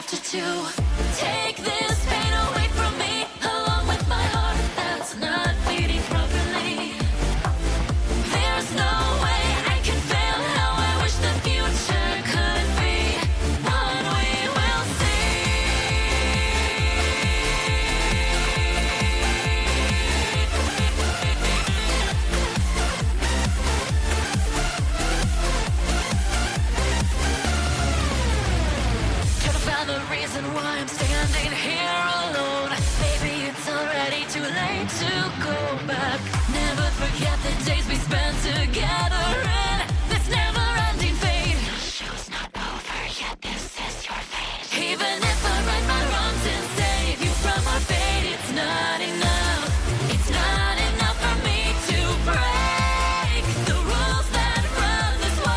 to do. Take this pain away from me, along with my heart that's not beating properly. There's no way I can fail how I wish the future could be one we will the reason why I'm standing here alone. Maybe it's already too late to go back. Never forget the days we spent together in this never-ending fate. The show's not over yet, this is your fate. Even if I right my wrongs and save you from our fate, it's not enough. It's not enough for me to break the rules that run this world.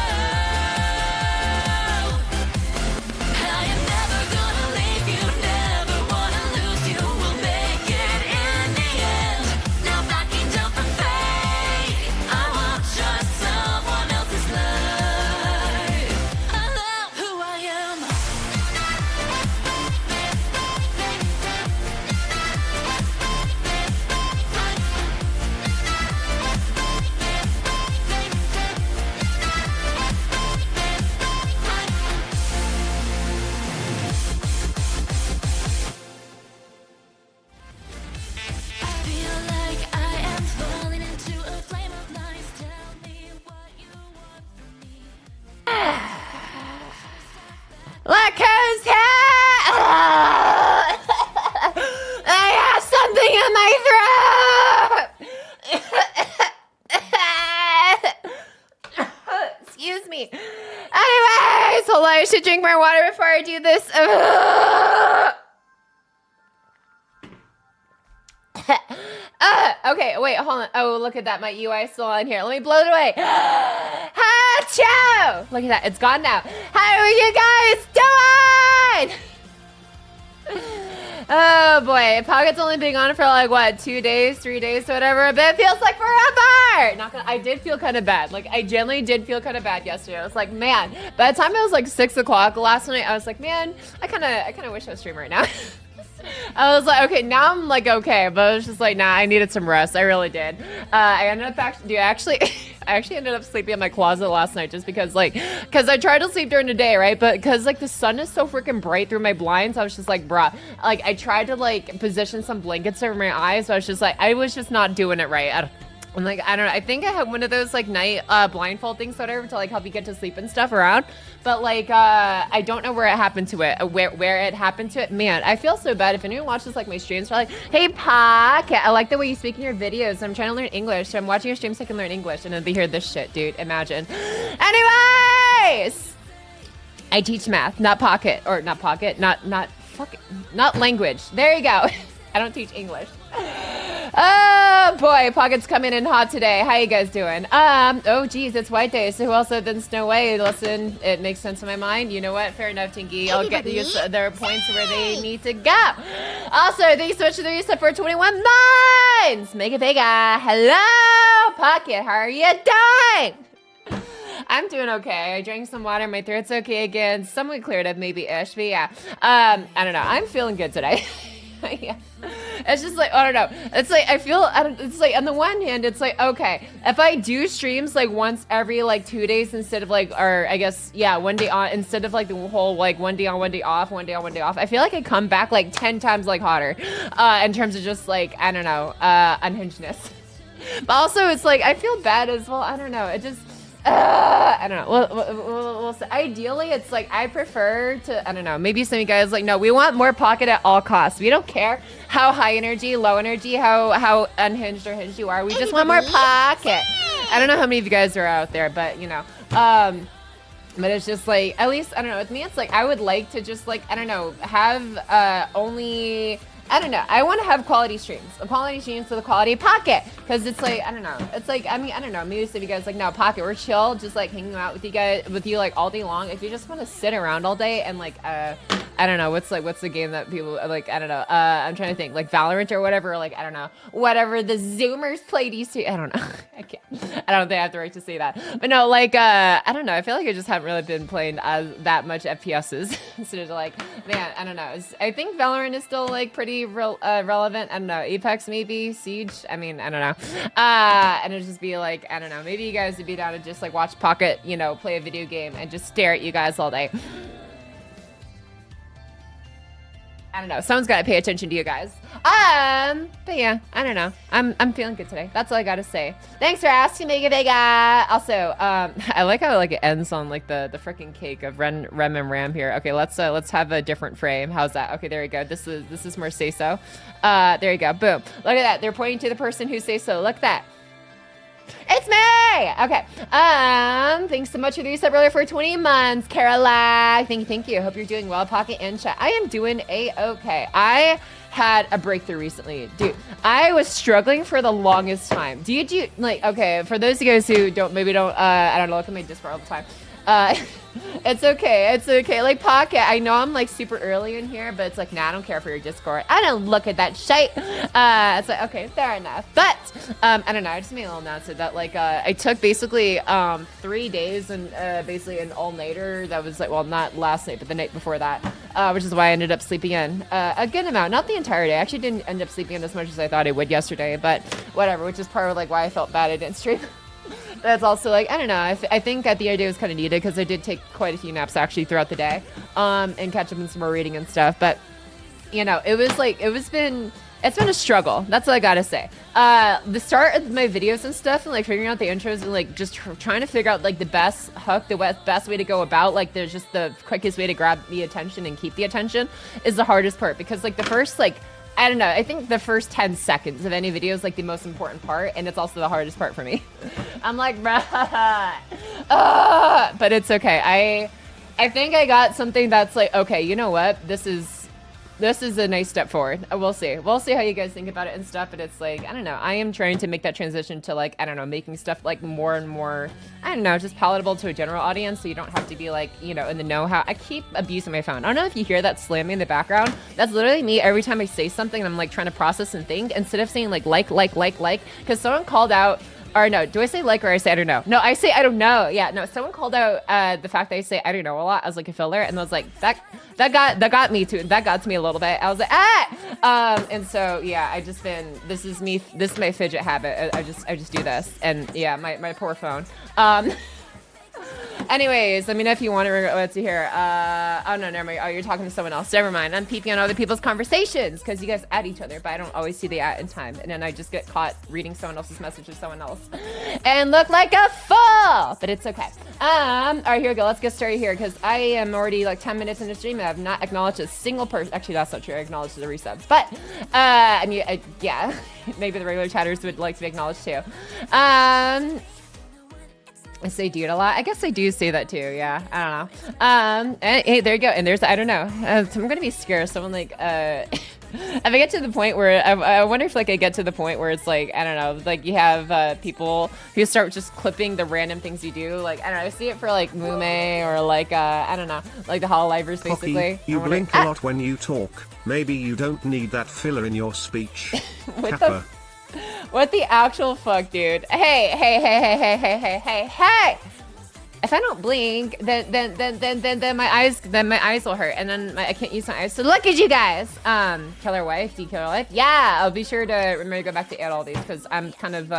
I am never gonna leave you, never wanna lose you. We'll make it in the end. Now backing down from fate, I won't trust someone else's life. I love who I am. I feel like I am falling into a flame of lies. Tell me what you want from me. Look who's here! I have something in my throat! Excuse me. Anyways, hold on, I should drink more water before I do this. Okay, wait, hold on. Oh, look at that. My UI is still on here. Let me blow it away. Achoo! Look at that. It's gone now. How are you guys doing? Oh boy, Pocket's only been on for like what, 2 days, 3 days, whatever, but it feels like forever. I did feel kind of bad. Like I genuinely did feel kind of bad yesterday. I was like, man, by the time it was like 6 o'clock last night, I was like, man, I kind of wish I was streaming right now. I was like, okay, now I'm like, okay, but I was just like, nah, I needed some rest. I really did. I ended up I actually ended up sleeping in my closet last night just because I tried to sleep during the day, right? But because like the sun is so freaking bright through my blinds, I was just like, bruh, like I tried to like position some blankets over my eyes. So I was just like, I was just not doing it right. I'm like, I don't know. I think I had one of those like night blindfold things, whatever, to like help you get to sleep and stuff around. But like, I don't know where it happened to it, where it happened to it. Man, I feel so bad. If anyone watches like my streams, they're like, hey, Pock, I like the way you speak in your videos. I'm trying to learn English. So I'm watching your streams so I can learn English. And then they hear this shit, dude. Imagine. Anyways, I teach math, not pocket, or not pocket, not language. There you go. I don't teach English. Oh boy, Pocket's coming in hot today. How you guys doing? Oh geez, it's White Day, so who else other than Snow White? Listen, it makes sense in my mind. You know what? Fair enough, Tinky. I'll get these their points where they need to go. Also, thank you so much for the reset for 21 months. Mega Vega. Hello, Pocket. How are you doing? I'm doing okay. I drank some water. My throat's okay again. Somewhat cleared up, maybe-ish, but yeah. I don't know. I'm feeling good today. Yeah. It's just like, I don't know. It's like, it's like, on the one hand, it's like, okay, if I do streams like once every like 2 days instead of like, or I guess, yeah, 1 day on, instead of like the whole like 1 day on, 1 day off, 1 day on, 1 day off, I feel like I come back like 10 times like hotter in terms of just like, I don't know, unhingedness. But also it's like, I feel bad as well. I don't know. It just, I don't know. Well, so ideally, it's like I prefer to. I don't know. Maybe some of you guys like no. We want more Pocket at all costs. We don't care how high energy, low energy, how unhinged or hinged you are. We just want more Pocket. I don't know how many of you guys are out there, but you know. But it's just like at least I don't know. With me, it's like I would like to just like I don't know have only. I don't know. I want to have quality streams. Quality streams for the quality of Pocket. Because it's like, I don't know. It's like, I mean, I don't know. Maybe some of you guys like, no, Pocket, we're chill. Just like hanging out with you guys, like all day long. If you just want to sit around all day and like, I don't know, what's the game that people like, I don't know, I'm trying to think, like Valorant or whatever, like, I don't know, whatever the Zoomers played used to, I don't know, I don't think I have the right to say that, but no, like, I don't know, I feel like I just haven't really been playing that much FPSs, so it's like, man, I don't know, I think Valorant is still like pretty relevant, I don't know, Apex maybe, Siege, I mean, I don't know, and it'd just be like, I don't know, maybe you guys would be down to just like watch Pocket, you know, play a video game and just stare at you guys all day. I don't know. Someone's got to pay attention to you guys. But yeah, I don't know. I'm feeling good today. That's all I got to say. Thanks for asking, Mega Vega. Also, I like how like it ends on like the freaking cake of Rem and Ram here. Okay, let's have a different frame. How's that? Okay, there we go. This is more say so. There you go. Boom. Look at that. They're pointing to the person who say so. Look at that. It's me! Okay. Thanks so much for the resub earlier for 20 months, Caroline. Thank you. Hope you're doing well, Pocket and chat. I am doing A-okay. I had a breakthrough recently. Dude, I was struggling for the longest time. Do you like, okay, for those of you guys who I don't know, look at my Discord all the time. It's okay. Like Pocket, I know I'm like super early in here, but it's like, nah, I don't care for your Discord. I don't look at that shit. It's like, okay, fair enough. But I don't know. I just made a little announcement that like I took basically 3 days and basically an all-nighter. That was like, well, not last night, but the night before that, which is why I ended up sleeping in a good amount, not the entire day. I actually didn't end up sleeping in as much as I thought I would yesterday, but whatever. Which is part of like why I felt bad I didn't stream. That's also like, I don't know, I think at the end of the day it was kind of needed because I did take quite a few naps actually throughout the day and catch up on some more reading and stuff. But, you know, it's been a struggle. That's what I gotta say. The start of my videos and stuff and like figuring out the intros and like just trying to figure out like the best hook, the best way to go about, like there's just the quickest way to grab the attention and keep the attention is the hardest part because like the first like, I don't know. I think the first 10 seconds of any video is like the most important part, and it's also the hardest part for me. I'm like, but it's okay. I think I got something that's like, okay, you know what? This is a nice step forward. We'll see. We'll see how you guys think about it and stuff. But it's like, I don't know. I am trying to make that transition to like, I don't know, making stuff like more and more, I don't know, just palatable to a general audience. So you don't have to be like, you know, in the know-how. I keep abusing my phone. I don't know if you hear that slamming in the background. That's literally me every time I say something and I'm like trying to process and think instead of saying like, because someone called out, or no, do I say like or I say I don't know? No, I say I don't know. Yeah, no, someone called out the fact that I say I don't know a lot as like a filler, and I was like, that got me too. That got to me a little bit. I was like, and so yeah, this is my fidget habit. I just do this, and yeah, my poor phone. Anyways, let me know if you want to let's see here. Oh no, never mind. Oh, you're talking to someone else. Never mind. I'm peeping on other people's conversations because you guys add each other, but I don't always see the at in time, and then I just get caught reading someone else's message to someone else and look like a fool. But it's okay. All right, here we go. Let's get started here because I am already like 10 minutes in the stream and I have not acknowledged a single person. Actually, that's not true. I acknowledged the resubs, but I mean, yeah, maybe the regular chatters would like to be acknowledged too. I say dude a lot. I guess I do say that too. Yeah, I don't know. And, hey, there you go. And there's, I don't know. So I'm gonna be scared. Someone like, if I get to the point where, I wonder if like I get to the point where it's like, I don't know, like you have people who start just clipping the random things you do. Like, I don't know, I see it for like Mume or like, I don't know, like the Hololivers basically. Pocky, you blink a lot when you talk. Maybe you don't need that filler in your speech. Kappa. What the actual fuck, dude? Hey! If I don't blink, then my eyes will hurt, and then I can't use my eyes to look at you guys. Killer wife, killer wife. Yeah, I'll be sure to remember to go back to add all these because I'm kind of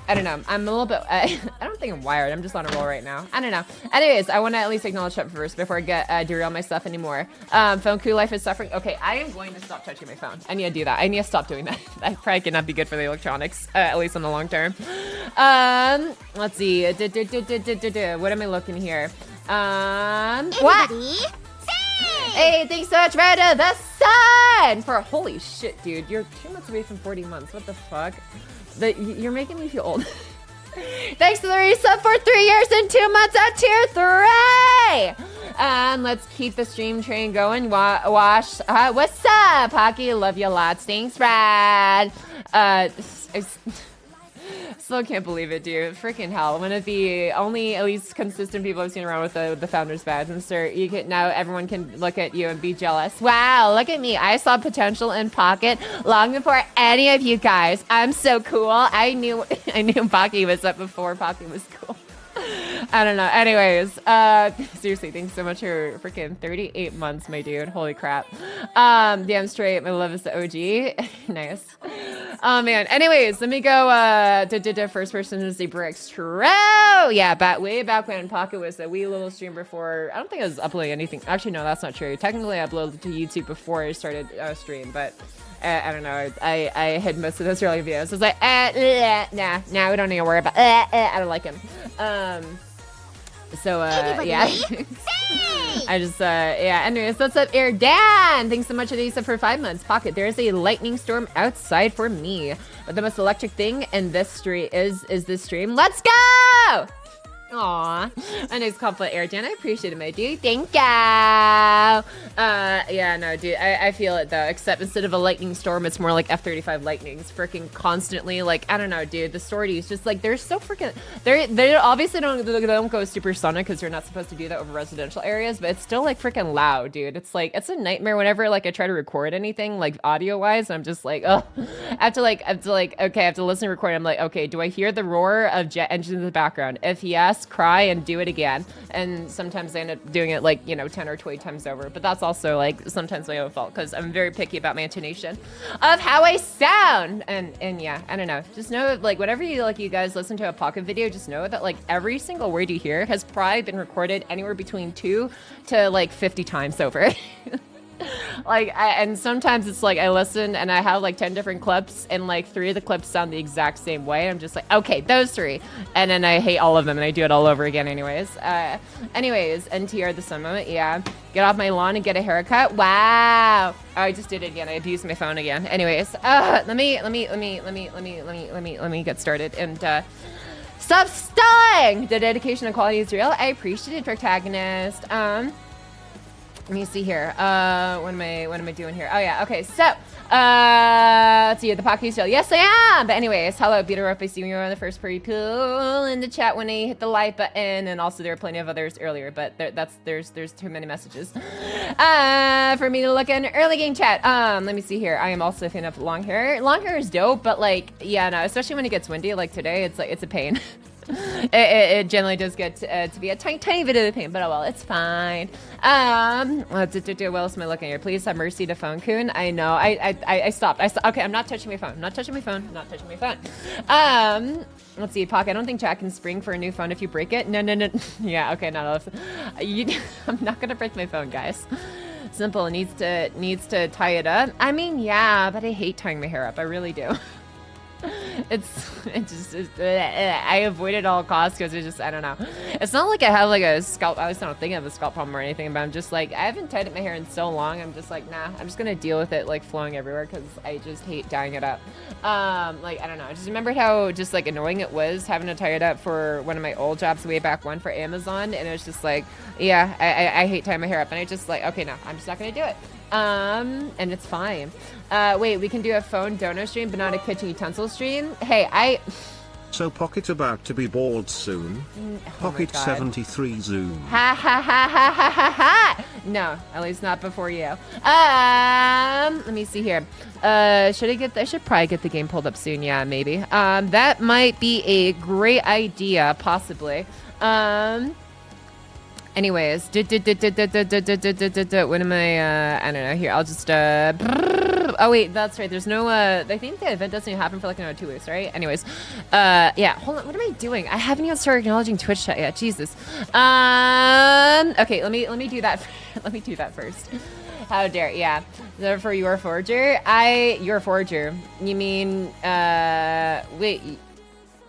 I don't know. I'm a little bit. I don't think I'm wired. I'm just on a roll right now. I don't know. Anyways, I want to at least acknowledge that first before I get derail my stuff anymore. Phone crew life is suffering. Okay, I am going to stop touching my phone. I need to do that. I need to stop doing that. That probably cannot be good for the electronics, at least in the long term. Let's see. What am I looking here? What? Hey, thanks so much, Rada the Sun, for holy shit, dude. You're 2 months away from 40 months. What the fuck? You're making me feel old. Thanks to the resub for 3 years and 2 months at tier 3. Let's keep the stream train going. Wash. What's up, Pocky? Love you lots. Thanks, Rad. Still can't believe it, dude. Freaking hell. One of the only at least consistent people I've seen around with the founders badge. And sir, you can now everyone can look at you and be jealous. Wow, look at me. I saw potential in Pocket long before any of you guys. I'm so cool. I knew Pocky was up before Pocky was cool. I don't know. Anyways, seriously, thanks so much for freaking 38 months, my dude. Holy crap. Damn straight. My love is the OG. Nice. Oh man. Anyways, let me go first person to see bricks. True. Yeah, way back when Pocket was a wee little stream before. I don't think I was uploading anything. Actually, no, that's not true. Technically, I uploaded to YouTube before I started stream, but I don't know. I hid most of those early videos. I was like, nah, we don't need to worry about. I don't like him. Yeah. I just, yeah. Anyways, what's up, Air Dan? Thanks so much, Adisa, for 5 months. Pocket, there's a lightning storm outside for me. But the most electric thing in this stream is this stream. Let's go! Aw, a nice compliment, Air Dan. I appreciate it, my dude. Thank you. Yeah, no, dude, I feel it though. Except instead of a lightning storm, it's more like F-35 lightnings, freaking constantly. Like I don't know, dude. The sorties, just like they're so freaking. They obviously don't go supersonic because you're not supposed to do that over residential areas, but it's still like freaking loud, dude. It's like it's a nightmare whenever like I try to record anything like audio wise. I'm just like, oh, I have to listen to record. I'm like, okay, do I hear the roar of jet engines in the background? If yes, cry and do it again. And sometimes I end up doing it like 10 or 20 times over, but that's also like sometimes my own fault because I'm very picky about my intonation of how I sound. And yeah, I don't know, just know like whenever you guys listen to a Pocket video, just know that like every single word you hear has probably been recorded anywhere between 2 to like 50 times over. And sometimes it's like I listen and I have like 10 different clips and like 3 of the clips sound the exact same way. I'm just like, okay, those 3, and then I hate all of them and I do it all over again anyways. NTR the sun moment. Yeah, get off my lawn and get a haircut. Wow. Oh, I just did it again. I abused my phone again. Anyways, let me get started and stop stalling. The dedication and quality is real. I appreciate it, protagonist. Let me see here. What am I doing here? Oh yeah, okay. So, let's see, the Pocky still. Yes, I am. But anyways, hello, Peter. I see you were the first people in the chat when I hit the like button, and also there are plenty of others earlier, but there's too many messages for me to look in early game chat. Let me see here. I am also a fan of long hair. Long hair is dope, but like, yeah, no, especially when it gets windy, like today, it's a pain. It generally does get to be a tiny bit of a pain, but oh well, it's fine. What else am I looking at? Please have mercy to phone coon. I know. I stopped. Okay, I'm not touching my phone. Let's see, Pock. I don't think chat can spring for a new phone if you break it. No. Yeah. Okay. No. I'm not gonna break my phone, guys. Simple. Needs to tie it up. I mean, yeah, but I hate tying my hair up. I really do. I avoid it at all costs because it's just, I don't know. It's not like I have like a scalp, I don't think I have a scalp problem or anything, but I'm just like, I haven't tied up my hair in so long. I'm just like, nah, I'm just gonna deal with it like flowing everywhere because I just hate dyeing it up. Like, I don't know. I just remembered how just like annoying it was having to tie it up for one of my old jobs way back when for Amazon. And it's just like, yeah, I hate tying my hair up. And I just like, okay, no, I'm just not gonna do it. And it's fine. Wait, we can do a phone dono stream, but not a kitchen utensil stream? Hey, So Pocket about to be bald soon? Pocket 73 Zoom. Ha. No, at least not before you. Let me see here. I should probably get the game pulled up soon. Yeah, maybe. That might be a great idea, possibly. Anyways, what am I don't know here. I'll just, oh wait, that's right. There's no, I think the event doesn't even happen for like another 2 weeks, right? Anyways, yeah, hold on. What am I doing? I haven't even started acknowledging Twitch chat yet. Jesus. Okay, let me do that. Let me do that first. How dare, yeah. Therefore, you're a forger? You're a forger. You mean,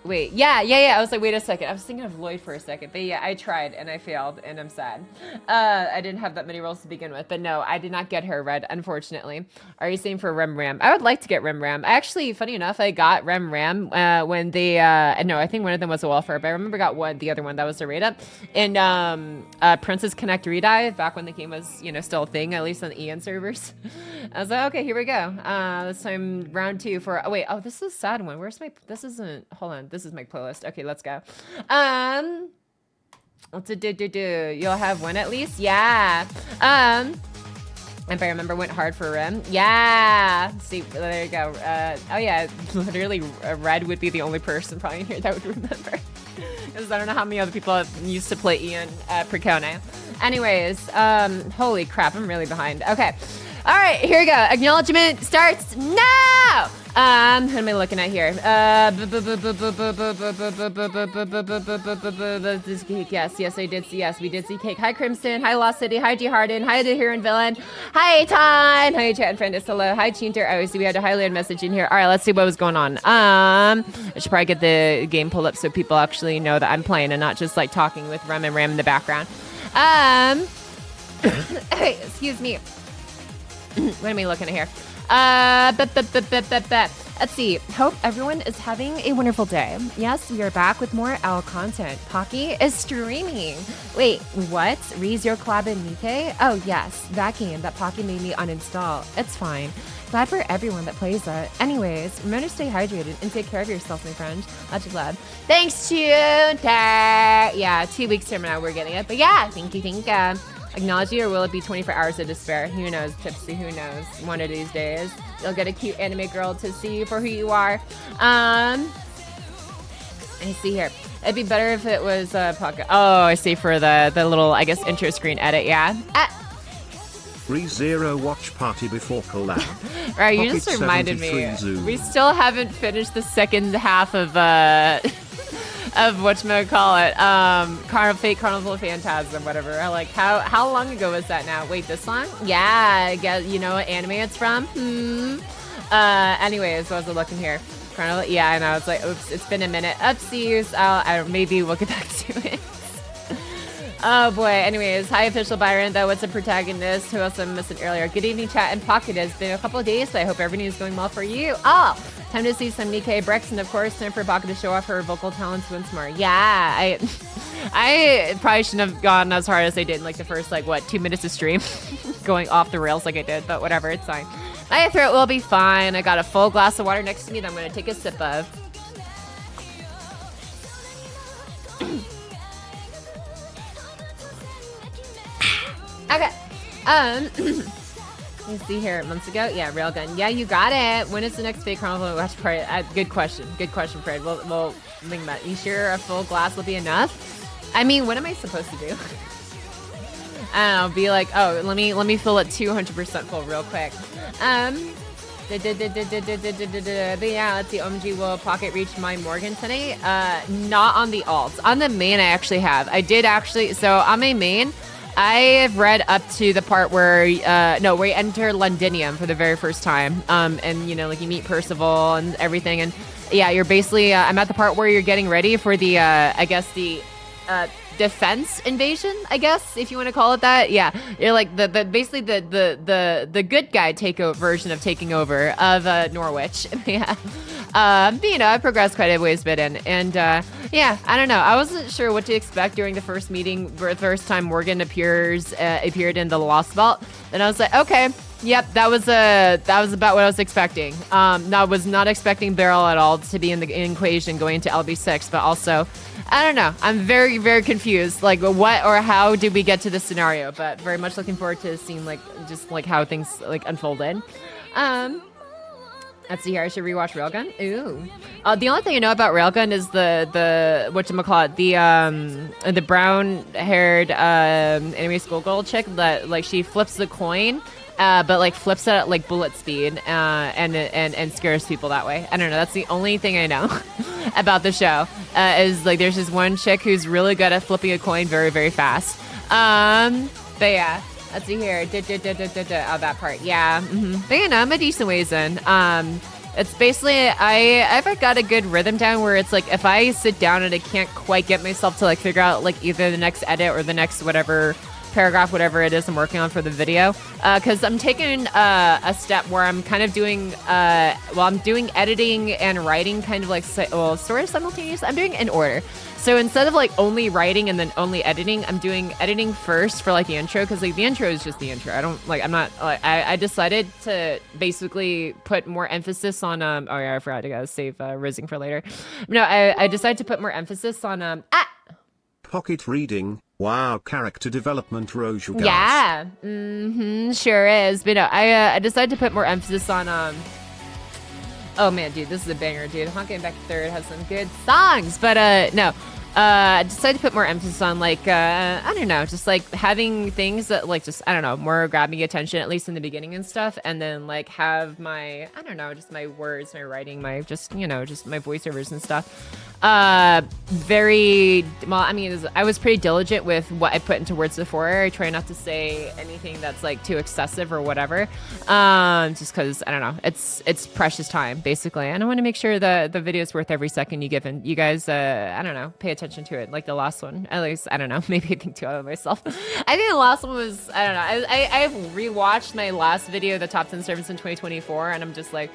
Wait, yeah. I was like, wait a second. I was thinking of Lloyd for a second. But yeah, I tried and I failed and I'm sad. I didn't have that many rolls to begin with. But no, I did not get her red, unfortunately. Are you saying for Rem Ram? I would like to get Rem Ram. Actually, funny enough, I got Rem Ram when they, no, I think one of them was a welfare, but I remember I got the other one that was a raid up. And Princess Connect Redive, back when the game was, still a thing, at least on the EN servers. I was like, okay, here we go. This time round 2 for, oh wait, this is a sad one. This isn't, hold on. This is my playlist. Okay, let's go. What's it do? You'll have one at least? Yeah. If I remember, went hard for Rim. Yeah. See, there you go. Oh yeah, literally Red would be the only person probably in here that would remember. Because I don't know how many other people used to play Ian Precone. Anyways, holy crap, I'm really behind. Okay. All right, here we go. Acknowledgement starts now. Who am I looking at here? Yes, I did see. Yes, we did see Cake. Hi, Crimson. Hi, Lost City. Hi, G Harden. Hi, The Heron Villain. Hi, Time. Hi, chat and friend. Hello. Hi, Chinter. I always see we had a Highland message in here. All right, let's see what was going on. I should probably get the game pulled up so people actually know that I'm playing and not just like talking with Rem and Ram in the background. Excuse me. What am I looking at here? Let's see. Hope everyone is having a wonderful day. Yes, we are back with more L content. Pocky is streaming. Wait, what? Re-Zero Collab and NIKKE? Oh, yes. That game that Pocky made me uninstall. It's fine. Glad for everyone that plays it. Anyways, remember to stay hydrated and take care of yourself, my friend. Lots of love. Thanks, Tunter. Yeah, 2 weeks from now we're getting it. But yeah, thank you. Acknowledge you, or will it be 24 hours of despair? Who knows, Tipsy, who knows? One of these days, you'll get a cute anime girl to see you for who you are. I see here. It'd be better if it was Pocket. Oh, I see, for the little, I guess, intro screen edit, yeah? Re-Zero watch party before collab. Right, you just reminded me. We still haven't finished the second half of whatchamacallit, Fate Carnival of Phantasm, whatever. Like, how long ago was that now? Wait, this long? Yeah, you know what anime it's from? Anyways, what was I looking here? Carnival, yeah, I know. It's like, oops, it's been a minute. Oopsies. Maybe we'll get back to it. Oh boy. Anyways, hi official Byron, though. What's a protagonist? Who else I'm missing earlier? Good evening, chat and Pocket. It's been a couple of days, so I hope everything is going well for you. Oh, time to see some NIKKE Brex, and of course, time for Pocket to show off her vocal talents once more. Yeah, I probably shouldn't have gone as hard as I did in like the first 2 minutes of stream, going off the rails like I did. But whatever, it's fine. My throat will be fine. I got a full glass of water next to me that I'm gonna take a sip of. Okay. Let's see here. Months ago? Yeah, Railgun. Yeah, you got it. When is the next Fate Carnival watch party? Good question. Good question, Fred. We'll think about it. You sure a full glass will be enough? I mean, what am I supposed to do? I don't know. Be like, oh, let me fill it 200% full real quick. But yeah, let's see. OMG, will Pocket reach my Morgan tonight? Not on the alts. On the main, I actually have. I did actually. So on my main, I have read up to the part where where you enter Londinium for the very first time, and you know, like you meet Percival and everything, and yeah, you're basically I'm at the part where you're getting ready for the I guess the defense invasion, I guess, if you want to call it that. Yeah, you're like basically the good guy version of taking over of Norwich. Yeah. But, you know, I progressed quite a ways bit in, and yeah, I don't know. I wasn't sure what to expect during the first meeting, the first time Morgan appeared in the Lost Vault. Then I was like, okay, yep, that was about what I was expecting. I was not expecting Beryl at all to be in the equation going into LB6, but also, I don't know. I'm very, very confused. Like, what or how did we get to this scenario? But very much looking forward to seeing just how things unfolded. Let's see here. I should rewatch Railgun. Ooh. The only thing I know about Railgun is the whatchamacallit, the brown-haired anime schoolgirl chick that she flips the coin, but flips it at bullet speed, and scares people that way. I don't know. That's the only thing I know about the show. Is there's this one chick who's really good at flipping a coin very, very fast. But yeah. Let's see here. Oh, that part. Yeah. But you know, I'm a decent ways in. It's basically, I've got a good rhythm down where it's if I sit down and I can't quite get myself to figure out either the next edit or the next whatever paragraph, whatever it is I'm working on for the video, because I'm taking a step where I'm kind of doing, I'm doing editing and writing kind of like, sort of simultaneous. I'm doing in order. So instead of like only writing and then only editing, I'm doing editing first for like the intro, because like the intro is just the intro. I decided to basically put more emphasis on, oh yeah, I forgot to save rizzing for later. No, I decided to put more emphasis on, Pocket reading. Wow, character development, Rojo. Yeah, sure is. But no, I decided to put more emphasis on, oh man, dude, this is a banger, dude. Honking Back Third has some good songs, but no. I decided to put more emphasis on like, I don't know, just like having things that like just, I don't know, more grabbing attention, at least in the beginning and stuff. And then like have my, I don't know, just my words, my writing, my just, you know, just my voiceovers and stuff. Very, well, I mean, I was pretty diligent with what I put into words before. I try not to say anything that's like too excessive or whatever. Just cause I don't know, it's precious time basically. And I want to make sure that the video is worth every second you give, and you guys, I don't know, pay attention to it. Like the last one, at least, I don't know, maybe I think too out of myself. I think the last one was, I don't know, I've rewatched my last video, the top 10 servants in 2024, and I'm just like,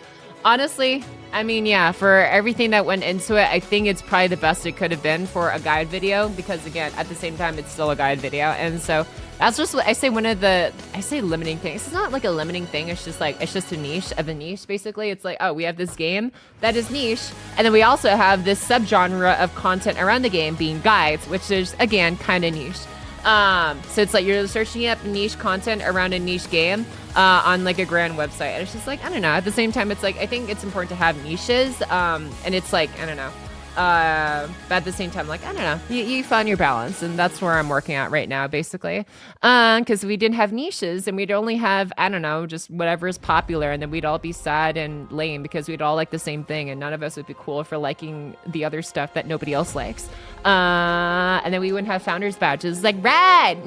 honestly, I mean, yeah, for everything that went into it, I think it's probably the best it could have been for a guide video, because again, at the same time, it's still a guide video. And so that's just what I say, I say limiting things. It's not like a limiting thing. It's just like, it's just a niche of a niche, basically. It's like, oh, we have this game that is niche. And then we also have this subgenre of content around the game being guides, which is, again, kind of niche. So it's like you're searching up niche content around a niche game on like a grand website, and it's just like, I don't know, at the same time it's like I think it's important to have niches, and it's like, I don't know, but at the same time, like, I don't know, you find your balance, and that's where I'm working at right now, basically, because we didn't have niches and we'd only have, I don't know, just whatever is popular, and then we'd all be sad and lame because we'd all like the same thing, and none of us would be cool for liking the other stuff that nobody else likes. And then we wouldn't have founders badges like rad.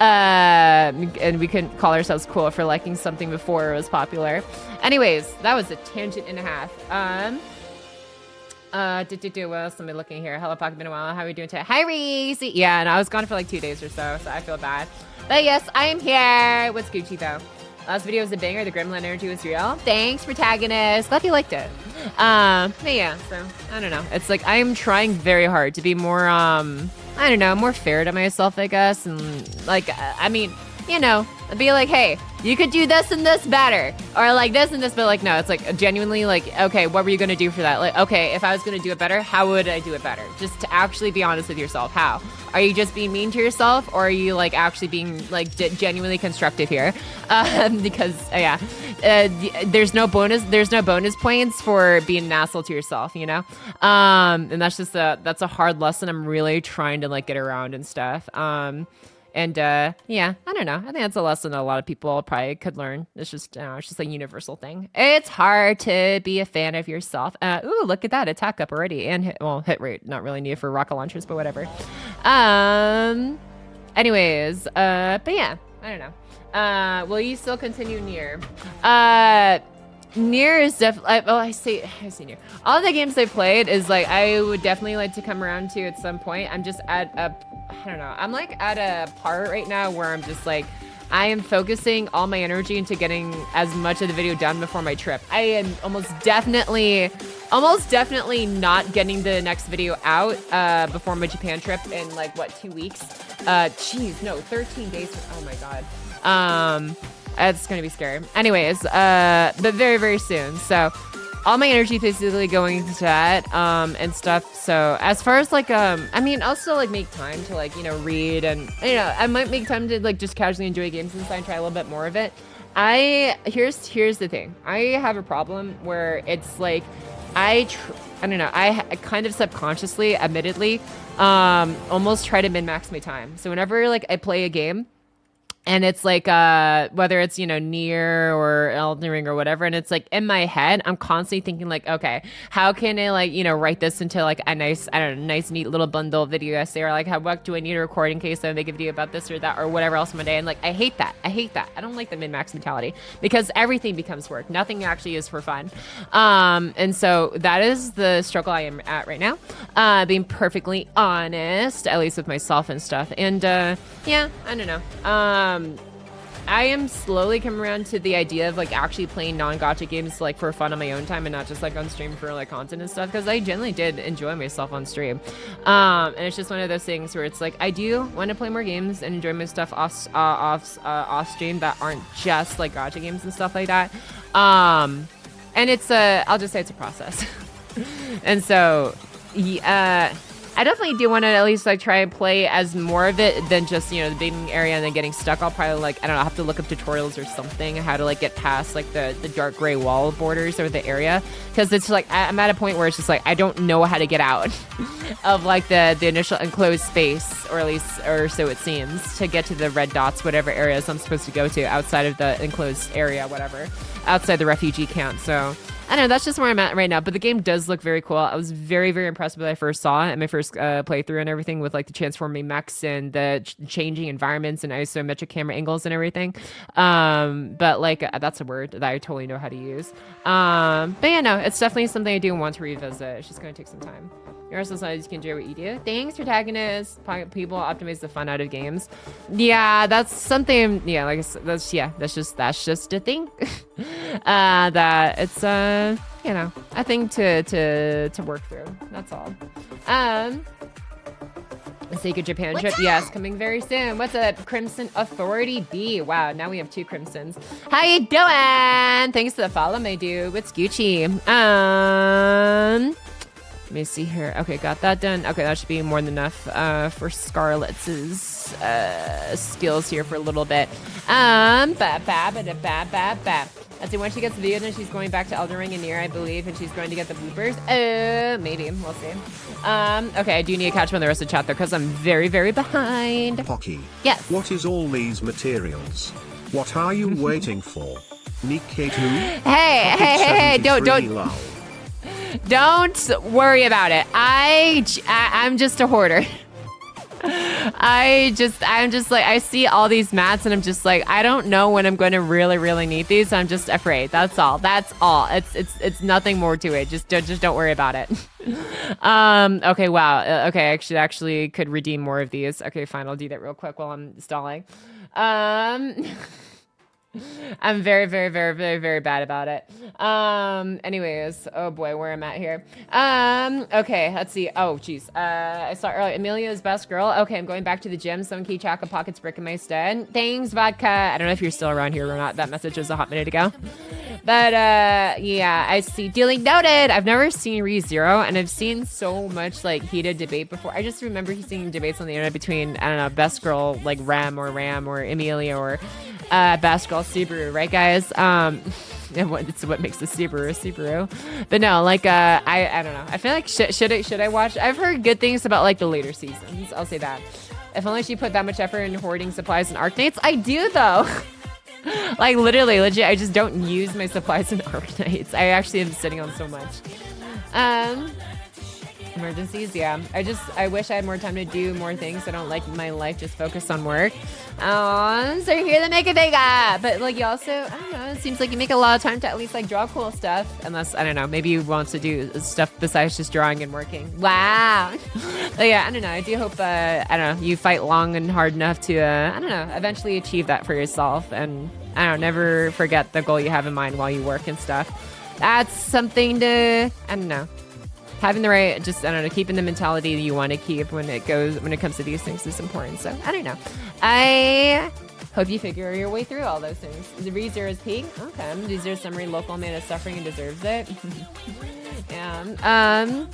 And we couldn't call ourselves cool for liking something before it was popular. Anyways, that was a tangent and a half. What else am I looking here? Hello, Pocket, been a while. How are we doing today? Hi, Reese. Yeah, and I was gone for like 2 days or so I feel bad. But yes, I am here. What's Gucci though? Last video was a banger. The Gremlin energy was real. Thanks, protagonist. Glad you liked it. But yeah, so I don't know. It's like I'm trying very hard to be more, I don't know, more fair to myself, I guess. And like, I mean, you know, be like, hey, you could do this and this better, or like this and this, but like, no, it's like genuinely like, okay, what were you gonna do for that? Like, okay, if I was gonna do it better, how would I do it better? Just to actually be honest with yourself. How? Are you just being mean to yourself, or are you like actually being like genuinely constructive here? Because yeah, there's no bonus points for being an asshole to yourself, you know? And that's just that's a hard lesson I'm really trying to like get around and stuff. And yeah, I don't know. I think that's a lesson a lot of people probably could learn. It's just, it's just a universal thing. It's hard to be a fan of yourself. Ooh, look at that attack up already, and hit rate not really needed for rocket launchers, but whatever. Anyways, but yeah, I don't know. Will you still continue Nier? Nier is definitely, well, I say Nier. All the games I played is like, I would definitely like to come around to at some point. I'm just at I don't know. I'm like at a part right now where I'm just like, I am focusing all my energy into getting as much of the video done before my trip. I am almost definitely not getting the next video out before my Japan trip in like, what, 2 weeks? Geez, no, 13 days. Oh my God. It's gonna be scary. Anyways, but very, very soon. So all my energy basically going into that, and stuff. So as far as like, I mean, I'll still like make time to like, you know, read, and, you know, I might make time to like just casually enjoy games inside and try a little bit more of it. Here's the thing. I have a problem where it's like, I don't know, I kind of subconsciously, admittedly, almost try to min-max my time. So whenever like I play a game, And it's like, whether it's, you know, Nier or Elden Ring or whatever. And it's like in my head, I'm constantly thinking like, okay, how can I like, you know, write this into like a nice, I don't know, nice, neat little bundle video essay, or like, what do I need to record in case I make a video about this or that or whatever else one day. And like, I hate that. I don't like the min-max mentality because everything becomes work. Nothing actually is for fun. And so that is the struggle I am at right now. Being perfectly honest, at least with myself and stuff. And, yeah, I don't know. I am slowly coming around to the idea of like actually playing non-gacha games like for fun on my own time and not just like on stream for like content and stuff, because I generally did enjoy myself on stream. And it's just one of those things where it's like I do want to play more games and enjoy my stuff off stream that aren't just like gacha games and stuff like that. And it's I'll just say it's a process. And so I definitely do want to at least like try and play as more of it than just, you know, the beginning area and then getting stuck. I'll probably like, I don't know, have to look up tutorials or something, how to like get past like the dark gray wall borders or the area. Cause it's like, I'm at a point where it's just like, I don't know how to get out of like the initial enclosed space, or at least, or so it seems, to get to the red dots, whatever areas I'm supposed to go to outside of the enclosed area, whatever, outside the refugee camp. So I don't know, that's just where I'm at right now, but the game does look very cool. I was very, very impressed when I first saw it in my first playthrough and everything, with like the transforming mechs and the changing environments and isometric camera angles and everything. But like, that's a word that I totally know how to use. But yeah, no, it's definitely something I do want to revisit. It's just going to take some time. You're also sometimes you can enjoy what you do. Thanks, protagonist. People optimize the fun out of games. Yeah, that's something. Yeah, like that's just a thing. That it's you know, a thing to work through. That's all. Sacred Japan trip, yes, coming very soon. What's up, Crimson Authority B? Wow, now we have 2 Crimsons. How you doing? Thanks for the follow, my dude. It's Gucci. Let me see here. Okay, got that done. Okay, that should be more than enough for Scarlett's skills here for a little bit. Let's see, when she gets the video, then she's going back to Elden Ring and Nier, I believe, and she's going to get the bloopers. Maybe. We'll see. Okay, I do need to catch up on the rest of the chat, though, because I'm very, very behind. Pocky. Yes. What is all these materials? What are you waiting for? NIKKE 2? Hey, don't worry about it. I'm just a hoarder. I'm just like, I see all these mats and I'm just like, I don't know when I'm going to really, really need these. I'm just afraid. That's all. It's nothing more to it. Just don't worry about it. Okay, wow. Okay, I actually could redeem more of these. Okay, fine. I'll do that real quick while I'm stalling. I'm very, very, very, very, very bad about it. Anyways, oh boy, where I'm at here. Okay, let's see. Oh, geez. I saw earlier, Amelia's best girl. Okay, I'm going back to the gym. Someone key Chaka Pockets brick in my stead. Thanks, vodka. I don't know if you're still around here or not. That message was a hot minute ago. But, yeah, I see. Dealing noted. I've never seen ReZero, and I've seen so much, like, heated debate before. I just remember seeing debates on the internet between, I don't know, best girl, like, Ram or Amelia or best girl Subaru, right, guys? And it's what makes the Subaru. But no, like, I don't know. I feel like should I watch? I've heard good things about, like, the later seasons. I'll say that. If only she put that much effort in hoarding supplies and Arknights. I do, though. Like, literally, legit, I just don't use my supplies in Arknights. I actually am sitting on so much. Emergencies, yeah. I wish I had more time to do more things. I don't like my life just focused on work. So you're here to make a big but like you also, I don't know, it seems like you make a lot of time to at least like draw cool stuff. Unless, I don't know, maybe you want to do stuff besides just drawing and working. Wow. But yeah, I don't know. I do hope, I don't know, you fight long and hard enough to, I don't know, eventually achieve that for yourself. And I don't know, never forget the goal you have in mind while you work and stuff. That's something to, I don't know. Having the right, just, I don't know, keeping the mentality that you want to keep when it comes to these things is important. So, I don't know. I hope you figure your way through all those things. The ReZero is peak. Okay. ReZero summary, local man is suffering and deserves it. Yeah.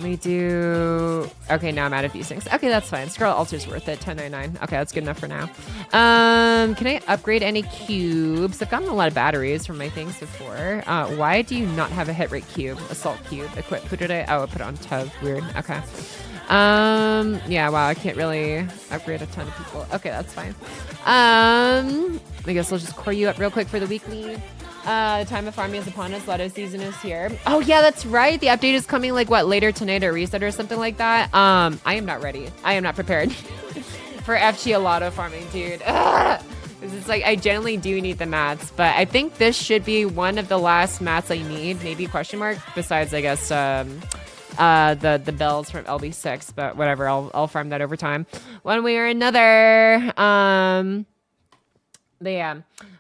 We do, okay, now I'm out of these things. Okay, that's fine. Scroll Alter's worth it, 1099. Okay, that's good enough for now. Can I upgrade any cubes? I've gotten a lot of batteries from my things before. Why do you not have a hit rate cube? Assault cube. Equip. Who did I? Oh, I put it on Tub. Weird. Okay. Yeah, wow, I can't really upgrade a ton of people. Okay, that's fine. I guess I'll just core you up real quick for the weekly. The time of farming is upon us. Lotto season is here. Oh yeah, that's right. The update is coming like what, later tonight or reset or something like that. I am not ready. I am not prepared for FGO Lotto farming, dude. It's like I generally do need the mats, but I think this should be one of the last mats I need. Maybe question mark. Besides, I guess the bells from LB6, but whatever. I'll farm that over time, one way or another. But yeah.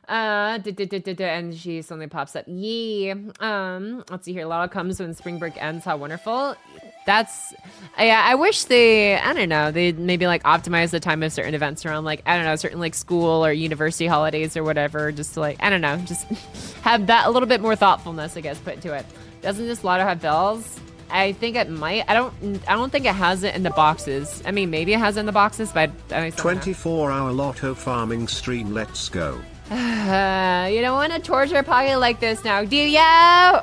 And she suddenly pops up. Yeah. Let's see here. Lotto comes when spring break ends. How wonderful. That's, yeah, I wish they, I don't know, they maybe like optimize the time of certain events around like, I don't know, certain like school or university holidays or whatever, just to like, I don't know, just have that a little bit more thoughtfulness, I guess, put into it. Doesn't this Lotto have bells? I think it might. I don't think it has it in the boxes. I mean, maybe it has it in the boxes, but I 24-hour Lotto farming stream, let's go. You don't want to torture a pocket like this now, do ya?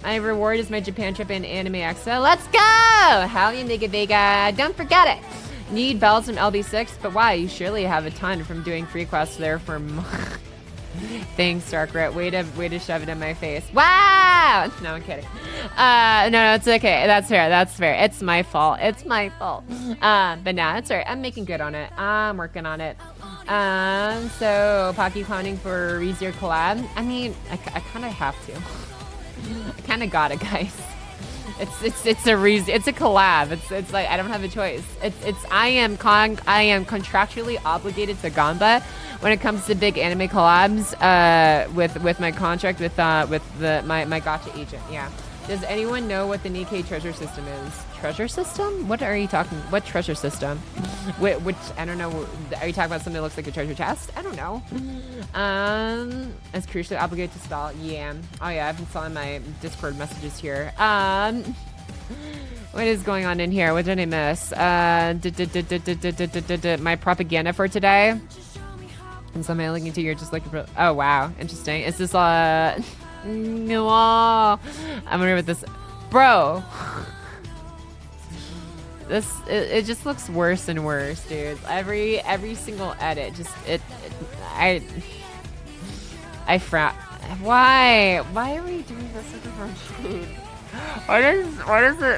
My reward is my Japan trip and Anime Expo. Let's go! Hell yeah, Nigga Vega. Don't forget it. Need bells from LB6, but why? You surely have a ton from doing free quests there for Thanks, Darkrat. Way to shove it in my face. Wow! No, I'm kidding. No, it's okay. That's fair. That's fair. It's my fault. It's my fault. But nah, it's alright. I'm making good on it. I'm working on it. So Pocky clowning for easier collab. I mean, I kind of have to. I kind of got it, guys. It's a reason. It's a collab. It's like I don't have a choice. I am contractually obligated to Gamba when it comes to big anime collabs. With my contract with my gacha agent. Yeah. Does anyone know what the NIKKE treasure system is? Treasure system? What are you talking? What treasure system? Which I don't know. Are you talking about something that looks like a treasure chest? I don't know. As crucially obligated to spell. Yeah. Oh yeah. I've been spelling my Discord messages here. What is going on in here? What did I miss? My propaganda for today. And something I'm looking to. You're just looking for. Oh wow. Interesting. Is this no, I'm gonna with this, bro. It just looks worse and worse, dude. Every single edit, just I frown. Why are we doing this with the food?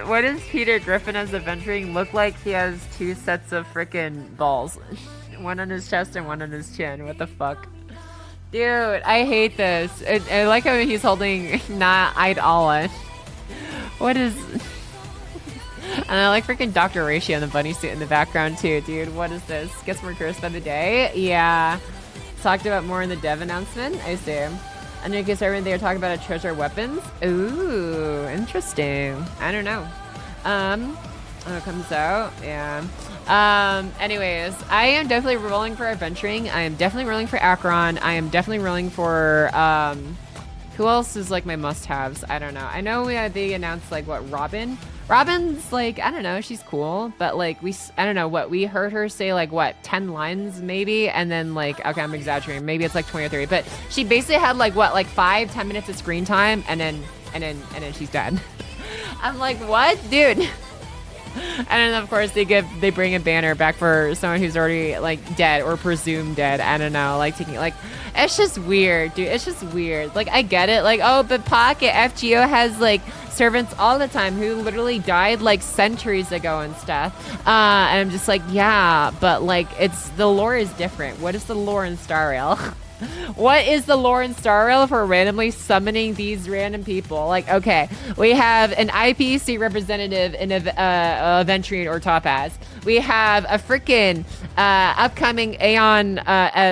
What does Peter Griffin as adventuring look like? He has two sets of frickin' balls, one on his chest and one on his chin. What the fuck? Dude, I hate this. I like how he's holding not Eid Allah. What is... And I like freaking Dr. Ratio in the bunny suit in the background too, dude. What is this? Gets more cursed by the day? Yeah. Talked about more in the dev announcement? I see. And NIKKE servant, they were talking about a treasure weapons. Ooh, interesting. I don't know. When it comes out, yeah. Anyways, I am definitely rolling for adventuring. I am definitely rolling for Akron. I am definitely rolling for who else is like my must-haves? I don't know. I know they announced like what, Robin's like, I don't know, she's cool, but like I don't know what we heard her say, like what, 10 lines maybe, and then like, okay, I'm exaggerating, maybe it's like 20 or 30, but she basically had like what, like 5-10 minutes of screen time, and then she's dead. I'm like, what, dude? And then of course they bring a banner back for someone who's already like dead or presumed dead. I don't know, like taking like, it's just weird, dude. It's just weird. Like I get it, like, oh, but Pocket FGO has like servants all the time who literally died like centuries ago and stuff. And I'm just like, yeah, but like it's the lore is different. What is the lore in Star Rail? What is the lore in Star Rail for randomly summoning these random people? Like, okay, we have an IPC representative in a Ventrian or Topaz. We have a freaking upcoming Aeon, an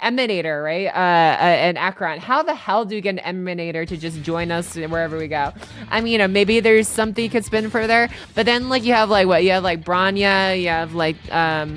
Emanator, right? An Akron. How the hell do you get an Emanator to just join us wherever we go? I mean, you know, maybe there's something you could spin further, but then like you have like what? You have like Bronya, you have like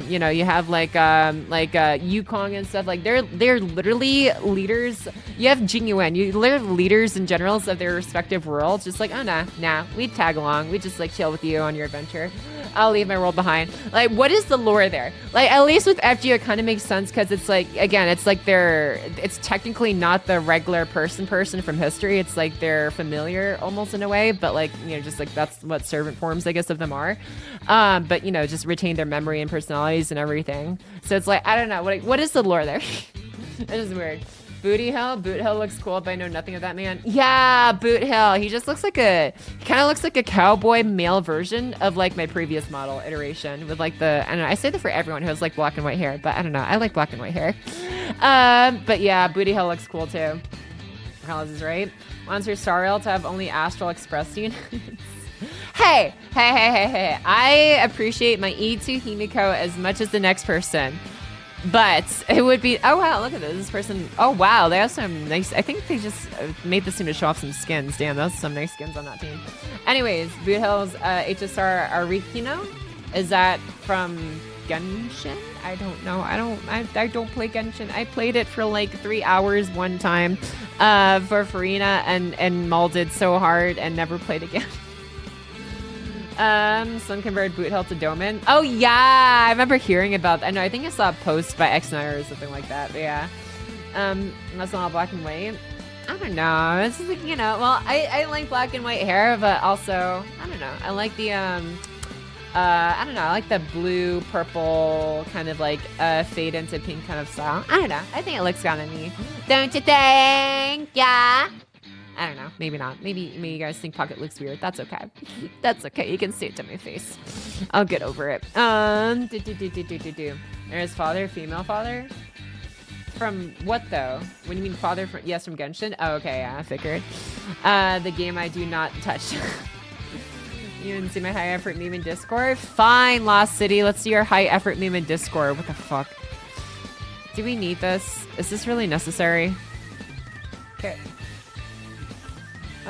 you know, you have like Yukong and stuff. Like they're literally leaders. You have Jingyuan. You literally leaders and generals of their respective worlds. Just like, oh nah, we tag along. We just like chill with you on your adventure. I'll leave my world behind. Like, what is the lore there? Like, at least with FGO, it kind of makes sense because it's like, again, it's like it's technically not the regular person from history. It's like they're familiar almost in a way, but like, you know, just like that's what servant forms, I guess, of them are. But, you know, just retain their memory and personalities and everything. So it's like, I don't know. What is the lore there? It is weird. Booty Hill? Boot Hill looks cool, but I know nothing of that man. Yeah, Boot Hill. He just looks like he kind of looks like a cowboy male version of like my previous model iteration with like I don't know, I say that for everyone who has like black and white hair, but I don't know, I like black and white hair. But yeah, Booty Hill looks cool too. Carlos is right. Wants your Star Rail to have only Astral Express units. Hey. I appreciate my E2 Himiko as much as the next person. But it would be, oh wow, look at this person. Oh wow, they have some nice, I think they just made this team to show off some skins. Damn, those are some nice skins on that team. Anyways, Boot Hill's HSR Arikino, is that from Genshin? I don't know. I don't play Genshin. I played it for like 3 hours one time for Farina and molded so hard and never played again. Sun converted Boot Hill to Doman. Oh yeah, I remember hearing about that. I know, I think I saw a post by X9 or something like that, but yeah. That's not all black and white. I don't know. It's like, you know, well, I like black and white hair, but also, I don't know. I like the, I don't know, I like the blue, purple, kind of like fade into pink kind of style. I don't know. I think it looks kind of neat. Don't you think? Yeah. I don't know. Maybe not. Maybe you guys think Pocket looks weird. That's okay. That's okay. You can say it to my face. I'll get over it. There's father, female father. From what though? When you mean father from? Yes, from Genshin. Oh, okay. Yeah, I figured. The game I do not touch. You didn't see my high effort meme in Discord? Fine, Lost City. Let's see your high effort meme in Discord. What the fuck? Do we need this? Is this really necessary? Okay.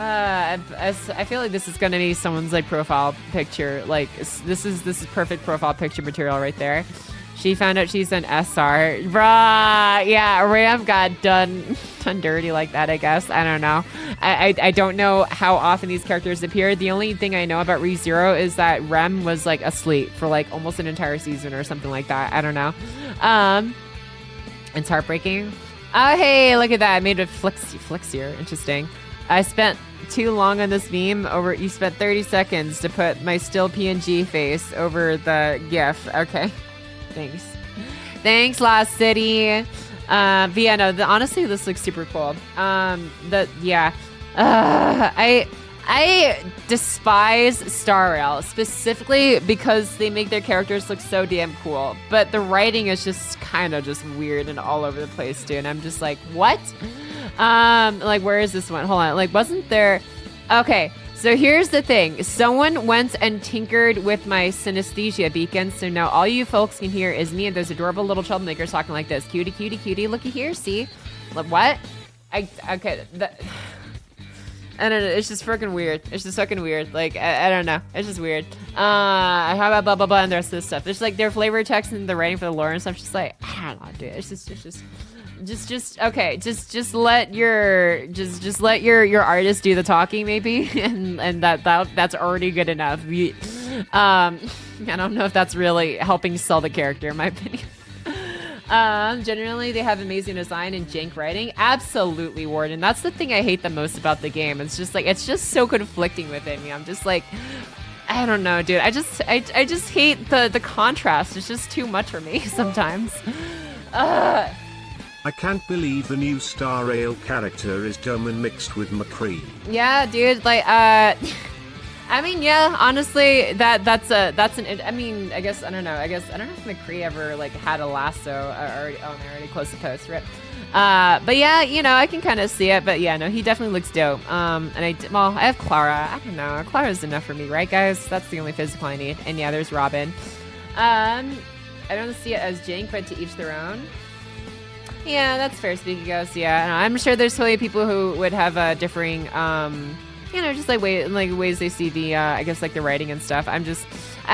I feel like this is gonna be someone's like profile picture. Like this is perfect profile picture material right there. She found out she's an SR. Bruh, yeah, Ram got done dirty like that, I guess. I don't know. I don't know how often these characters appear. The only thing I know about ReZero is that Rem was like asleep for like almost an entire season or something like that. I don't know. It's heartbreaking. Oh, hey, look at that. I made a flexier. Interesting. I spent too long on this meme. You spent 30 seconds to put my still PNG face over the GIF. Okay. Thanks, Lost City. But yeah, no, honestly, this looks super cool. I despise Star Rail specifically because they make their characters look so damn cool. But the writing is just kind of just weird and all over the place, dude. And I'm just like, what? Like, where is this one? Hold on. Like, wasn't there? Okay. So here's the thing. Someone went and tinkered with my synesthesia beacon. So now all you folks can hear is me and those adorable little troublemakers talking like this. Cutie, cutie, cutie. Looky here. See? Like, what? Okay. I don't know. It's just freaking weird. It's just fucking weird. Like, I don't know. It's just weird. How about blah, blah, blah, and the rest of this stuff. It's like their flavor text and the writing for the lore and stuff. Just like, I don't know, dude. It's just okay. Just let your artist do the talking, maybe, and that's already good enough. I don't know if that's really helping sell the character, in my opinion. Generally, they have amazing design and jank writing. Absolutely, Warden. That's the thing I hate the most about the game. It's just like, it's just so conflicting within me. I'm just like, I don't know, dude. I just hate the contrast. It's just too much for me sometimes. I can't believe the new Star Rail character is dumb and mixed with McCree. Yeah, dude. Like, I mean, yeah, honestly, that's an, I mean, I guess, I don't know if McCree ever, like, had a lasso, I already closed the post, rip. But yeah, you know, I can kind of see it, but yeah, no, he definitely looks dope. And I have Clara. I don't know, Clara's enough for me, right, guys? That's the only physical I need. And yeah, there's Robin. I don't see it as jank, but to each their own. Yeah, that's fair, Speaky Ghost. Yeah, I'm sure there's totally people who would have differing you know, just like ways they see the, I guess like the writing and stuff. I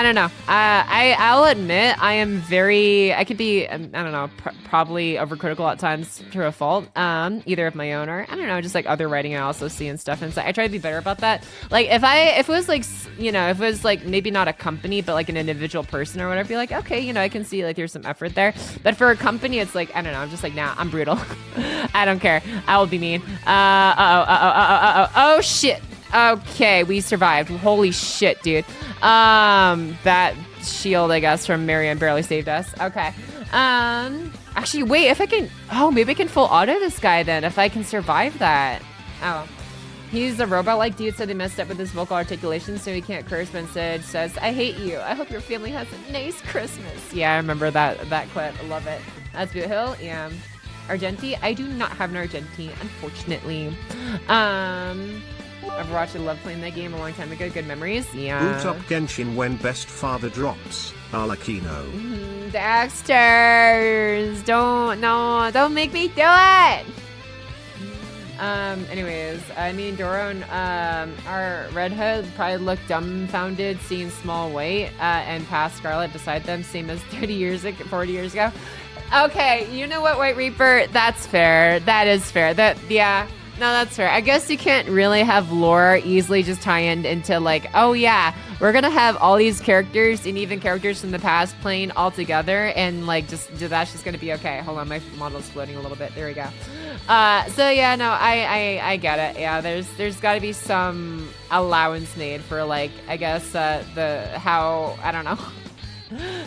don't know. I'll admit I am I could be, I don't know, probably overcritical at times to a fault, either of my own or, I don't know, just like other writing I also see and stuff. And so I try to be better about that. Like if it was like, you know, if it was like maybe not a company, but like an individual person or whatever, be like, okay, you know, I can see like there's some effort there. But for a company, it's like, I don't know, I'm just like, nah, I'm brutal. I don't care. I will be mean. Oh shit. Okay, we survived. Holy shit, dude. That shield, I guess, from Marianne barely saved us. Okay. Actually, wait, if I can... Oh, maybe I can full auto this guy then, if I can survive that. Oh. He's a robot-like dude, so they messed up with his vocal articulation, so he can't curse, but instead says, I hate you. I hope your family has a nice Christmas. Yeah, I remember that clip. I love it. That's Boot Hill. Yeah. Argenti? I do not have an Argenti, unfortunately. Overwatch, I love playing that game a long time ago. Good memories. Yeah. Boot up Genshin when best father drops. Arlecchino. Daxters. Don't make me do it. Anyways, me and Doron, our Red Hood probably looked dumbfounded seeing Small White, and past Scarlet beside them, same as 40 years ago. Okay, you know what, White Reaper? That's fair. That is fair. Yeah. No, that's fair. I guess you can't really have lore easily just tie into like, oh yeah, we're gonna have all these characters and even characters from the past playing all together, and like that's just gonna be okay. Hold on, my model's floating a little bit. There we go. So yeah, no, I get it. Yeah, there's got to be some allowance made for like, I guess I don't know.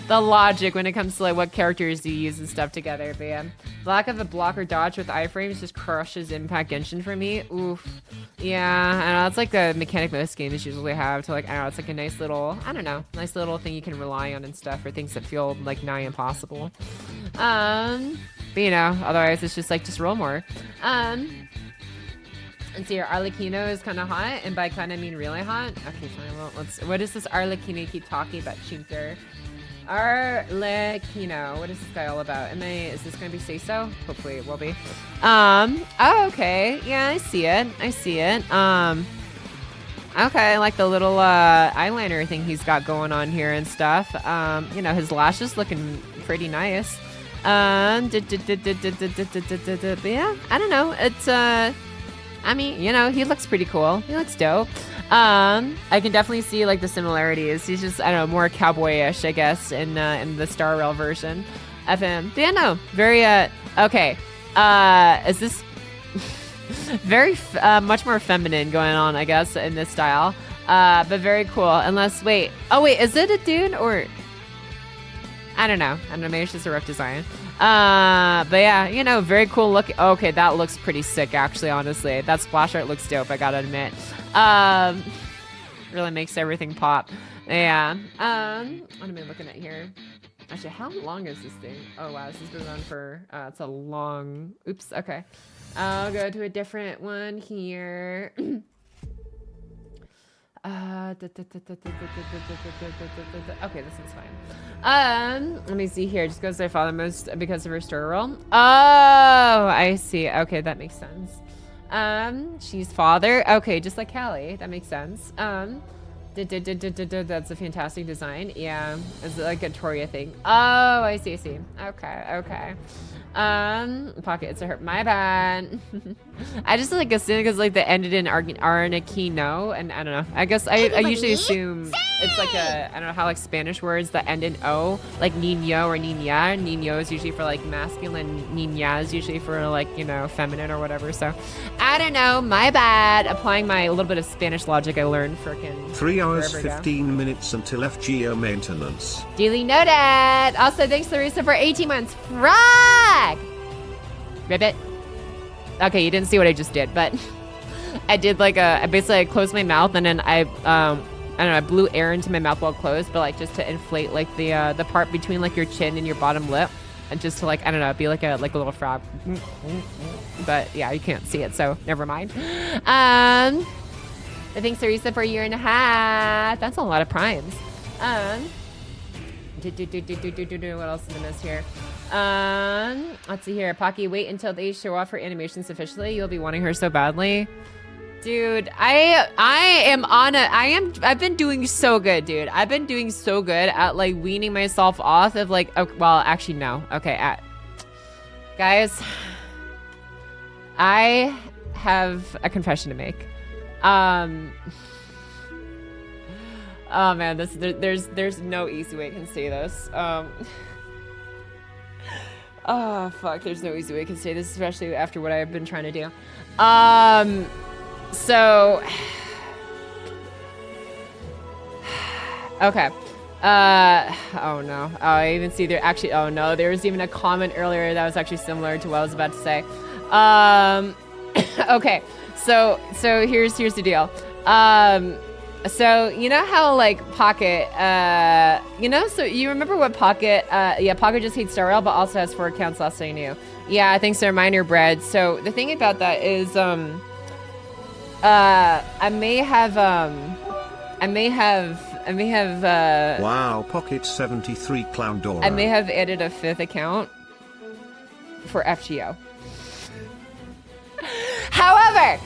The logic when it comes to like what characters you use and stuff together. But yeah, lack of a block or dodge with iframes just crushes Impact Genshin for me. Oof. Yeah, I know, it's like a mechanic most games usually have to like, I don't know, it's like a nice little, I don't know, nice little thing you can rely on and stuff for things that feel like nigh impossible. But you know, otherwise it's just like, just roll more. And see here, Arlecchino is kind of hot, and by kind of mean really hot. Okay, fine, well, what is this Arlecchino you keep talking about, Chinker? Arlecchino, what is this guy all about? Is this gonna be Say So? Hopefully it will be. Oh, okay, yeah, I see it. Okay, I like the little eyeliner thing he's got going on here and stuff. You know, his lashes looking pretty nice. But yeah, I don't know, it's I mean, you know, he looks pretty cool. He looks dope. I can definitely see like the similarities. He's just, I don't know, more cowboyish, I guess, in the Star Rail version of him. But yeah, no, very okay. Is this very much more feminine going on, I guess, in this style. But very cool. Unless, wait, is it a dude or? I don't know. Maybe it's just a rough design. But yeah, you know, very cool look. Okay, that looks pretty sick, actually, honestly. That splash art looks dope, I gotta admit. Really makes everything pop. Yeah. What am I looking at here? Actually, how long is this thing? Oh, wow, this has been on for, it's a long, oops, okay. I'll go to a different one here. Okay, this is fine. Let me see here. Just goes to father most because of her story role. Oh, I see. Okay, that makes sense. She's father. Okay, just like Callie. That makes sense. That's a fantastic design. Yeah, it's like a Toria thing. Oh, I see. Okay. Pocket, it's a hurt. My bad. I just like assume because like they ended in Arlecchino, and I don't know. I guess I usually assume it's like I don't know how like Spanish words that end in O, like niño or niña. Niño is usually for like masculine. Niña is usually for like, you know, feminine or whatever. So I don't know. My bad. Applying my little bit of Spanish logic I learned frickin' 3 hours 15 minutes until FGO maintenance. Duly noted. Also, thanks Larissa for 18 months. Frog! Ribbit. Okay, you didn't see what I just did, but I did like I basically closed my mouth and then I don't know, I blew air into my mouth while closed, but like just to inflate like the part between like your chin and your bottom lip, and just to like, I don't know, be like a little frog. But yeah, you can't see it, so never mind. Thanks Larissa for 1.5 years. That's a lot of primes. What else did I miss here? Let's see here. Pocky, wait until they show off her animations officially. You'll be wanting her so badly. Dude, I've been doing so good, dude. I've been doing so good at like weaning myself off of like, well, actually no. Okay, guys, I have a confession to make. Oh man, there's no easy way I can say this. Oh fuck, there's no easy way I can say this, especially after what I've been trying to do. So okay. Oh no. Oh, I even see there actually, oh no, there was even a comment earlier that was actually similar to what I was about to say. Okay. So here's the deal. So you know how like Pocket, you know, so you remember what Pocket, yeah, Pocket just hates Star Rail, but also has 4 accounts last I knew. Yeah, thanks to Reminder Bread. So the thing about that is, I may have, wow, Pocket 73 Clown Dora. I may have added a 5th account for FGO. However,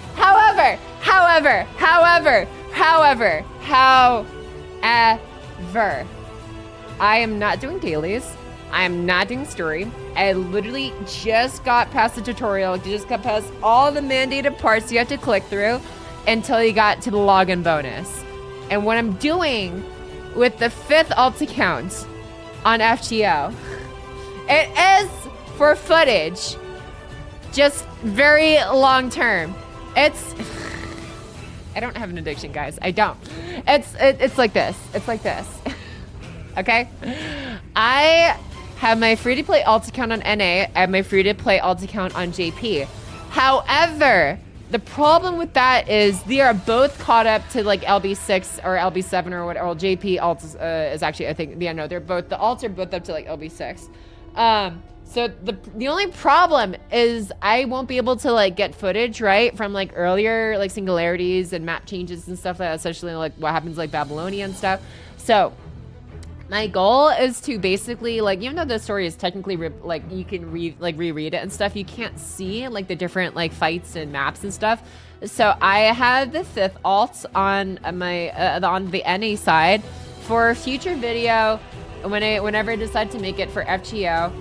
I am not doing dailies. I am not doing story. I literally just got past the tutorial, just got past all the mandated parts you have to click through until you got to the login bonus. And what I'm doing with the 5th alt account on FGO, it is for footage, just very long term. It's, I don't have an addiction, guys. I don't. It's like this. It's like this. Okay? I have my free-to-play alt account on NA. I have my free-to-play alt account on JP. However, the problem with that is they are both caught up to like LB6 or LB7 or whatever. Well, JP alt is actually, I think, yeah, no, they're both, the alts are both up to like LB6. So the only problem is I won't be able to like get footage, right, from like earlier like singularities and map changes and stuff like that, especially like what happens like Babylonia and stuff. So my goal is to basically like, even though the story is technically like you can reread it and stuff, you can't see like the different like fights and maps and stuff. So I have the 5th alt on my on the NA side for future video whenever I decide to make it for FGO.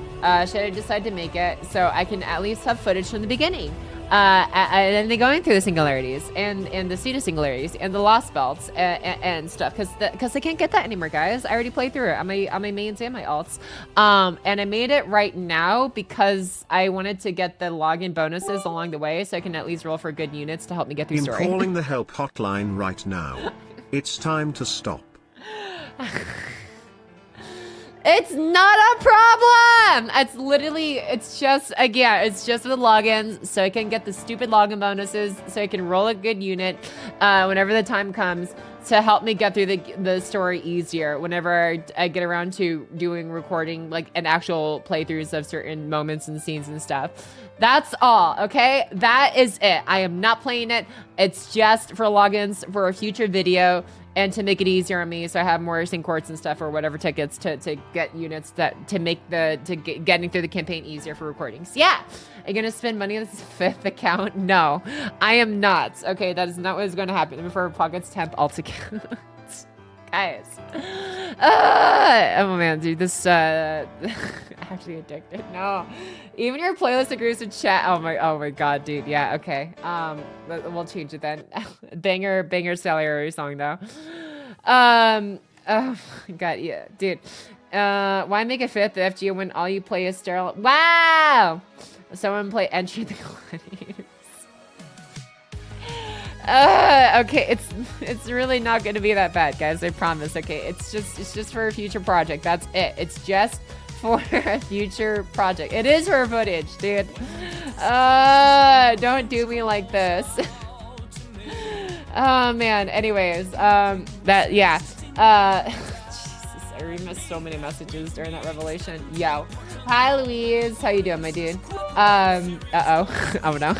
Should I decide to make it, so I can at least have footage from the beginning, and then going through the singularities and the pseudo singularities and the lost belts and stuff, because I can't get that anymore, guys. I already played through it on my mains and my alts, and I made it right now because I wanted to get the login bonuses along the way, so I can at least roll for good units to help me get through story. I'm calling the help hotline right now. It's time to stop. It's not a problem. It's literally, it's just, again, it's just for the logins, so I can get the stupid login bonuses, so I can roll a good unit whenever the time comes to help me get through the story easier whenever I get around to doing recording, like an actual playthroughs of certain moments and scenes and stuff. That's all, okay? That is it. I am not playing it. It's just for logins for a future video and to make it easier on me, so I have more sync courts and stuff or whatever tickets to get units that to make getting through the campaign easier for recordings. Yeah, am I gonna spend money on this 5th account? No, I am not. Okay, that is not what is going to happen for Pocket's temp alt account. Guys, oh man, dude, this actually addicted. No, even your playlist agrees with chat. Oh my god, dude. Yeah, okay. We'll change it then. banger salary song though. Oh my god, yeah, dude. Why make a 5th FGO when all you play is sterile? Wow. Someone play Entry the Gladiators. Okay, it's really not gonna be that bad, guys. I promise. Okay, it's just for a future project. That's it. It's just for a future project. It is for footage, dude. Don't do me like this. Oh man. Anyways, that yeah. Jesus, I missed so many messages during that revelation. Yo, hi Louise. How you doing, my dude? Oh no.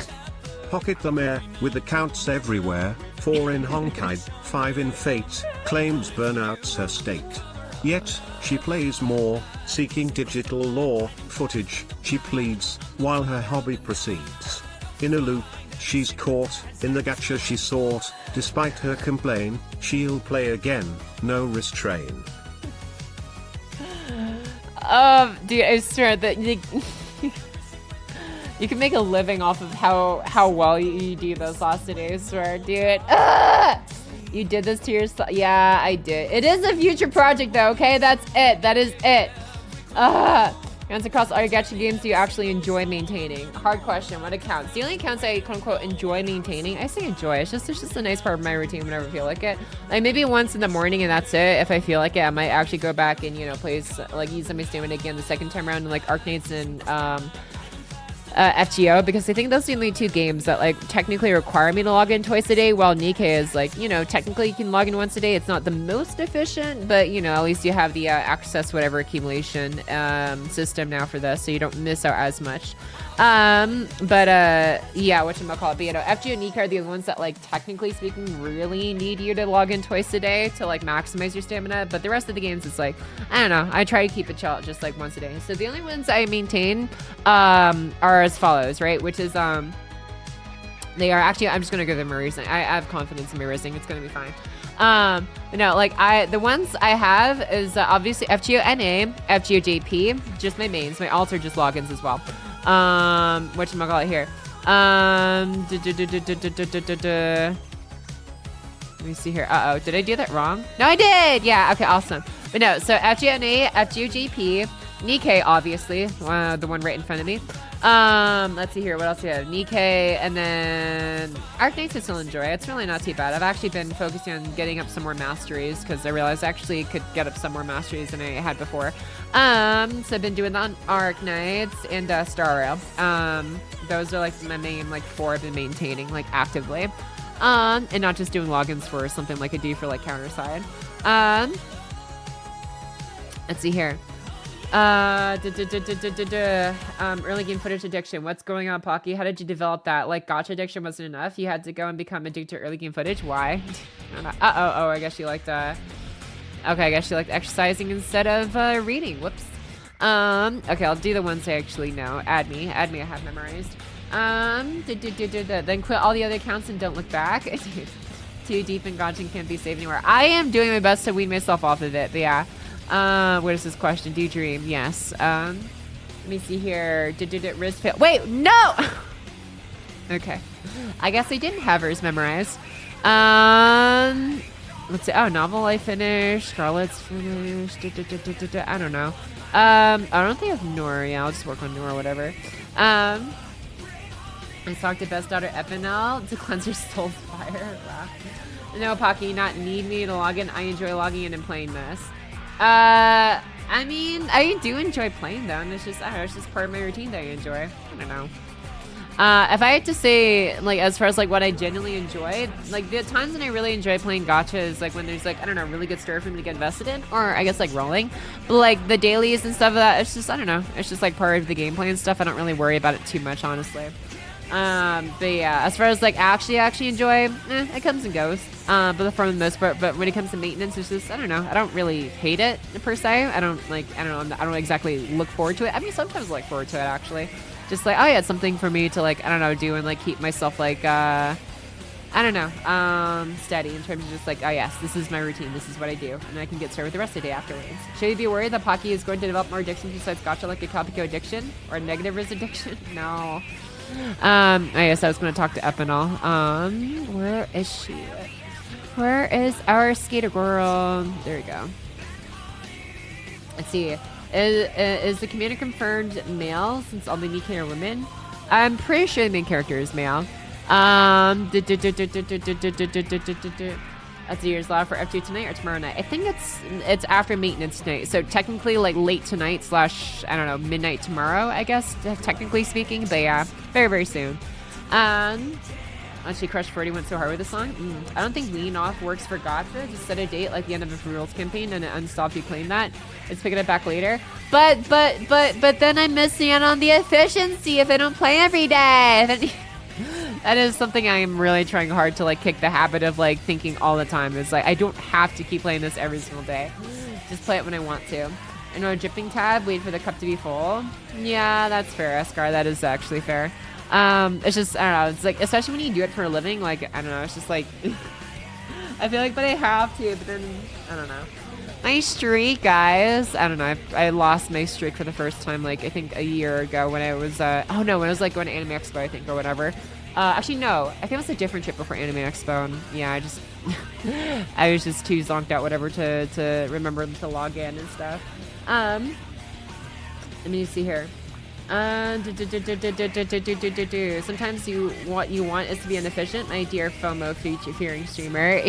Pocket the Mayor, with accounts everywhere, 4 in Honkai, 5 in Fate, claims burnouts her state. Yet, she plays more, seeking digital lore, footage, she pleads, while her hobby proceeds. In a loop, she's caught in the gacha she sought. Despite her complaint, she'll play again. No restraint. Dude, I swear that you can make a living off of how well you do those last days. Swear, dude. You did this to yourself. Yeah, I did. It is a future project, though. Okay, that's it. That is it. Counts across all your gacha games do you actually enjoy maintaining? Hard question. What accounts? The only accounts I quote unquote enjoy maintaining, I say enjoy. It's just a nice part of my routine whenever I feel like it. Like maybe once in the morning and that's it. If I feel like it, I might actually go back and play like use my stamina again the second time around in like Arknates and FGO, because I think those are the only two games that like technically require me to log in twice a day, while NIKKE is like, technically you can log in once a day. It's not the most efficient, but at least you have the access whatever accumulation system now for this, so you don't miss out as much. Yeah, whatchamacallit, but FGO and NIKKE are the other ones that like technically speaking really need you to log in twice a day to like maximize your stamina, but the rest of the games it's like, I don't know, I try to keep it chill just like once a day. So the only ones I maintain are as follows, right? Which is they are actually, I'm just gonna go to my reasoning. I have confidence in my reasoning. It's gonna be fine. The ones I have is obviously FGO NA, FGO JP, just my mains. My alts are just logins as well. Whatchamacallit here? Let me see here. Uh-oh, did I do that wrong? No, I did! Yeah, okay, awesome. But no, so FGO NA, FGO JP, NIKKE, obviously, the one right in front of me. Let's see here, what else do we have? NIKKE, and then Arknates I still enjoy. It's really not too bad. I've actually been focusing on getting up some more masteries because I realized I actually could get up some more masteries than I had before. So I've been doing that on Arknates and Star Rail. Those are like my main like 4 I've been maintaining like actively. And not just doing logins for something like I do for like counterside. Let's see here. Early game footage addiction. What's going on, Pocky? How did you develop that? Like, gacha addiction wasn't enough. You had to go and become addicted to early game footage. Why? I guess you liked, okay, I guess you liked exercising instead of, reading. Whoops. Okay, I'll do the ones I actually know. Add me, I have memorized. Then quit all the other accounts and don't look back. Too deep in gacha and can't be saved anywhere. I am doing my best to wean myself off of it, but yeah. What is this question? Do you dream? Yes. Let me see here. Did it wrist fail? Wait, no! Okay. I guess I didn't have hers memorized. Let's see. Oh, novel I finished. Scarlet's finished. I don't know. I don't think I have Nora. Yeah, I'll just work on Nora, whatever. I talked to best daughter Epinel to cleanse her soul's fire. Wow. No, Pocky, not need me to log in. I enjoy logging in and playing this. I mean, I do enjoy playing them. It's just, I don't know, it's just part of my routine that I enjoy. I don't know. If I had to say, like, as far as, like, what I genuinely enjoy, like, the times when I really enjoy playing gacha is, like, when there's, like, I don't know, really good story for me to get invested in, or, I guess, like, rolling. But, like, the dailies and stuff of that, it's just, I don't know, it's just, like, part of the gameplay and stuff. I don't really worry about it too much, honestly. But yeah, as far as like actually enjoy, it comes and goes. But for the most part, but when it comes to maintenance, it's just, I don't know, I don't really hate it per se. I don't exactly look forward to it. I mean, sometimes I look forward to it actually. Just like, oh yeah, it's something for me to like, I don't know, do and like keep myself like, I don't know, steady in terms of just like, oh yes, this is my routine, this is what I do, and I can get started with the rest of the day afterwards. Should you be worried that Pocky is going to develop more addictions besides gacha, like a Kopiko addiction or a negative risk addiction? No. I guess I was going to talk to Epinal. Where is she? Where is our skater girl? There we go. Let's see. Is the commander confirmed male since all the NIKKE are women? I'm pretty sure the main character is male. That's the year's allowed for FG tonight or tomorrow night. I think it's after maintenance tonight. So technically like late tonight / I don't know, midnight tomorrow, I guess, technically speaking. But yeah, very, very soon. She crushed 40 went so hard with the song. I don't think lean off works for gacha. Just set a date like the end of a rules campaign and it unstops you claim that. It's picking it back later. But then I'm missing out on the efficiency if I don't play every day. That is something I am really trying hard to like kick the habit of like thinking all the time. It's like I don't have to keep playing this every single day. Just play it when I want to. And on a dripping tab, wait for the cup to be full. Yeah, that's fair, Escar. That is actually fair. It's just, I don't know, it's like, especially when you do it for a living, like, I don't know, it's just like, I feel like, but I have to, but then, I don't know. My streak, guys, I don't know, I lost my streak for the first time, like, I think a year ago when I was, oh no, when I was like going to Anime Expo, I think, or whatever. Actually, no, I think it was a different trip before Anime Expo, and yeah, I just, I was just too zonked out, whatever, to remember to log in and stuff. Let me see here. Sometimes what you want is to be inefficient, my dear FOMO featuring streamer.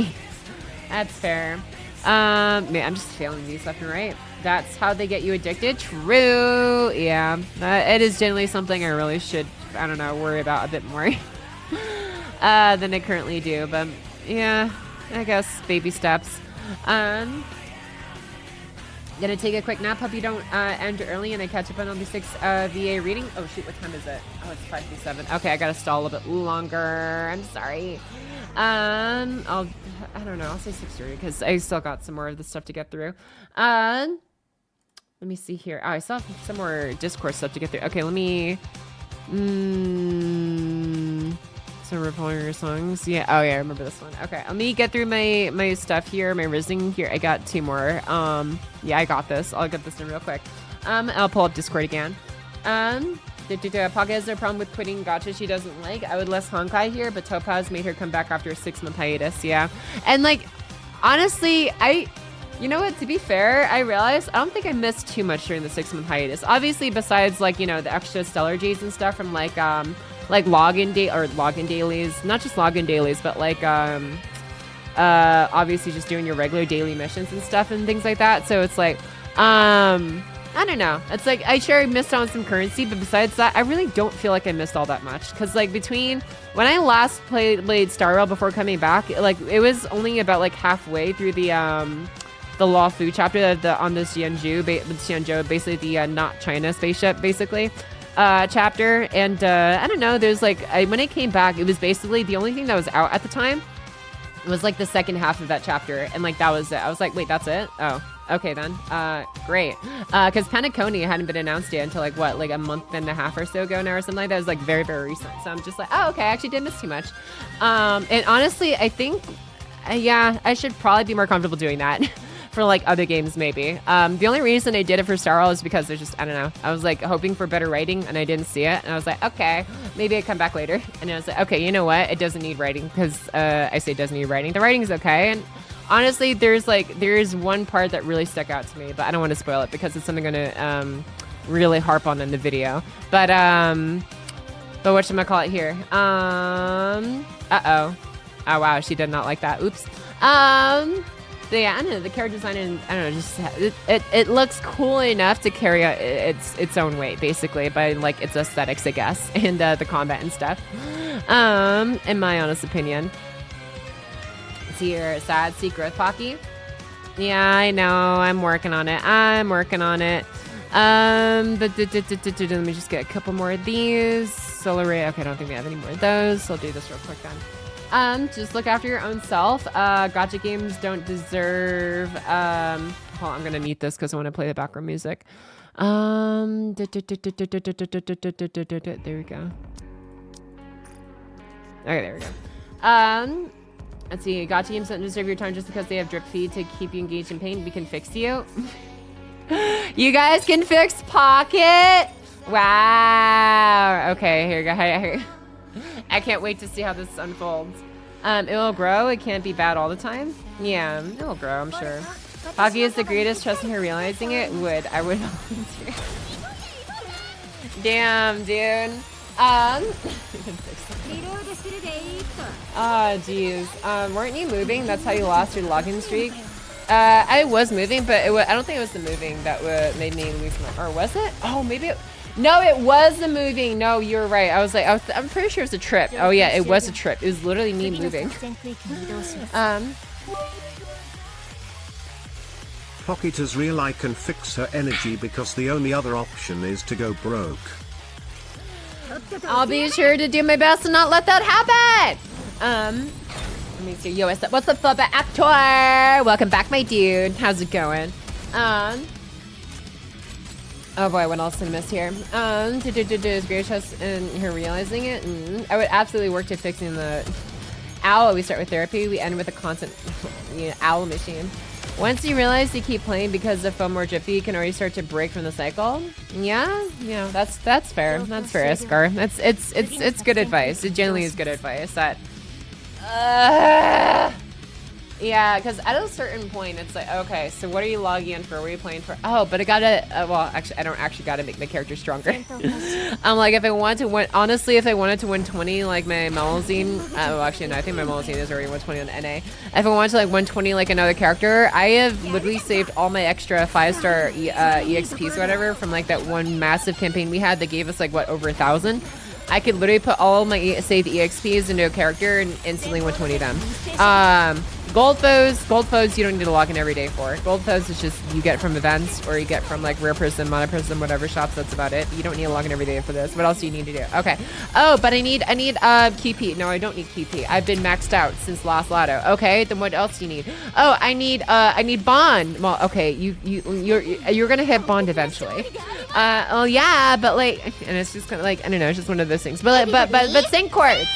That's fair. Man, I'm just failing these left and right. That's how they get you addicted. True. Yeah, it is generally something I really should, I don't know, worry about a bit more than I currently do. But yeah, I guess baby steps. Gonna take a quick nap. Hope you don't end early and I catch up on LB6 VA reading. Oh shoot, what time is it? Oh, it's 5:57. Okay, I gotta stall a bit longer. I'm sorry. I don't know. I'll say 6:30 because I still got some more of the stuff to get through. Let me see here. Oh, I still have some more Discord stuff to get through. Okay, let me. So recalling your songs. Yeah. Oh yeah, I remember this one. Okay, let me get through my stuff here. My rizzing here. I got 2 more. Yeah, I got this. I'll get this in real quick. I'll pull up Discord again. Pocket has no problem with quitting gacha she doesn't like. I would less Honkai here, but Topaz made her come back after a 6-month hiatus. Yeah, and like, honestly, you know what? To be fair, I realized I don't think I missed too much during the 6-month hiatus. Obviously, besides like, you know, the extra stellar Gs and stuff from like login dailies, not just login dailies, but like obviously just doing your regular daily missions and stuff and things like that. So it's like, I don't know. It's like, I sure missed out on some currency, but besides that, I really don't feel like I missed all that much. Cause like between when I last played Star Rail before coming back, like it was only about like halfway through the Law Fu chapter on the Xianzhou, basically the not China spaceship, basically. Chapter, and I don't know, there's like, when I came back, it was basically the only thing that was out at the time was like the second half of that chapter, and like that was it. I was like, wait, that's it? Oh, okay then. Great. Because Panaconi hadn't been announced yet until like what, like a month and a half or so ago now or something like that. It was like very, very recent. So I'm just like, oh, okay, I actually didn't miss too much. And honestly, I think, yeah, I should probably be more comfortable doing that. For like other games maybe. The only reason I did it for Star Rail is because there's just, I don't know, I was like hoping for better writing and I didn't see it, and I was like, okay, maybe I come back later. And I was like, okay, you know what, it doesn't need writing, because I say it doesn't need writing. The writing is okay, and honestly there's one part that really stuck out to me, but I don't want to spoil it because it's something I'm gonna really harp on in the video. But whatchamacallit here, uh-oh, oh wow, she did not like that, oops. So yeah, I don't know, the character design, and I don't know, just it looks cool enough to carry its own weight, basically, by like its aesthetics, I guess, and the combat and stuff. In my honest opinion. See your sad secret, Pocky. Yeah, I know. I'm working on it. But let me just get a couple more of these. Solar Ray. Okay, I don't think we have any more of those, so I'll do this real quick then. Just look after your own self. Gacha games don't deserve, hold on, I'm gonna mute this because I want to play the background music. There we go. Okay, there we go. Let's see, gacha games don't deserve your time just because they have drip feed to keep you engaged in pain. We can fix you. You guys can fix Pocket? Wow. Okay, here we go. I can't wait to see how this unfolds. It will grow. It can't be bad all the time. Yeah, it will grow, I'm sure. Pocky is the greatest. Trust in her realizing it. I would volunteer. Damn, dude. Oh, jeez. Weren't you moving? That's how you lost your login streak? I was moving, but I don't think it was the moving that made me lose my... Or was it? Oh, maybe it... No, it was the moving. No, you're right. I'm pretty sure it was a trip. Oh yeah, it was a trip. It was literally me moving. Pocketers real I can fix her energy because the only other option is to go broke. I'll be sure to do my best to not let that happen. Let me see. Yo, what's up, Flubba Actor? Welcome back, my dude. How's it going? Oh boy, what else did I miss here? Is Great Trust in her realizing it? I would absolutely work to fixing the owl. We start with therapy, we end with a constant owl machine. Once you realize you keep playing because of FOMO or Jiffy, you can already start to break from the cycle. Yeah, that's fair. That's fair, Iskar. It's good advice. It generally is good advice. That yeah, because at a certain point, it's like, okay, so what are you logging in for? What are you playing for? Oh, but I gotta, well, actually, I don't actually gotta make my character stronger. I'm like, if I want to win, honestly, if I wanted to win 20, like my Malazine, well, actually, no, I think my Malazine is already 120 on NA. If I wanted to like 120 like another character, I have literally saved all my extra 5-star EXPs or whatever from like that one massive campaign we had that gave us like, what, over 1,000? I could literally put all my saved EXPs into a character and instantly 120 them. Gold foes you don't need to log in every day for. Gold foes is just you get from events or you get from like rare prism, mono prism, whatever shops. That's about it. You don't need to log in every day for this. What else do you need to do? Okay. Oh, but I need QP. No, I don't need QP. I've been maxed out since last Lotto. Okay, then what else do you need? Oh, I need bond. Well, okay, you're gonna hit bond eventually. Oh yeah, but like, and it's just kind of like I don't know, it's just one of those things. But like, but sync quartz.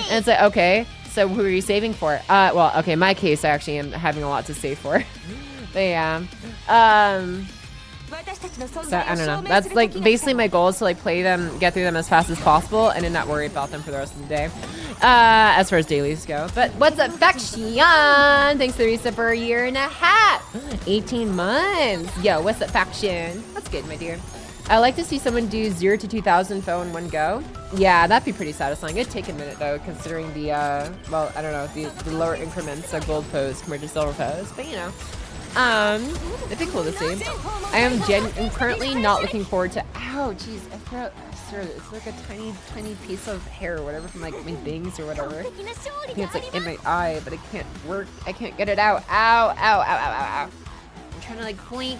And it's like okay. So who are you saving for? Well, okay, in my case, I actually am having a lot to save for. But yeah. So I don't know. That's like basically my goal is to like play them, get through them as fast as possible, and then not worry about them for the rest of the day. As far as dailies go. But what's up, Faction? Thanks for the reset for a year and a half. 18 months. Yo, what's up, Faction? That's good, my dear. I like to see someone do 0 to 2,000 foe in one go. Yeah, that'd be pretty satisfying. It'd take a minute though, considering the well, I don't know, the lower increments of gold foes compared to silver foes. But you know, it'd be cool to see. I am currently not looking forward to. Ow, jeez, I forgot. It's like a tiny piece of hair or whatever from like my bangs or whatever. I think it's like in my eye, but it can't work. I can't get it out. Ow, ow, ow, ow, ow, ow. I'm trying to like blink.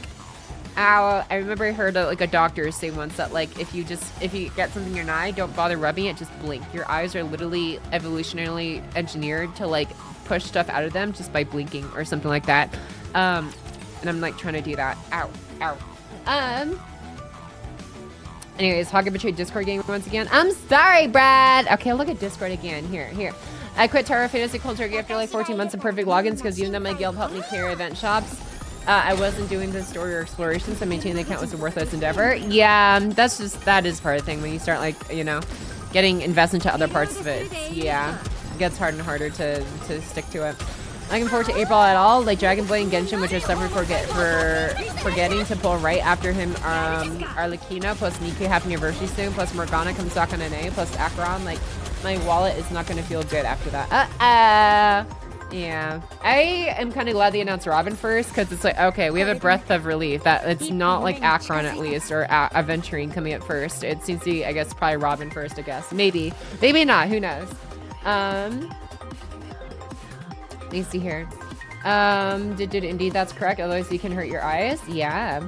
Ow, I remember I heard like a doctor say once that like if you get something in your eye, don't bother rubbing it, just blink. Your eyes are literally evolutionarily engineered to like push stuff out of them just by blinking or something like that. And I'm like trying to do that. Ow, ow. Anyways, Pocket betrayed Discord game once again. I'm sorry, Brad. Okay, I'll look at Discord again. Here. I quit Tower Fantasy Cold Turkey after like 14 months of perfect logins because even though my guild helped me clear event shops, I wasn't doing the story or exploration, so maintaining the account was a worthless endeavor. Yeah, that is part of the thing when you start like, you know, getting invested into other parts of it. Yeah, it gets harder and harder to stick to it. Looking forward to April at all, like Dragon Blade and Genshin, which I suffered for forgetting to pull right after him. Arlecchino plus NIKKE half anniversary soon, plus Morgana comes back on NA, plus Acheron. Like my wallet is not going to feel good after that. Yeah, I am kind of glad they announced Robin first because it's like, okay, we have a breath of relief that it's not like Acheron at least or Aventurine coming up first. It seems to be, I guess, probably Robin first, I guess. Maybe not, who knows? Let me see here. Indeed, that's correct. Otherwise, you can hurt your eyes. Yeah.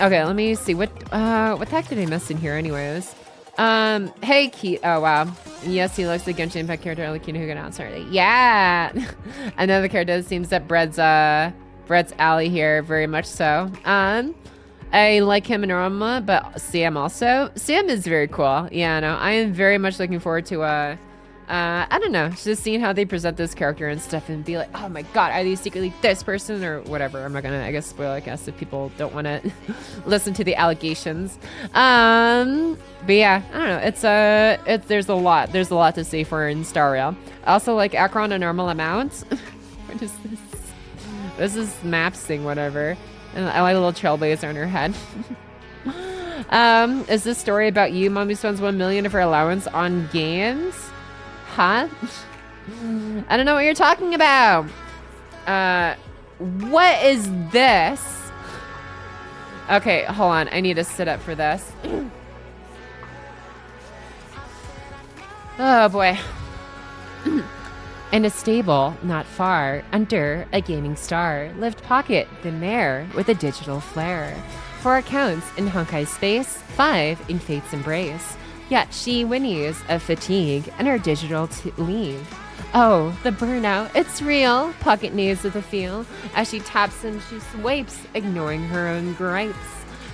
Okay, let me see. What the heck did I miss in here anyways? Hey, Keith. Oh, wow. Yes, he looks like Genshin Impact character. Alekina who can answer it. Yeah. Another character seems that Bread's alley here, very much so. I like him and Aroma, but Sam also. Sam is very cool. Yeah, no, I am very much looking forward to, I don't know, just seeing how they present this character and stuff and be like, oh my god, are they secretly this person or whatever. I'm not gonna, I guess, spoil, I guess, if people don't want to listen to the allegations. But yeah, I don't know, there's a lot to say for her in Star Rail. I also like Acheron a normal amount. What is this? This is maps thing, whatever. And I like a little trailblazer on her head. Is this story about you? Mommy spends 1 million of her allowance on games? Huh? I don't know what you're talking about. What is this? Okay, hold on. I need to sit up for this. Oh boy. In a stable not far under a gaming star lived Pocket the mare with a digital flair. 4 accounts in Honkai's space, 5 in Fate's embrace. Yet she whinnies of fatigue and her digital leave. Oh, the burnout, it's real, Pocket neighs with a feel as she taps and she swipes, ignoring her own gripes.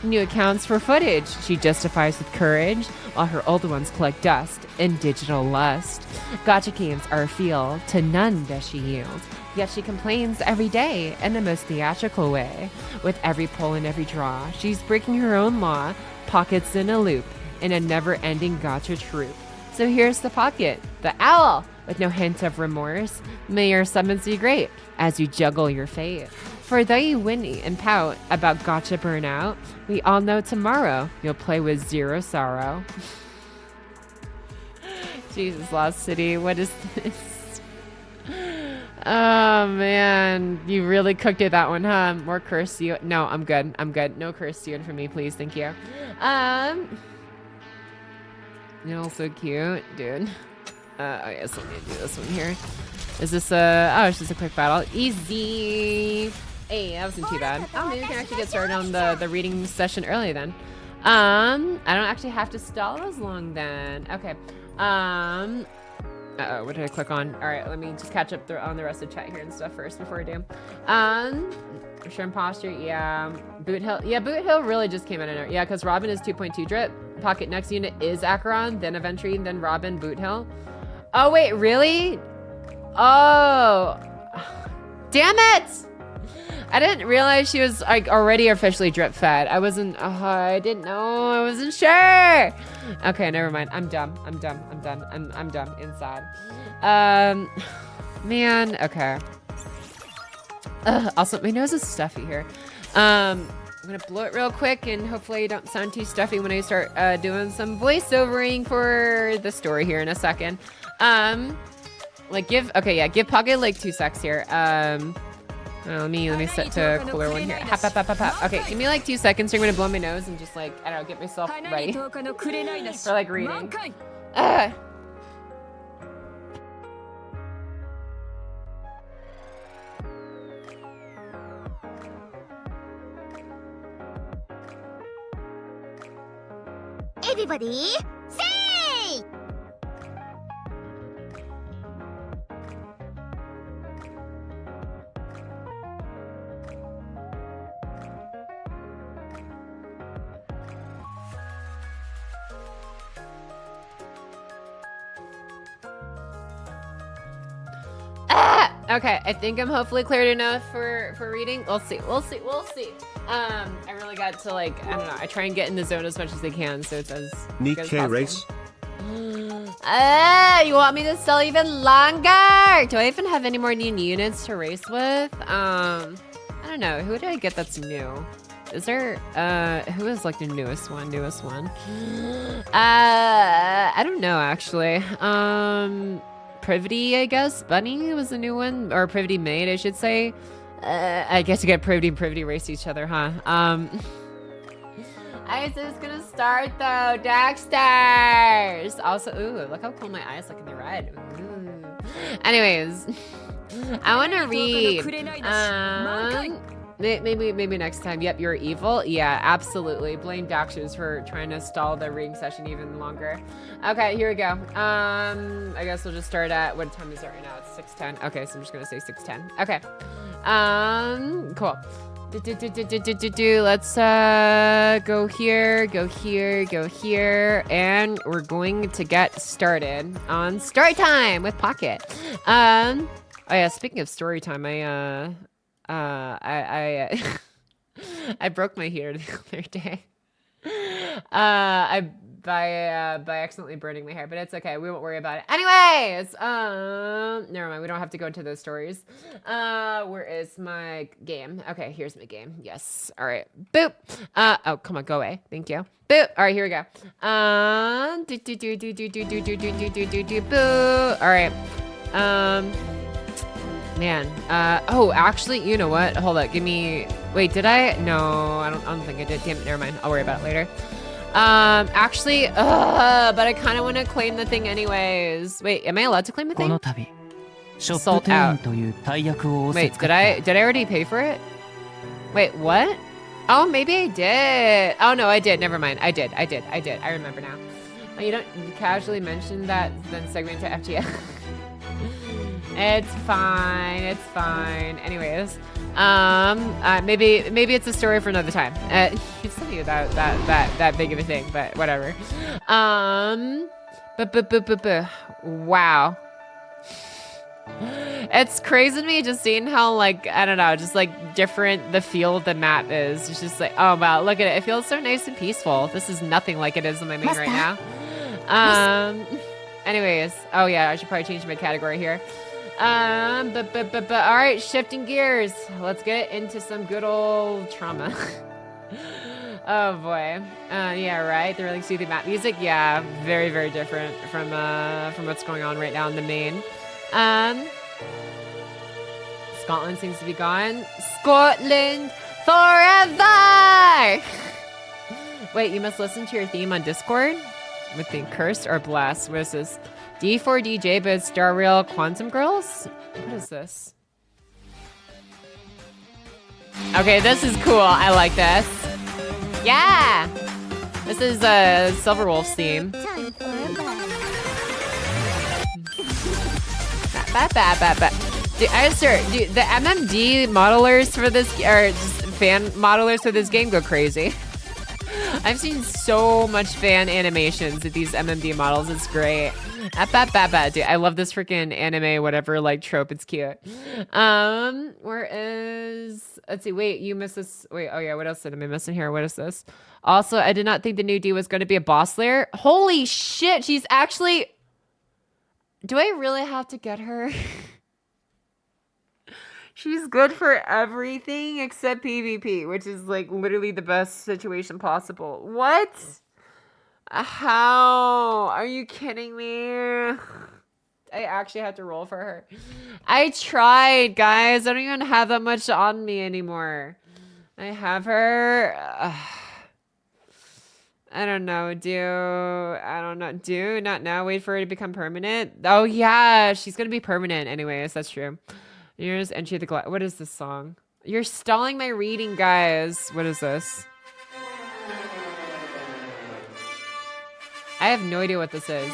new accounts for footage. She justifies with courage, while her old ones collect dust in digital lust. Gacha games are a feel, to none does she yield. Yet she complains every day in the most theatrical way. With every pull and every draw, she's breaking her own law, pockets in a loop, in a never-ending gacha troop. So here's the pocket, the owl, with no hint of remorse. May your summons be great as you juggle your fate. For though you whinny and pout about gacha burnout, we all know tomorrow you'll play with zero sorrow. Jesus, Lost City, what is this? Oh man, you really cooked it that one, huh? More curse you? No, I'm good. I'm good. No curse you for me, please. Thank you. You're so cute, dude. Oh yes, let me do this one here. Is this oh, it's just a quick battle. Easy. Hey, that wasn't too bad. Oh, maybe we can actually get started on the reading session early then. I don't actually have to stall as long then. Okay. Uh-oh, what did I click on? All right, let me just catch up on the rest of the chat here and stuff first before I do. Shrimp posture, yeah. Boot Hill, yeah, Boot Hill really just came out of nowhere. Yeah, because Robin is 2.2 drip. Pocket next unit is Acheron, then Aventry, then Robin, Boot Hill. Oh, wait, really? Oh, damn it! I didn't realize she was like already officially drip fed. I wasn't, I didn't know, I wasn't sure. Okay, never mind. I'm dumb. I'm dumb. I'm done. I'm dumb inside. Man, okay. Also, my nose is stuffy here. I'm gonna blow it real quick and hopefully you don't sound too stuffy when I start doing some voiceovering for the story here in a second. Like give Pocket like 2 secs here. Let me set to a cooler one here. Hop, hop, hop, hop, hop. Okay, give me like 2 seconds. You're gonna blow my nose and just like, I don't know, get myself ready for like reading. Everybody, say! Okay, I think I'm hopefully cleared enough for reading. We'll see. I really got to like, I don't know, I try and get in the zone as much as I can, so it's as good as NIKKE possible. race. You want me to sell even longer? Do I even have any more new units to race with? I don't know. Who did I get that's new? Is there, who is like the newest one? I don't know actually. Privity, I guess. Bunny was a new one, or Privity Maid, I should say. I guess you get Privity and Privity race each other, huh? I was just gonna start though, Daxstars. Also, ooh, look how cool my eyes look in the red. Ooh. Anyways, I want to read. Maybe next time. Yep, you're evil. Yeah, absolutely. Blame Daxstars for trying to stall the reading session even longer. Okay, here we go. I guess we'll just start at, what time is it right now? It's 6:10. Okay, so I'm just gonna say 6:10. Okay. Cool. Let's go here, and we're going to get started on story time with Pocket. Oh yeah, speaking of story time, I broke my hair the other day. By accidentally burning my hair, but it's okay. We won't worry about it. Anyways, never mind. We don't have to go into those stories. Where is my game? Okay, here's my game. Yes. All right. Boop. Oh, come on, go away. Thank you. Boop. All right, here we go. Boo. All right. Man. Oh, actually, you know what? Hold up. Give me. Wait, did I? No, I don't think I did. Damn it. Never mind. I'll worry about it later. Actually, but I kind of want to claim the thing anyways. Wait, am I allowed to claim the thing? Sold out. Wait, did I already pay for it? Wait, what? Oh, maybe I did. Oh no, I did. Never mind. I did. I remember now. Oh, you don't casually mention that, then segment to FGO. It's fine. It's fine. Anyways, maybe it's a story for another time. It's not even that big of a thing, but whatever. Wow. It's crazy to me just seeing how, like, I don't know, just like different the feel of the map is. It's just like, oh wow, look at it. It feels so nice and peaceful. This is nothing like it is on my main right now. Anyways, oh yeah, I should probably change my category here. All right, shifting gears. Let's get into some good old trauma. Oh boy. Yeah, right. The really soothing map music. Yeah, very, very different from what's going on right now in the main. Scotland seems to be gone. Scotland forever! Wait, you must listen to your theme on Discord? With the cursed or blessed? What is this? D4DJ, but Star Rail Quantum Girls? What is this? Okay, this is cool. I like this. Yeah! This is Silverwolf's theme. Dude, I swear, dude, the MMD modelers for this, or just fan modelers for this game go crazy. I've seen so much fan animations of these MMD models. It's great. Dude, I love this freaking anime, whatever, like, trope. It's cute. Where is... Let's see. Wait, you missed this. Wait, oh yeah, what else am I missing here? What is this? Also, I did not think the new D was going to be a boss layer. Holy shit, she's actually... Do I really have to get her? She's good for everything except PvP, which is like literally the best situation possible. What? How? Are you kidding me? I actually have to roll for her. I tried, guys. I don't even have that much on me anymore. I have her. I don't know, do not now, wait for her to become permanent. Oh yeah, she's gonna be permanent anyways, that's true. Here's Entry of the Glass. What is this song? You're stalling my reading, guys. What is this? I have no idea what this is.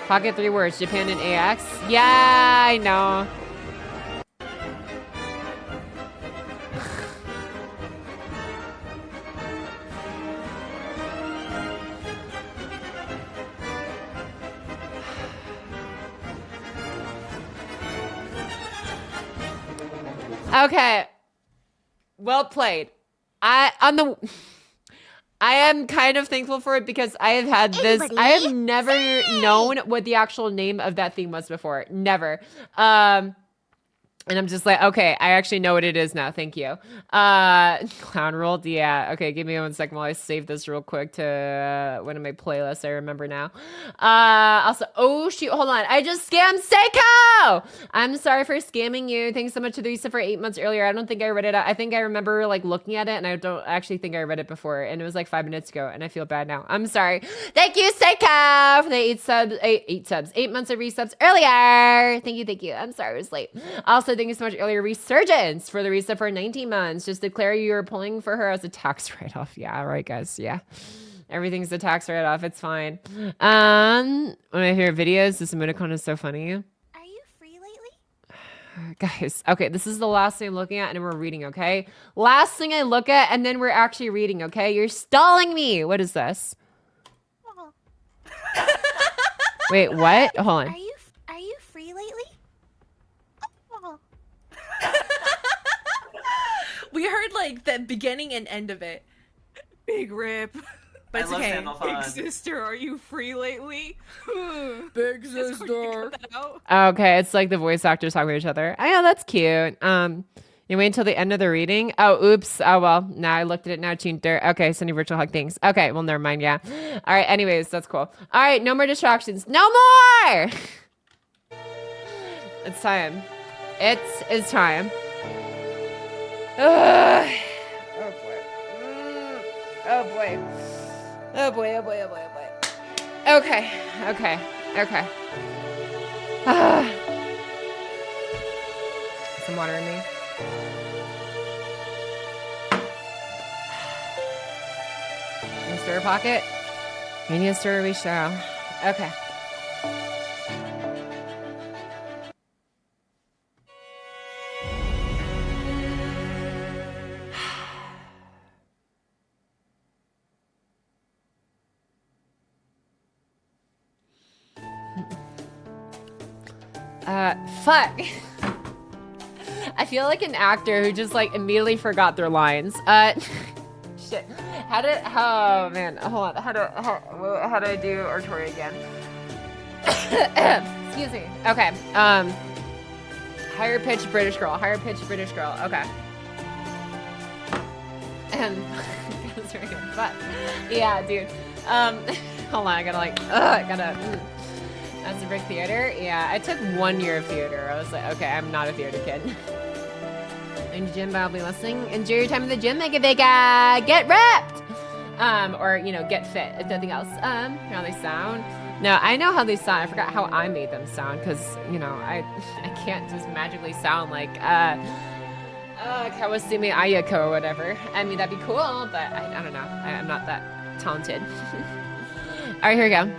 Pocket 3 words, Japan and AX. Yeah, I know. Okay. Well played. I am kind of thankful for it because I have had this. I have never known what the actual name of that theme was before. Never. And I'm just like, okay, I actually know what it is now. Thank you. Clown rolled. Yeah. Okay. Give me 1 second while I save this real quick to one of my playlists. I remember now. Also, oh shoot, hold on. I just scammed Seiko. I'm sorry for scamming you. Thanks so much to the Lisa for 8 months earlier. I don't think I read it. I think I remember like looking at it and I don't actually think I read it before. And it was like 5 minutes ago and I feel bad now. I'm sorry. Thank you, Seiko, for the 8 months of resubs earlier. Thank you. I'm sorry I was late. Also, thank you so much earlier, Resurgence, for the resub for 19 months. Just declare you're pulling for her as a tax write-off. Yeah, right, guys. Yeah. Everything's a tax write-off. It's fine. One of my favorite videos, this emoticon is so funny. Are you free lately? Guys, okay, this is the last thing I'm looking at and we're reading, okay? Last thing I look at and then we're actually reading, okay? You're stalling me. What is this? Oh. Wait, what? Hold on. Are you free lately? Oh. We heard like the beginning and end of it. Big rip. But it's okay. Big sister, are you free lately? Big sister. Okay, it's like the voice actors talking to each other. Oh, yeah, that's cute. You wait until the end of the reading? Oh, oops. Oh, well, now I looked at it now. Tuned okay, sending virtual hug things. Okay, well, never mind. Yeah. All right, anyways, that's cool. All right, no more distractions. No more! It's time. It's time. Oh, boy. Oh, boy. Oh, boy, oh, boy, oh, boy, oh, boy. Okay. Some water in me. Can you stir a pocket? Can you stir a shall? Okay. Fuck. I feel like an actor who just like immediately forgot their lines. Shit. Oh man, hold on. How do I do Artori again? Excuse me. Okay. Higher pitched British girl. Higher pitched British girl. Okay. That's very good. But yeah, dude. Hold on. I gotta That's a brick theater. Yeah, I took 1 year of theater. I was like, okay, I'm not a theater kid. In the gym, I'll be listening. Enjoy your time in the gym. Make it big. Get ripped. Or you know, get fit. If nothing else. How they sound. No, I know how they sound. I forgot how I made them sound because you know I can't just magically sound like Kawasumi Ayako or whatever. I mean that'd be cool, but I don't know. I'm not that talented. All right, here we go.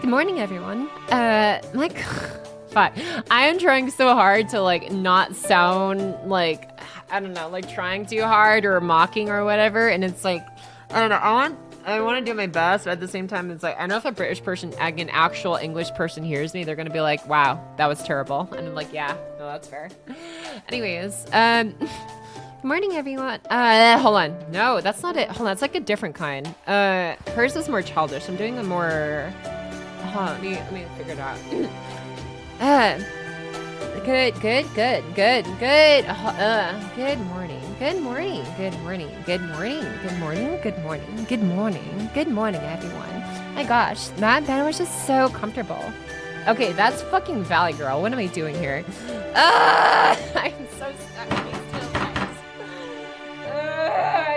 Good morning, everyone. Like, fuck. I am trying so hard to like not sound like I don't know, like trying too hard or mocking or whatever, and it's like I don't know. I want to do my best, but at the same time, it's like I know if a British person, like an actual English person, hears me, they're gonna be like, "Wow, that was terrible," and I'm like, "Yeah, no, that's fair." Anyways, Good morning, everyone. Hold on. No, that's not it. Hold on, that's like a different kind. Hers is more childish. I'm doing a more. Hold on, let me figure it out. Good. Good morning. Good morning. Good morning, everyone. My gosh, that bed was just so comfortable. Okay, that's fucking Valley Girl. What am I doing here? I'm so stuck.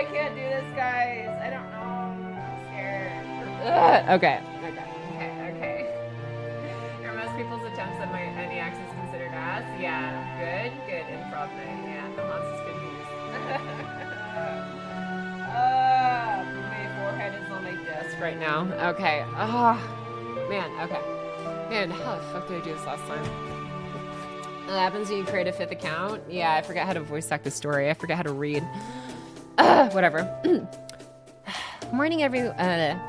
I can't do this, guys. I don't know. I'm scared. Okay. Are most people's attempts at any accents considered ass? Yeah. Good. Improv night. Yeah. The Hans is confused. My forehead is on my desk right now. Okay. Oh, man. Okay. Man, how the fuck did I do this last time? That happens when you create a 5th account. Yeah, I forgot how to voice act the story. I forgot how to read. Whatever. Morning, everyone.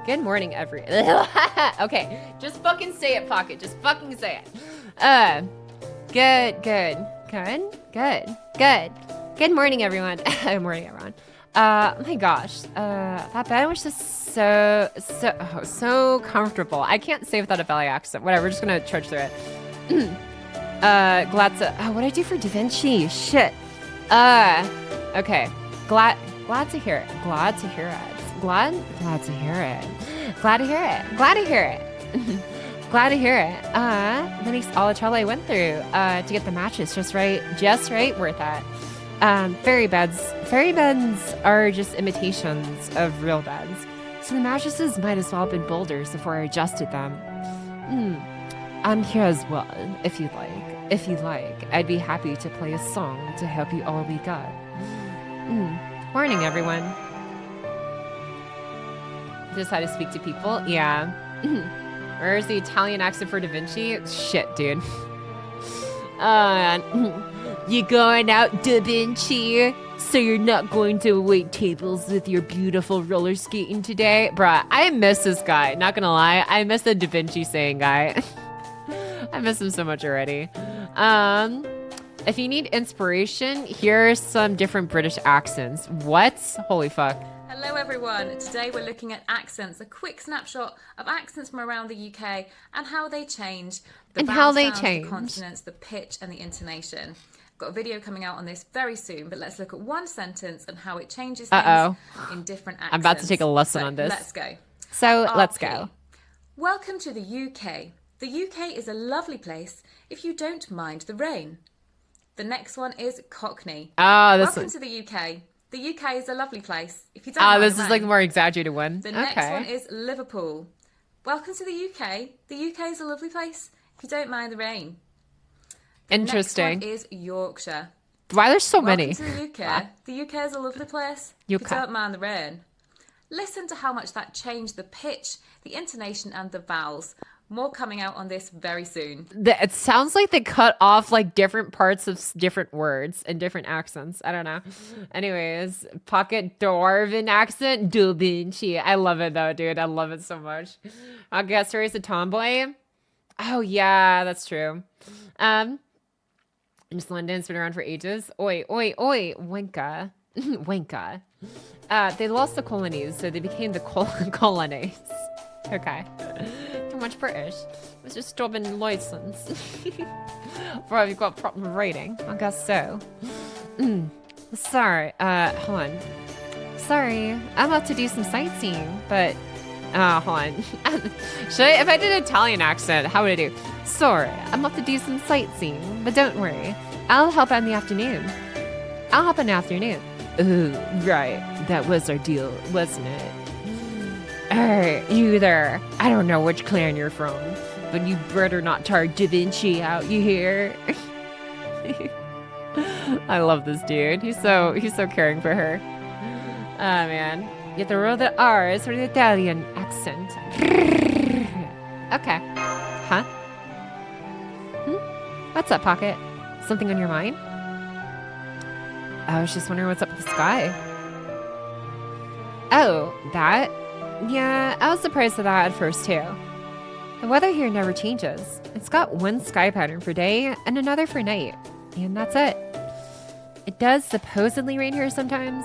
Good morning, Okay, just fucking say it, Pocket. Just fucking say it. Good morning, everyone. Good morning, everyone. Oh my gosh. That bed was just so comfortable. I can't say without a Valley accent. Whatever, we're just gonna trudge through it. Glad to. Oh, what did I do for Da Vinci? Shit. Okay. Glad to hear it. Glad to hear it. That makes all the trouble I went through to get the matches just right worth it. Fairy beds are just imitations of real beds, so the mattresses might as well have been boulders before I adjusted them. I'm here as well, if you'd like. I'd be happy to play a song to help you all be good. Morning, everyone. Just how to speak to people. Yeah. Where's the Italian accent for Da Vinci? Shit, dude. You going out, Da Vinci? So you're not going to wait tables with your beautiful roller skating today? Bruh, I miss this guy. Not gonna lie. I miss the Da Vinci saying guy. I miss him so much already. If you need inspiration, here are some different British accents. What? Holy fuck. Hello everyone, today we're looking at accents, a quick snapshot of accents from around the UK and how they change, the vowel sounds, the consonants, the pitch and the intonation. Got a video coming out on this very soon, but let's look at one sentence and how it changes things in different accents. I'm about to take a lesson on this. Let's go. Let's go. Welcome to the UK. The UK is a lovely place if you don't mind the rain. The next one is Cockney. Welcome to the UK. The UK is a lovely place if you don't mind the rain. This is like the more exaggerated one. The next one is Liverpool. Welcome to the UK. The UK is a lovely place if you don't mind the rain. Interesting. The next one is Yorkshire. Why there's so many? Welcome to the UK. The UK is a lovely place if you don't mind the rain. Listen to how much that changed the pitch, the intonation and the vowels. More coming out on this very soon. It sounds like they cut off like different parts of different words and different accents. I don't know. Anyways, Pocket Dwarven accent, Da Vinci. I love it though, dude. I love it so much. I guess Tori's a tomboy. Oh yeah, that's true. Just London's been around for ages. Oi, oi, oi, Wenka. Wenka. They lost the colonies, so they became the colonies. Okay. Too much British. It's just stopping license. Bro, you've got proper rating. I guess so. Sorry. Hold on. Sorry. I'm about to do some sightseeing, but... hold on. If I did an Italian accent, how would I do? Sorry. I'm about to do some sightseeing, but don't worry. I'll help out in the afternoon. I'll help in the afternoon. Ooh, right. That was our deal, wasn't it? Hey, you there. I don't know which clan you're from, but you better not tard Da Vinci out, you hear? I love this dude. He's so caring for her. Oh, man. You have to roll the R's for the Italian accent. Okay. Huh? What's up, Pocket? Something on your mind? I was just wondering what's up with the sky. Oh, that? Yeah, I was surprised at that at first too. The weather here never changes. It's got one sky pattern for day and another for night. And that's it. It does supposedly rain here sometimes,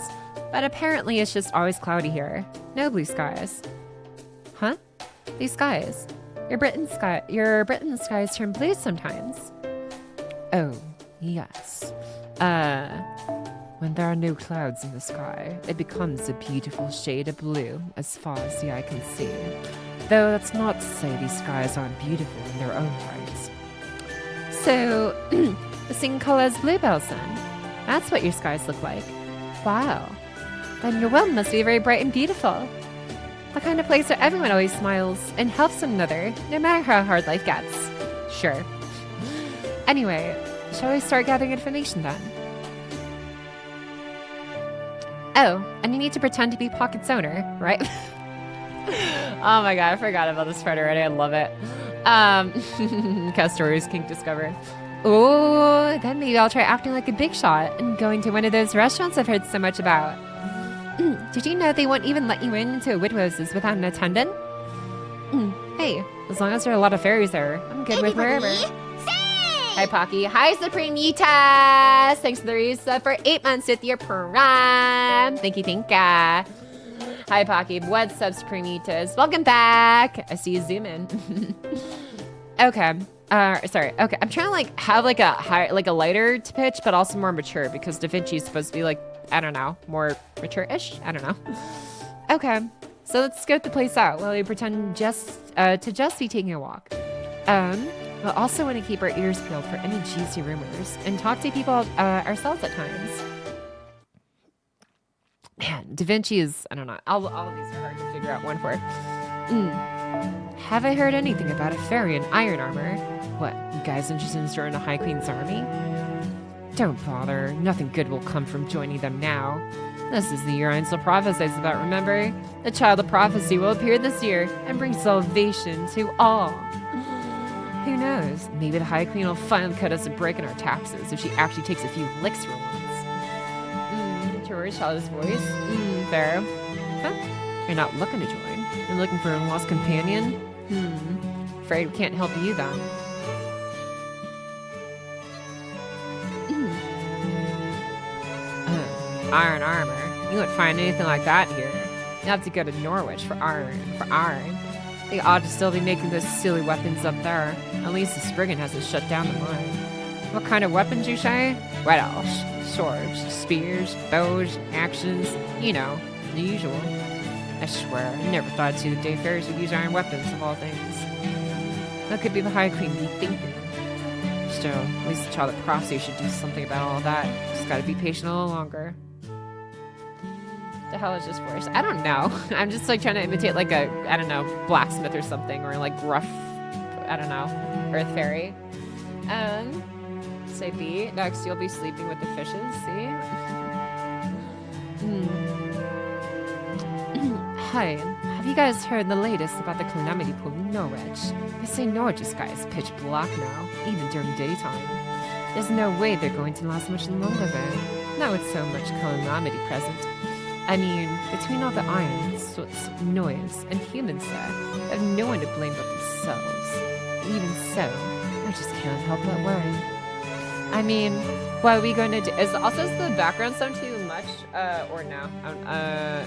but apparently it's just always cloudy here. No blue skies. Huh? Blue skies? Your Britain skies turn blue sometimes. Oh, yes. When there are no clouds in the sky, it becomes a beautiful shade of blue as far as the eye can see. Though that's not to say these skies aren't beautiful in their own rights. So, the same color as bluebells then? That's what your skies look like. Wow. Then your world must be very bright and beautiful. The kind of place where everyone always smiles and helps one another, no matter how hard life gets. Sure. Anyway, shall we start gathering information then? Oh, and you need to pretend to be Pocket's owner, right? Oh my god, I forgot about this part already. I love it. Stories kink discovered. Oh, then maybe I'll try acting like a big shot and going to one of those restaurants I've heard so much about. Did you know they won't even let you into a Widroses without an attendant? Hey, as long as there are a lot of fairies there, I'm good with wherever. Hi, Pocky. Hi, Supreme Yitas! Thanks for the resub for 8 months with your prime. Thank you, thank ya. Hi, Pocky. What's up, Supreme Yitas? Welcome back. I see you zoom in. Okay. Sorry. Okay. I'm trying to like have like a a lighter pitch, but also more mature because Da Vinci is supposed to be like, I don't know, more mature-ish. I don't know. Okay. So let's scope the place out while we pretend to just be taking a walk. We'll also want to keep our ears peeled for any juicy rumors and talk to people ourselves at times. Man, Da Vinci is, I don't know, all of these are hard to figure out one for. Have I heard anything about a fairy in iron armor? What, you guys interested in joining the High Queen's army? Don't bother, nothing good will come from joining them now. This is the year Einzel prophesies about, remember? The child of prophecy will appear this year and bring salvation to all. Who knows? Maybe the High Queen will finally cut us a break in our taxes if she actually takes a few licks for once. George, childish voice. Fair. Huh? You're not looking to join. You're looking for a lost companion? Afraid we can't help you then. Iron armor. You won't find anything like that here. You have to go to Norwich for iron. They ought to still be making those silly weapons up there. At least the Spriggan hasn't shut down the mine. What kind of weapons, you say? Well, swords, spears, bows, axes, you know, the usual. I swear, I never thought I'd see the day fairies would use iron weapons of all things. That could be the High Queen be thinking. Still, at least the child of prophecy should do something about all that. Just gotta be patient a little longer. The hell is this voice? I don't know. I'm just like trying to imitate like a, I don't know, blacksmith or something, or like gruff, I don't know, earth fairy. Say B. Next, you'll be sleeping with the fishes. See? Hi. Have you guys heard the latest about the calamity pool in Norwich? They say Norwich sky is pitch black now, even during daytime. There's no way they're going to last much longer there. Not with so much calamity present. I mean, between all the iron, soot, noise, and humans there, they have no one to blame but themselves. Even so, I just can't help but worry. I mean, what are we going to do? Is the background sound too much? Or no?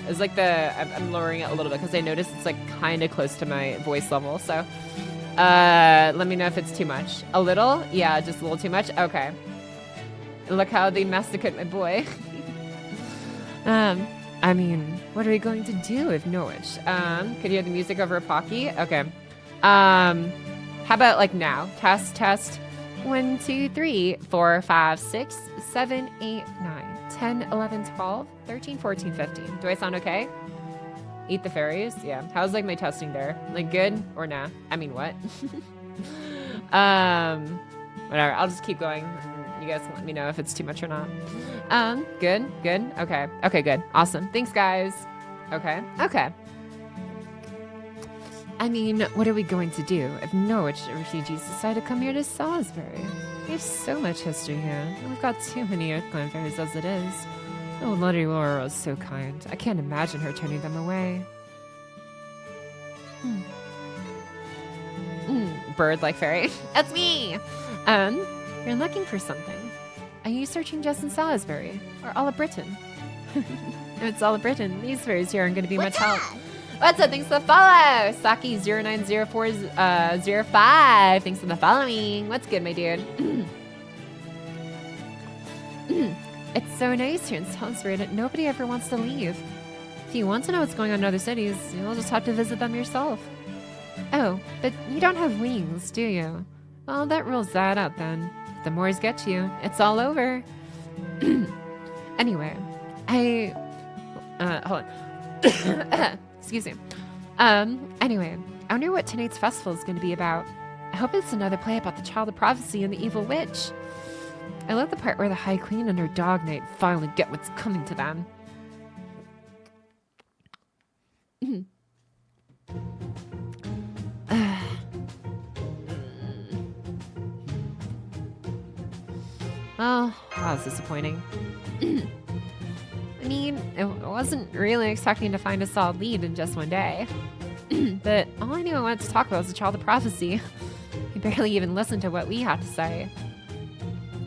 Is like I'm lowering it a little bit because I noticed it's like kind of close to my voice level. So, let me know if it's too much. A little? Yeah, just a little too much? Okay. Look how they masticate my boy. I mean, what are we going to do with Norwich? Could you hear the music over a Pocky? Okay. How about like now? Test. 1, 2, 3, 4, 5, 6, 7, 8, 9, 10, 11, 12, 13, 14, 15. Do I sound okay? Eat the fairies? Yeah. How's like my testing there? Like good or nah? I mean, what? Whatever. I'll just keep going. You guys can let me know if it's too much or not. Good. Okay. Okay, good. Awesome. Thanks, guys. Okay. I mean, what are we going to do if Norwich refugees decide to come here to Salisbury? We have so much history here, and we've got too many Earthclan fairies as it is. Oh, Lady Laura is so kind. I can't imagine her turning them away. Bird-like fairy. That's me! You're looking for something. Are you searching just in Salisbury? Or all of Britain? If it's all of Britain, these fairies here aren't going to be much help. What's up? Thanks for the follow! Saki090405. Thanks for the following. What's good, my dude? It's so nice here in Salisbury that nobody ever wants to leave. If you want to know what's going on in other cities, you'll just have to visit them yourself. Oh, but you don't have wings, do you? Well, that rules that out then. If the Moors get you, it's all over. Anyway, hold on. Excuse me. Anyway, I wonder what tonight's festival is going to be about. I hope it's another play about the child of prophecy and the evil witch. I love the part where the High Queen and her dog knight finally get what's coming to them. Oh, that was disappointing. I mean, I wasn't really expecting to find a solid lead in just one day. But all I knew I wanted to talk about was the Child of Prophecy. He barely even listened to what we had to say.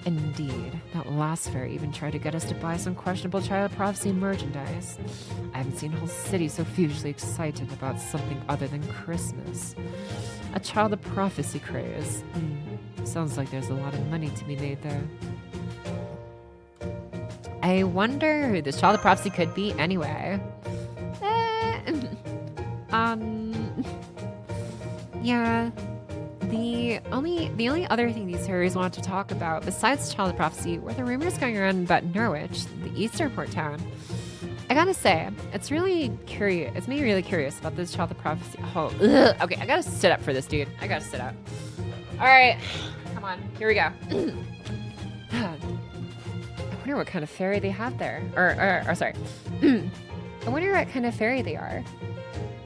Indeed, that last fairy even tried to get us to buy some questionable Child of Prophecy merchandise. I haven't seen a whole city so feverishly excited about something other than Christmas. A Child of Prophecy craze. Sounds like there's a lot of money to be made there. I wonder who this Child of Prophecy could be anyway. Yeah. The only other thing these fairies wanted to talk about, besides Child of Prophecy, were the rumors going around about Norwich, the eastern port town. I gotta say, it's really curious. It's made me really curious about this Child of Prophecy. Oh, ugh. Okay, I gotta sit up for this, dude. I gotta sit up. All right, come on, here we go. I wonder what kind of fairy they have there. Or sorry. I wonder what kind of fairy they are.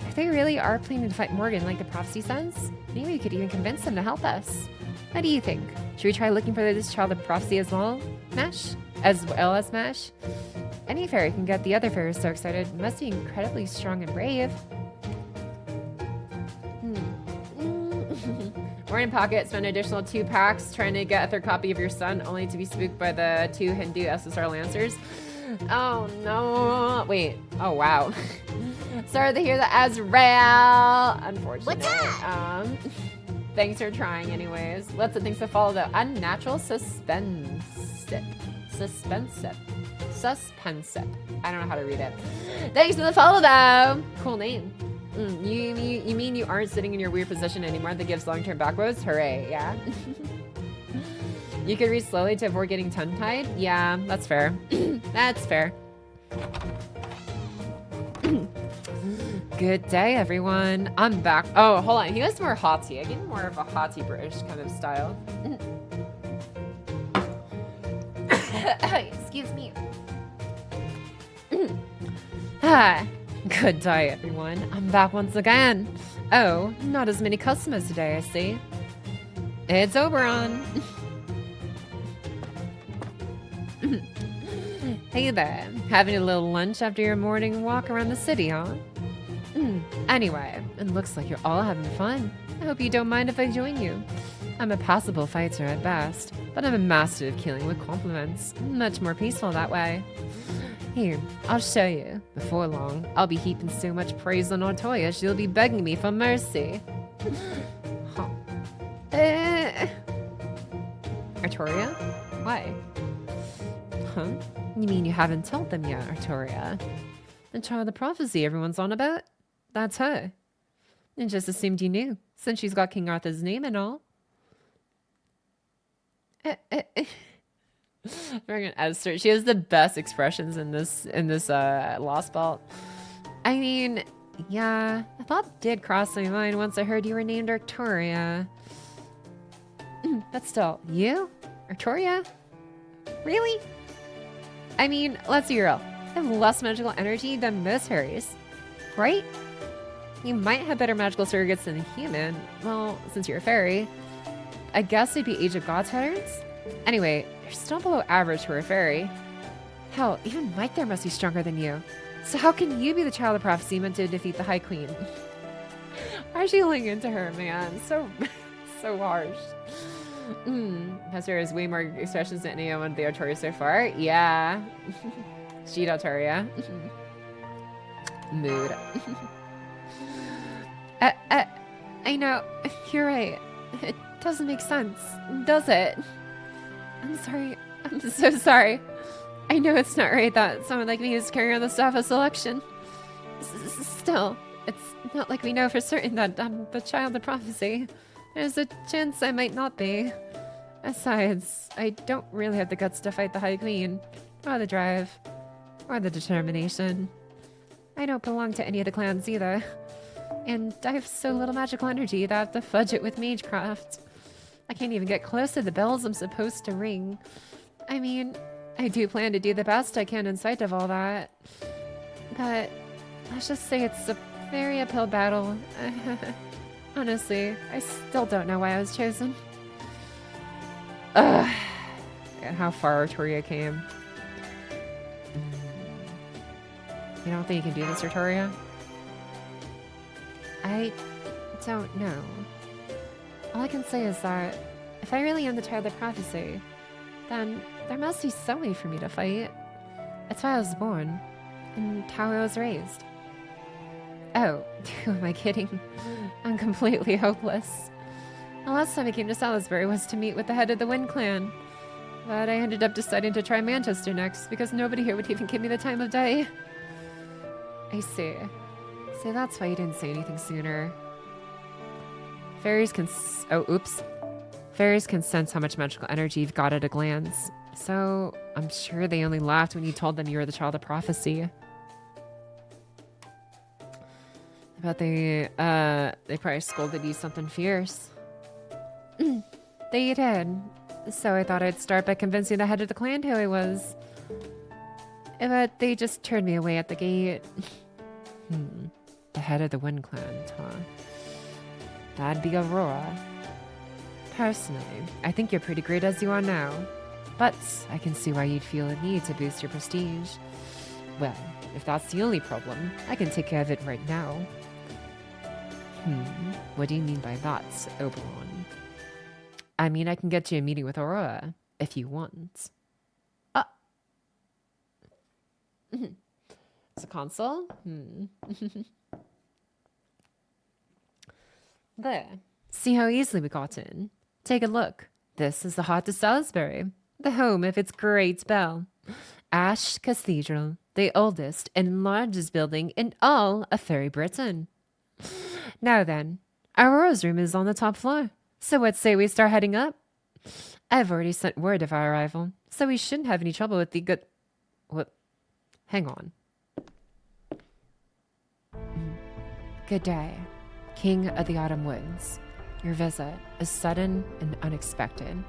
If they really are planning to fight Morgan like the prophecy says, maybe we could even convince them to help us. What do you think? Should we try looking for this Child of Prophecy as well, Mash? As well as Mash? Any fairy can get the other fairies so excited. Must be incredibly strong and brave. Morning Pocket, spend an additional 2 packs trying to get a third copy of Your Son, only to be spooked by the 2 Hindu SSR Lancers. Oh no. Wait. Oh wow. Sorry to hear that, Azrael. Unfortunately. What's up? Thanks for trying anyways. Let's things to follow the unnatural suspense. I don't know how to read it. Thanks for the follow though. Cool name. You mean you aren't sitting in your weird position anymore that gives long-term backwards? Hooray, yeah. You could read slowly to avoid getting tongue-tied? Yeah, that's fair. That's fair. Good day, everyone. I'm back. Oh, hold on. He was more haughty. I get more of a haughty British kind of style. Excuse me. Good day, everyone. I'm back once again. Oh, not as many customers today, I see. It's Oberon. Hey there. Having a little lunch after your morning walk around the city, huh? Anyway, it looks like you're all having fun. I hope you don't mind if I join you. I'm a passable fighter at best, but I'm a master of killing with compliments. Much more peaceful that way. Here, I'll show you. Before long, I'll be heaping so much praise on Artoya, she'll be begging me for mercy. Huh. Artoria? Why? Huh? You mean you haven't told them yet, Artoria? The child of prophecy everyone's on about? That's her. I just assumed you knew, since she's got King Arthur's name and all. Friggin' Esther, she has the best expressions in this Lost Belt. I mean, yeah, a thought did cross my mind once I heard you were named Artoria. But still, you? Artoria? Really? I mean, let's be real. I have less magical energy than most fairies, right? You might have better magical surrogates than a human. Well, since you're a fairy, I guess it'd be Age of Gods patterns? Anyway, you're still below average for a fairy. Hell, even Mike there must be stronger than you. So how can you be the child of prophecy meant to defeat the High Queen? Why is she laying into her, man? So harsh. Hester has way more expressions than any one of the Artoria so far. Yeah. Sheet Artoria. Mood. I know. You're right. It doesn't make sense, does it? I'm sorry. I'm so sorry. I know it's not right that someone like me is carrying on the staff of selection. Still, it's not like we know for certain that I'm the child of prophecy. There's a chance I might not be. Besides, I don't really have the guts to fight the High Queen, or the drive, or the determination. I don't belong to any of the clans either. And I have so little magical energy that I have to fudge it with magecraft. I can't even get close to the bells I'm supposed to ring. I mean, I do plan to do the best I can in sight of all that. But let's just say it's a very uphill battle. Honestly, I still don't know why I was chosen. Ugh. And how far Artoria came. You don't think you can do this, Artoria? I don't know. All I can say is that if I really am the child of prophecy, then there must be some way for me to fight. That's why I was born, and how I was raised. Oh, who am I kidding? I'm completely hopeless. The last time I came to Salisbury was to meet with the head of the Wind Clan, but I ended up deciding to try Manchester next because nobody here would even give me the time of day. I see. So that's why you didn't say anything sooner. Fairies can Fairies can sense how much magical energy you've got at a glance. So I'm sure they only laughed when you told them you were the child of prophecy. But they probably scolded you something fierce. They did. So I thought I'd start by convincing the head of the clan who I was. But they just turned me away at the gate. The head of the Wind Clan, huh? That'd be Aurora. Personally, I think you're pretty great as you are now. But I can see why you'd feel a need to boost your prestige. Well, if that's the only problem, I can take care of it right now. What do you mean by that, Oberon? I mean, I can get you a meeting with Aurora, if you want. It's a console? There. See how easily we got in? Take a look. This is the heart of Salisbury, the home of its great bell. Ash Cathedral, the oldest and largest building in all of Fairy Britain. Now then, Aurora's room is on the top floor, so what say we start heading up? I've already sent word of our arrival, so we shouldn't have any trouble with the good... What? Hang on. Good day, King of the Autumn Woods. Your visit is sudden and unexpected,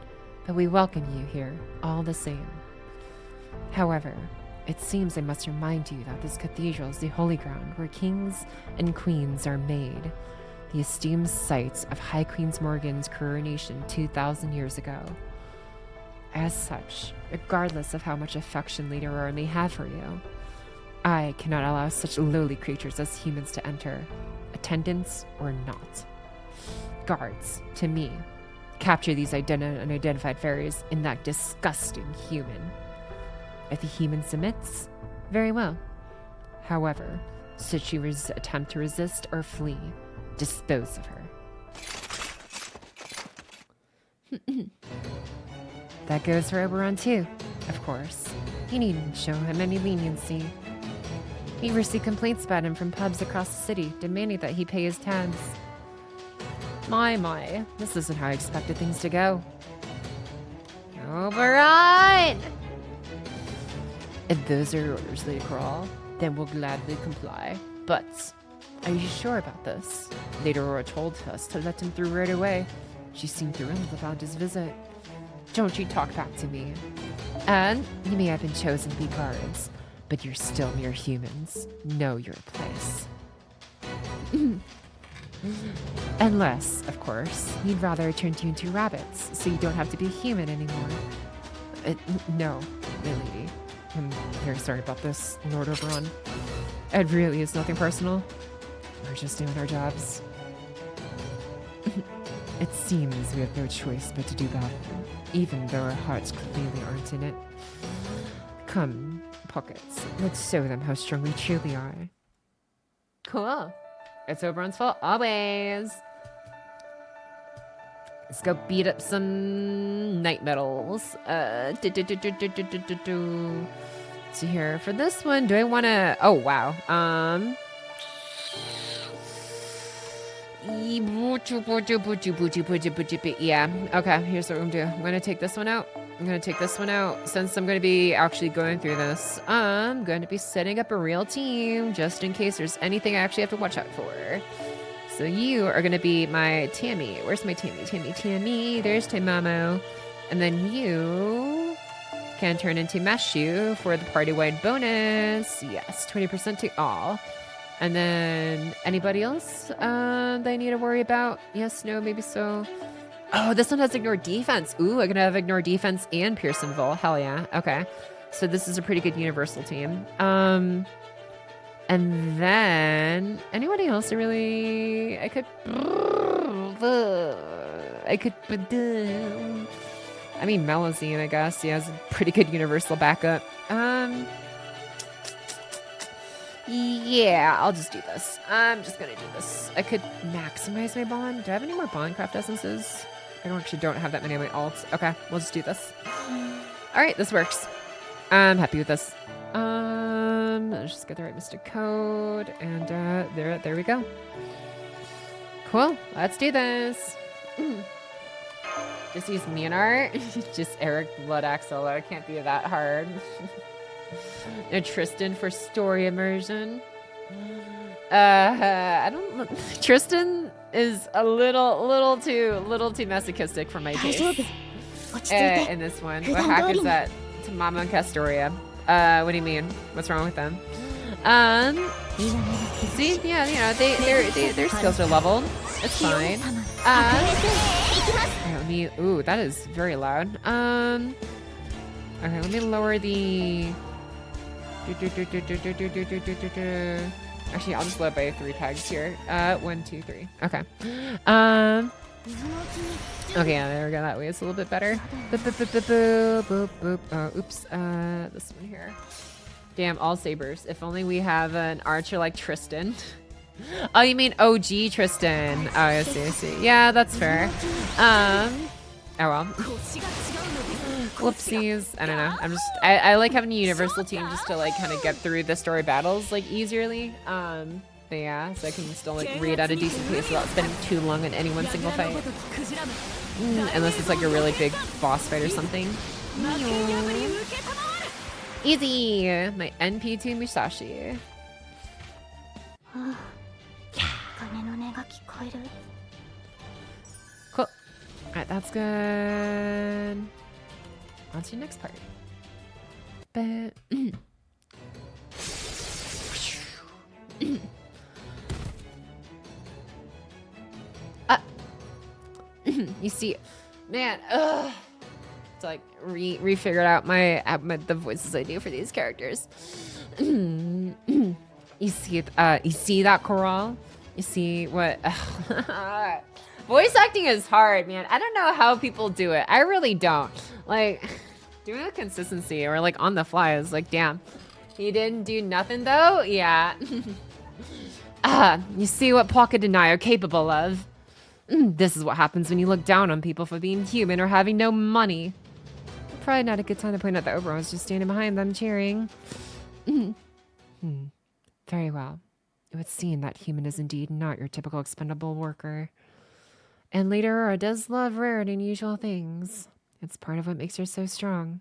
but we welcome you here all the same. However, It seems I must remind you that this cathedral is the holy ground where kings and queens are made, the esteemed site of High Queen's Morgan's coronation 2,000 years ago. As such, regardless of how much affection Leader Aurora may have for you, I cannot allow such lowly creatures as humans to enter, attendants or not. Guards, to me, capture these unidentified fairies in that disgusting human. If the human submits, very well. However, should she attempt to resist or flee, dispose of her. That goes for Oberon too, of course. You needn't show him any leniency. We receive complaints about him from pubs across the city, demanding that he pay his tabs. My, this isn't how I expected things to go. Oberon! If those are your orders, Lady Crawl, then we'll gladly comply. But, are you sure about this? Lady Aurora told us to let him through right away. She seemed thrilled about his visit. Don't you talk back to me. And you may have been chosen to be guards, but you're still mere humans. Know your place. Unless, of course, you'd rather I turn you into rabbits, so you don't have to be human anymore. No, my lady. I'm very sorry about this, Lord Oberon. It really is nothing personal. We're just doing our jobs. It seems we have no choice but to do that, even though our hearts clearly aren't in it. Come, Pockets, let's show them how strong we truly are. Cool. It's Oberon's fault, always. Let's go beat up some night metals. See here, for this one, do I want to... Oh, wow. Yeah, okay, here's what I'm gonna do. I'm gonna take this one out. Since I'm gonna be actually going through this, I'm gonna be setting up a real team just in case there's anything I actually have to watch out for. So you are gonna be my Tammy. Where's my Tammy? Tammy. There's Tamamo. And then you can turn into Meshu for the party-wide bonus. Yes, 20% to all. And then anybody else they need to worry about? Yes, no, maybe so. Oh, this one has ignore defense. Ooh, I'm gonna have ignore defense and Pearsonville. Hell yeah. Okay. So this is a pretty good universal team. And then anybody else I could I mean Melazine, I guess. He has a pretty good universal backup. Yeah, I'll just do this. I'm just gonna do this. I could maximize my bond. Do I have any more bondcraft essences? I actually don't have that many of my alts. Okay, we'll just do this. All right, this works. I'm happy with this. Let's just get the right Mystic code, and there we go. Cool. Let's do this. Just use me and art. Just Eric Bloodaxe solo. It can't be that hard. And Tristan for story immersion. I don't. Tristan is a little too masochistic for my taste. In this one, what hack is that? To Mama and Castoria. What do you mean? What's wrong with them? See, yeah, you know, their skills are leveled. It's fine. Let me. Ooh, that is very loud. Okay, let me lower the. Actually, I'll just load by 3 pegs here. 1, 2, 3. Okay. Okay, yeah, there we go. That way it's a little bit better. Oops. This one here. Damn, all sabers. If only we have an archer like Tristan. Oh, you mean OG Tristan? Oh, I see. Yeah, that's fair. Oh well. Whoopsies. I don't know. I like having a universal team just to like kind of get through the story battles like easily. But yeah, so I can still like read at a decent pace without spending too long on any one single fight. Unless it's like a really big boss fight or something. Easy! My NP2 Musashi. Cool. Alright, that's good. On to the next part. But You see, man, to like refigured out the voices I do for these characters. You see that Coral? You see what? Voice acting is hard, man. I don't know how people do it. I really don't. Like, doing the consistency or like on the fly is like, damn. He didn't do nothing though? Yeah. You see what Pocket and I are capable of. This is what happens when you look down on people for being human or having no money. Probably not a good time to point out that Oberon was just standing behind them cheering. Very well. It would seem that human is indeed not your typical expendable worker. And Lady Aurora does love rare and unusual things. It's part of what makes her so strong.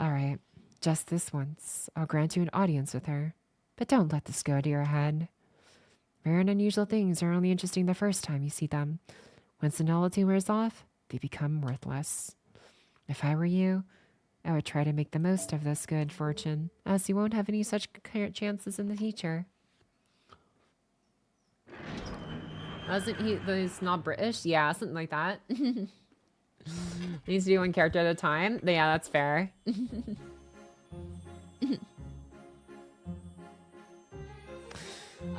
Alright, just this once. I'll grant you an audience with her. But don't let this go to your head. Rare and unusual things are only interesting the first time you see them. Once the novelty wears off, they become worthless. If I were you, I would try to make the most of this good fortune, as you won't have any such chances in the future. Wasn't he's not British? Yeah, something like that. Needs to do one character at a time. Yeah, that's fair.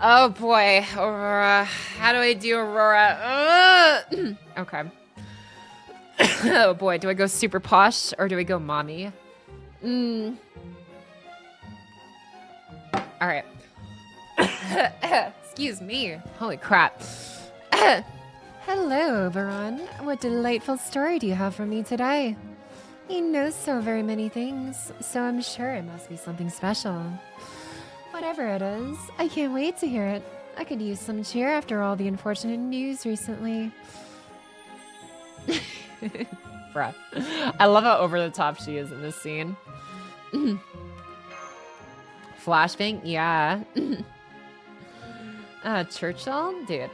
Oh boy, Aurora. How do I do Aurora? Okay. Oh boy, do I go super posh or do I go mommy? Alright. Excuse me. Holy crap. Hello, Baron. What delightful story do you have for me today? You know so very many things, so I'm sure it must be something special. Whatever it is, I can't wait to hear it. I could use some cheer after all the unfortunate news recently. Bruh. I love how over the top she is in this scene. Flashbang? Yeah. Churchill? Dude.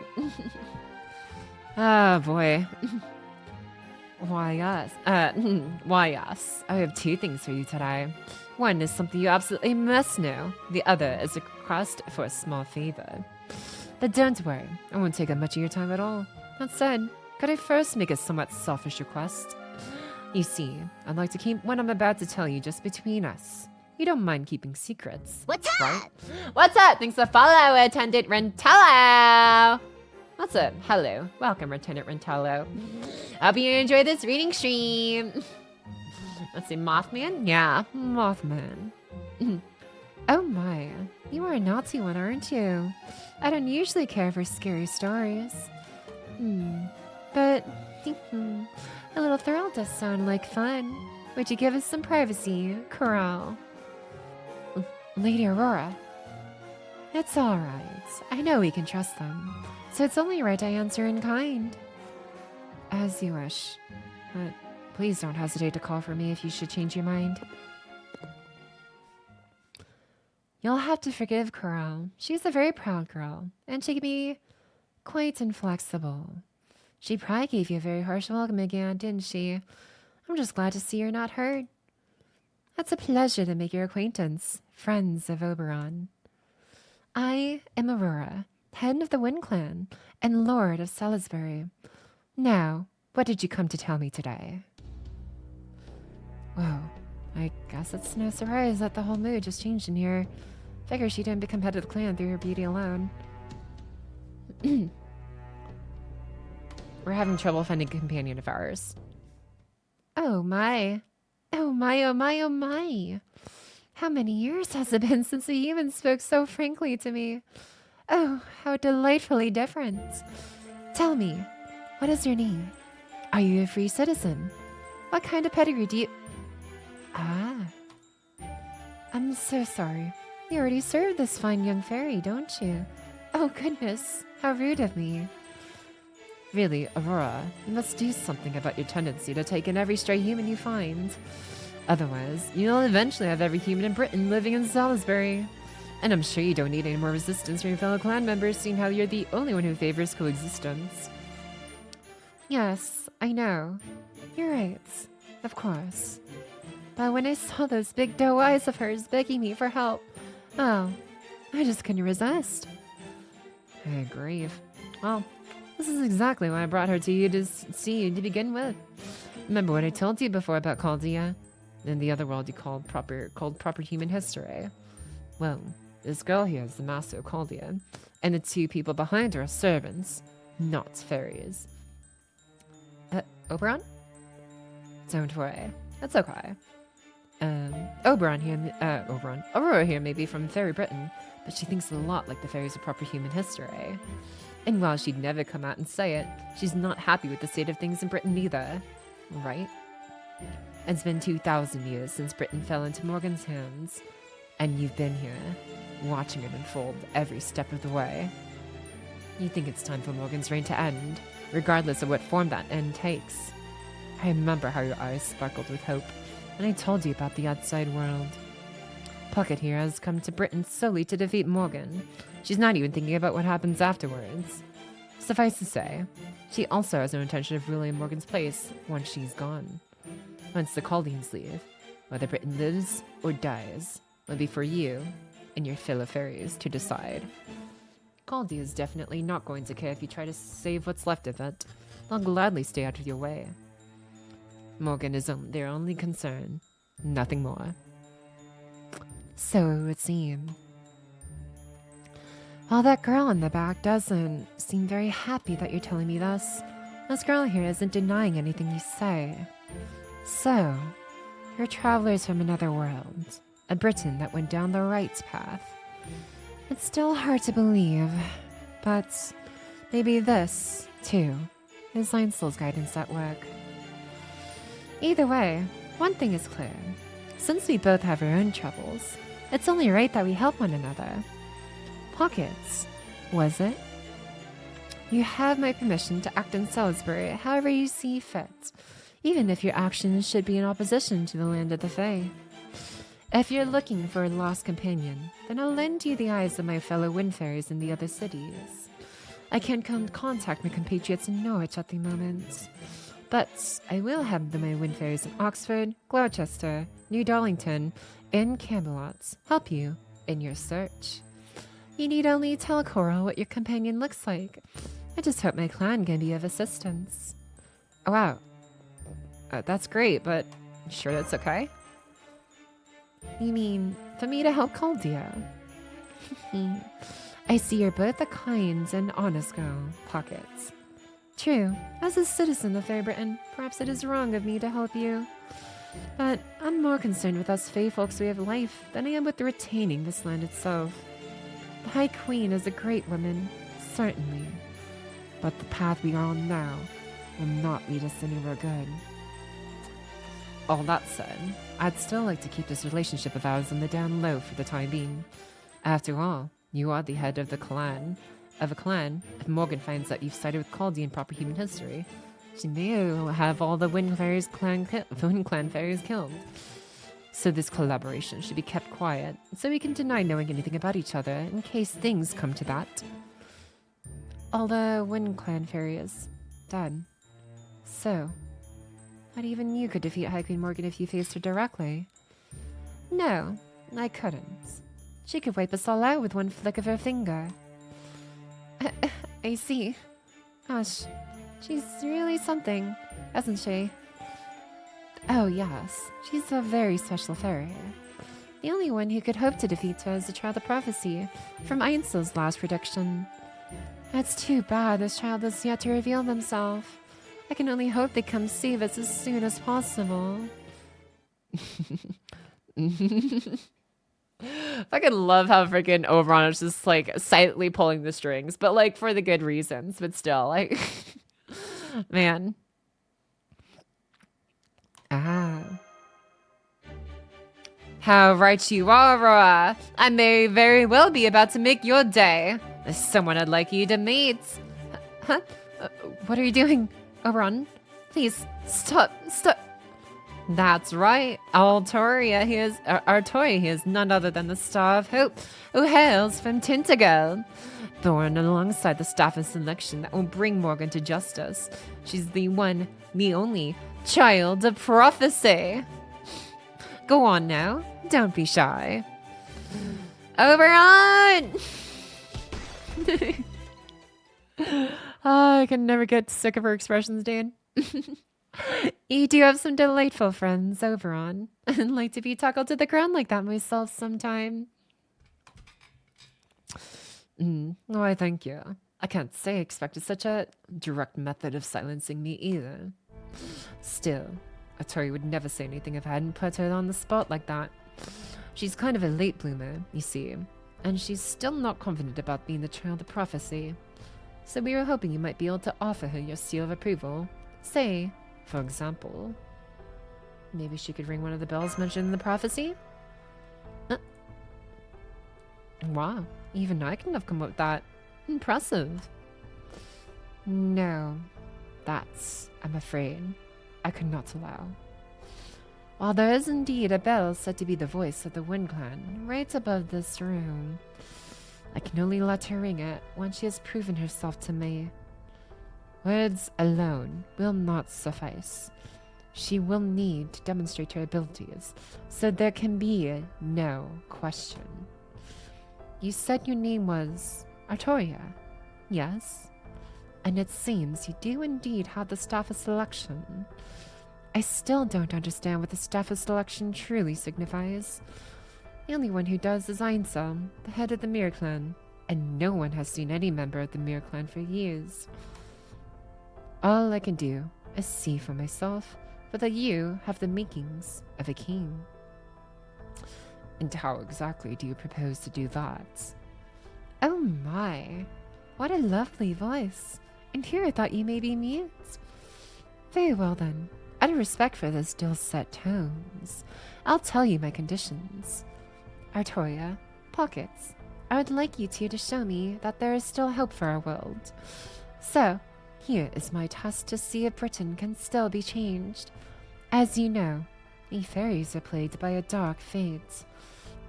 Oh boy. Why yes. Why yes. I have two things for you today. One is something you absolutely must know. The other is a request for a small favor. But don't worry, I won't take up much of your time at all. That said, could I first make a somewhat selfish request? You see, I'd like to keep what I'm about to tell you just between us. You don't mind keeping secrets. What's right? up? What's up? Thanks for follow, Attendant Rentello. What's up? Hello. Welcome, Attendant Rentello. Hope you enjoy this reading stream. Let's see, Mothman? Yeah, Mothman. Oh my, you are a naughty one, aren't you? I don't usually care for scary stories. But a little thrill does sound like fun. Would you give us some privacy, Corral? Lady Aurora. It's all right. I know we can trust them, so it's only right I answer in kind. As you wish. But please don't hesitate to call for me if you should change your mind. You'll have to forgive Corral. She's a very proud girl, and she can be quite inflexible. She probably gave you a very harsh welcome again, didn't she? I'm just glad to see you're not hurt. It's a pleasure to make your acquaintance, friends of Oberon. I am Aurora, head of the Wind Clan and Lord of Salisbury. Now, what did you come to tell me today? Whoa, I guess it's no surprise that the whole mood just changed in here. Figure she didn't become head of the clan through her beauty alone. We're having trouble finding a companion of ours. Oh my. Oh my, oh my, oh my. How many years has it been since a human spoke so frankly to me? Oh, how delightfully different. Tell me, what is your name? Are you a free citizen? What kind of pedigree do you... Ah. I'm so sorry. You already served this fine young fairy, don't you? Oh goodness, how rude of me. Really, Aurora, you must do something about your tendency to take in every stray human you find. Otherwise, you'll eventually have every human in Britain living in Salisbury. And I'm sure you don't need any more resistance from your fellow clan members, seeing how you're the only one who favors coexistence. Yes, I know. You're right. Of course. But when I saw those big doe eyes of hers begging me for help, oh, I just couldn't resist. Good grief. Well, this is exactly why I brought her to you to see you to begin with. Remember what I told you before about Chaldea? In the other world you called proper human history. Well, this girl here is the master of Chaldea, and the two people behind her are servants, not fairies. Oberon? Don't worry. That's okay. Aurora here may be from Fairy Britain, but she thinks a lot like the fairies of proper human history. And while she'd never come out and say it, she's not happy with the state of things in Britain either. Right? It's been 2,000 years since Britain fell into Morgan's hands, and you've been here, watching it unfold every step of the way. You think it's time for Morgan's reign to end, regardless of what form that end takes. I remember how your eyes sparkled with hope, and I told you about the outside world. Pocket here has come to Britain solely to defeat Morgan. She's not even thinking about what happens afterwards. Suffice to say, she also has no intention of ruling Morgan's place once she's gone. Once the Chaldeans leave, whether Britain lives or dies will be for you and your fellow fairies to decide. Chaldea is definitely not going to care if you try to save what's left of it. They'll gladly stay out of your way. Morgan is their only concern, nothing more. So it would seem. Well, that girl in the back doesn't seem very happy that you're telling me this. This girl here isn't denying anything you say. So, you're travelers from another world, a Briton that went down the right path. It's still hard to believe, but maybe this, too, is Einsteel's guidance at work. Either way, one thing is clear. Since we both have our own troubles, it's only right that we help one another. Pockets, was it? You have my permission to act in Salisbury however you see fit, even if your actions should be in opposition to the land of the Fae. If you're looking for a lost companion, then I'll lend you the eyes of my fellow wind fairies in the other cities. I can't contact my compatriots in Norwich at the moment, but I will have my wind fairies in Oxford, Gloucester, New Darlington, and Camelot help you in your search. You need only tell Coral what your companion looks like. I just hope my clan can be of assistance. Oh, wow. That's great, but you sure that's okay? You mean, for me to help Chaldea? I see you're both a kind and honest girl, Pockets. True, as a citizen of Fair Britain, perhaps it is wrong of me to help you. But I'm more concerned with us Fae folks way of life than I am with retaining this land itself. The High Queen is a great woman, certainly. But the path we are on now will not lead us anywhere good. All that said, I'd still like to keep this relationship of ours on the down low for the time being. After all, you are the head of a clan. If Morgan finds out you've sided with Chaldea in proper human history, she may have all the Wind Clan fairies killed. So this collaboration should be kept quiet, so we can deny knowing anything about each other in case things come to that. All the Wind Clan fairies dead. So, not even you could defeat High Queen Morgan if you faced her directly. No, I couldn't. She could wipe us all out with one flick of her finger. I see. Gosh, she's really something, isn't she? Oh yes, she's a very special fairy. The only one who could hope to defeat her is the Child of Prophecy from Einsteel's last prediction. It's too bad this child has yet to reveal themselves. I can only hope they come save us as soon as possible. Fucking love how freaking Oberon is just like silently pulling the strings, but like for the good reasons, but still, like, man. How right you are, Aurora. I may very well be about to make your day. There's someone I'd like you to meet. Huh? What are you doing, Oberon? Please, stop. That's right. Artoria here is none other than the Star of Hope, who hails from Tintagel. Born alongside the staff of selection that will bring Morgan to justice. She's the one, the only, Child of Prophecy. Go on now. Don't be shy. Oberon! I can never get sick of her expressions, dude. You do have some delightful friends, Oberon. I'd like to be tackled to the ground like that myself sometime. Why, thank you. I can't say I expected such a direct method of silencing me either. Still, Atori would never say anything if I hadn't put her on the spot like that. She's kind of a late bloomer, you see, and she's still not confident about being the child of prophecy. So we were hoping you might be able to offer her your seal of approval. Say, for example, maybe she could ring one of the bells mentioned in the prophecy? Wow, even I couldn't have come up with that. Impressive. No, that's, I'm afraid, I could not allow. While there is indeed a bell said to be the voice of the Wind Clan right above this room, I can only let her ring it once she has proven herself to me. Words alone will not suffice. She will need to demonstrate her abilities, so there can be no question. You said your name was Artoria, yes? And it seems you do indeed have the staff of selection. I still don't understand what the staff of selection truly signifies. The only one who does is Ainsel, the head of the Mirror Clan, and no one has seen any member of the Mirror Clan for years. All I can do is see for myself whether you have the makings of a king. And how exactly do you propose to do that? Oh my, what a lovely voice. And here I thought you may be mute. Very well then. Out of respect for those dull-set tones, I'll tell you my conditions. Artoria, Pockets, I would like you two to show me that there is still hope for our world. So, here is my test to see if Britain can still be changed. As you know, we fairies are plagued by a dark fate.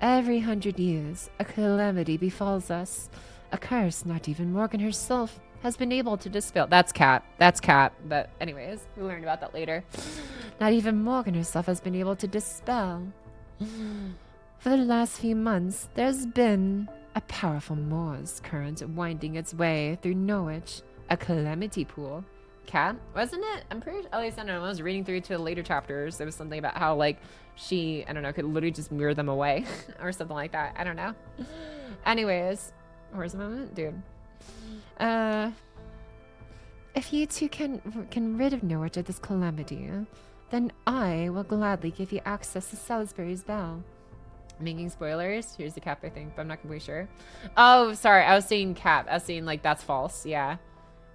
Every 100 years, a calamity befalls us. A curse not even Morgan herself has been able to dispel. That's Cat. That's Cat. But anyways, we learned about that later. Not even Morgan herself has been able to dispel. For the last few months, there's been a powerful Moors current winding its way through Norwich, a calamity pool. Cat, wasn't it? I'm pretty, at least I don't know, I was reading through to the later chapters. There was something about how, like, she, I don't know, could literally just mirror them away or something like that. I don't know. Anyways, where's the moment? Dude. If you two can rid of Norwich of this calamity, then I will gladly give you access to Salisbury's Bell. Making spoilers. Here's the cap, I think, but I'm not completely sure. Oh, sorry. I was saying cap. I was saying, like, that's false. Yeah.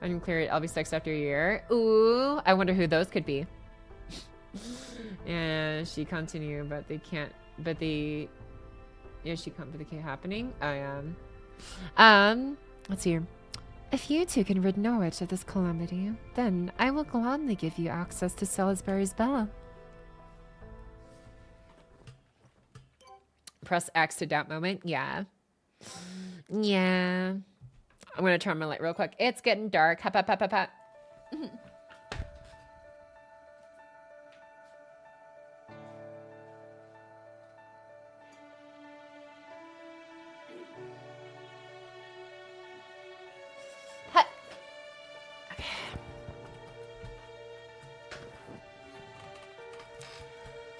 I can clear it LB6 after a year. Ooh. I wonder who those could be. And she continued, but they can't. But they. Yeah, she can't. But they can't happening. I am. Let's see here. If you two can rid Norwich of this calamity, then I will gladly give you access to Salisbury's Bell. Press X to doubt moment. Yeah. Yeah. I'm going to turn my light real quick. It's getting dark. Hop, hop, hop, hop, hop.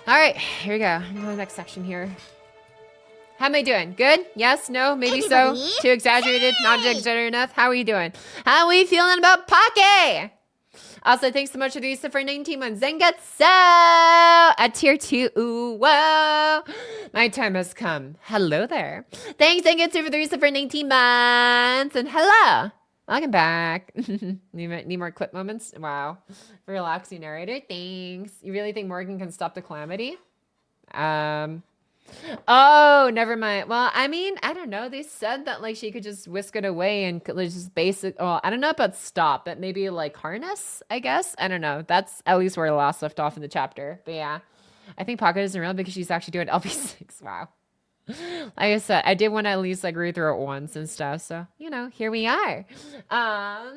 All right, here we go. Into the next section here. How am I doing? Good? Yes? No? Maybe so? Too exaggerated? Not exaggerated enough? How are you doing? How are we feeling about Pocket? Also, thanks so much to Lisa for 19 months. Zengetsu at tier 2. Ooh, whoa. My time has come. Hello there. Thanks, Zengetsu for the Lisa for 19 months. And hello. Welcome back. Need more clip moments? Wow. Relaxing narrator. Thanks. You really think Morgan can stop the calamity? Oh, never mind. Well, I mean, I don't know. They said that like she could just whisk it away and just basic. Oh, I don't know about stop, but maybe like harness, I guess. I don't know. That's at least where the last left off in the chapter. But yeah, I think Pocket isn't real because she's actually doing LB6. Wow. Like I said, I did want to at least like read through it once and stuff. So, you know, here we are. But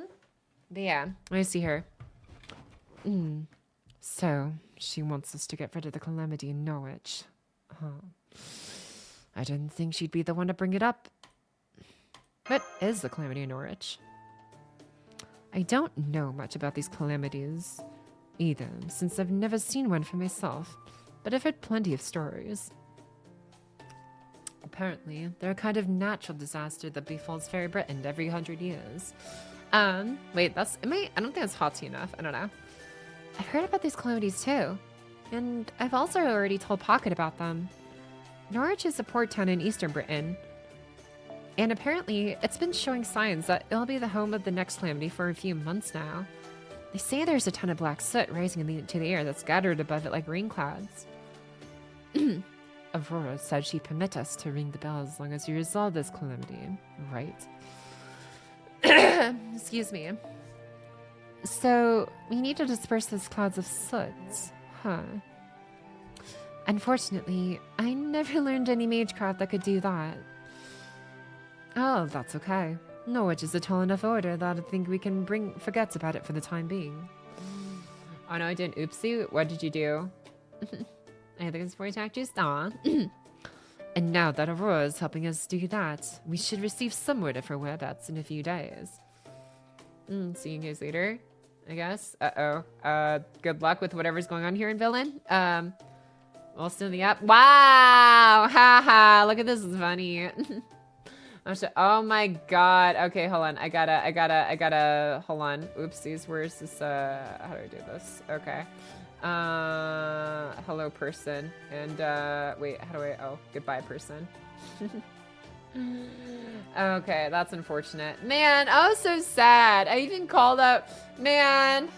yeah, let me see her. So she wants us to get rid of the calamity in Norwich. Huh. I didn't think she'd be the one to bring it up. What is the calamity in Norwich? I don't know much about these calamities either, since I've never seen one for myself, but I've heard plenty of stories. Apparently, they're a kind of natural disaster that befalls Fairy Britain every 100 years. Wait, I don't think that's haughty enough. I don't know. I've heard about these calamities too, and I've also already told Pocket about them. Norwich is a port town in eastern Britain, and apparently it's been showing signs that it'll be the home of the next calamity for a few months now. They say there's a ton of black soot rising into the air that's scattered above it like rain clouds. Aurora said she'd permit us to ring the bell as long as we resolve this calamity, right? Excuse me. So, we need to disperse those clouds of soot, huh? Unfortunately, I never learned any magecraft that could do that. Oh, that's okay. Norwich is a tall enough order that I think we can forget about it for the time being. Oh no, I didn't. Oopsie. What did you do? I think it's for attack juice. Aw. And now that Aurora is helping us do that, we should receive some word of her whereabouts in a few days. See you guys later, I guess. Uh-oh. Good luck with whatever's going on here in Villain. Also in the app. Wow! Haha! Look at this, it's funny. Oh my god. Okay, hold on. I gotta, hold on. Oopsies, where's this, how do I do this? Okay. Hello person. And, wait, how do I, oh, goodbye person. Okay, that's unfortunate. Man, I was so sad. I even called up, man.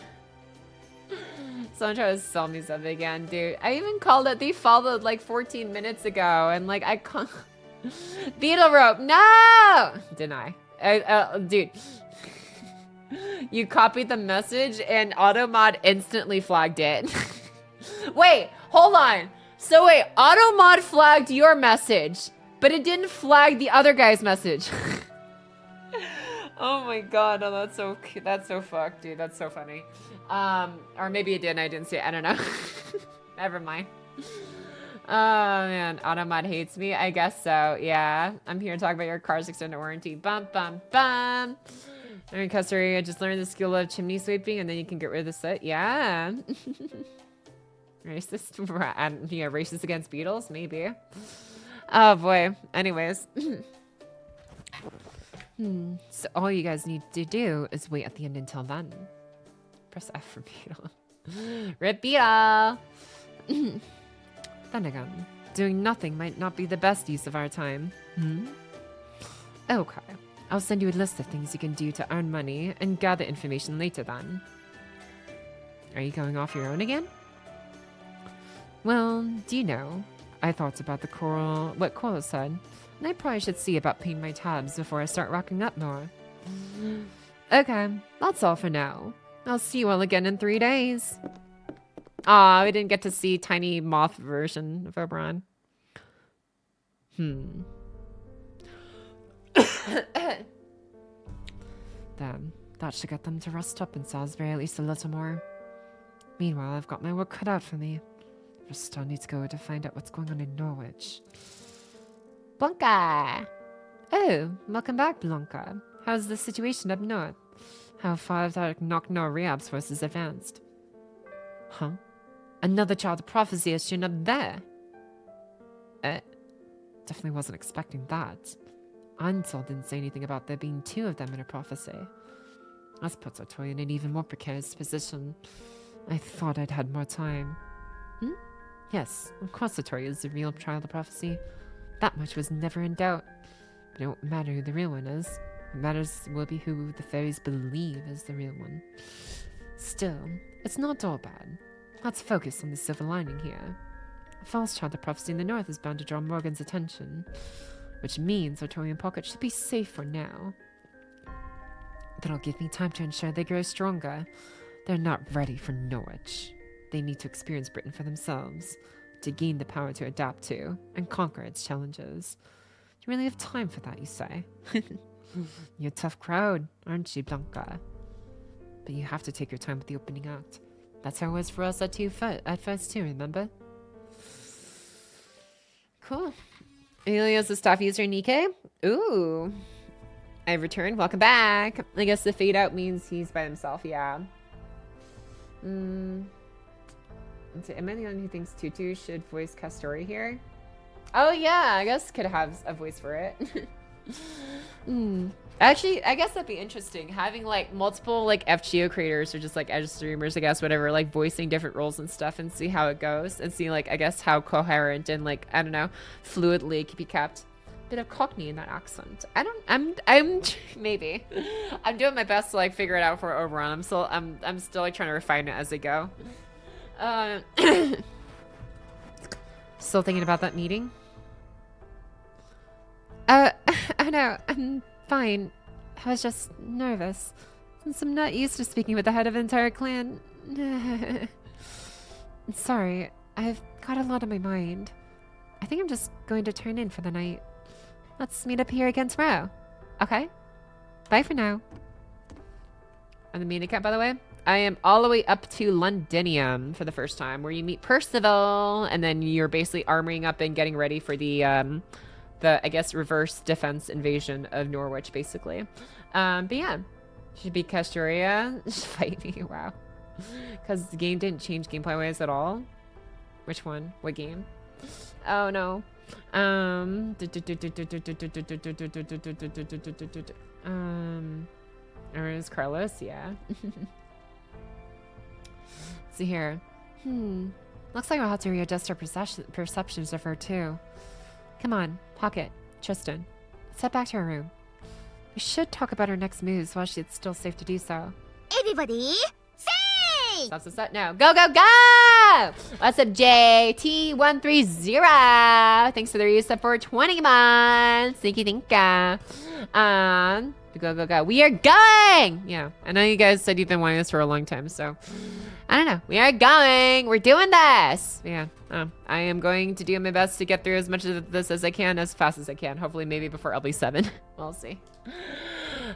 Someone tried to sell me something again, dude. I even called it, they followed like 14 minutes ago, and like, I can't. Beetle rope, no! Deny. Dude. You copied the message and Automod instantly flagged it. Wait, hold on. So wait, Automod flagged your message, but it didn't flag the other guy's message. Oh my god, no, that's so fucked, dude. That's so funny. Or maybe it did and I didn't see it. I don't know. Never mind. Oh man, Automod hates me. I guess so. Yeah, I'm here to talk about your car's extended warranty. Bum bum bum. Learn custody. Just learn the skill of chimney sweeping, and then you can get rid of the soot. Yeah. Racist. Yeah, racist against beetles, maybe. Oh boy. Anyways. So all you guys need to do is wait at the end until then. Press F for beetle. Rip beetle. Then again, doing nothing might not be the best use of our time. Okay. I'll send you a list of things you can do to earn money and gather information later then. Are you going off your own again? Well, do you know, I thought about what Coral said, and I probably should see about paying my tabs before I start racking up more. Okay, that's all for now. I'll see you all again in 3 days. Aw, we didn't get to see tiny moth version of Oberon. Then, that should get them to rest up in Salisbury at least a little more. Meanwhile, I've got my work cut out for me. I still need to go to find out what's going on in Norwich. Blanca! Oh, welcome back, Blanca. How's the situation up north? How far have the Knock-Nor Rehab's forces advanced? Huh? Another child of prophecy has shown up there. Definitely wasn't expecting that. Ansel didn't say anything about there being 2 of them in a prophecy. This puts our toy in an even more precarious position. I thought I'd had more time. Yes, of course the toy is the real child of prophecy. That much was never in doubt. But it won't matter who the real one is. What matters will be who the fairies believe is the real one. Still, it's not all bad. Let's focus on the silver lining here. A false child of prophecy in the north is bound to draw Morgan's attention, which means Artorian and Pocket should be safe for now. That'll give me time to ensure they grow stronger. They're not ready for Norwich. They need to experience Britain for themselves, to gain the power to adapt to and conquer its challenges. You really have time for that, you say? You're a tough crowd, aren't you, Blanca? But you have to take your time with the opening act. That's how it was for us at first too, remember? Cool. Emilio's the staff user NIKKE. Ooh. I've returned. Welcome back. I guess the fade out means he's by himself. Yeah. Let's see. Am I the one who thinks Tutu should voice Castori here? Oh, yeah. I guess could have a voice for it. Actually, I guess that'd be interesting. Having like multiple like FGO creators or just like edge streamers, I guess, whatever, like voicing different roles and stuff and see how it goes and see like, I guess, how coherent and like, I don't know, fluidly it can be kept. Bit of Cockney in that accent. I'm maybe. I'm doing my best to like figure it out for Oberon. I'm still like trying to refine it as I go. Still thinking about that meeting? I know, I'm fine. I was just nervous, since I'm not used to speaking with the head of an entire clan. Sorry, I've got a lot on my mind. I think I'm just going to turn in for the night. Let's meet up here again tomorrow. Okay? Bye for now. On the meeting account, by the way, I am all the way up to Londinium for the first time, where you meet Percival, and then you're basically armoring up and getting ready for the I guess, reverse defense invasion of Norwich, basically. But yeah, should be Castoria. Fight me, wow. Because the game didn't change gameplay-wise at all. Which one? What game? Oh, no. Or is Carlos? Yeah. Let's see here. Looks like we'll have to readjust our perceptions of her, too. Come on, Pocket, Tristan. Let's head back to her room. We should talk about her next moves while it's still safe to do so. Everybody, say! Stop now. Go, go, go! What's up, JT130? Thanks for the resub for 20 months. Thank you, thank you. Go, go, go. We are going! Yeah, I know you guys said you've been wanting this for a long time, so... I don't know. We are going. We're doing this. Yeah. I am going to do my best to get through as much of this as I can, as fast as I can. Hopefully, maybe before LB7. We'll see.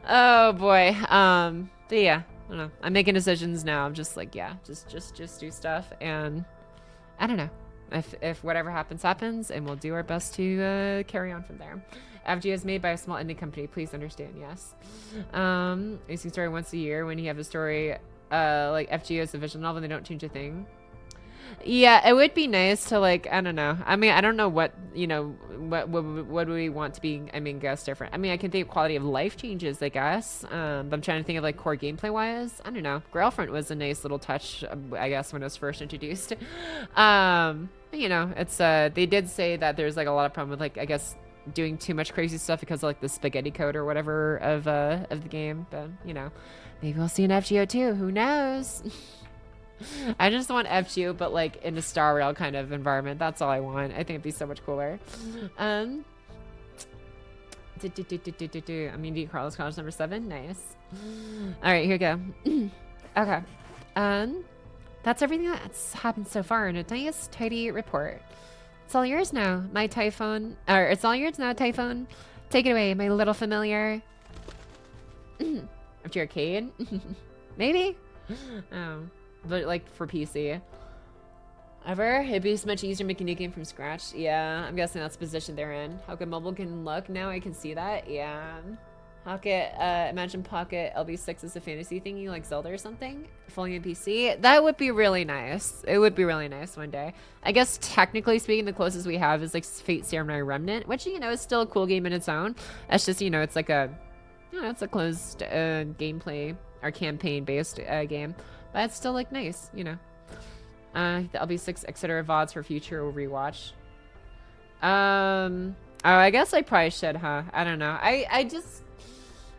Oh boy. But yeah. I don't know. I'm making decisions now. I'm just like, yeah, just do stuff, and I don't know. If whatever happens, happens, and we'll do our best to carry on from there. FGO is made by a small indie company. Please understand. Yes. Releasing story once a year. When you have a story. Like FGO is a visual novel, they don't change a thing. Yeah, it would be nice to like, I don't know. I mean, I don't know what, you know, what do we want to be, I mean, guess different. I mean, I can think quality of life changes, I guess. But I'm trying to think of like core gameplay wise. I don't know. Girlfriend was a nice little touch, I guess, when it was first introduced. You know, it's, they did say that there's like a lot of problem with like, I guess, doing too much crazy stuff because of like the spaghetti code or whatever of the game. But, you know. Maybe we'll see an FGO too. Who knows? I just want FGO, but like in a Star Rail kind of environment. That's all I want. I think it'd be so much cooler. I mean, do Carlos College number 7. Nice. All right, here we go. Okay. That's everything that's happened so far in a nice, tidy report. It's all yours now, my Typhon. Or it's all yours now, Typhon. Take it away, my little familiar. After arcade? Maybe? Oh. But like for PC. Ever? It'd be so much easier making a new game from scratch. Yeah, I'm guessing that's the position they're in. How good mobile can look now, I can see that. Yeah. Pocket, imagine Pocket LB6 is a fantasy thingy like Zelda or something. Fully on PC. That would be really nice. It would be really nice one day. I guess technically speaking, the closest we have is like Fate Samurai Remnant, which, you know, is still a cool game in its own. It's just, you know, it's like a, you know, it's a closed gameplay or campaign-based game, but it's still like nice, you know. The LB6 etc. VODs for future rewatch. Oh, I guess I probably should, huh? I don't know. I just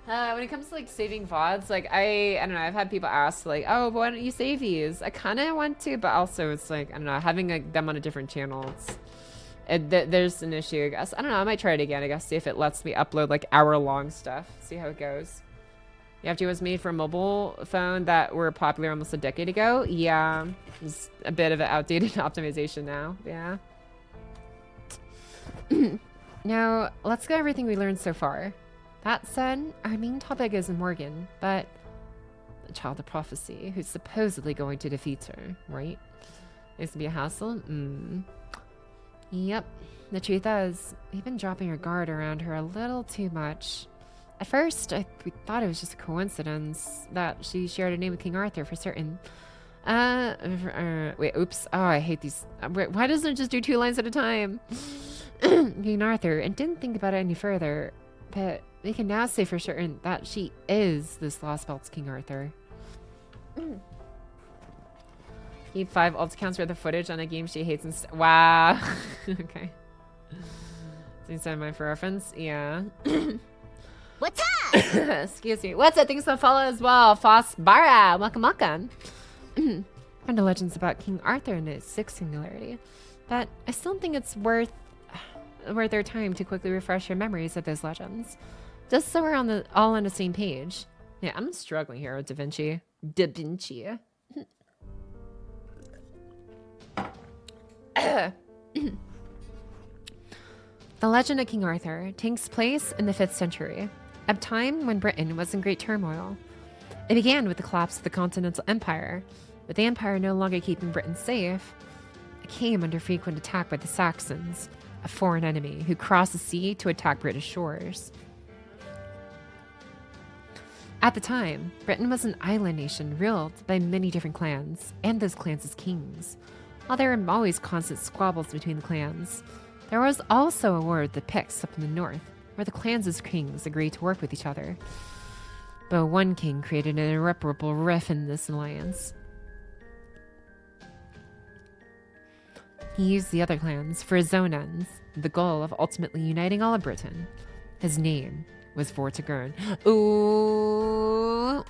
when it comes to like saving VODs, like I don't know. I've had people ask like, oh, why don't you save these? I kind of want to, but also it's like I don't know, having like, them on a different channel. There's an issue, I guess. I don't know. I might try it again. I guess see if it lets me upload like hour-long stuff. See how it goes. The FGO was made for a mobile phone that were popular almost a decade ago. Yeah, it's a bit of an outdated optimization now. Yeah. Now, let's go everything we learned so far. That said, our main topic is Morgan, but the child of prophecy, who's supposedly going to defeat her, right? It's gonna be a hassle? Yep. The truth is, we've been dropping our guard around her a little too much. At first, we thought it was just a coincidence that she shared a name with King Arthur for certain. Wait, oops. Oh, I hate these. Why doesn't it just do 2 lines at a time? King Arthur, and didn't think about it any further. But we can now say for certain that she is this Lost Belt's King Arthur. Keep 5 alt accounts worth of footage on a game she hates and wow. Okay. So you send mine for reference? Yeah. What's up? Excuse me. What's up? Thanks for the follow as well. Foss Barra. Welcome, welcome. Found the legends about King Arthur in its 6th singularity. But I still think it's worth our time to quickly refresh your memories of those legends. Just so we're all on the same page. Yeah, I'm struggling here with Da Vinci. Da Vinci. The legend of King Arthur takes place in the 5th century, a time when Britain was in great turmoil. It began with the collapse of the Continental Empire, with the empire no longer keeping Britain safe. It came under frequent attack by the Saxons, a foreign enemy who crossed the sea to attack British shores. At the time, Britain was an island nation ruled by many different clans, and those clans as kings. While there were always constant squabbles between the clans, there was also a war with the Picts up in the north, where the clans as kings agreed to work with each other. But one king created an irreparable rift in this alliance. He used the other clans for his own ends, with the goal of ultimately uniting all of Britain. His name was Vortigern. Ooh!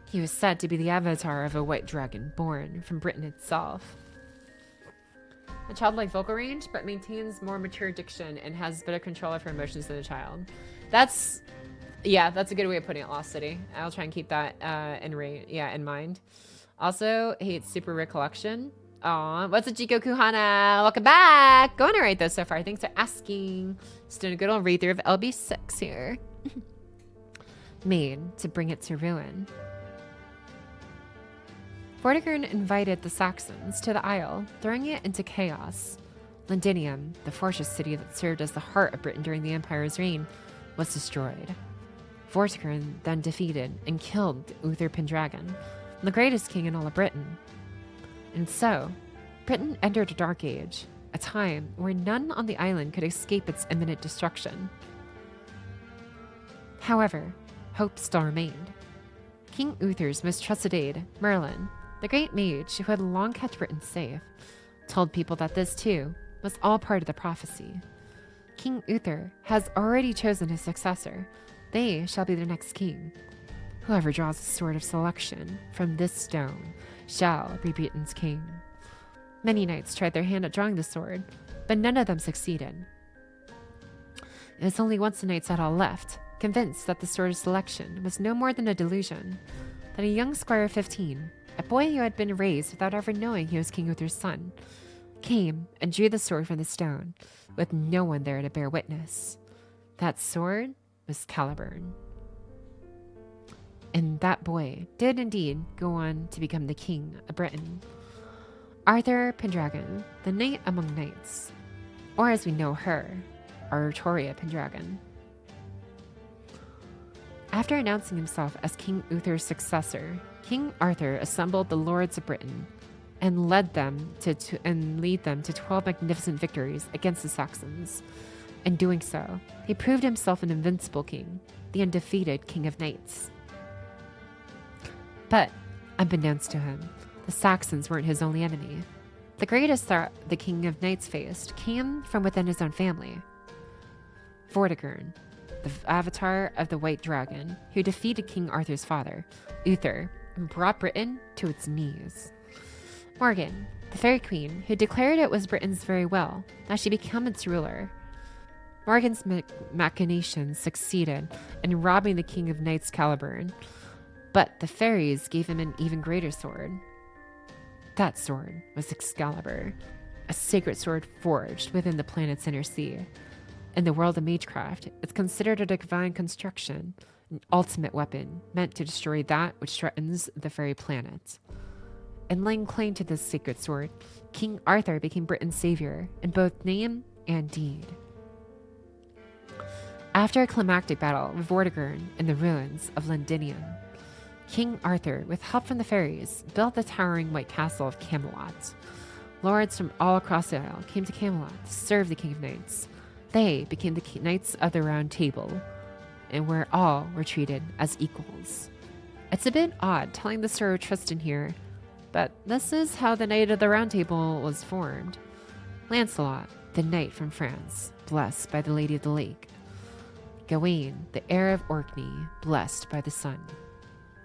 He was said to be the avatar of a white dragon born from Britain itself. A childlike vocal range, but maintains more mature diction and has better control of her emotions than a child. That's a good way of putting it, Lost City. I'll try and keep that in mind. Also, hates Super Recollection. Aw, what's up, Jiko Kuhana? Welcome back. Going alright though so far. Thanks for asking. Just doing a good old read through of LB6 here. Made to bring it to ruin. Vortigern invited the Saxons to the Isle, throwing it into chaos. Londinium, the fortress city that served as the heart of Britain during the Empire's reign, was destroyed. Vortigern then defeated and killed Uther Pendragon, the greatest king in all of Britain. And so, Britain entered a dark age, a time where none on the island could escape its imminent destruction. However, hope still remained. King Uther's most trusted aide, Merlin, the great mage who had long kept Britain safe, told people that this too was all part of the prophecy. King Uther has already chosen his successor. They shall be the next king. Whoever draws the sword of selection from this stone shall be Britain's king. Many knights tried their hand at drawing the sword, but none of them succeeded. It was only once the knights had all left, convinced that the sword of selection was no more than a delusion, that a young squire of 15, a boy who had been raised without ever knowing he was King Uther's son, came and drew the sword from the stone, with no one there to bear witness. That sword was Caliburn. And that boy did indeed go on to become the king of Britain. Arthur Pendragon, the knight among knights, or as we know her, Artoria Pendragon. After announcing himself as King Uther's successor, King Arthur assembled the lords of Britain and lead them to 12 magnificent victories against the Saxons. In doing so, he proved himself an invincible king, the undefeated king of knights. But, unbeknownst to him, the Saxons weren't his only enemy. The greatest threat the king of knights faced came from within his own family. Vortigern, the avatar of the White Dragon, who defeated King Arthur's father, Uther, and brought Britain to its knees. Morgan, the Fairy Queen, who declared it was Britain's very will, that she become its ruler. Morgan's machinations succeeded in robbing the King of Knights Caliburn, but the fairies gave him an even greater sword. That sword was Excalibur, a sacred sword forged within the planet's inner sea. In the world of magecraft, it's considered a divine construction, an ultimate weapon meant to destroy that which threatens the very planet. and laying claim to this sacred sword, King Arthur became Britain's savior in both name and deed. After a climactic battle with Vortigern in the ruins of Londinium, King Arthur, with help from the fairies, built the towering white castle of Camelot. Lords from all across the Isle came to Camelot to serve the King of Knights. They became the Knights of the Round Table, and where all were treated as equals. It's a bit odd telling the story of Tristan here, but this is how the Knight of the Round Table was formed. Lancelot, the knight from France, blessed by the Lady of the Lake. Gawain, the heir of Orkney, blessed by the sun.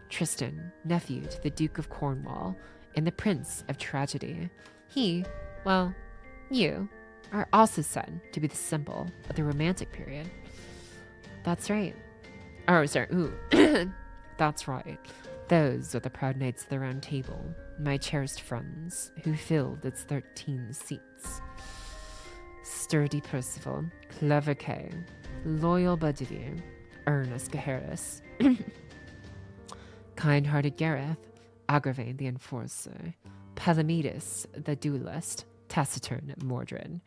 Tristan, nephew to the Duke of Cornwall, and the Prince of Tragedy. He, well, you, are also said to be the symbol of the Romantic period. That's right. Oh, sorry. Ooh. That's right. Those are the proud knights of the Round Table, my cherished friends, who filled its 13 seats. Sturdy Percival, clever Kay, loyal Bedivere, earnest Gaheris, kind-hearted Gareth, Agravain the Enforcer, Palamedes the Duelist, Taciturn Mordred,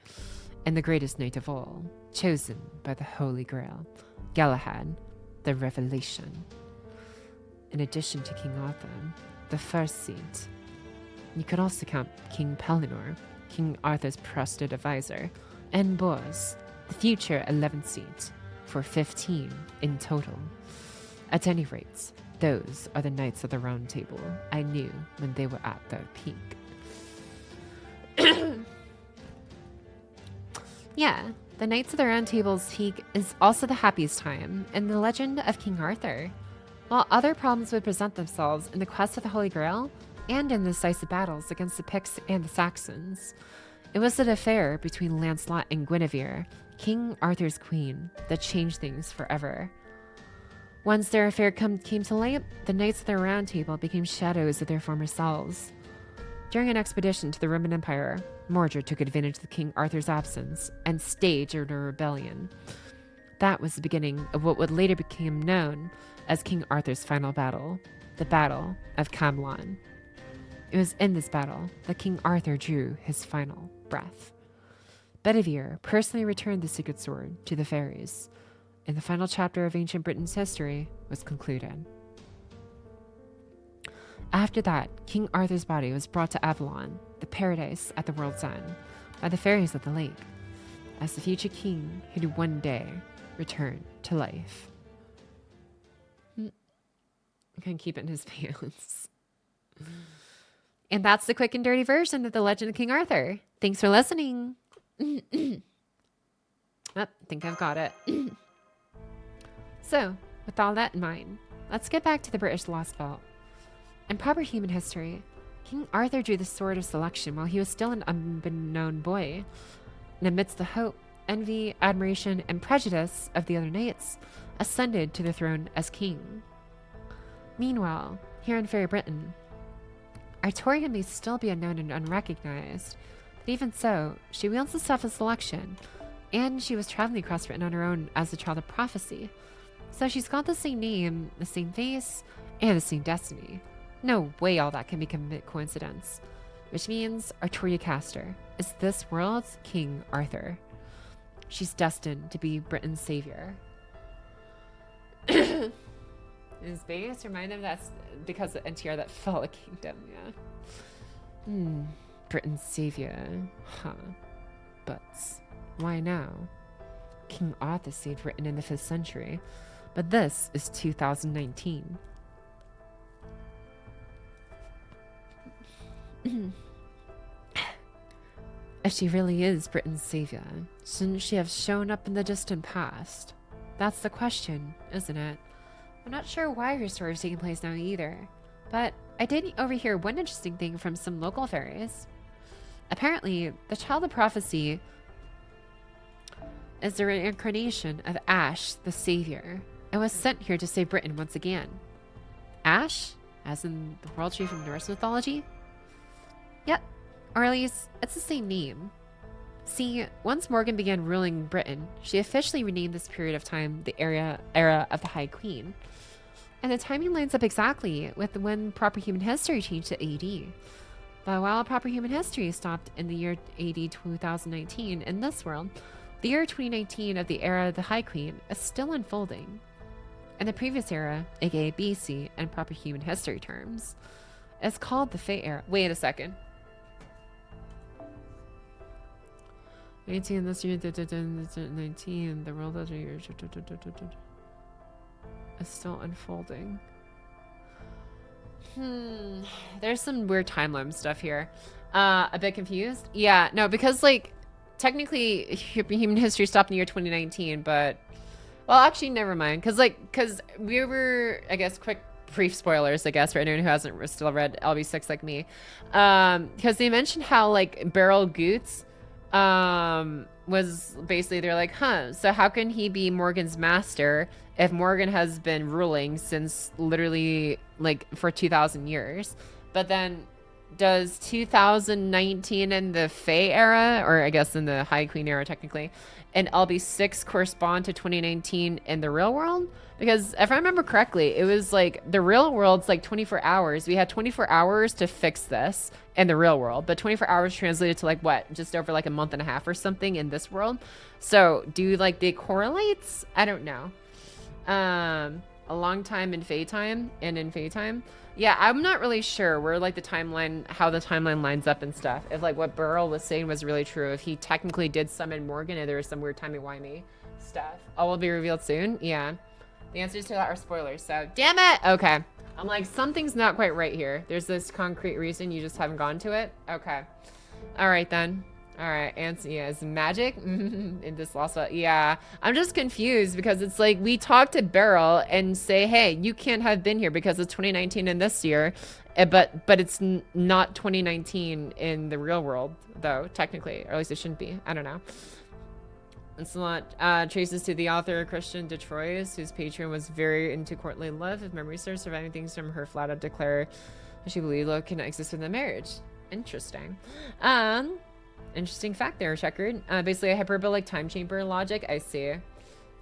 and the greatest knight of all, chosen by the Holy Grail, Galahad, the Revelation. In addition to King Arthur, the first seat, you could also count King Pellinor, King Arthur's trusted advisor, and Bors, the future 11th seat, for 15 in total. At any rate, those are the Knights of the Round Table I knew when they were at their peak. Yeah, the Knights of the Round Table's peak is also the happiest time in the legend of King Arthur. While other problems would present themselves in the quest of the Holy Grail and in the decisive battles against the Picts and the Saxons, it was an affair between Lancelot and Guinevere, King Arthur's queen, that changed things forever. Once their affair came to light, the Knights of the Round Table became shadows of their former selves. During an expedition to the Roman Empire, Mordred took advantage of King Arthur's absence and staged a rebellion. That was the beginning of what would later become known as King Arthur's final battle, the Battle of Camelot. It was in this battle that King Arthur drew his final breath. Bedivere personally returned the secret sword to the fairies, and the final chapter of ancient Britain's history was concluded. After that, King Arthur's body was brought to Avalon, the paradise at the world's end, by the fairies of the lake, as the future king who'd one day return to life. I can keep it in his pants. And that's the quick and dirty version of the Legend of King Arthur. Thanks for listening. I think I've got it. So, with all that in mind, let's get back to the British Lost Belt. In proper human history, King Arthur drew the sword of selection while he was still an unbeknown boy. And amidst the hope, envy, admiration, and prejudice of the other knights, ascended to the throne as king. Meanwhile, here in Fairy Britain, Artoria may still be unknown and unrecognized, but even so, she wields the staff of selection, and she was traveling across Britain on her own as a child of prophecy. So she's got the same name, the same face, and the same destiny. No way all that can be coincidence. Which means Artoria Castor is this world's King Arthur. She's destined to be Britain's savior. His base remind him that's because of NTR that fell a kingdom, yeah. Britain's savior, huh. But why now? King Arthur saved Britain in the 5th century, but this is 2019. If she really is Britain's savior, shouldn't she have shown up in the distant past? That's the question, isn't it? I'm not sure why her story is taking place now either, but I did overhear one interesting thing from some local fairies. Apparently, the Child of Prophecy is the reincarnation of Ash, the savior, and was sent here to save Britain once again. Ash? As in the world tree from Norse mythology? Yep, or at least, it's the same name. See, once Morgan began ruling Britain, she officially renamed this period of time the era of the High Queen. And the timing lines up exactly with when proper human history changed to AD. But while proper human history stopped in the year AD 2019 in this world, the year 2019 of the era of the High Queen is still unfolding. In the previous era, aka BC in proper human history terms, it's called the Fey era. Wait a second. 18 this year, 19, the world other years is still unfolding. There's some weird timeline stuff here. A bit confused. Yeah, no, because like technically human history stopped in the year 2019, but well, actually, never mind. Because we were, I guess, quick brief spoilers, I guess, for anyone who hasn't still read LB6 like me. Because they mentioned how like Beryl Goots was basically, they're like, so how can he be Morgan's master if Morgan has been ruling since literally like for 2,000 years? But then does 2019 in the Fae era, or I guess in the High Queen era technically, and LB6 correspond to 2019 in the real world? Because if I remember correctly, it was like the real world's like 24 hours. We had 24 hours to fix this in the real world, but 24 hours translated to like what? Just over like a month and a half or something in this world. So do like they correlates? I don't know. A long time in Fae time and in Fae time. Yeah, I'm not really sure where like the timeline, how the timeline lines up and stuff. If like what Burl was saying was really true, if he technically did summon Morgan and there was some weird timey-wimey stuff. All will be revealed soon. Yeah. The answers to that are spoilers, so damn it. Okay. I'm like, something's not quite right here. There's this concrete reason, you just haven't gone to it. Okay. All right then. All right, answer. Yeah, is magic in this lost? Yeah, I'm just confused because it's like we talk to Beryl and say, hey, you can't have been here because it's 2019 in this year, but it's not 2019 in the real world though, technically, or at least it shouldn't be. I don't know. It's not traces to the author Christian Detroit, whose patron was very into courtly love. If memory serves, surviving things from her flat out declare she believed love cannot exist within marriage. Interesting. Interesting fact there, Checkered. Basically a hyperbolic time chamber logic. I see.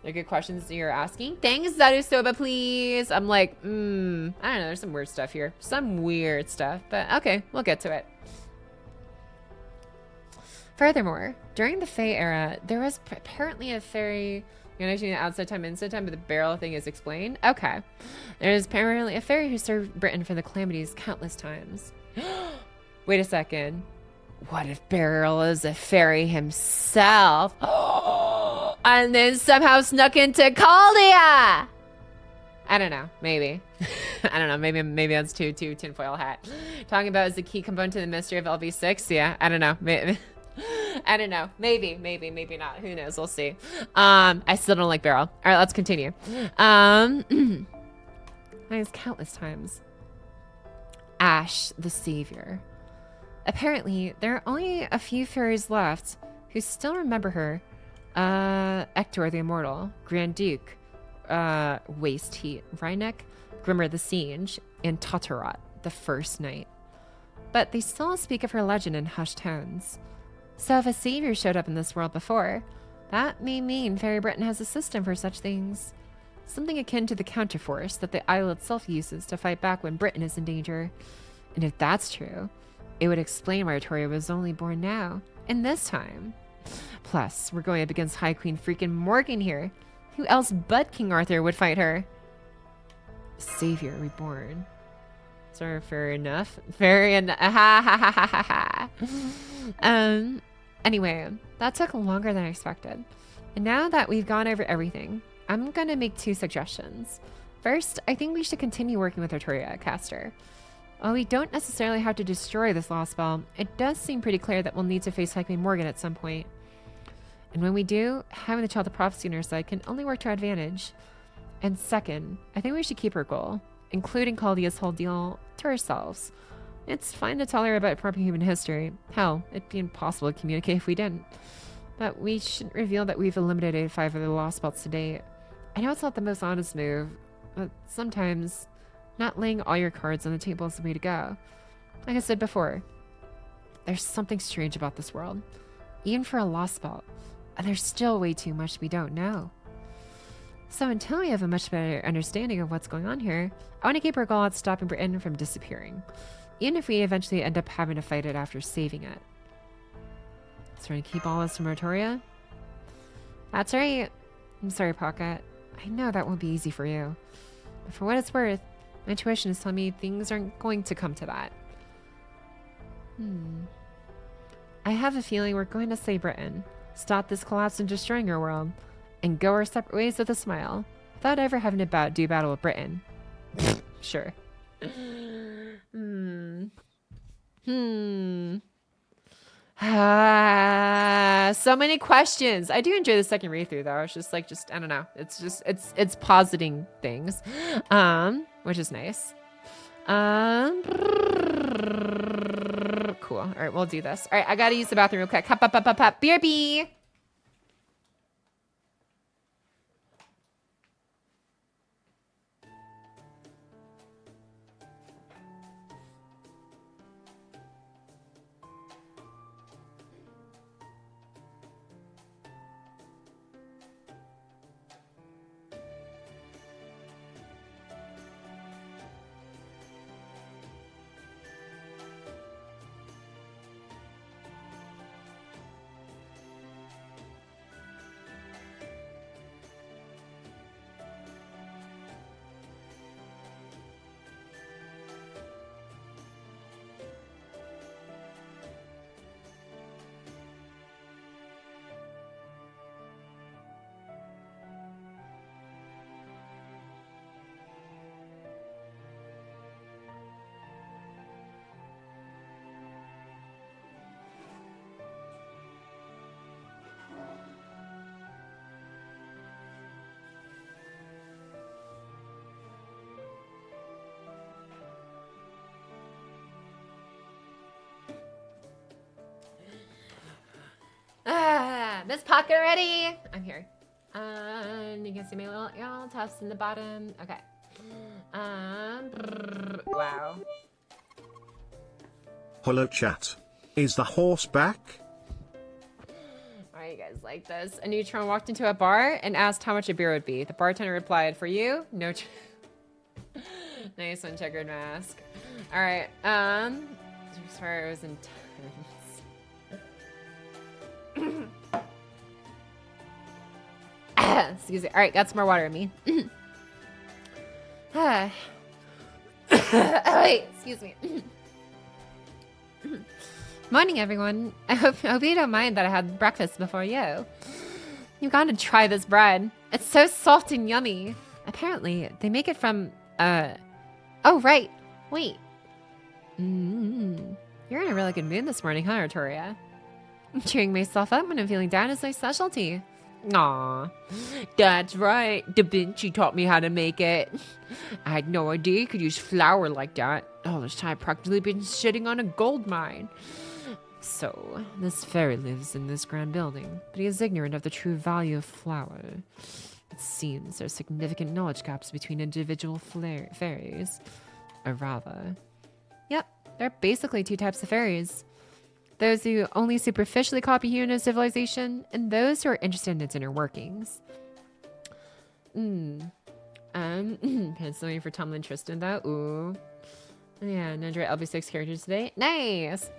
They're good questions that you're asking. Thanks, Zarusoba, please. I'm like, I don't know. There's some weird stuff here. Some weird stuff, but okay, we'll get to it. Furthermore, during the Fae era, there was apparently a fairy, you know, the outside time, inside time, but the barrel thing is explained. Okay. There's apparently a fairy who served Britain for the calamities countless times. Wait a second. What if Beryl is a fairy himself? And then somehow snuck into Caldia? I don't know. Maybe. I don't know. Maybe that's too tinfoil hat. Talking about is the key component to the mystery of LB6. Yeah. I don't know. Maybe. I don't know. Maybe not. Who knows? We'll see. I still don't like Beryl. All right, let's continue. Nice countless times. Ash, the savior. Apparently, there are only a few fairies left who still remember her. Ector the Immortal, Grand Duke, Waste Heat, Rhynek, Grimmer the Siege, and Tatarot, the First Knight. But they still speak of her legend in hushed tones. So if a savior showed up in this world before, that may mean Fairy Britain has a system for such things. Something akin to the counterforce that the isle itself uses to fight back when Britain is in danger. And if that's true, it would explain why Artoria was only born now, in this time. Plus, we're going up against High Queen freaking Morgan here. Who else but King Arthur would fight her? Savior reborn. So fair enough. Fair enough. Anyway, that took longer than I expected. And now that we've gone over everything, I'm gonna make 2 suggestions. First, I think we should continue working with Artoria, Caster. While we don't necessarily have to destroy this lost spell, it does seem pretty clear that we'll need to face High Queen Morgan at some point. And when we do, having the Child of Prophecy on our side can only work to our advantage. And second, I think we should keep our goal, including Caldia's whole deal, to ourselves. It's fine to tell her about proper human history. Hell, it'd be impossible to communicate if we didn't. But we shouldn't reveal that we've eliminated 5 of the lost spells to date. I know it's not the most honest move, but sometimes not laying all your cards on the table is the way to go. Like I said before, there's something strange about this world, even for a lost spell, and there's still way too much we don't know. So until we have a much better understanding of what's going on here, I want to keep our goal at stopping Britain from disappearing, even if we eventually end up having to fight it after saving it. So we're going to keep all this from Rotoria? That's right. I'm sorry, Pocket. I know that won't be easy for you. But for what it's worth, my intuition is telling me things aren't going to come to that. I have a feeling we're going to save Britain, stop this collapse and destroying our world, and go our separate ways with a smile, without ever having to do battle with Britain. Sure. So many questions. I do enjoy the second read through though. It's just like, I don't know. It's positing things, which is nice. Cool. All right, we'll do this. All right, I gotta use the bathroom real quick. Hop. BRB. Miss Pocket already. I'm here. You can see my little y'all tufts in the bottom. Okay. Wow. Hello chat. Is the horse back? Alright, you guys like this. A neutron walked into a bar and asked how much a beer would be. The bartender replied, "For you, no." Nice one, checkered mask. Alright, sorry, I was in excuse me. Alright, got some more water in me. Oh, wait, excuse me. Morning, everyone. I hope you don't mind that I had breakfast before you. You gotta try this bread. It's so soft and yummy. Apparently, they make it from, oh, right. Wait. You're in a really good mood this morning, huh, Arturia? Cheering myself up when I'm feeling down is my specialty. Aw, that's right. Da Vinci taught me how to make it. I had no idea you could use flour like that. All this time, I've practically been sitting on a gold mine. So, this fairy lives in this grand building, but he is ignorant of the true value of flour. It seems there are significant knowledge gaps between individual fairies. Or rather, yep, there are basically two types of fairies. Those who only superficially copy human civilization, and those who are interested in its inner workings. Penciling for Tom and Tristan though. Ooh. Yeah, NIKKE LB6 characters today. Nice!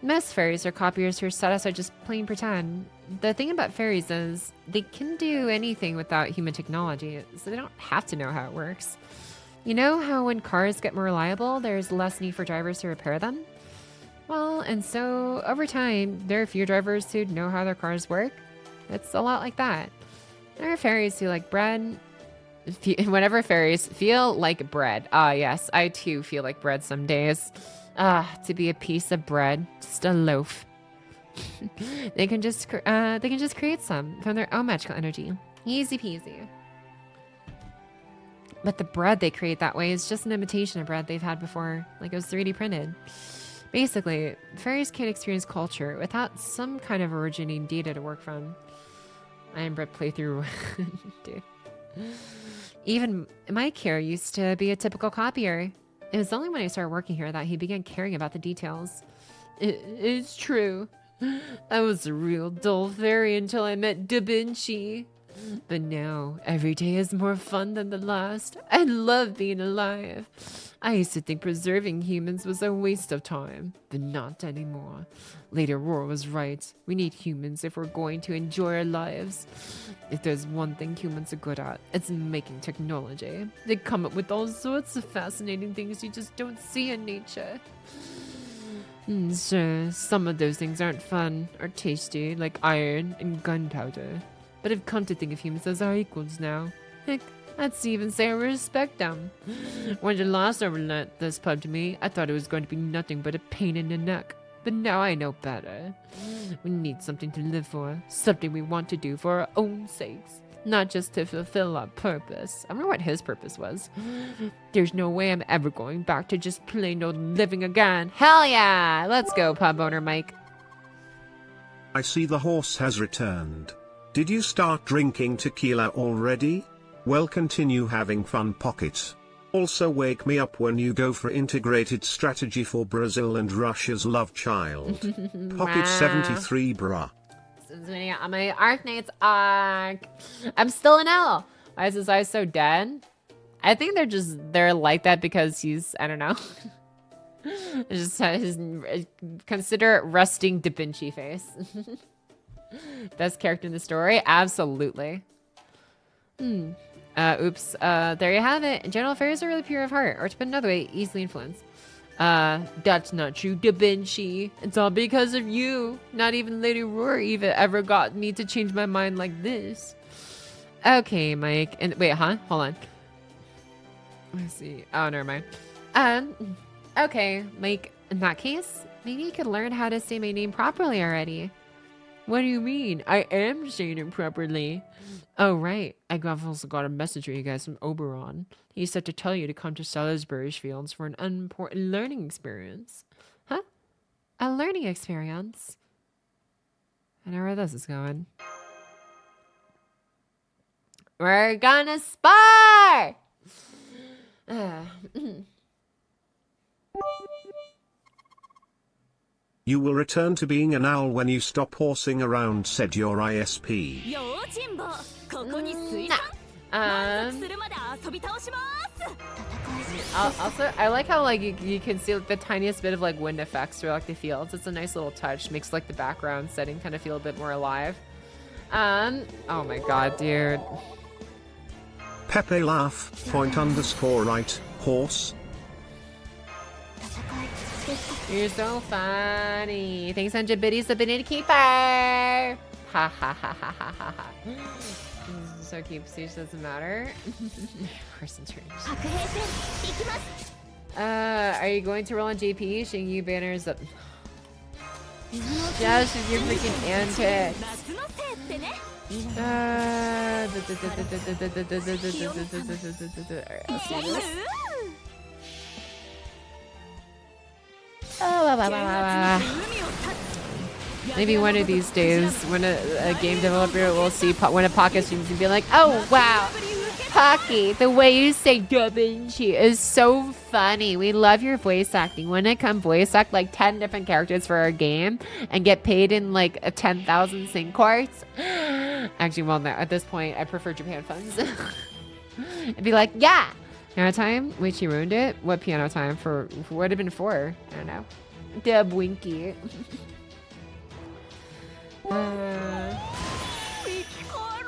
Most fairies are copiers whose status are just plain pretend. The thing about fairies is they can do anything without human technology, so they don't have to know how it works. You know how when cars get more reliable, there's less need for drivers to repair them? Well, and so over time, there are fewer drivers who know how their cars work. It's a lot like that. There are fairies who like bread. Whenever fairies feel like bread. Ah, yes, I too feel like bread some days. To be a piece of bread, just a loaf. They can just create some from their own magical energy. Easy peasy. But the bread they create that way is just an imitation of bread they've had before, like it was 3D printed. Basically, fairies can't experience culture without some kind of originating data to work from. I am Brett playthrough, dude. Even Mike here used to be a typical copier. It was only when I started working here that he began caring about the details. It's true. I was a real dull fairy until I met Da Vinci. But now, every day is more fun than the last. I love being alive. I used to think preserving humans was a waste of time, but not anymore. Lady Aurora was right. We need humans if we're going to enjoy our lives. If there's one thing humans are good at, it's making technology. They come up with all sorts of fascinating things you just don't see in nature. Sure, some of those things aren't fun or tasty, like iron and gunpowder. But I've come to think of humans as our equals now. Heck, I'd even say I respect them. When the last ever lent this pub to me, I thought it was going to be nothing but a pain in the neck. But now I know better. We need something to live for, something we want to do for our own sakes, not just to fulfill our purpose. I wonder what his purpose was. There's no way I'm ever going back to just plain old living again. Hell yeah! Let's go, pub owner Mike. I see the horse has returned. Did you start drinking tequila already? Well, continue having fun, Pocket. Also wake me up when you go for integrated strategy for Brazil and Russia's love child. Pocket 73 bruh. On my Arknight's arc. I'm still in L. Why is his eyes so dead? I think they're like that because he's, I don't know. It's just his, consider it resting Da Vinci face. Best character in the story? Absolutely. Oops. There you have it. General affairs are really pure of heart, or to put another way, easily influenced. That's not true, Da Vinci. It's all because of you. Not even Lady Aurora even ever got me to change my mind like this. Okay, Mike. And wait, huh? Hold on. Let's see. Oh, never mind. Okay, Mike. In that case, maybe you could learn how to say my name properly already. What do you mean? I am saying it properly. Oh, right. I've also got a message for you guys from Oberon. He said to tell you to come to Salisbury Fields for an important learning experience. Huh? A learning experience? I know where this is going. We're gonna spar! You will return to being an owl when you stop horsing around, said your ISP. Also, I like how like you can see like, the tiniest bit of like wind effects through like the fields. It's a nice little touch. Makes like the background setting kind of feel a bit more alive. Oh my god, dude. Pepe laugh, _right, horse. You're so funny. Thanks, 100 biddies, the banana keeper. Ha ha ha ha ha ha ha. So keep siege doesn't matter. Person turns. Are you going to roll on JP? Showing you banners up. Josh, with your freaking antics. Alright, let's do this. Maybe one of these days, when a game developer will see one of Pocket's streams and be like, "Oh wow, Pocky, the way you say Da Vinci is so funny. We love your voice acting. When it come voice act like 10 different characters for our game and get paid in like 10,000 sing quarts." Actually, well, no, at this point, I prefer Japan funds. I'd be like, yeah. Piano time? Wait, she ruined it? What piano time? For what would have been for? I don't know. Deb Winky.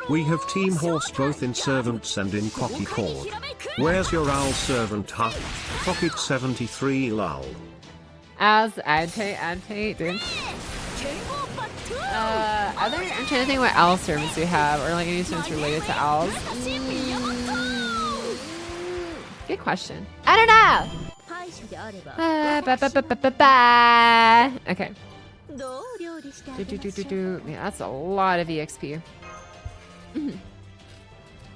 We have Team Horse both in Servants and in Cocky Cord. Where's your owl servant, huh? Pocket 73 lol. As I'd pay, dude. I'm trying to think what owl servants we have, or like any servants related to owls. Good question. I don't know. Okay. Yeah, that's a lot of EXP.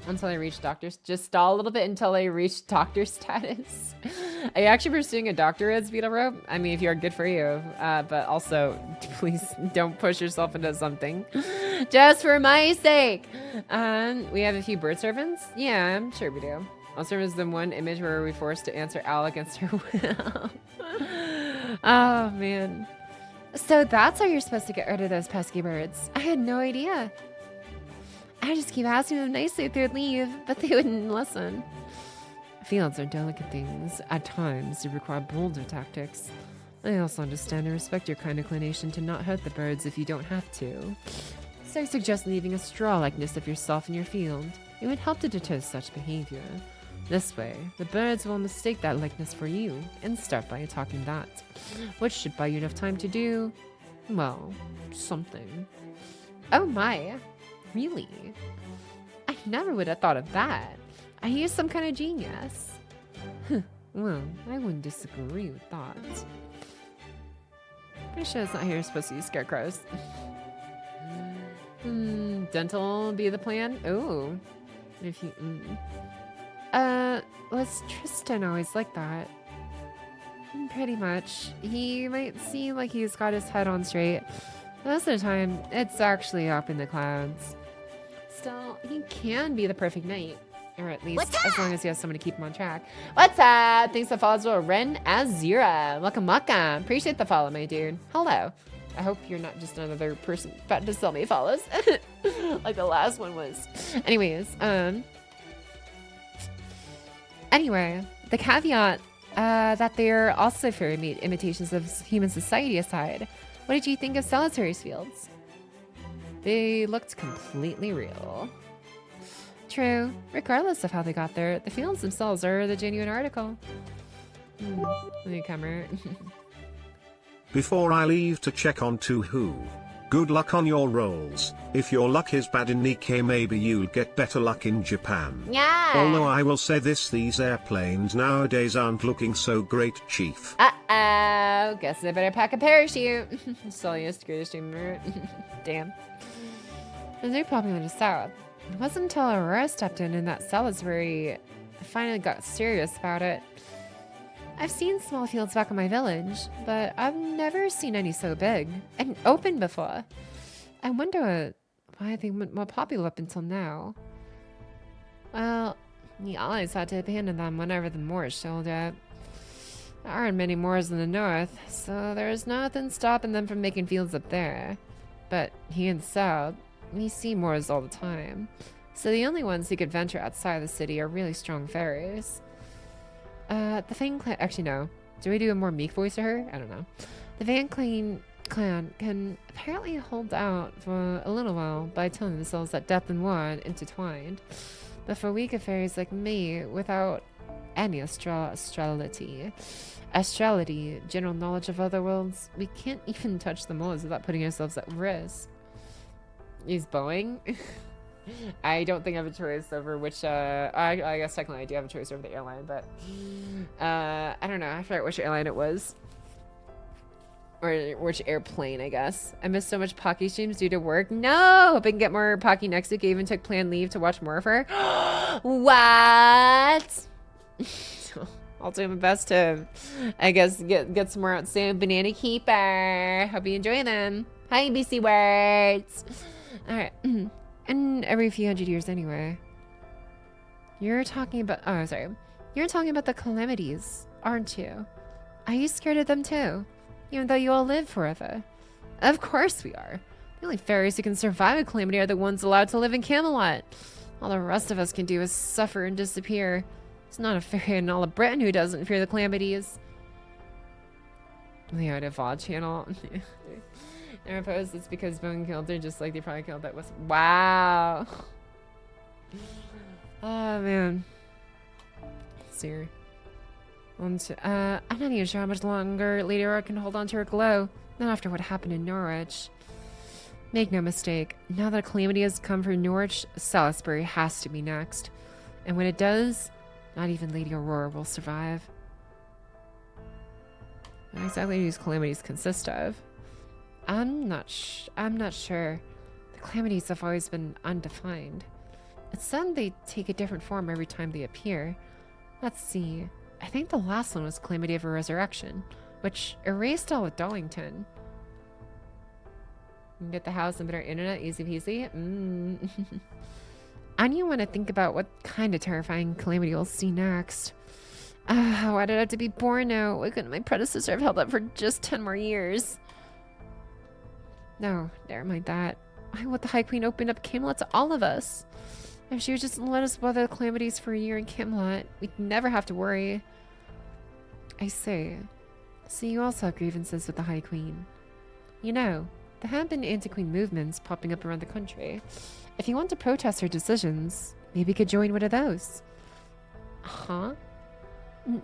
Until I reach doctor's. Just stall a little bit until I reach doctor status. Are you actually pursuing a doctorate, Beetle Rope? I mean, if you're good for you. But also, please don't push yourself into something. Just for my sake. We have a few bird servants? Yeah, I'm sure we do. I'll serve as the one image where we're forced to answer Al against her will. Oh, man. So that's how you're supposed to get rid of those pesky birds. I had no idea. I just keep asking them nicely if they would leave, but they wouldn't listen. Fields are delicate things. At times, they require bolder tactics. I also understand and respect your kind inclination to not hurt the birds if you don't have to. So I suggest leaving a straw likeness of yourself in your field. It would help to deter such behavior. This way, the birds will mistake that likeness for you and start by attacking that, which should buy you enough time to do, well, something. Oh my, really? I never would have thought of that. Are you some kind of genius? Well, I wouldn't disagree with that. Pretty sure it's not here supposed to use scarecrows. Dental be the plan? Oh. If you... was Tristan always like that? Pretty much. He might seem like he's got his head on straight. Most of the time, it's actually up in the clouds. Still, he can be the perfect knight. Or at least as long as he has someone to keep him on track. What's up? Thanks for follow as well. Ren Azira. Welcome, welcome. Appreciate the follow, my dude. Hello. I hope you're not just another person about to sell me follows. Like the last one was. Anyways, anyway, the caveat that they're also fairy made imitations of human society aside, what did you think of Solitary's fields? They looked completely real. True. Regardless of how they got there, the fields themselves are the genuine article. Newcomer. Before I leave to check on Who, good luck on your rolls. If your luck is bad in NIKKE, maybe you'll get better luck in Japan. Yeah. Although I will say this, these airplanes nowadays aren't looking so great, Chief. Uh-oh. Guess I better pack a parachute. Silliest, greatest dreamer. Damn. And they probably went south. It wasn't until Aurora stepped in and that Salisbury finally got serious about it. I've seen small fields back in my village, but I've never seen any so big and open before. I wonder why they went more popular up until now. Well, the allies had to abandon them whenever the Moors showed up. There aren't many Moors in the north, so there's nothing stopping them from making fields up there. But here in the south, we see Moors all the time, so the only ones who could venture outside the city are really strong fairies. The Fang clan, actually no. Do we do a more meek voice to her? I don't know. The Van clan can apparently hold out for a little while by telling themselves that death and war are intertwined. But for weaker fairies like me, without any astrality, general knowledge of other worlds, we can't even touch the Moors without putting ourselves at risk. Use Boeing? I don't think I have a choice over which, I guess technically I do have a choice over the airline, but, I don't know, I forget which airline it was. Or which airplane, I guess. I missed so much Pocky streams due to work. No! Hope I can get more Pocky next week. I even took planned leave to watch more of her. What? I'll do my best to, I guess, get some more out soon. Banana Keeper. Hope you enjoy them. Hi, BC Words. Alright. And every few hundred years anyway. You're talking about... Oh, sorry. You're talking about the calamities, aren't you? Are you scared of them too? Even though you all live forever? Of course we are. The only fairies who can survive a calamity are the ones allowed to live in Camelot. All the rest of us can do is suffer and disappear. There's not a fairy in all of Britain who doesn't fear the calamities. The Art of VOD channel. I suppose it's because Bone killed her just like they probably killed that was. Wow. Oh man. Sir. I'm not even sure how much longer Lady Aurora can hold on to her glow. Not after what happened in Norwich. Make no mistake, now that a calamity has come for Norwich, Salisbury has to be next. And when it does, not even Lady Aurora will survive. What exactly do these calamities consist of? I'm not sure. The calamities have always been undefined. It's said they take a different form every time they appear. Let's see. I think the last one was Calamity of a Resurrection, which erased all of Darlington. You can get the house and better internet, easy peasy. I don't even want to think about what kind of terrifying calamity we'll see next. Why did I have to be born now? Why couldn't my predecessor have held up for just 10 more years? No, never mind that. I want the High Queen open up Camelot to all of us. If she would just let us weather the calamities for a year in Camelot, we'd never have to worry. I say, so you also have grievances with the High Queen. You know, there have been anti-queen movements popping up around the country. If you want to protest her decisions, maybe you could join one of those. Huh?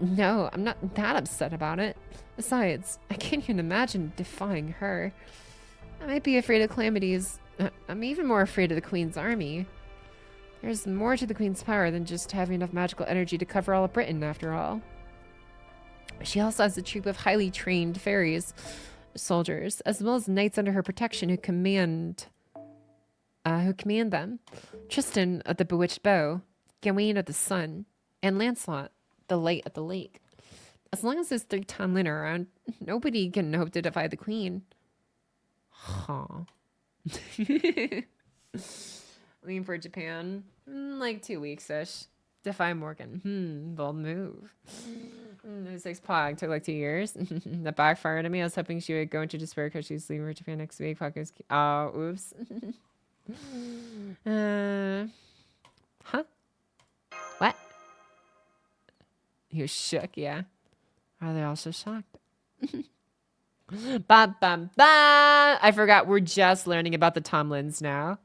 No, I'm not that upset about it. Besides, I can't even imagine defying her. I might be afraid of calamities. I'm even more afraid of the Queen's army. There's more to the Queen's power than just having enough magical energy to cover all of Britain, after all. She also has a troop of highly trained fairies soldiers, as well as knights under her protection who command them. Tristan of the Bewitched Bow, Gawain of the Sun, and Lancelot, the Light of the Lake. As long as there's 3 Tonlin around, nobody can hope to defy the Queen. Huh. Leaving for Japan? Like 2 weeks-ish. Defy Morgan. Bold move. 6 Pog took like 2 years. That backfired on me. I was hoping she would go into despair because she's leaving for Japan next week. Pog was... Oh, oops. Huh? What? He was shook, yeah. Are they also shocked? Bam, bam, bam! I forgot we're just learning about the Tomlins now.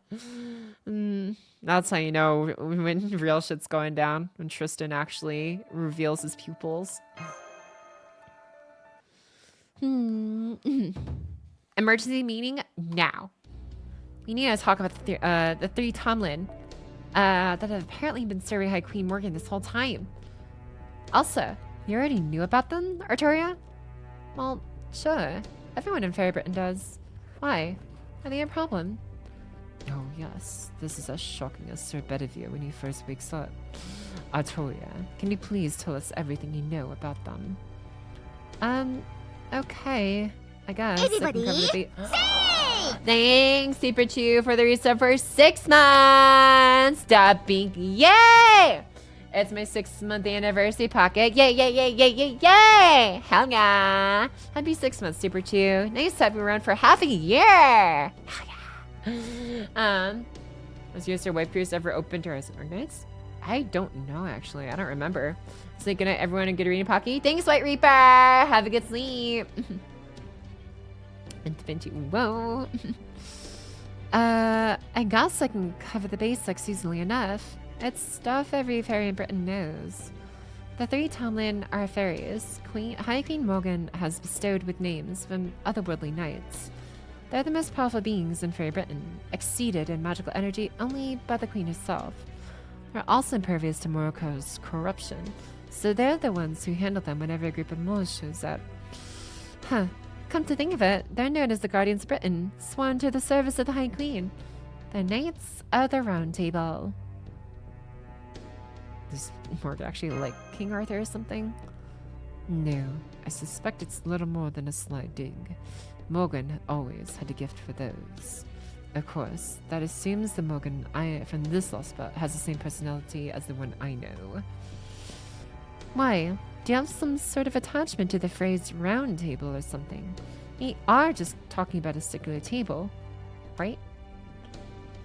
That's how you know when real shit's going down. When Tristan actually reveals his pupils. Emergency meeting now. We need to talk about the 3 Tomlin that have apparently been serving High Queen Morgan this whole time. Also, you already knew about them, Artoria? Well, sure. Everyone in Fairy Britain does. Why? Are they a problem? Oh, yes. This is as shocking as Sir Bedivere when he first wakes up. Artoria, can you please tell us everything you know about them? Okay. I guess. Everybody, Thanks, Super Chew, for the resub for 6 months. Stop being... Yay! It's my 6-month anniversary pocket. Yay, yay, yay, yay, yay, yay! Hell yeah! Happy 6 months, Super Chew. Nice to have you around for half a year! Hell yeah! Was your Sir White Pierce ever open to our organites? I don't know, actually. I don't remember. So good night, everyone, and good reading, Pocky. Thanks, White Reaper! Have a good sleep! Whoa. I guess I can cover the basics easily enough. It's stuff every fairy in Britain knows. The 3 Tomlin are fairies. High Queen Morgan has bestowed with names from otherworldly knights. They're the most powerful beings in Fairy Britain, exceeded in magical energy only by the Queen herself. They're also impervious to Morocco's corruption, so they're the ones who handle them whenever a group of Moors shows up. Huh. Come to think of it, they're known as the Guardians of Britain, sworn to the service of the High Queen. They're Knights of the Round Table. Is Morgan actually like King Arthur or something? No, I suspect it's little more than a sly dig. Morgan always had a gift for those. Of course, that assumes the Morgan from this lost spot has the same personality as the one I know. Why? Do you have some sort of attachment to the phrase round table or something? We are just talking about a circular table, right?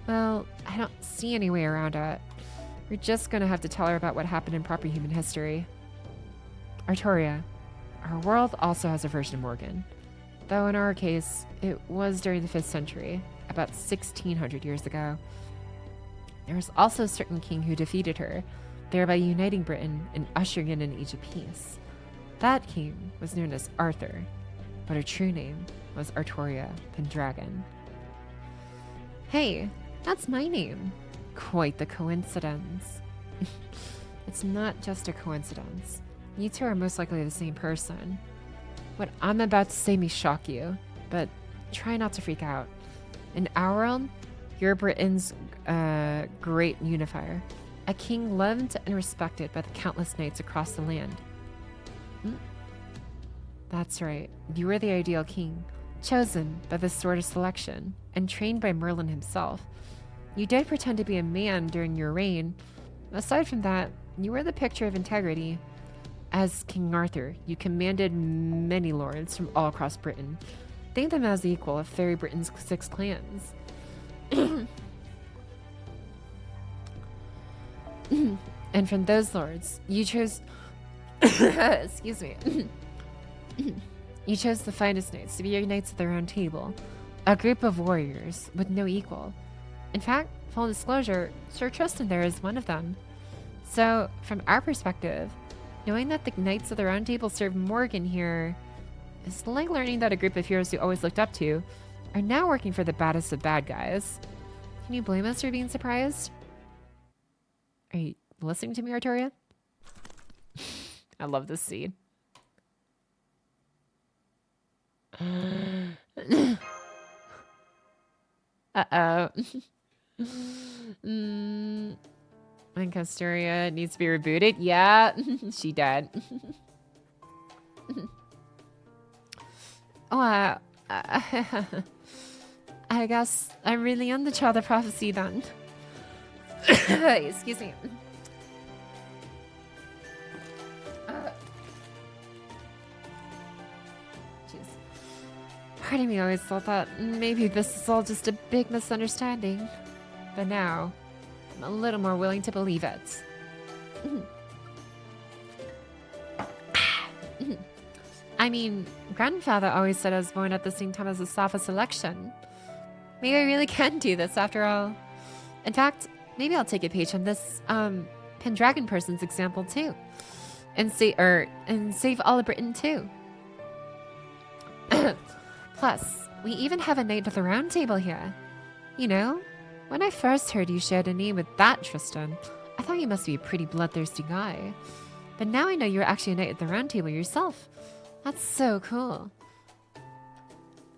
Well, I don't see any way around it. We're just gonna have to tell her about what happened in proper human history. Artoria, our world also has a version of Morgan. Though in our case, it was during the 5th century, about 1600 years ago. There was also a certain king who defeated her, thereby uniting Britain and ushering in an age of peace. That king was known as Arthur, but her true name was Artoria Pendragon. Hey, that's my name. Quite the coincidence. It's not just a coincidence. You two are most likely the same person. What I'm about to say may shock you, but try not to freak out. In our world, you're Britain's great unifier. A king loved and respected by the countless knights across the land. That's right, you were the ideal king, chosen by the Sword of Selection, and trained by Merlin himself. You did pretend to be a man during your reign. Aside from that, you were the picture of integrity. As King Arthur, you commanded many lords from all across Britain. Think them as the equal of Fairy Britain's 6 clans. And from those lords, you chose... Excuse me. You chose the finest knights to be your knights of the Round Table. A group of warriors with no equal. In fact, full disclosure, Sir Tristan there is one of them. So, from our perspective, knowing that the Knights of the Round Table serve Morgan here is like learning that a group of heroes you always looked up to are now working for the baddest of bad guys. Can you blame us for being surprised? Are you listening to me, Arturia? I love this scene. Uh-oh. Lancasteria needs to be rebooted. Yeah, she dead. Oh, I guess I really am the child of prophecy then. Excuse me. Part of me always thought that maybe this is all just a big misunderstanding. But now, I'm a little more willing to believe it. I mean, grandfather always said I was born at the same time as the Safa selection. Maybe I really can do this after all. In fact, maybe I'll take a page from this, Pendragon person's example too. And save all of Britain too. Plus, we even have a Knight of the Round Table here. You know, when I first heard you shared a name with that Tristan, I thought you must be a pretty bloodthirsty guy. But now I know you're actually a Knight of the Round Table yourself. That's so cool.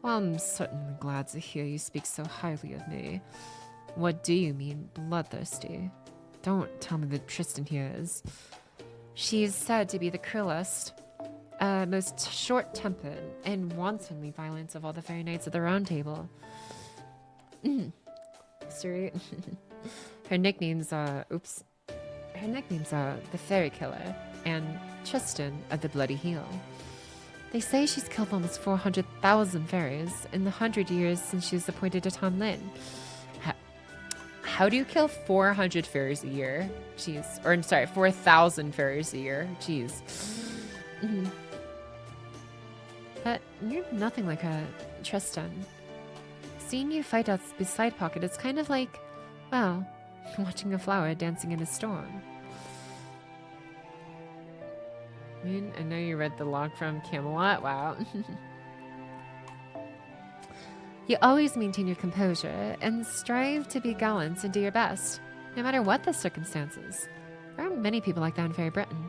Well, I'm certainly glad to hear you speak so highly of me. What do you mean, bloodthirsty? Don't tell me that Tristan here is. She is said to be the cruelest, most short-tempered and wantonly violent of all the fairy knights of the Round Table. Sorry. Her nicknames are the Fairy Killer and Tristan of the Bloody Heel. They say she's killed almost 400,000 fairies in the 100 years since she was appointed to Tom Lin. How do you kill 400 fairies a year? Jeez. Or, I'm sorry, 4,000 fairies a year. Jeez. But you're nothing like a Tristan. Seeing you fight out beside Pocket is kind of like, well, watching a flower dancing in a storm. I mean, I know you read the log from Camelot. Wow. You always maintain your composure and strive to be gallant and do your best, no matter what the circumstances. There aren't many people like that in Fairy Britain.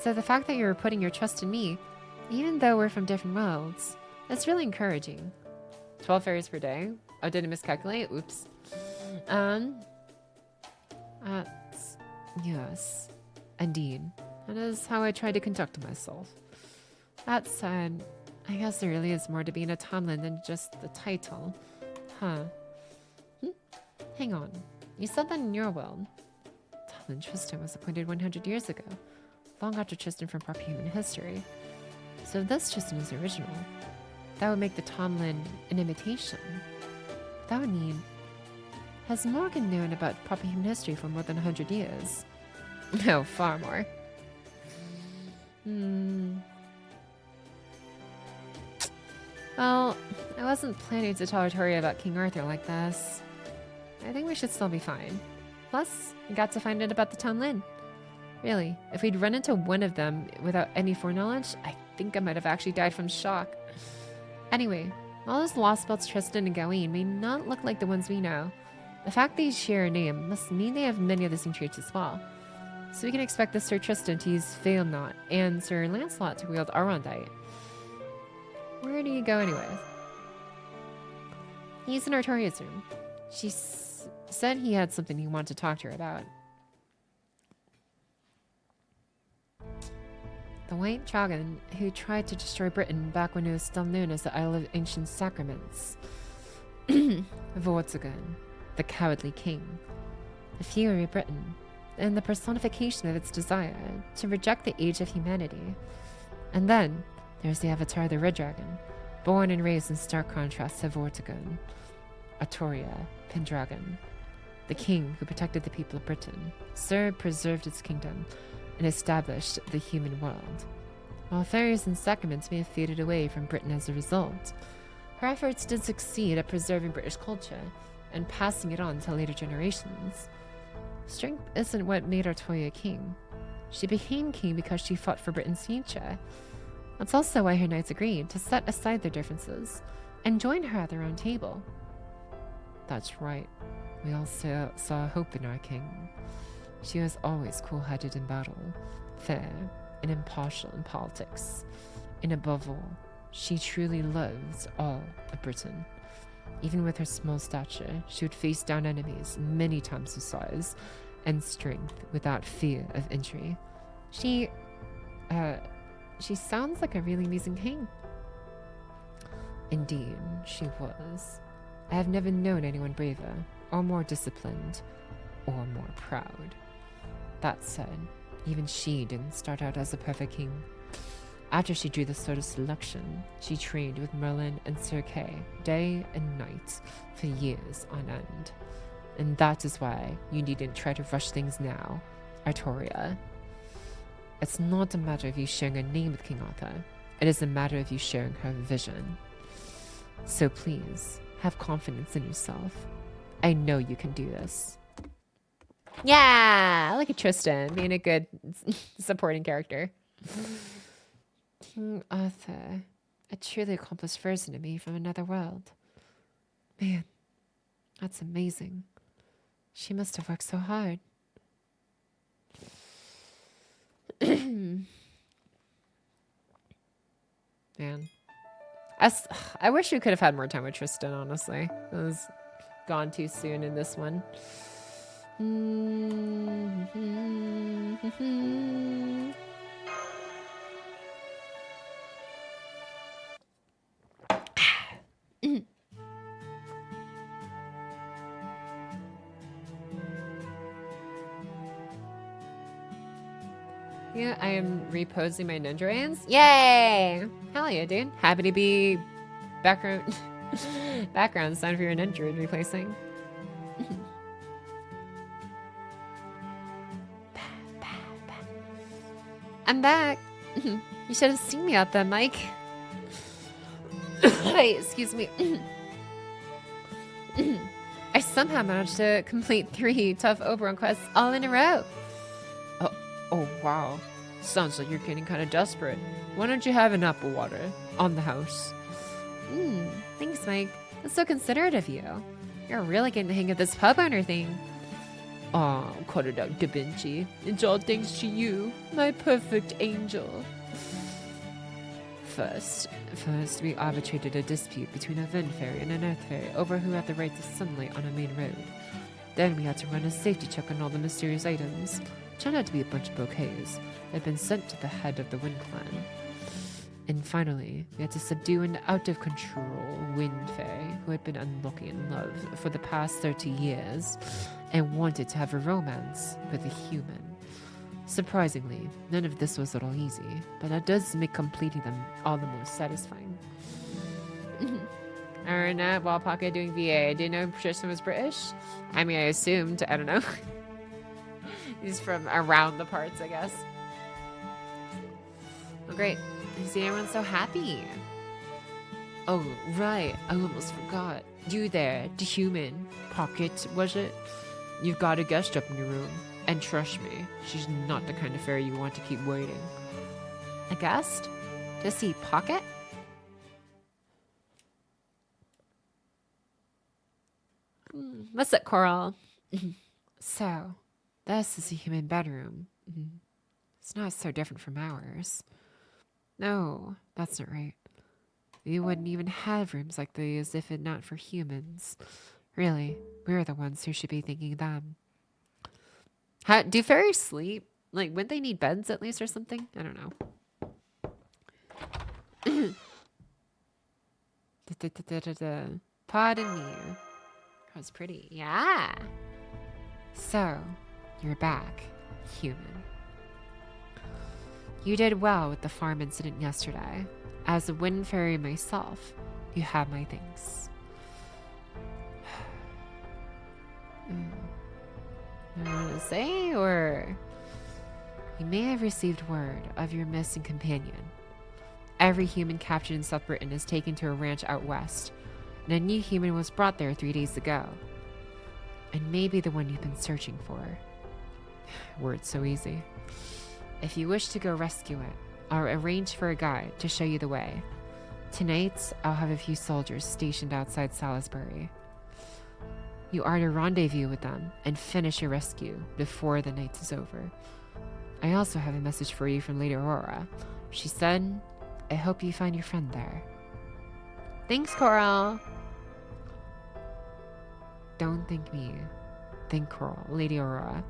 So the fact that you're putting your trust in me, even though we're from different worlds, that's really encouraging. 12 fairies per day? Oh, did I miscalculate? Oops. Yes, indeed. That is how I try to conduct myself. That said, I guess there really is more to being a Tomlin than just the title. Huh. Hang on. You said that in your world. Tomlin Tristan was appointed 100 years ago, long after Tristan from proper human history. So if this Tristan is original, that would make the Tomlin an imitation. That would mean, has Morgan known about proper human history for more than 100 years? No, far more. Well, I wasn't planning to tell Arturia about King Arthur like this. I think we should still be fine. Plus, we got to find out about the Tomlin. Really, if we'd run into one of them without any foreknowledge, I think I might have actually died from shock. Anyway, all those lost belts Tristan and Gawain may not look like the ones we know. The fact they share a name must mean they have many of the same traits as well. So we can expect the Sir Tristan to use Failnaught and Sir Lancelot to wield Arondite. Where do you go anyway? He's in Arturia's room. She said he had something he wanted to talk to her about. The White Dragon, who tried to destroy Britain back when it was still known as the Isle of Ancient Sacraments. Vortigern, the cowardly king. The fury of Britain, and the personification of its desire to reject the age of humanity. And then, there's the avatar of the Red Dragon, born and raised in stark contrast to Vortigern. Artoria, Pendragon. The king who protected the people of Britain. Sir preserved its kingdom and established the human world. While fairies and sacraments may have faded away from Britain as a result, her efforts did succeed at preserving British culture and passing it on to later generations. Strength isn't what made Artoria king. She became king because she fought for Britain's future. That's also why her knights agreed to set aside their differences and join her at the round table. That's right. We all saw hope in our king. She was always cool-headed in battle, fair and impartial in politics. And above all, she truly loved all of Britain. Even with her small stature, she would face down enemies many times her size and strength without fear of injury. She sounds like a really amazing king. Indeed, she was. I have never known anyone braver, or more disciplined, or more proud. That said, even she didn't start out as a perfect king. After she drew the sword of selection, she trained with Merlin and Sir Kay day and night for years on end. And that is why you needn't try to rush things now, Artoria. It's not a matter of you sharing a name with King Arthur. It is a matter of you sharing her vision. So please, have confidence in yourself. I know you can do this. Yeah, I like a Tristan being a good supporting character. King Arthur, a truly accomplished version of me from another world. Man, that's amazing. She must have worked so hard. Man. I wish we could have had more time with Tristan, honestly. It was gone too soon in this one. Yeah, I am reposing my ninja reins. Yay! Hell yeah, dude. Happy to be background sound for your ninja replacing. I'm back. You should have seen me out there, Mike. Hey, excuse me. I somehow managed to complete 3 tough Oberon quests all in a row. Oh, wow. Sounds like you're getting kind of desperate. Why don't you have an apple water on the house? Thanks, Mike. That's so considerate of you. You're really getting the hang of this pub owner thing. Oh, cut it out, Da Vinci. It's all thanks to you, my perfect angel. First, we arbitrated a dispute between a Wind Fairy and an Earth Fairy over who had the right to sunlight on a main road. Then we had to run a safety check on all the mysterious items. Turned out to be a bunch of bouquets that had been sent to the head of the Wind Clan. And finally, we had to subdue an out-of-control Wind Fairy who had been unlucky in love for the past 30 years and wanted to have a romance with a human. Surprisingly, none of this was at all easy, but that does make completing them all the more satisfying. Alright, while Pocket doing VA, I didn't know Tristan was British. I mean, I assumed, I don't know. He's from around the parts, I guess. Oh, great. I see everyone's so happy. Oh, right. I almost forgot. You there, the human. Pocket, was it? You've got a guest up in your room. And trust me, she's not the kind of fairy you want to keep waiting. A guest? To see Pocket? What's up, Coral? So, this is a human bedroom. It's not so different from ours. No, that's not right. We wouldn't even have rooms like these if it not for humans. Really, we're the ones who should be thanking them. Do fairies sleep? Like, wouldn't they need beds at least or something? I don't know. Pardon me. That was pretty. Yeah. So, you're back, human. You did well with the farm incident yesterday. As a Wind Fairy myself, you have my thanks. I don't know what to say, or you may have received word of your missing companion. Every human captured in South Britain is taken to a ranch out west, and a new human was brought there 3 days ago. And maybe the one you've been searching for. Word's so easy. If you wish to go rescue it, I'll arrange for a guide to show you the way. Tonight, I'll have a few soldiers stationed outside Salisbury. You are to rendezvous with them and finish your rescue before the night is over. I also have a message for you from Lady Aurora. She said, I hope you find your friend there. Thanks, Coral. Don't thank me. Thank Coral, Lady Aurora.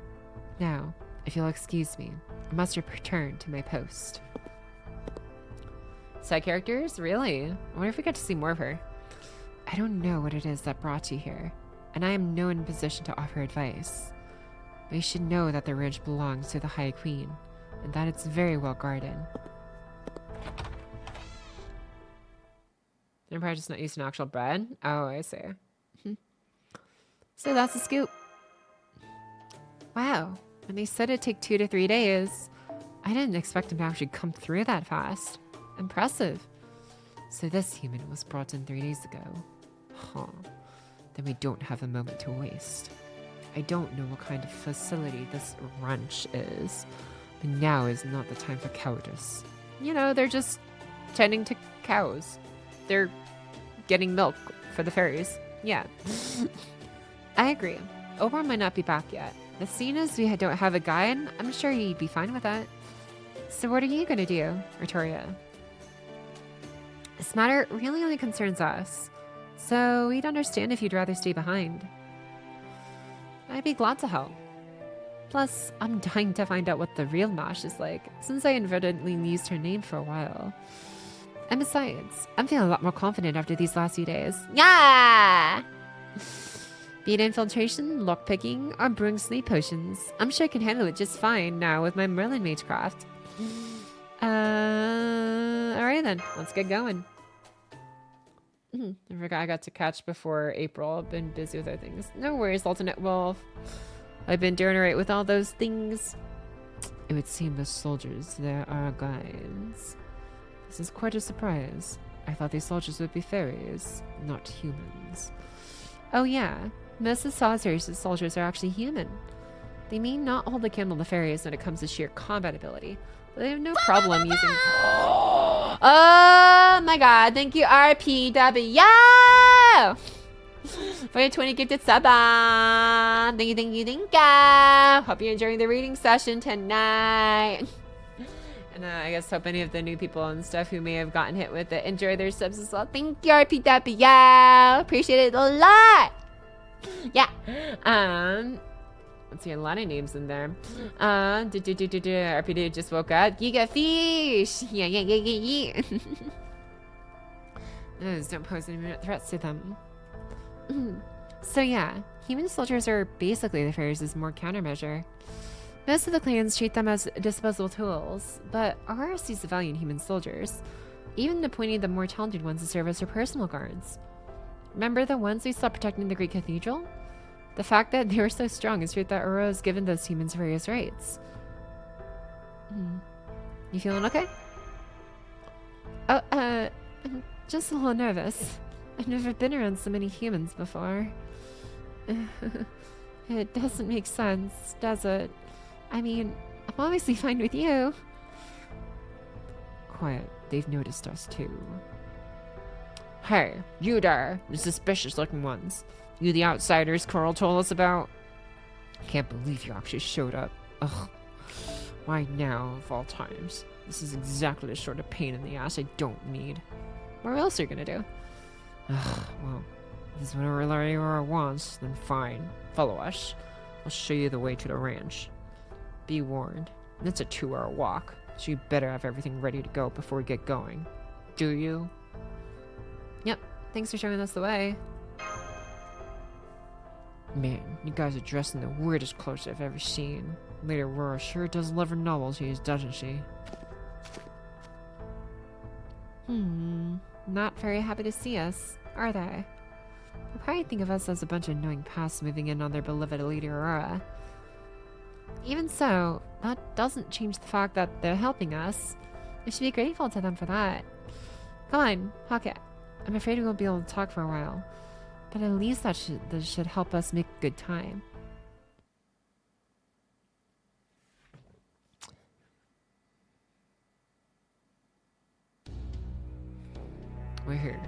Now, if you'll excuse me, I must return to my post. Side characters? Really? I wonder if we get to see more of her. I don't know what it is that brought you here, and I am no in position to offer advice. But you should know that the ranch belongs to the High Queen, and that it's very well guarded. I'm probably just not using actual bread. Oh, I see. So that's the scoop. Wow. And they said it'd take 2 to 3 days. I didn't expect him to actually come through that fast. Impressive. So this human was brought in 3 days ago. Huh. Then we don't have a moment to waste. I don't know what kind of facility this ranch is, but now is not the time for cowardice. You know, they're just tending to cows. They're getting milk for the fairies. Yeah. I agree. Omar might not be back yet. But seeing as we don't have a guide, I'm sure he'd be fine with that. So what are you gonna do, Artoria? This matter really only concerns us, so we'd understand if you'd rather stay behind. I'd be glad to help. Plus, I'm dying to find out what the real Mash is like, since I inadvertently used her name for a while. And besides, I'm feeling a lot more confident after these last few days. Yeah! Be it infiltration, lockpicking, or brewing sleep potions, I'm sure I can handle it just fine now with my Merlin Magecraft. Alright then, let's get going. I forgot I got to catch before April. I've been busy with other things. No worries, Alternate Wolf. I've been doing alright with all those things. It would seem the soldiers there are guides. This is quite a surprise. I thought these soldiers would be fairies, not humans. Oh yeah, most of Salisbury's soldiers are actually human. They may not hold a candle to fairies when it comes to sheer combat ability, but they have no problem using... Oh my god, thank you RPW for your 20 gifted sub on. Thank you. Hope you're enjoying the reading session tonight. And I guess hope any of the new people and stuff who may have gotten hit with it enjoy their subs as well. Thank you RPW. Appreciate it a lot. Yeah. Let's see, a lot of names in there. RPD just woke up. Giga Fish! Yeah. Those don't pose any threats to them. So yeah, human soldiers are basically the fairies' more countermeasure. Most of the clans treat them as disposable tools, but Aurora sees the value in human soldiers, even appointing the more talented ones to serve as her personal guards. Remember the ones we saw protecting the Great Cathedral? The fact that they were so strong is proof that Aurora has given those humans various rights. You feeling okay? Oh, I'm just a little nervous. I've never been around so many humans before. It doesn't make sense, does it? I mean, I'm obviously fine with you. Quiet, they've noticed us too. Hey, you there, the suspicious looking ones. You the outsiders Coral told us about? Can't believe you actually showed up. Ugh. Why now, of all times? This is exactly the sort of pain in the ass I don't need. What else are you gonna do? Ugh, well, if this is what Aurora wants, then fine. Follow us. I'll show you the way to the ranch. Be warned, it's a 2-hour walk, so you better have everything ready to go before we get going. Do you? Yep, thanks for showing us the way. Man, you guys are dressed in the weirdest clothes I've ever seen. Lady Aurora sure does love her novelties, doesn't she? Not very happy to see us, are they? They'll probably think of us as a bunch of annoying pests moving in on their beloved Lady Aurora. Even so, that doesn't change the fact that they're helping us. We should be grateful to them for that. Come on, Pocket. I'm afraid we won't be able to talk for a while. But at least that should help us make a good time. We're here.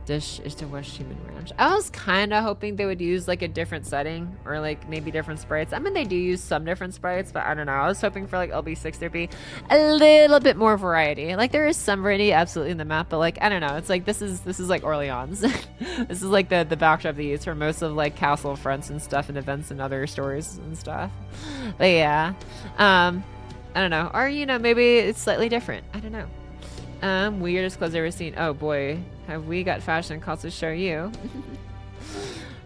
This is the West Human Ranch. I was kind of hoping they would use like a different setting or like maybe different sprites. I mean, they do use some different sprites, but I don't know. I was hoping for like LB6 there'd be a little bit more variety. Like there is some variety absolutely in the map, but like I don't know. It's like this is like Orleans. This is like the backdrop they use for most of like castle fronts and stuff and events and other stories and stuff. But yeah, I don't know. Or you know, maybe it's slightly different. I don't know. Weirdest clothes I've ever seen. Oh boy, have we got fashion calls to show you.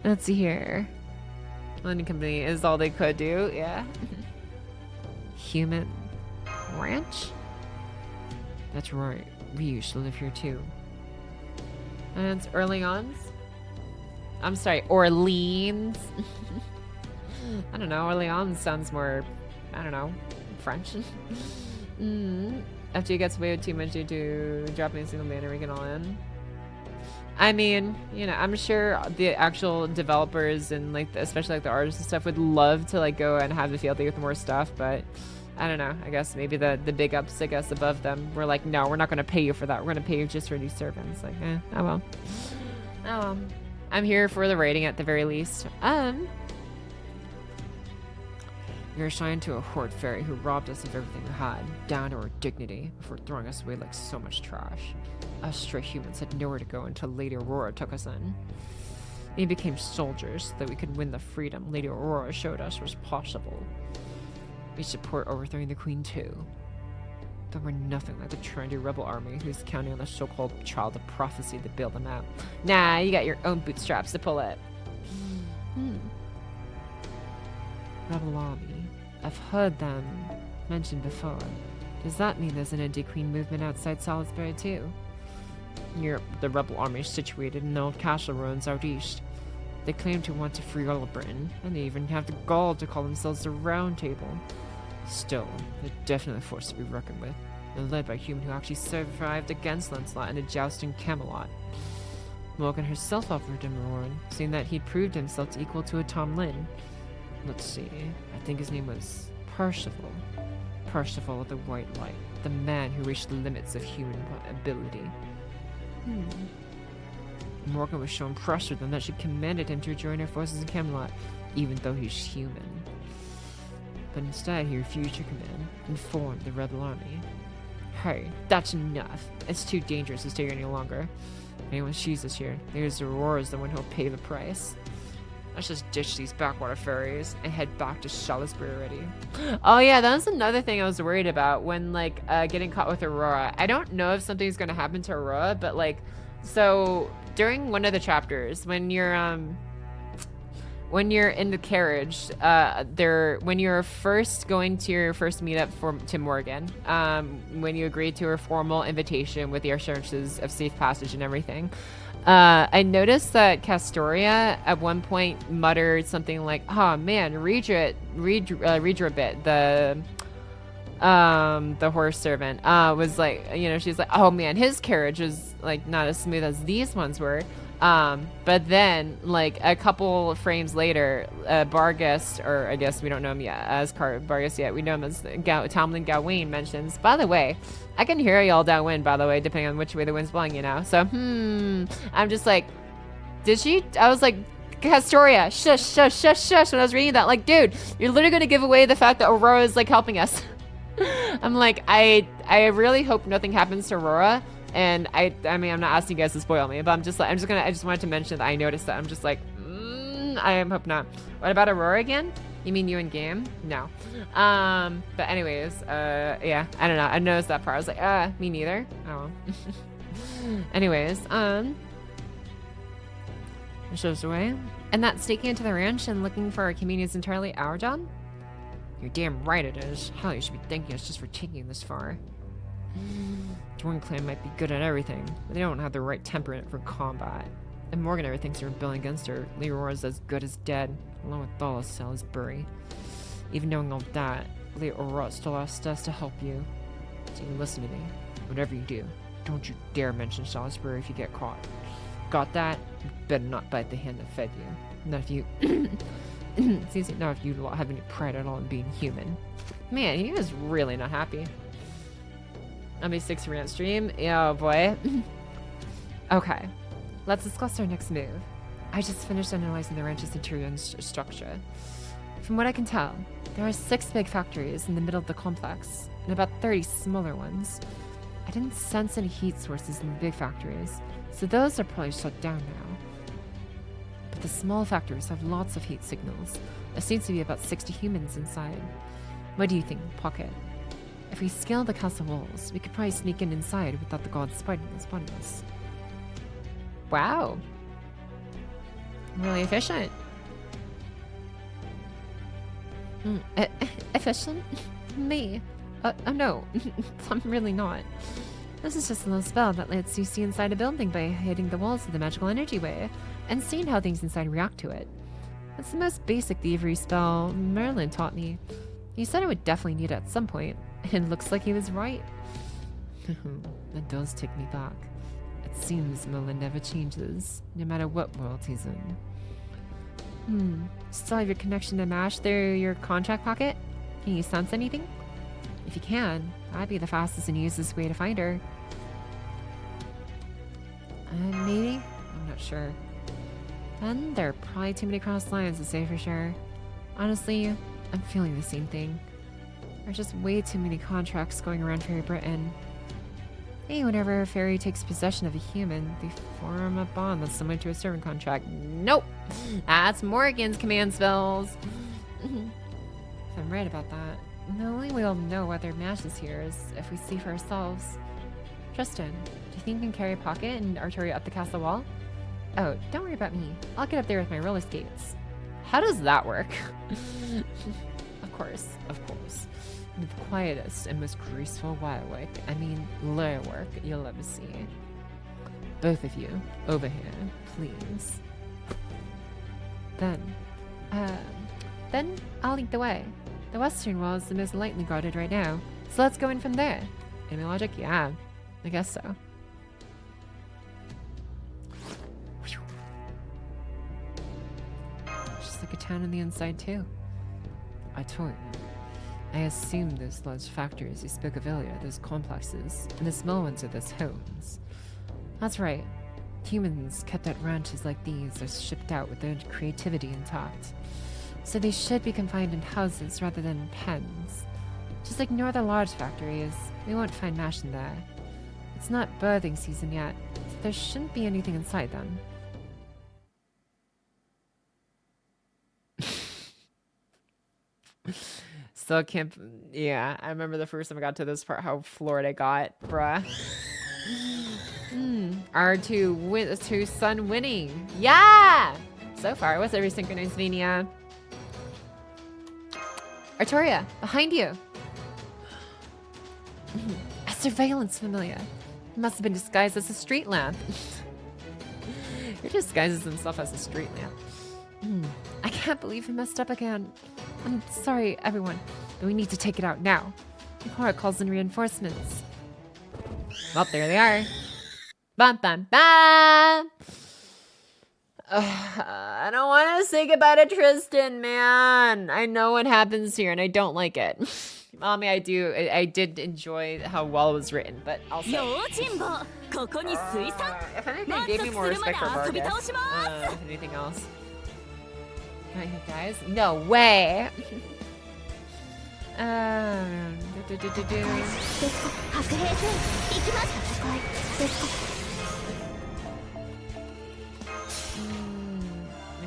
Let's see here. London Company is all they could do, yeah. Human Ranch? That's right, we used to live here too. And it's Orleans? I'm sorry, Orleans. I don't know, Orleans sounds more, I don't know, French. After you gets away with too much due to dropping a single banner, we can all in. I mean, you know, I'm sure the actual developers and like especially like the artists and stuff would love to like go and have the field day with more stuff, but I don't know. I guess maybe the big ups, I guess, above them were like, no, we're not going to pay you for that. We're going to pay you just for these servants. Like, oh well. Oh well. I'm here for the rating at the very least. You're assigned to a horde fairy who robbed us of everything we had, down to our dignity, before throwing us away like so much trash. Us stray humans had nowhere to go until Lady Aurora took us in. We became soldiers so that we could win the freedom Lady Aurora showed us was possible. We support overthrowing the Queen too. But we're nothing like the trendy rebel army who's counting on the so-called child of prophecy to bail them out. Nah, you got your own bootstraps to pull it. Rebel army. I've heard them mentioned before. Does that mean there's an anti-queen movement outside Salisbury too? Europe, the rebel army is situated in the old castle ruins out east. They claim to want to free all of Britain, and they even have the gall to call themselves the Round Table. Still, they're definitely a force to be reckoned with. They're led by a human who actually survived against Lancelot in a joust in Camelot. Morgan herself offered him a reward, saying that he'd proved himself to equal to a Tom Lynn. Let's see, I think his name was Parsifal. Parsifal of the White Light, the man who reached the limits of human ability. Morgan was so impressed with him that she commanded him to join her forces in Camelot, even though he's human. But instead, he refused to command and formed the rebel army. Hey, that's enough. It's too dangerous to stay here any longer. If anyone sees us here, there's Aurora's the one who'll pay the price. Let's just ditch these backwater fairies and head back to Salisbury already. Oh yeah, that was another thing I was worried about when like getting caught with Aurora. I don't know if something's gonna happen to Aurora, but like, so during one of the chapters, when you're in the carriage, when you're first going to your first meetup to Morgan, when you agree to her formal invitation with the assurances of safe passage and everything. I noticed that Castoria at one point muttered something like, "Oh man, Redra a bit." The horse servant was like, you know, she's like, "Oh man, his carriage was like not as smooth as these ones were." But then, like a couple frames later, Barghest, or I guess we don't know him yet as Barghest yet. We know him as Tomlin Gawain mentions. By the way, I can hear y'all downwind, by the way, depending on which way the wind's blowing, you know? So, I'm just like, did she? I was like, Castoria, shush, shush, shush, shush. When I was reading that, like, dude, you're literally going to give away the fact that Aurora is, like, helping us. I'm like, I really hope nothing happens to Aurora. And I mean, I'm not asking you guys to spoil me, but I'm just like, I just wanted to mention that I noticed that. I'm just like, I hope not. What about Aurora again? You mean you in game? No. But anyways, yeah, I don't know. I noticed that part. I was like, me neither. Oh. Anyways, it shows the way. And that sneaking into the ranch and looking for our community is entirely our job? You're damn right it is. Hell, you should be thanking us just for taking this far. Dwarven clan might be good at everything, but they don't have the right temperament for combat. And Morgan thinks they're rebelling against her. Leroy's as good as dead, along with all of Salisbury. Even knowing all that, the Aurora still asked us to help you. So you listen to me. Whatever you do, don't you dare mention Salisbury if you get caught. Got that? You better not bite the hand that fed you. Not if you... Excuse me, not if you have any pride at all in being human. Man, he was really not happy. LB6 rant stream? Yeah, oh boy. Okay, let's discuss our next move. I just finished analyzing the ranch's interior and structure. From what I can tell, there are 6 big factories in the middle of the complex, and about 30 smaller ones. I didn't sense any heat sources in the big factories, so those are probably shut down now. But the small factories have lots of heat signals. There seems to be about 60 humans inside. What do you think, Pocket? If we scale the castle walls, we could probably sneak in inside without the gods spotting us. Wow. Really efficient. Efficient? Me? Oh no, I'm really not. This is just a little spell that lets you see inside a building by hitting the walls with the magical energy wave and seeing how things inside react to it. It's the most basic thievery spell Merlin taught me. He said I would definitely need it at some point, and looks like he was right. That does take me back. It seems Merlin never changes, no matter what world he's in. Still have your connection to MASH through your contract pocket? Can you sense anything? If you can, that'd be the fastest and easiest way to find her. Maybe? I'm not sure. Then there are probably too many cross lines to say for sure. Honestly, I'm feeling the same thing. There's just way too many contracts going around Fairy Britain. Hey, whenever a fairy takes possession of a human, they form a bond that's similar to a servant contract. Nope! That's Morgan's command spells! If I'm right about that, the only way we'll know whether MASH is here is if we see for ourselves. Tristan, do you think you can carry Pocket and Arturia up the castle wall? Oh, don't worry about me. I'll get up there with my roller skates. How does that work? Of course. The quietest and most graceful lair work you'll ever see. Both of you, over here, please. Then I'll lead the way. The western wall is the most lightly guarded right now, so let's go in from there. Any logic? Yeah, I guess so. Just like a town on the inside too. I told you. I assume those large factories you spoke of earlier, those complexes, and the small ones are those homes. That's right. Humans kept at ranches like these are shipped out with their creativity intact. So they should be confined in houses rather than in pens. Just ignore the large factories. We won't find MASH in there. It's not birthing season yet, so there shouldn't be anything inside them. Still can't... Yeah, I remember the first time I got to this part, how floored I got, bruh. R2 Sun winning. Yeah! So far, what's every synchronized Vania? Arturia, behind you. A surveillance familiar. It must have been disguised as a street lamp. He disguises himself as a street lamp. I can't believe he messed up again. I'm sorry, everyone, but we need to take it out now. Ihara calls in reinforcements. Well, there they are. Bum, bum, bum! I don't want to say goodbye to Tristan, man. I know what happens here, and I don't like it. Mommy, I did enjoy how well it was written, but also... if anything, it gave me more respect for Vargas. If anything else. Right here, guys. No way!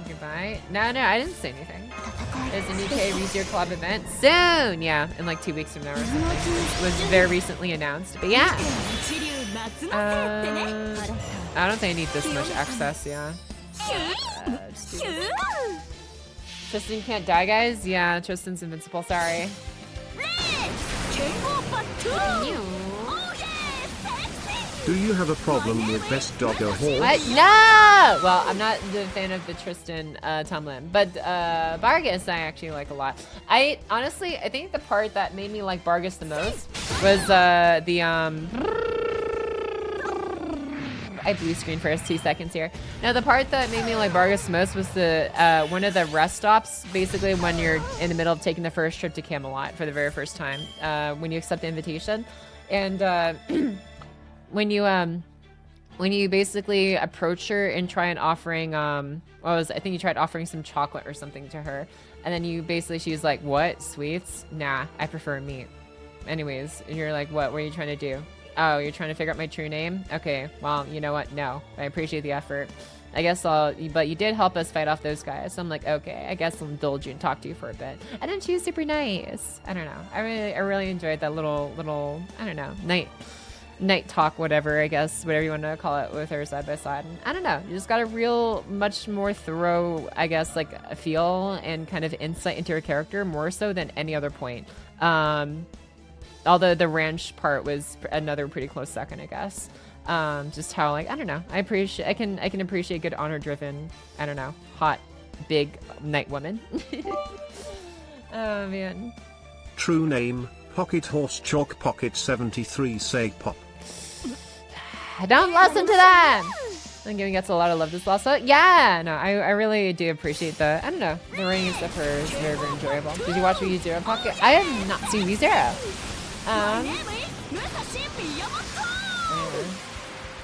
Goodbye. No, I didn't say anything. There's a NIKKE ReZero Club event soon! Yeah, in like 2 weeks from now or something. It was very recently announced, but yeah. I don't think I need this much access, yeah. Just do this. Tristan can't die, guys? Yeah, Tristan's invincible, sorry. Do you have a problem with best dog or horse? What? No! Well, I'm not the fan of the Tristan Tumlin, but Vargas I actually like a lot. I think the part that made me like Vargas the most was I blue screen for 2 seconds here. No, the part that made me like Vargas the most was the one of the rest stops, basically when you're in the middle of taking the first trip to Camelot for the very first time, when you accept the invitation, and when you basically approach her and try and offering I think you tried offering some chocolate or something to her, and then she's like, what, sweets? Nah, I prefer meat. Anyways, and you're like, what are you trying to do? Oh, you're trying to figure out my true name? Okay, well, you know what? No, I appreciate the effort. I guess but you did help us fight off those guys. So I'm like, okay, I guess I'll indulge you and talk to you for a bit. And then she was super nice. I don't know. I really enjoyed that little, I don't know, night talk, whatever, I guess, whatever you want to call it, with her side by side. And I don't know, you just got a real, much more thorough, I guess, like a feel and kind of insight into her character, more so than any other point. Although the ranch part was another pretty close second, I guess. Just how, like, I don't know, I can appreciate good honor-driven, I don't know, hot, big night woman. Oh man. True name, Pocket Horse Chalk Pocket 73 say pop. Don't listen to them! I'm giving us a lot of love this last one. Yeah, no, I really do appreciate the, I don't know, the writing and stuff is very, very enjoyable. Did you watch ReZero Pocket? I have not seen ReZero.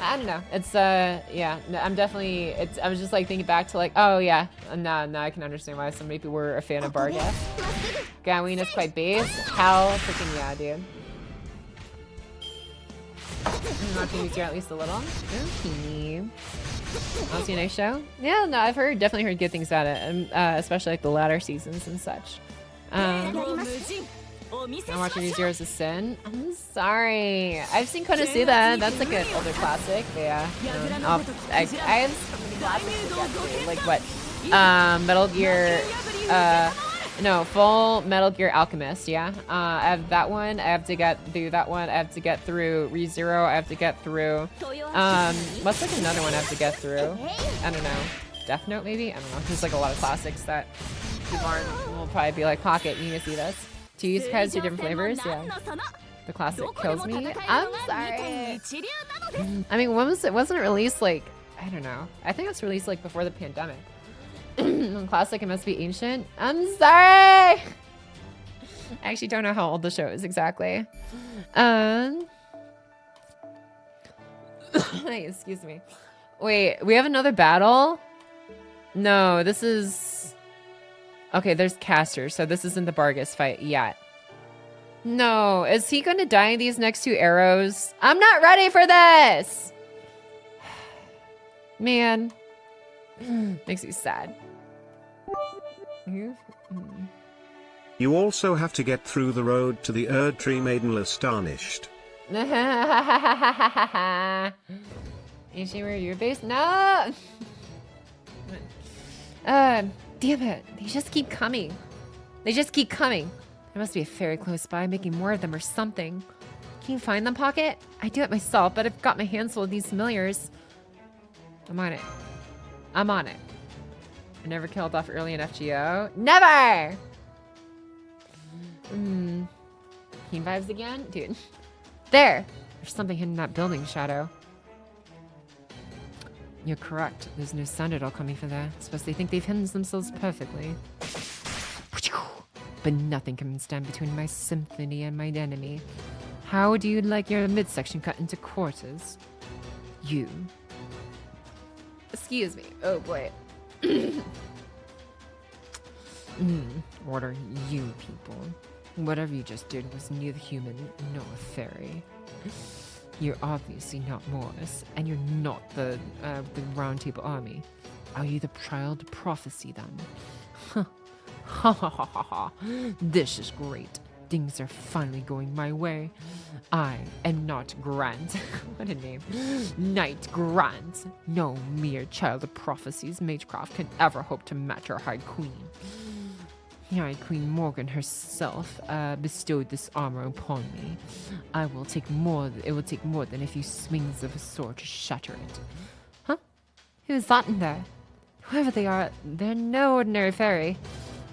I don't know. It's yeah. No, I'm definitely. I was just like thinking back to like, oh yeah. Now I can understand why some people were a fan of Bargas. Gawain is quite base. Hell, freaking yeah, dude. I'm watching ReZero at least a little. Okay. Want to see a nice show? Yeah, no, I've definitely heard good things about it, especially like the latter seasons and such. I'm watching ReZero's a Sin. I'm sorry. I've seen Konosuba. That's like an older classic. Yeah. I have so many classics to get to. Like what? Metal Gear. No, full Metal Gear Alchemist. Yeah. I have that one. I have to get through that one. I have to get through ReZero. I have to get through. What's like another one I have to get through? I don't know. Death Note maybe? I don't know. There's like a lot of classics that people will probably be like, Pocket, you need to see this. Do you use cards to different flavors? Yeah. The classic kills me. I'm sorry. I mean, when was it? Wasn't it released like, I don't know. I think it's released like before the pandemic. Classic, it must be ancient. I'm sorry. I actually don't know how old the show is exactly. Excuse me. Wait, we have another battle? No, this is... Okay, there's Caster, so this isn't the Bargas fight yet. No, is he gonna die in these next 2 arrows? I'm not ready for this! Man. Makes me sad. You also have to get through the road to the Erd Tree Maidenless Tarnished. Is she where you're based? No! Damn it. They just keep coming. They just keep coming. There must be a fairy close by making more of them or something. Can you find them, Pocket? I do it myself, but I've got my hands full of these familiars. I'm on it. I'm on it. I never killed off early in FGO. Never! Keen vibes again? Dude. There! There's something hidden in that building, Shadow. You're correct. There's no sound at all coming from there. Suppose they think they've hidden themselves perfectly. But nothing can stand between my symphony and my enemy. How do you like your midsection cut into quarters? You. Excuse me. Oh boy. What are you people? Whatever you just did was neither human nor a fairy. You're obviously not Morris, and you're not the Round Table Army. Are you the Child Prophecy then? Huh. Ha ha ha ha ha. This is great. Things are finally going my way. I am not Grant. What a name. Knight Grant. No mere Child of Prophecy's Magecraft can ever hope to match our High Queen. Queen Morgan herself bestowed this armor upon me. It will take more than a few swings of a sword to shatter it. Huh? Who's that in there? Whoever they are, they're no ordinary fairy.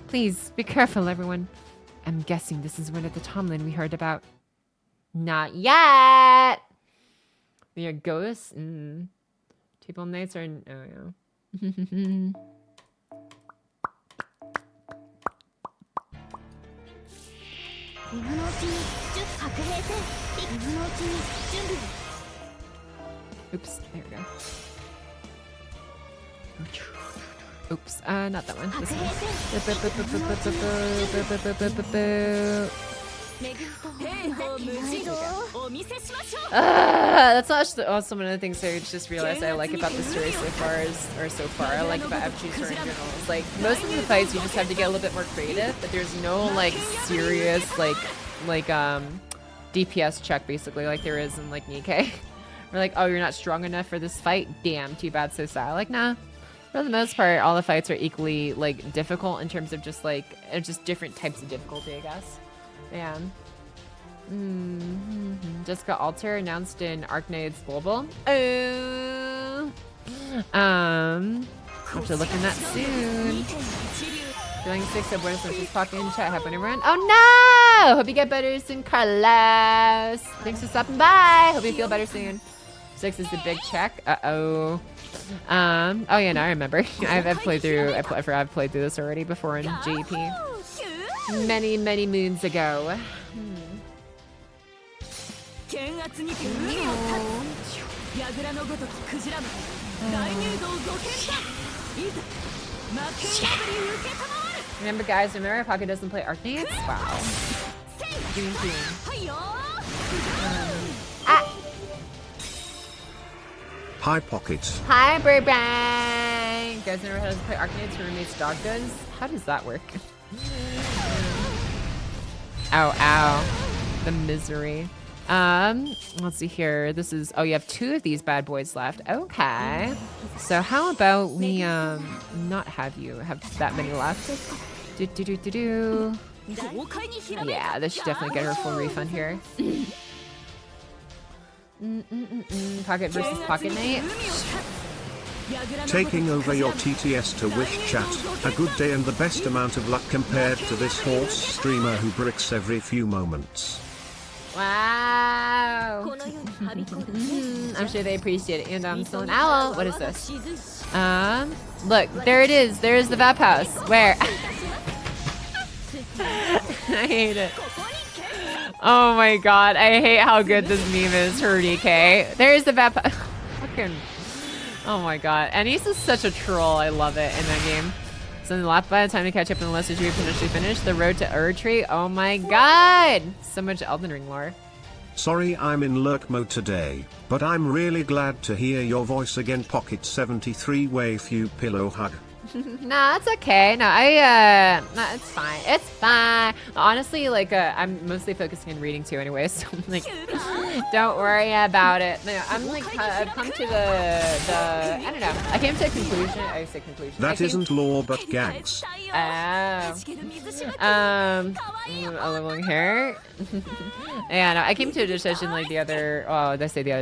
Please, be careful, everyone. I'm guessing this is one of the Tomlin we heard about. Not yet! They are ghosts? Table knights are... Oh, yeah. Oops, there we go. Oops, not that one. This one. That's also one of the things I just realized I like about the story so far I like about FGO story in general. Is like most of the fights you just have to get a little bit more creative, but there's no like serious like DPS check basically like there is in like NIKKE. We're like, oh, you're not strong enough for this fight? Damn, too bad, so sad. Like, nah. For the most part, all the fights are equally like difficult in terms of just like just different types of difficulty, I guess. Yeah. Jessica Alter announced in Arknade's Global. Oh. Have to look in that soon. Feeling sick, so buenas noches, Pocket in chat. Happen everyone. Oh no! Hope you get better soon, Carlos. Thanks for stopping by. Hope you feel better soon. 6 is the big check. Oh yeah, now I remember. I've played through. I've played through this already before in JP. Many moons ago. Remember, guys. Remember, Pocket doesn't play Arknades. Wow. Hi, Pocket. Hi, Burbank. You guys never had to play Arknades for roommates dog goods? How does that work? Ow. The misery. Let's see here. This is, oh, you have 2 of these bad boys left. Okay. So how about we, not have you have that many left? Yeah, this should definitely get her full refund here. Pocket versus Pocket Knight. Taking over your TTS to wish chat a good day and the best amount of luck compared to this horse streamer who bricks every few moments. Wow. I'm sure they appreciate it. And I'm still an owl. What is this? Look, there it is. There's the Vap House. Where? I hate it. Oh my god, I hate how good this meme is for NIKKE. There's the Vap House. Fucking. Oh my god. And he's just such a troll. I love it in that game. So in the lap by the time to catch up unless you potentially finish the road to Erdtree. Oh my god! So much Elden Ring lore. Sorry I'm in lurk mode today, but I'm really glad to hear your voice again, Pocket 73 wave you pillow hug. Nah, it's okay. No, nah, it's fine. It's fine. Honestly, like, I'm mostly focusing on reading too anyway, so I'm like, don't worry about it. No, I'm like, I've come to I don't know. I came to a conclusion. I say conclusion. That isn't lore, but gags. Long hair. Yeah, no, I came to a decision like the other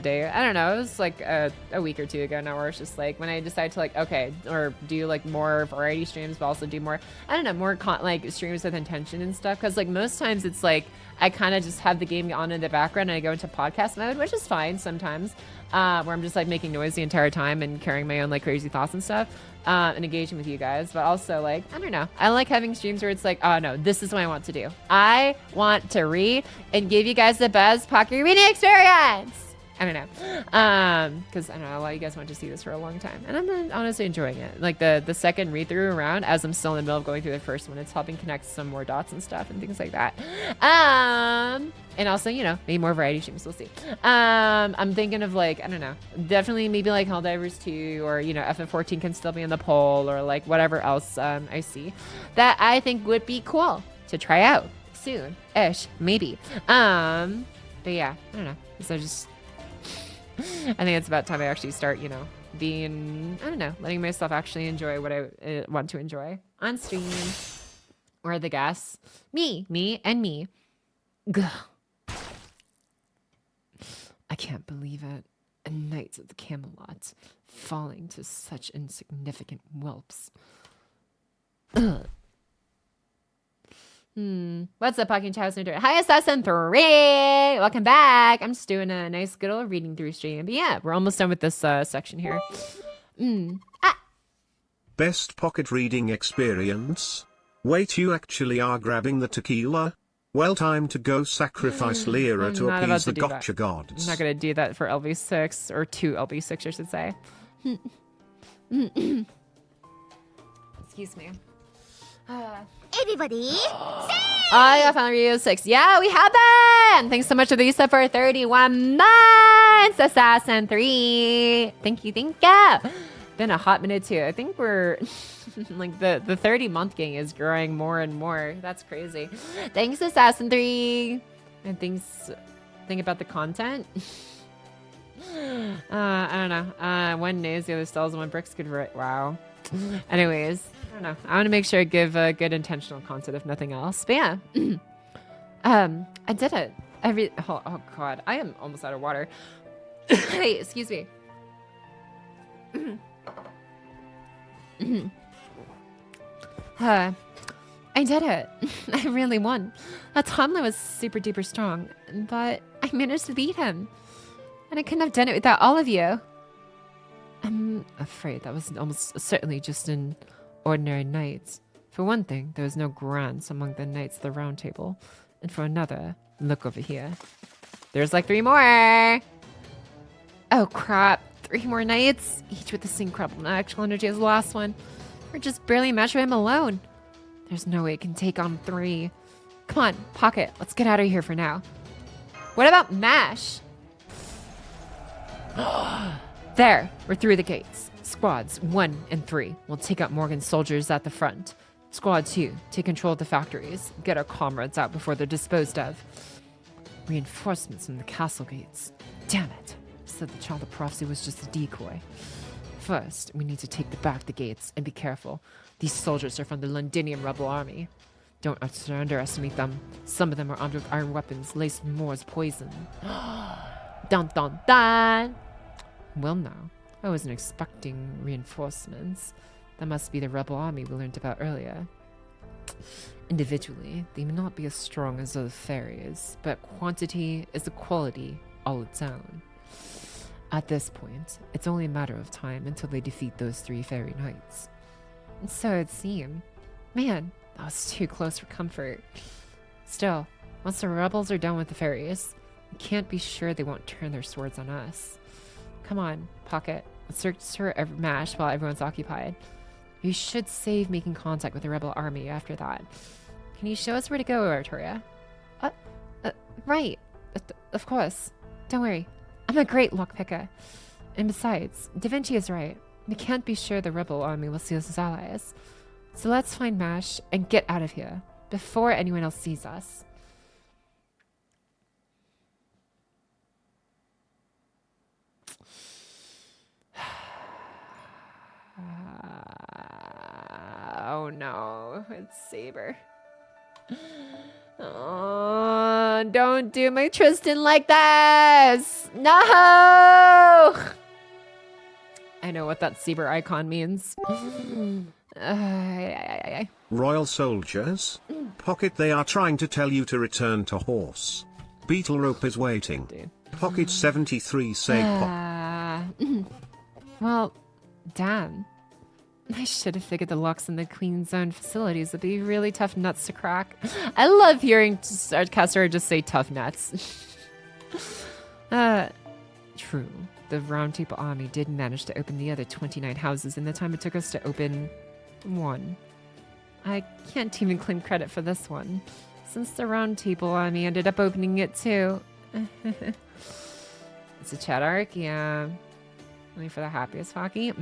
day. I don't know. It was like a week or 2 ago now, where it's just like when I decided to like, okay, or do like more variety streams, but also do more, I don't know, more like streams with intention and stuff. Because like most times it's like I kind of just have the game on in the background and I go into podcast mode, which is fine sometimes, where I'm just like making noise the entire time and carrying my own like crazy thoughts and stuff, and engaging with you guys. But also like, I don't know, I like having streams where it's like, oh no, this is what I want to do. I want to read and give you guys the best pocket reading experience. I don't know, because I don't know, a lot of you guys want to see this for a long time, and I'm honestly enjoying it. Like the second read through around, as I'm still in the middle of going through the first one, it's helping connect some more dots and stuff and things like that. And also, you know, maybe more variety streams, we'll see. I'm thinking of like, I don't know, definitely maybe like Helldivers 2, or you know, FF14 can still be in the poll, or like whatever else I see that I think would be cool to try out soon-ish, maybe. But yeah, I don't know. So just. I think it's about time I actually start, you know, being, I don't know, letting myself actually enjoy what I want to enjoy on stream. Or the guests. Me, and me. Gah. I can't believe it. A Knights of the Camelot falling to such insignificant whelps. Ugh. What's up, Pocketchalk Twitch? Hi, Assassin3! Welcome back. I'm just doing a nice good old reading through stream. But yeah, we're almost done with this section here. Best pocket reading experience? Wait, you actually are grabbing the tequila? Well, time to go sacrifice Lyra to appease the gotcha gods. I'm not going to do that for LB6, or 2 LB6, I should say. Excuse me. Everybody, I got Final Review 6. Yeah, we have them! Thanks so much to Lisa for 31 months! Assassin3! Thank you, thank you! Been a hot minute too. I think we're like the 30-month gang is growing more and more. That's crazy. Thanks, Assassin3! And think about the content. I don't know. One nays, the other stalls, one bricks good. Wow. Anyways, I don't know. I want to make sure I give good intentional content, if nothing else. But yeah, I did it. Oh god, I am almost out of water. Hey, excuse me. I did it. I really won. Tomlin was super duper strong, but I managed to beat him. And I couldn't have done it without all of you. I'm afraid that was almost certainly just an ordinary night. For one thing, there was no grants among the knights of the Round Table. And for another, look over here. There's like 3 more! Oh crap, 3 more knights? Each with the same incredible actual energy as the last one. We're just barely matching him alone. There's no way it can take on 3. Come on, Pocket, let's get out of here for now. What about Mash? There, we're through the gates. Squads 1 and 3 will take out Morgan's soldiers at the front. Squad 2, take control of the factories. Get our comrades out before they're disposed of. Reinforcements from the castle gates. Damn it. Said the child of prophecy was just a decoy. First, we need to take back the gates and be careful. These soldiers are from the Londinium rebel army. Don't underestimate them. Some of them are armed with iron weapons laced with Moor's poison. Dun dun dun! Well now, I wasn't expecting reinforcements. That must be the rebel army we learned about earlier. Individually, they may not be as strong as other fairies, but quantity is a quality all its own. At this point, it's only a matter of time until they defeat those 3 fairy knights. And so it seemed. Man, that was too close for comfort. Still, once the rebels are done with the fairies, we can't be sure they won't turn their swords on us. Come on, Pocket. Let's search for every mash while everyone's occupied. You should save making contact with the rebel army after that. Can you show us where to go, Artoria? Right. Of course. Don't worry. I'm a great lockpicker. And besides, Da Vinci is right. We can't be sure the rebel army will see us as allies. So let's find Mash and get out of here before anyone else sees us. Oh no, it's Saber. Oh, don't do my Tristan like this! No! I know what that Saber icon means. Royal soldiers? Pocket, they are trying to tell you to return to horse. Beetle Rope is waiting. Dude. Pocket 73 say pop. Well, damn. I should have figured the locks in the Queen's own facilities would be really tough nuts to crack. I love hearing Castor just say tough nuts. True. The Round Table army did manage to open the other 29 houses in the time it took us to open 1. I can't even claim credit for this one, since the Round Table army ended up opening it too. It's a chat arc, yeah. Only for the happiest hockey.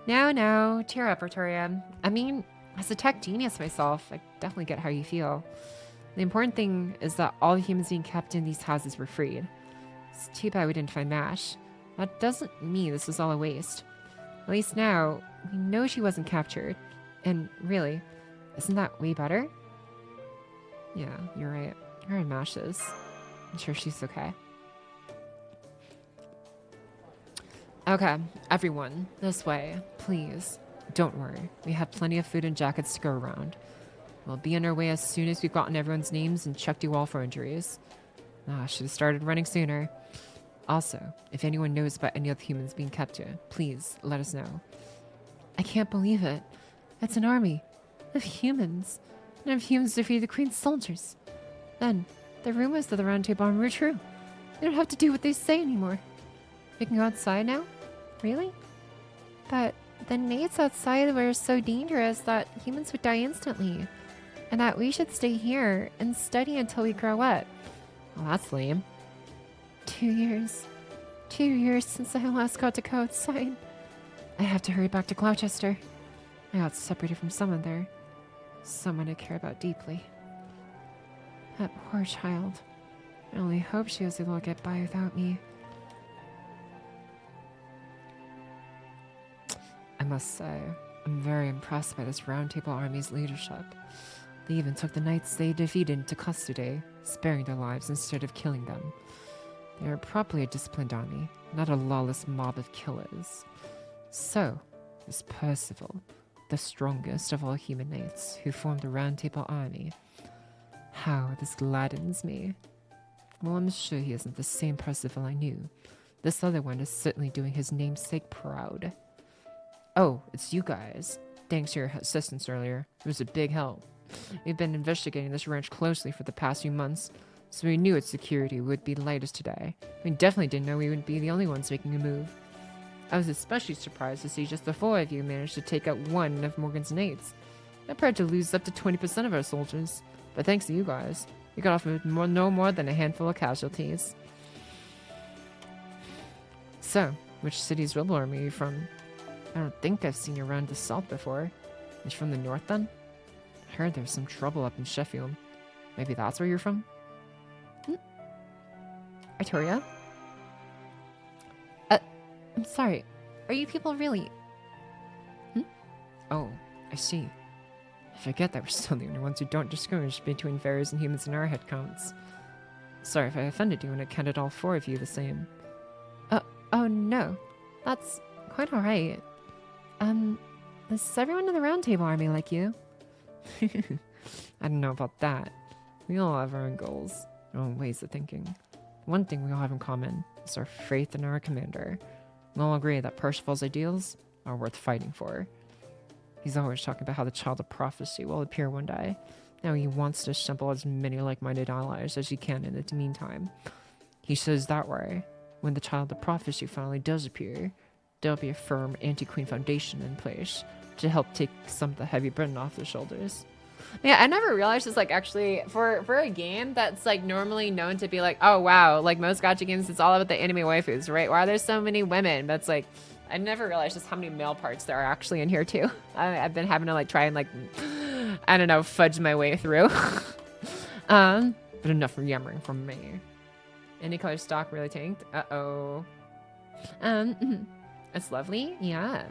No, cheer up, Artoria. I mean, as a tech genius myself, I definitely get how you feel. The important thing is that all the humans being kept in these houses were freed. It's too bad we didn't find Mash. That doesn't mean this was all a waste. At least now, we know she wasn't captured. And really, Isn't that way better? Yeah, you're right. Her and Mashes. I'm sure she's okay. Okay, everyone, this way, please. Don't worry. We have plenty of food and jackets to go around. We'll be on our way as soon as we've gotten everyone's names and checked you all for injuries. Ah, should have started running sooner. Also, if anyone knows about any other humans being kept here, please let us know. I can't believe it. It's an army of humans. And of humans defeated the Queen's soldiers. Then, the rumors of the Round Table Army were true. We don't have to do what they say anymore. We can go outside now? Really? But the nades outside were so dangerous that humans would die instantly. And that we should stay here and study until we grow up. Well, that's lame. 2 years. 2 years since I last got to go outside. I have to hurry back to Gloucester. I got separated from someone there. Someone I care about deeply. That poor child. I only hope she was able to get by without me. I must say, I'm very impressed by this Round Table Army's leadership. They even took the knights they defeated into custody, sparing their lives instead of killing them. They are properly a disciplined army, not a lawless mob of killers. So, is Percival, the strongest of all human knights who formed the Round Table Army. How this gladdens me. Well, I'm sure he isn't the same Percival I knew. This other one is certainly doing his namesake proud. Oh, it's you guys. Thanks for your assistance earlier. It was a big help. We've been investigating this ranch closely for the past few months, so we knew its security would be the lightest today. We definitely didn't know we would be the only ones making a move. I was especially surprised to see just the 4 of you manage to take out one of Morgan's knights. I prepared to lose up to 20% of our soldiers, but thanks to you guys, we got off with no more than a handful of casualties. So, which city's rebel army are you from? I don't think I've seen you around the south before. Is from the north then? I heard there's some trouble up in Sheffield. Maybe that's where you're from? Artoria? I'm sorry. Are you people really? Oh, I see. I forget that we're still the only ones who don't discriminate between fairies and humans in our head counts. Sorry if I offended you when I counted all 4 of you the same. Oh no. That's quite alright. Is everyone in the Round Table Army like you? I don't know about that. We all have our own goals, our own ways of thinking. One thing we all have in common is our faith in our commander. We all agree that Percival's ideals are worth fighting for. He's always talking about how the Child of Prophecy will appear one day. Now he wants to assemble as many like-minded allies as he can in the meantime. He says that way, when the Child of Prophecy finally does appear, there'll be a firm anti-Queen foundation in place to help take some of the heavy burden off their shoulders. Yeah, I never realized it's like actually for a game that's like normally known to be like, oh wow, like most gacha games, it's all about the anime waifus, right? Why are there so many women? But it's like, I never realized just how many male parts there are actually in here too. I've been having to like try and like, I don't know, fudge my way through. But enough yammering from me. Any color stock really tanked? Uh-oh. It's lovely, yeah.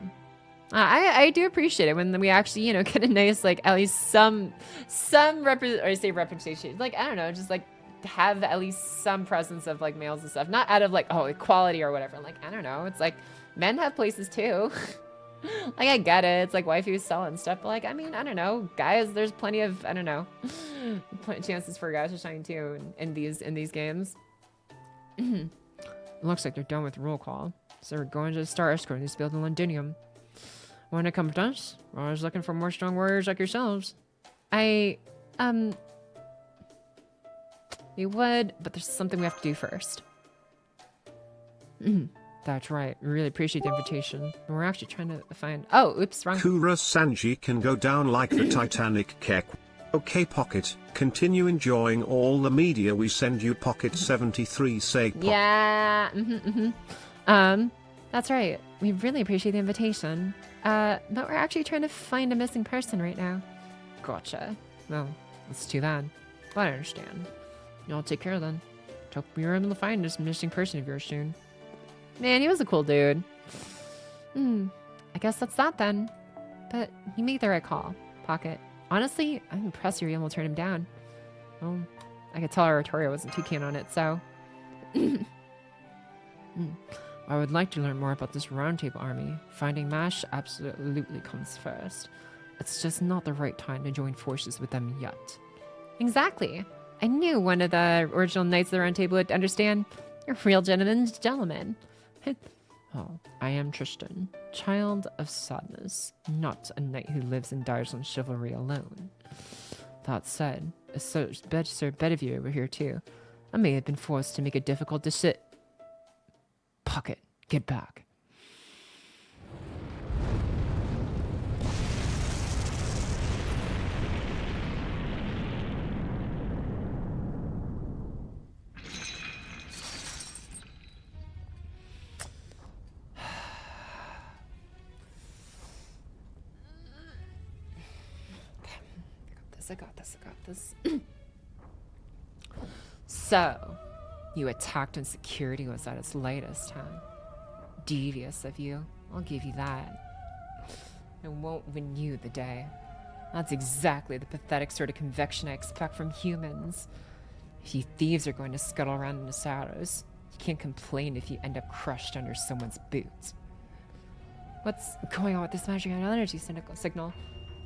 I do appreciate it when we actually, you know, get a nice, like, at least some representation. Like, I don't know, just, like, have at least some presence of, like, males and stuff. Not out of, like, oh, equality or whatever. Like, I don't know. It's like, men have places, too. Like, I get it. It's like waifus sell and stuff. But, like, I mean, I don't know. Guys, there's plenty of, I don't know, chances for guys to shine, too, in these games. It looks like they're done with roll call. So we're going to the Star Escort in this building in Londinium. Want to come with us? We're always looking for more strong warriors like yourselves. We would, but there's something we have to do first. That's right. We really appreciate the invitation. We're actually trying to find... Oh, oops, wrong. Kura Sanji can go down like the Titanic kek. Okay, Pocket, continue enjoying all the media we send you, Pocket 73 say Pocket. Yeah, that's right. We really appreciate the invitation. But we're actually trying to find a missing person right now. Gotcha. Well, that's too bad. But I understand. Y'all take care then. Hope you're able to find this missing person of yours soon. Man, he was a cool dude. I guess that's that then. But you made the right call, Pocket. Honestly, I'm impressed you were able to turn him down. Well, I could tell Aratoria wasn't too keen on it, so... I would like to learn more about this roundtable army. Finding Mash absolutely comes first. It's just not the right time to join forces with them yet. Exactly. I knew one of the original Knights of the Round Table would understand. You're a real gentleman's gentleman. Oh, I am Tristan, child of sadness, not a knight who lives and dies on chivalry alone. That said, it's so bed of you over here too. I may have been forced to make a difficult decision. Pocket, get back. I got this. So, you attacked when security was at its lightest, huh? Devious of you. I'll give you that. It won't win you the day. That's exactly the pathetic sort of conviction I expect from humans. If you thieves are going to scuttle around in the shadows, you can't complain if you end up crushed under someone's boots. What's going on with this magic and energy signal?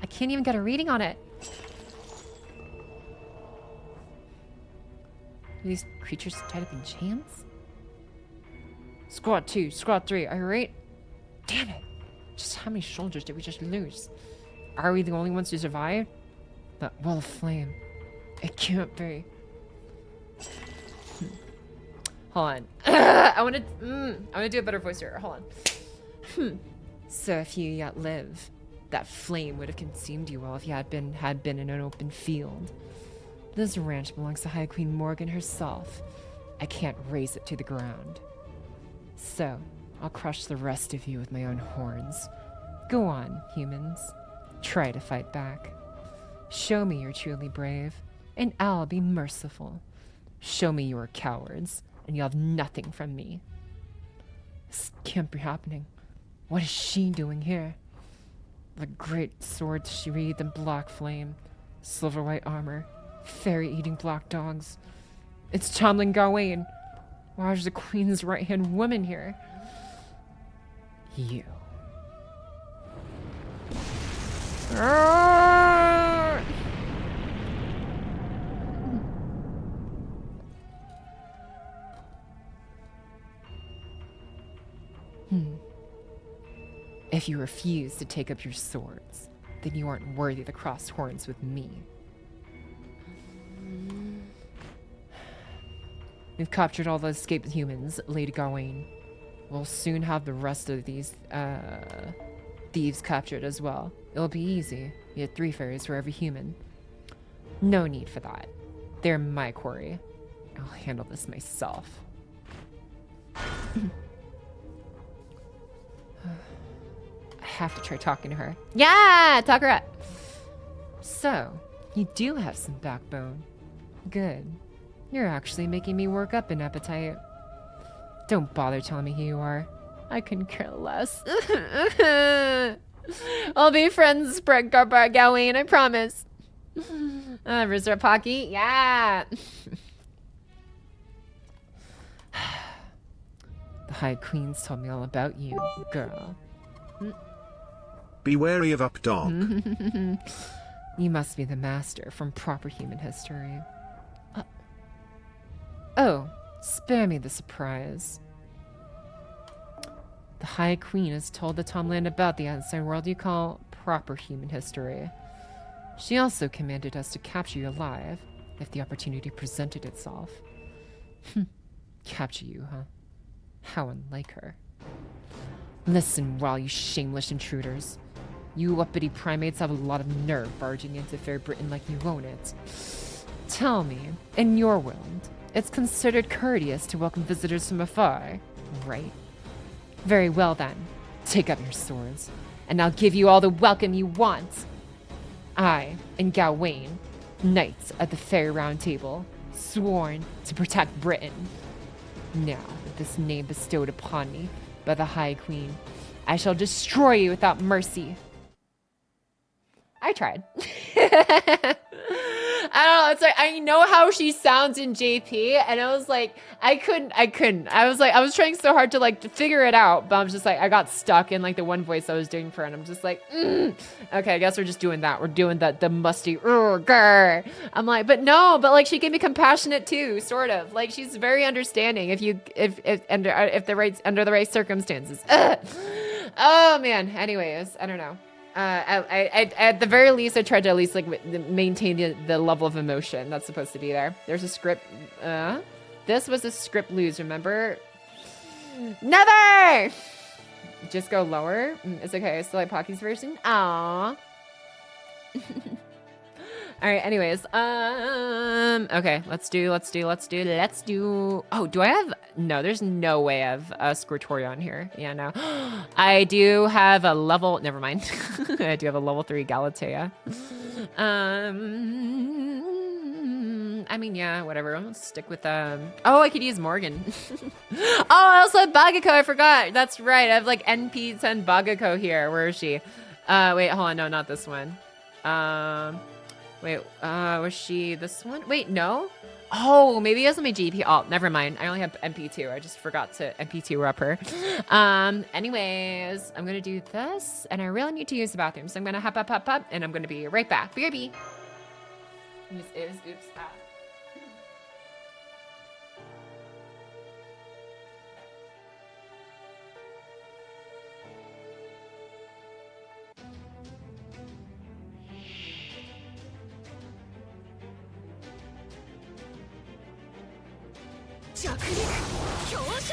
I can't even get a reading on it. Are these creatures tied up in chains? Squad 2, Squad 3, are you right? Damn it! Just how many soldiers did we just lose? Are we the only ones who survived? That wall of flame. It can't be. Hold on. I want to do a better voice here. Hold on. So if you yet live, that flame would have consumed you all if you had been in an open field. This ranch belongs to High Queen Morgan herself. I can't raze it to the ground. So, I'll crush the rest of you with my own horns. Go on, humans. Try to fight back. Show me you're truly brave, and I'll be merciful. Show me you're cowards, and you'll have nothing from me. This can't be happening. What is she doing here? The great sword she wreathed in black flame, silver white armor, fairy-eating black dogs. It's Tomlin Gawain. Why is the queen's right-hand woman here? You. If you refuse to take up your swords, then you aren't worthy to cross horns with me. We've captured all the escaped humans, Lady Gawain. We'll soon have the rest of these thieves captured as well. It'll be easy. We had 3 fairies for every human. No need for that. They're my quarry. I'll handle this myself. I have to try talking to her. Yeah, talk her up. So, you do have some backbone. Good. You're actually making me work up an appetite. Don't bother telling me who you are. I couldn't care less. I'll be friends with Gawain, I promise. Resort Pocky, yeah. The High Queen's told me all about you, girl. Be wary of up dog. You must be the master from proper human history. Oh, spare me the surprise. The High Queen has told the Tomland about the outside world you call proper human history. She also commanded us to capture you alive, if the opportunity presented itself. Capture you, huh? How unlike her. Listen, well, you shameless intruders. You uppity primates have a lot of nerve barging into Fair Britain like you own it. Tell me, in your world, it's considered courteous to welcome visitors from afar, right? Very well then, take up your swords, and I'll give you all the welcome you want. I and Gawain, knights at the Fair Round Table, sworn to protect Britain. Now, with this name bestowed upon me by the High Queen, I shall destroy you without mercy. I tried. I don't know. It's like, I know how she sounds in JP, and I was like, I couldn't. I was like, I was trying so hard to like to figure it out, but I'm just like, I got stuck in like the one voice I was doing for her, and I'm just like, okay, I guess we're just doing that. We're doing the musty, grr. I'm like, but no, but like she can be compassionate too, sort of. Like she's very understanding if under the right circumstances. Oh man. Anyways, I don't know. I at the very least, I tried to at least like maintain the level of emotion that's supposed to be there. There's a script. This was a script lose. Remember? Never. Just go lower. It's okay. It's still like Pocky's version. Aww. All right. Anyways, okay. Let's do. Oh, do I have? No, there's no way I have a Squirtoria on here. Yeah, no. I do have a level. Never mind. I do have a level 3 Galatea. I mean, yeah, whatever. I'll stick with Oh, I could use Morgan. Oh, I also have Bagako. I forgot. That's right. I have like NP10 Bagako here. Where is she? Wait, hold on. No, not this one. Wait, was she this one? Wait, no. Oh, maybe it was my GP. Oh, never mind. I only have MP2. I just forgot to MP2 up her. Anyways, I'm gonna do this, and I really need to use the bathroom, so I'm gonna hop up, and I'm gonna be right back. BRB. Oops. Ah. 着陸強食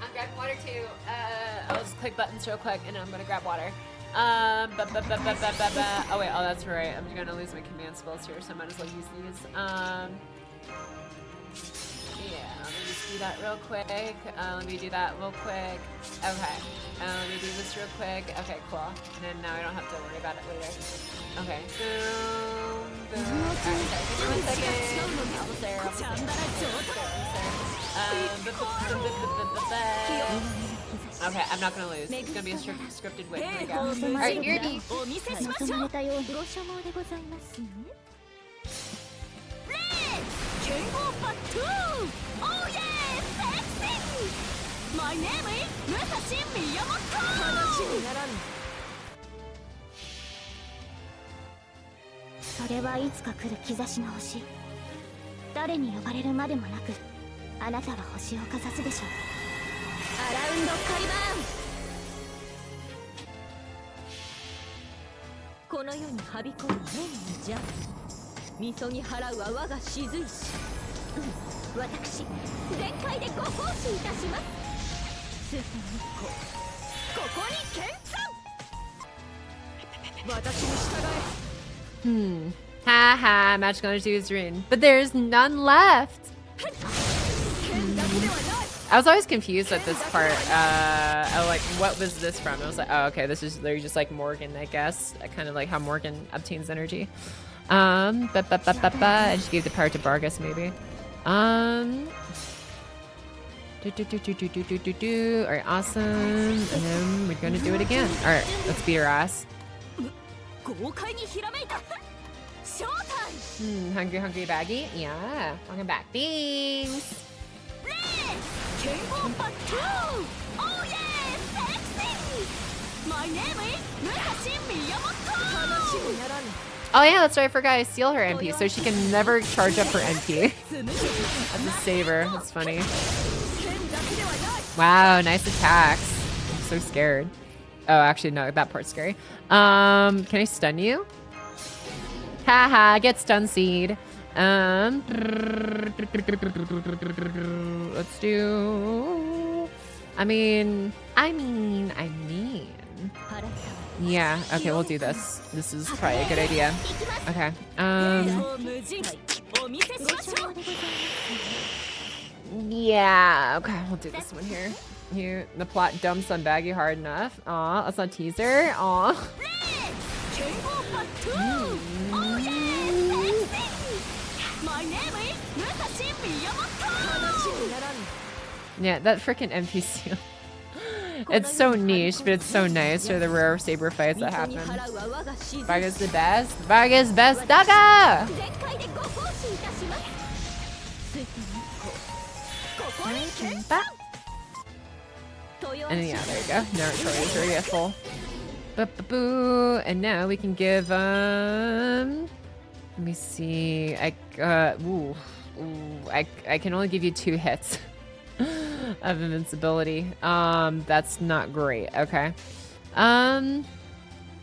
I'm grabbing water too. I'll just click buttons real quick, and I'm gonna grab water. Oh wait, oh that's right. I'm gonna lose my command spells here, so I might as well use these. Yeah, let me just do that real quick. Let me do that real quick. Okay. Let me do this real quick. Okay, cool. And then now I don't have to worry about it later. Okay. Boom. Alright, sorry. Give me 1 second. Almost there. Okay, I'm not gonna lose. It's gonna be a scripted win. Here we go. Alright, here it is. Oh yeah, sexy! My name is Musashi Miyamoto! それはいつか来る兆しの星。誰に呼ばれるまでもなく、あなたは星をかざすでしょう。アラウンドカリバーン。この世にはびこる年の邪みそぎ払うは我が雫石。私全開でご奉仕いたします。スーパー日光、ここに見参。私に従え。Haha, Magic Energy is written, but there's none left. I was always confused at this part. I like, what was this from? I was like, oh, okay, this is they're just like Morgan, I guess. Kind of like how Morgan obtains energy. I just gave the power to Vargas, maybe. Alright, awesome. And then we're gonna do it again. Alright, let's beat her ass. Hungry baggy? Yeah. Welcome back. Thanks. Oh yeah, sexy! My name is Musashi Miyamoto! Oh yeah, that's right. I forgot I steal her MP, so she can never charge up her MP. That's a saver. That's funny. Wow, nice attacks. I'm so scared. Oh, actually, no, that part's scary. Can I stun you? Haha, get stun seed. Let's do. I mean. Yeah. Okay, we'll do this. This is probably a good idea. Okay. Yeah. Okay, we'll do this one here. Here, the plot dumps on Baggy hard enough. Aw, that's not teaser. Aw. Yeah, that freaking NPC. It's so niche, but it's so nice for the rare saber fights that happen. Varga's the best. Varga's best Daga! And yeah, there you go. Now it's already at full. Boo. And now we can give let me see. I can only give you 2 hits of invincibility. That's not great. Okay.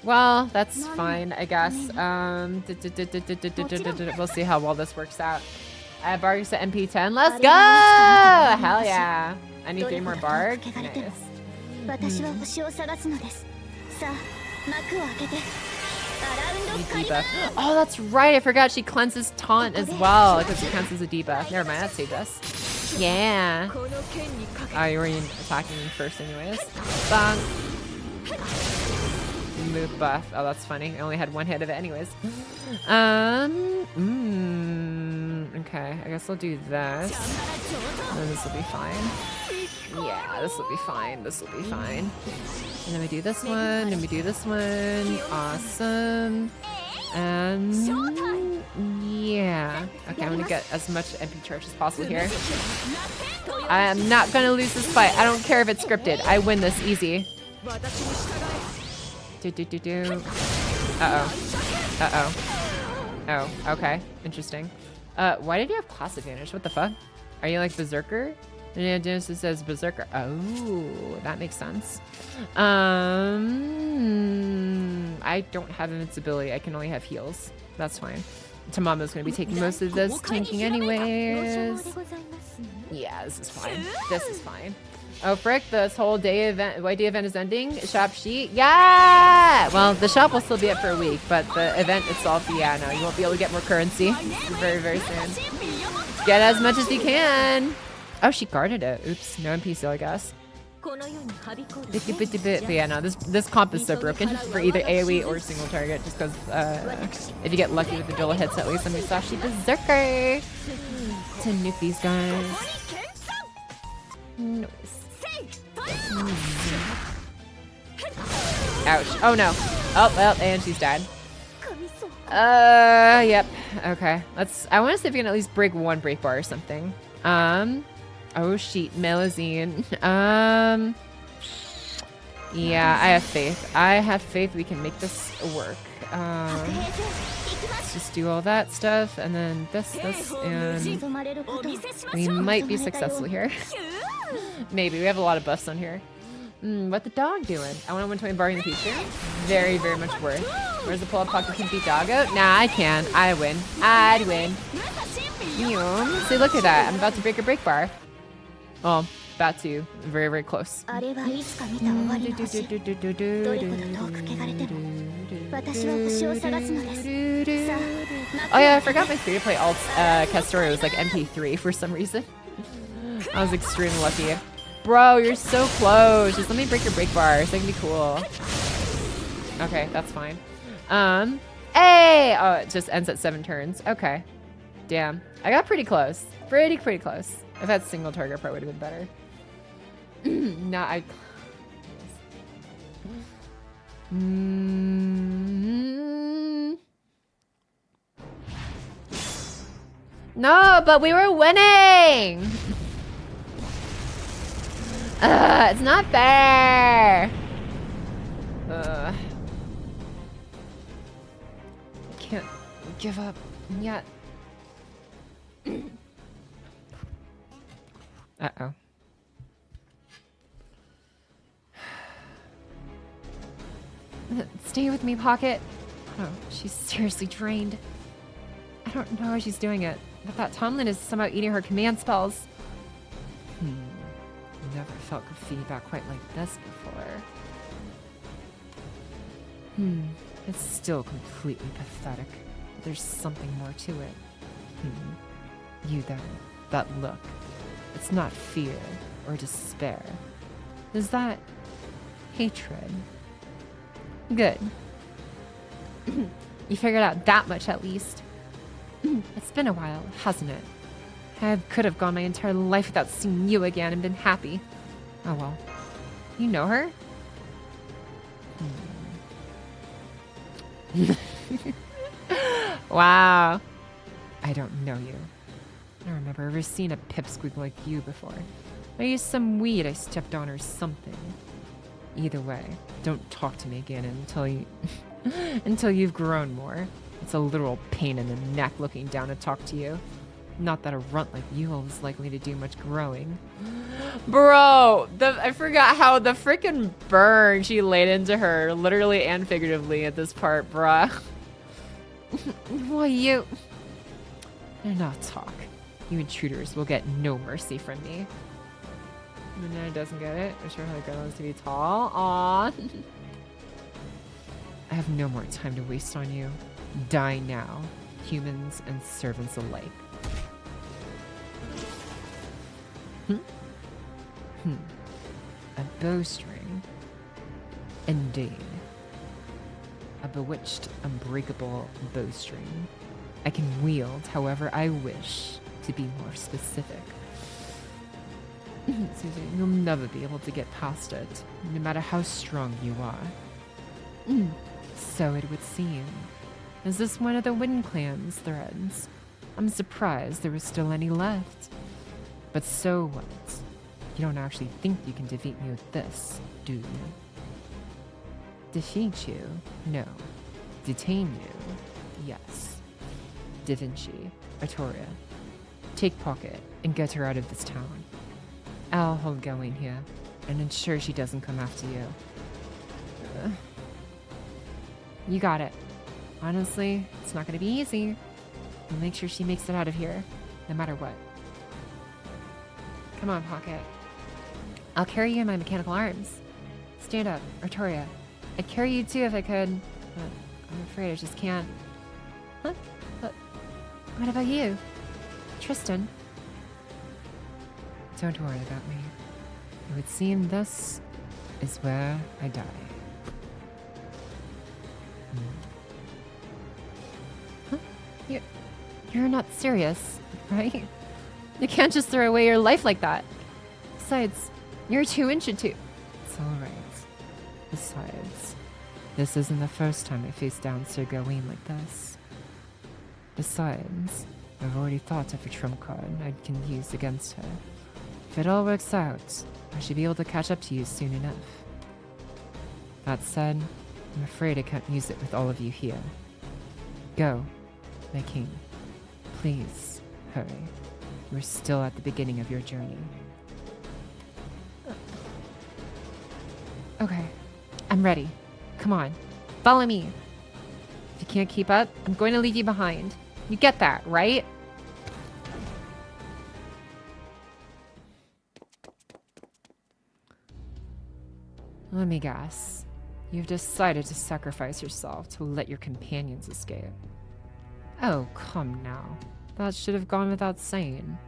Well, that's fine, I guess. We'll see how well this works out. I have Barg's at MP10. Let's go! Hell yeah. I need 3 more Barg. Nice. Debuff. Oh, that's right. I forgot she cleanses taunt as well because it counts as a debuff. Never mind. That saved us. Yeah. Oh, you were attacking me first anyways. Bonk. Move buff. Oh, that's funny. I only had 1 hit of it anyways. Okay. I guess I'll do this. And this will be fine. Yeah, this will be fine. This will be fine. And then we do this one, and we do this one. Awesome. And yeah. Okay, I'm gonna get as much MP charge as possible here. I am not gonna lose this fight. I don't care if it's scripted. I win this easy. Uh-oh. Uh-oh. Oh, okay. Interesting. Why did you have class advantage? What the fuck? Are you like Berserker? Yeah, Genesis says Berserker. Oh, that makes sense. I don't have invincibility. I can only have heals. That's fine. Tamamo's gonna be taking most of this tanking anyways. Yeah, this is fine. This is fine. Oh frick, this whole day event, YD event is ending. Shop sheet, yeah! Well, the shop will still be up for a week, but the event itself, yeah, no, you won't be able to get more currency very, very soon. Get as much as you can. Oh, she guarded it. Oops, no NPC, I guess. But yeah, no, this comp is so broken for either AoE or single target, just because if you get lucky with the dual hits, at least. And we saw she Berserker to nuke these guys. Nice. Ouch. Oh no. Oh, well, and she's dead. Yep. Okay. I want to see if we can at least break 1 break bar or something. Oh, sheet. Melazine. Yeah, I have faith. I have faith we can make this work. Let's just do all that stuff, and then this, and we might be successful here. Maybe. We have a lot of buffs on here. What the dog doing? I want a 120 bar in the future. Very, very much worth. Where's the pull-up pocket? Can beat dog out? Nah, I can. I win. I'd win. See, look at that. I'm about to break a break bar. Well, about to. Very, very close. Oh yeah, I forgot my free-to-play alt Castor was like MP3 for some reason. I was extremely lucky. Bro, you're so close. Just let me break your break bar. It's gonna be cool. Okay, that's fine. Hey! Oh, it just ends at 7 turns. Okay. Damn. I got pretty close. Pretty close. If I had single target, probably would have been better. Nah, I... No, but we were winning! It's not fair! I can't give up yet. Uh-oh. Stay with me, Pocket. Oh, she's seriously drained. I don't know how she's doing it, but that Tomlin is somehow eating her command spells. Never felt good feedback quite like this before. It's still completely pathetic. But there's something more to it. You there, that look. It's not fear or despair. Is that hatred? Good. You figured out that much at least. It's been a while, hasn't it? I could have gone my entire life without seeing you again and been happy. Oh well. You know her? Wow. I don't know you. I don't remember ever seeing a pipsqueak like you before. Maybe some weed I stepped on or something. Either way, don't talk to me again until you until you've grown more. It's a literal pain in the neck looking down to talk to you. Not that a runt like you is likely to do much growing. Bro, I forgot how the freaking burn she laid into her, literally and figuratively at this part, bruh. Why you... They're not talk. You intruders will get no mercy from me. Manana doesn't get it. I'm sure how the girl is to be tall. Aww. I have no more time to waste on you. Die now, humans and servants alike. A bowstring. Indeed. A bewitched, unbreakable bowstring. I can wield however I wish, to be more specific. You'll never be able to get past it, no matter how strong you are. So it would seem. Is this one of the Wind Clan's threads? I'm surprised there was still any left. But so what? You don't actually think you can defeat me with this, do you? Defeat you? No. Detain you? Yes. Da Vinci, Artoria, take Pocket and get her out of this town. I'll hold going here and ensure she doesn't come after you. You got it. Honestly, it's not gonna be easy. I'll make sure she makes it out of here, no matter what. Come on, Pocket. I'll carry you in my mechanical arms. Stand up, Artoria. I'd carry you too if I could, but I'm afraid I just can't. Huh? But what about you? Tristan? Don't worry about me. It would seem this is where I die. Huh? You're not serious, right? You can't just throw away your life like that. Besides, you're too injured to. It's alright. Besides, this isn't the first time I faced down Sir Gawain like this. Besides, I've already thought of a trump card I can use against her. If it all works out, I should be able to catch up to you soon enough. That said, I'm afraid I can't use it with all of you here. Go, my king. Please, hurry. We're still at the beginning of your journey. Okay, I'm ready. Come on, follow me. If you can't keep up, I'm going to leave you behind. You get that, right? Let me guess. You've decided to sacrifice yourself to let your companions escape. Oh, come now. That should have gone without saying.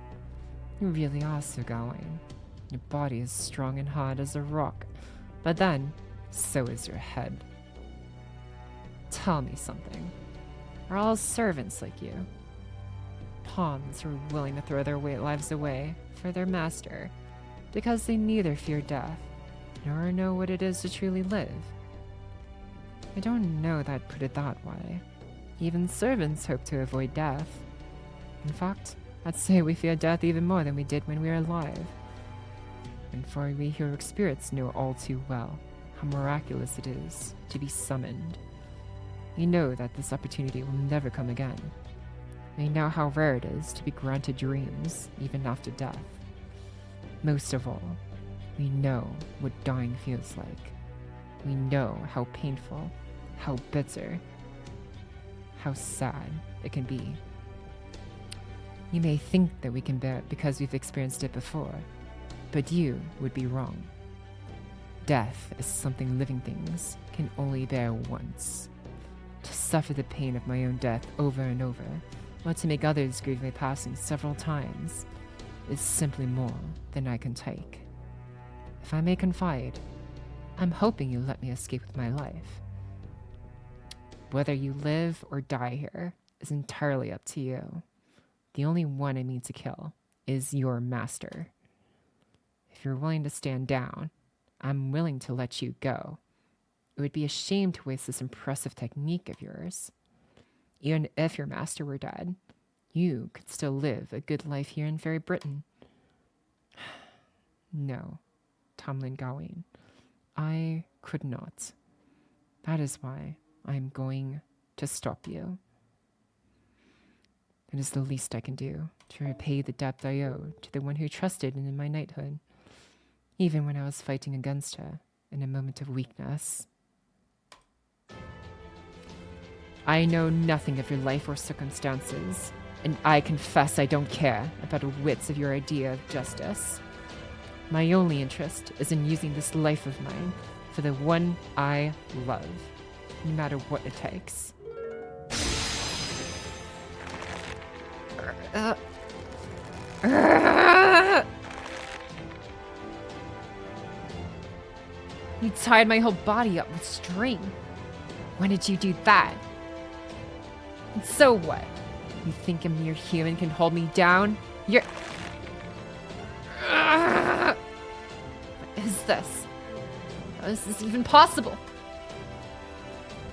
You really are so going. Your body is strong and hard as a rock, but then, so is your head. Tell me something. Are all servants like you? Pawns who are willing to throw their lives away for their master, because they neither fear death, nor know what it is to truly live. I don't know that I'd put it that way. Even servants hope to avoid death. In fact, I'd say we fear death even more than we did when we were alive. And for we heroic spirits know all too well how miraculous it is to be summoned. We know that this opportunity will never come again. We know how rare it is to be granted dreams, even after death. Most of all, we know what dying feels like. We know how painful, how bitter, how sad it can be. You may think that we can bear it because we've experienced it before, but you would be wrong. Death is something living things can only bear once. To suffer the pain of my own death over and over, or to make others grieve my passing several times, is simply more than I can take. If I may confide, I'm hoping you'll let me escape with my life. Whether you live or die here is entirely up to you. The only one I mean to kill is your master. If you're willing to stand down, I'm willing to let you go. It would be a shame to waste this impressive technique of yours. Even if your master were dead, you could still live a good life here in Fairy Britain. No, Tamlin Gawain, I could not. That is why I'm going to stop you. It is the least I can do to repay the debt I owe to the one who trusted in my knighthood, even when I was fighting against her in a moment of weakness. I know nothing of your life or circumstances, and I confess I don't care about a whit of your idea of justice. My only interest is in using this life of mine for the one I love, no matter what it takes. You tied my whole body up with string. When did you do that? And so what? You think a mere human can hold me down? You're... What is this? How is this even possible?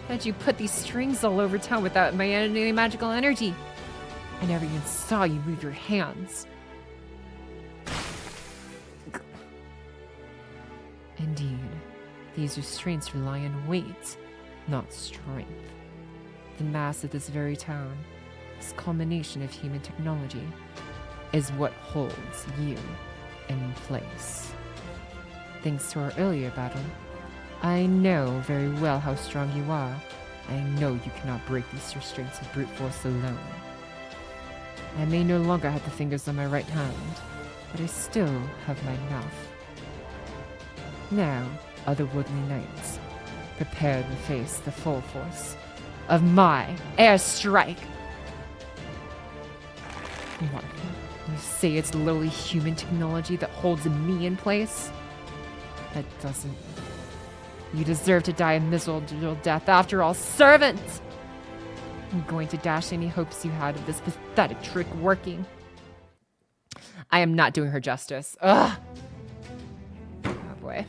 How did you put these strings all over town without my any magical energy? I never even saw you move your hands. Indeed, these restraints rely on weight, not strength. The mass of this very town, this culmination of human technology, is what holds you in place. Thanks to our earlier battle, I know very well how strong you are. I know you cannot break these restraints of brute force alone. I may no longer have the fingers on my right hand, but I still have my mouth. Now, otherworldly knights, prepare to face the full force of my airstrike. What? You say it's lowly human technology that holds me in place? That doesn't... You deserve to die a miserable death after all, servant! I'm going to dash any hopes you had of this pathetic trick working. I am not doing her justice. Ugh! Oh boy.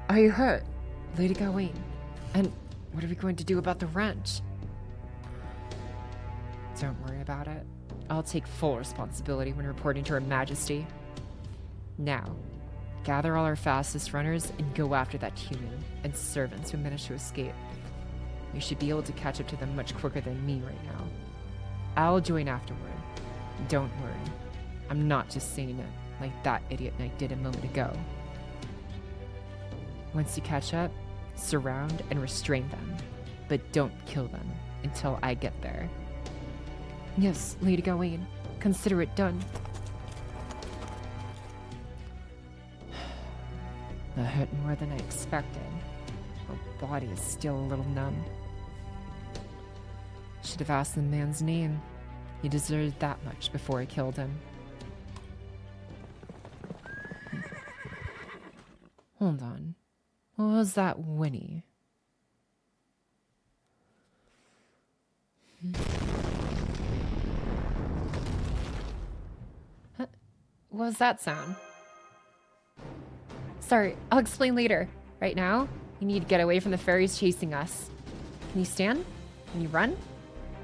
Are you hurt, Lady Gawain? And what are we going to do about the wrench? Don't worry about it. I'll take full responsibility when reporting to Her Majesty. Now, gather all our fastest runners and go after that human and servants who managed to escape. You should be able to catch up to them much quicker than me right now. I'll join afterward. Don't worry. I'm not just saying it like that idiot knight did a moment ago. Once you catch up, surround and restrain them, but don't kill them until I get there. Yes, Lady Gawain, consider it done. That hurt more than I expected. My body is still a little numb. Should have asked the man's name. He deserved that much before I killed him. Hold on. What was that whinny? Huh? What was that sound? Sorry, I'll explain later. Right now, you need to get away from the fairies chasing us. Can you stand? Can you run?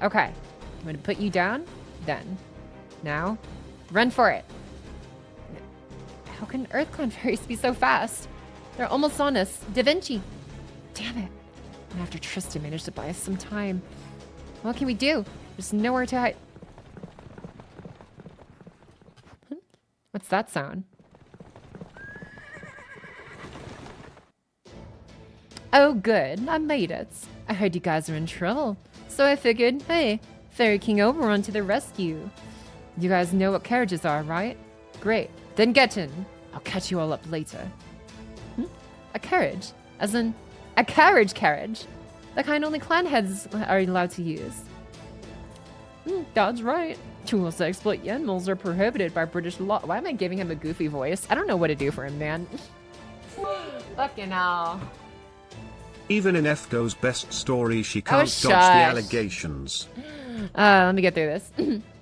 Okay. I'm gonna put you down, then. Now, run for it. How can Earth Clan fairies be so fast? They're almost on us. Da Vinci. Damn it. And after Tristan managed to buy us some time. What can we do? There's nowhere to hide. What's that sound? Oh, good. I made it. I heard you guys are in trouble. So I figured, hey, Fairy King Oberon to the rescue. You guys know what carriages are, right? Great. Then get in. I'll catch you all up later. A carriage? As in, a carriage? The kind only clan heads are allowed to use. That's right. Tools to exploit animals are prohibited by British law. Why am I giving him a goofy voice? I don't know what to do for him, man. Fucking hell. Even in FGO's best story, she can't dodge the allegations. Let me get through this.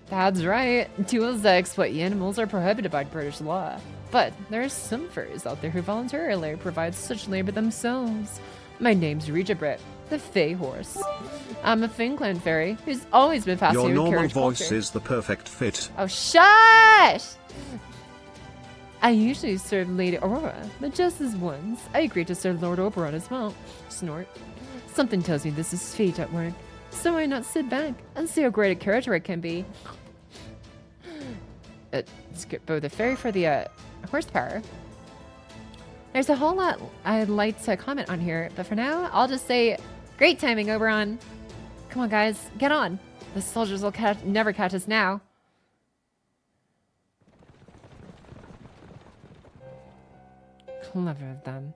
That's right. Tools that exploit animals are prohibited by British law. But there are some furries out there who voluntarily provide such labor themselves. My name's Regibrit, the Fey Horse. I'm a Feng Clan fairy who's always been fascinated with carriage culture. Your normal voice is the perfect fit. Oh, shush! I usually serve Lady Aurora, but just as once, I agreed to serve Lord Oberon as well. Snort. Something tells me this is fate at work, so why not sit back and see how great a carriage ride can be? Skip both the fairy for the horsepower. There's a whole lot I'd like to comment on here, but for now, I'll just say, great timing, Oberon. Come on, guys, get on. The soldiers will never catch us now. Clever of them.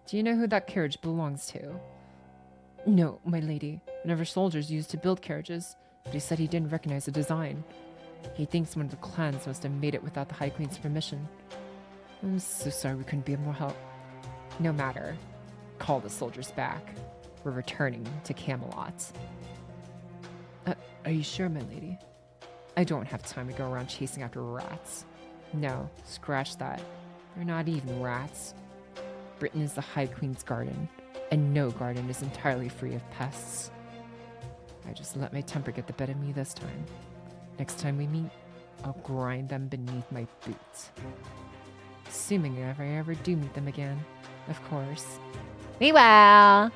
Do you know who that carriage belongs to? No, my lady. Whenever soldiers used to build carriages, but he said he didn't recognize the design. He thinks one of the clans must have made it without the High Queen's permission. I'm so sorry we couldn't be of more help. No matter. Call the soldiers back. We're returning to Camelot. Are you sure, my lady? I don't have time to go around chasing after rats. No, scratch that. They're not even rats. Britain is the High Queen's garden, and no garden is entirely free of pests. I just let my temper get the better of me this time. Next time we meet, I'll grind them beneath my boots. Assuming if I ever do meet them again, of course. We will!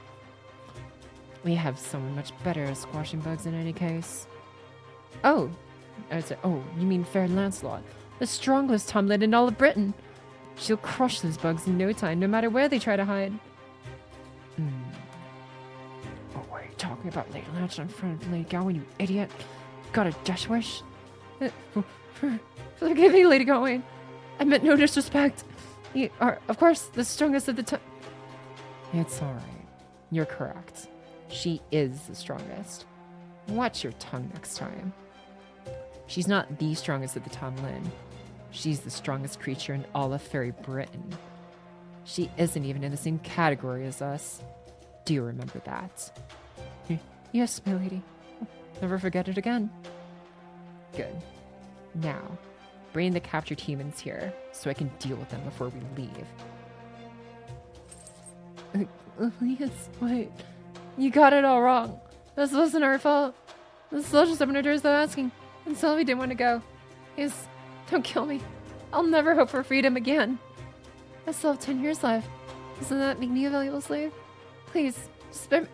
We have someone much better at squashing bugs in any case. Oh, you mean Fair Lancelot, the strongest tomlet in all of Britain. She'll crush those bugs in no time, no matter where they try to hide. Oh, what are you talking about, Lady Lancelot in front of Lady Gawain, you idiot? Got a death wish? Forgive me, Lady Gawain. I meant no disrespect. You are, of course, the strongest of the time. It's alright. You're correct. She is the strongest. Watch your tongue next time. She's not the strongest of the Tomlin. She's the strongest creature in all of Fairy Britain. She isn't even in the same category as us. Do you remember that? Yes, my lady. Never forget it again. Good. Now, bring the captured humans here so I can deal with them before we leave. Yes, wait. You got it all wrong. This wasn't our fault. The soldiers opened our doors without asking, and Sylvie didn't want to go. Yes, don't kill me. I'll never hope for freedom again. I still have 10 years left. Doesn't that make me a valuable slave? Please, spare me.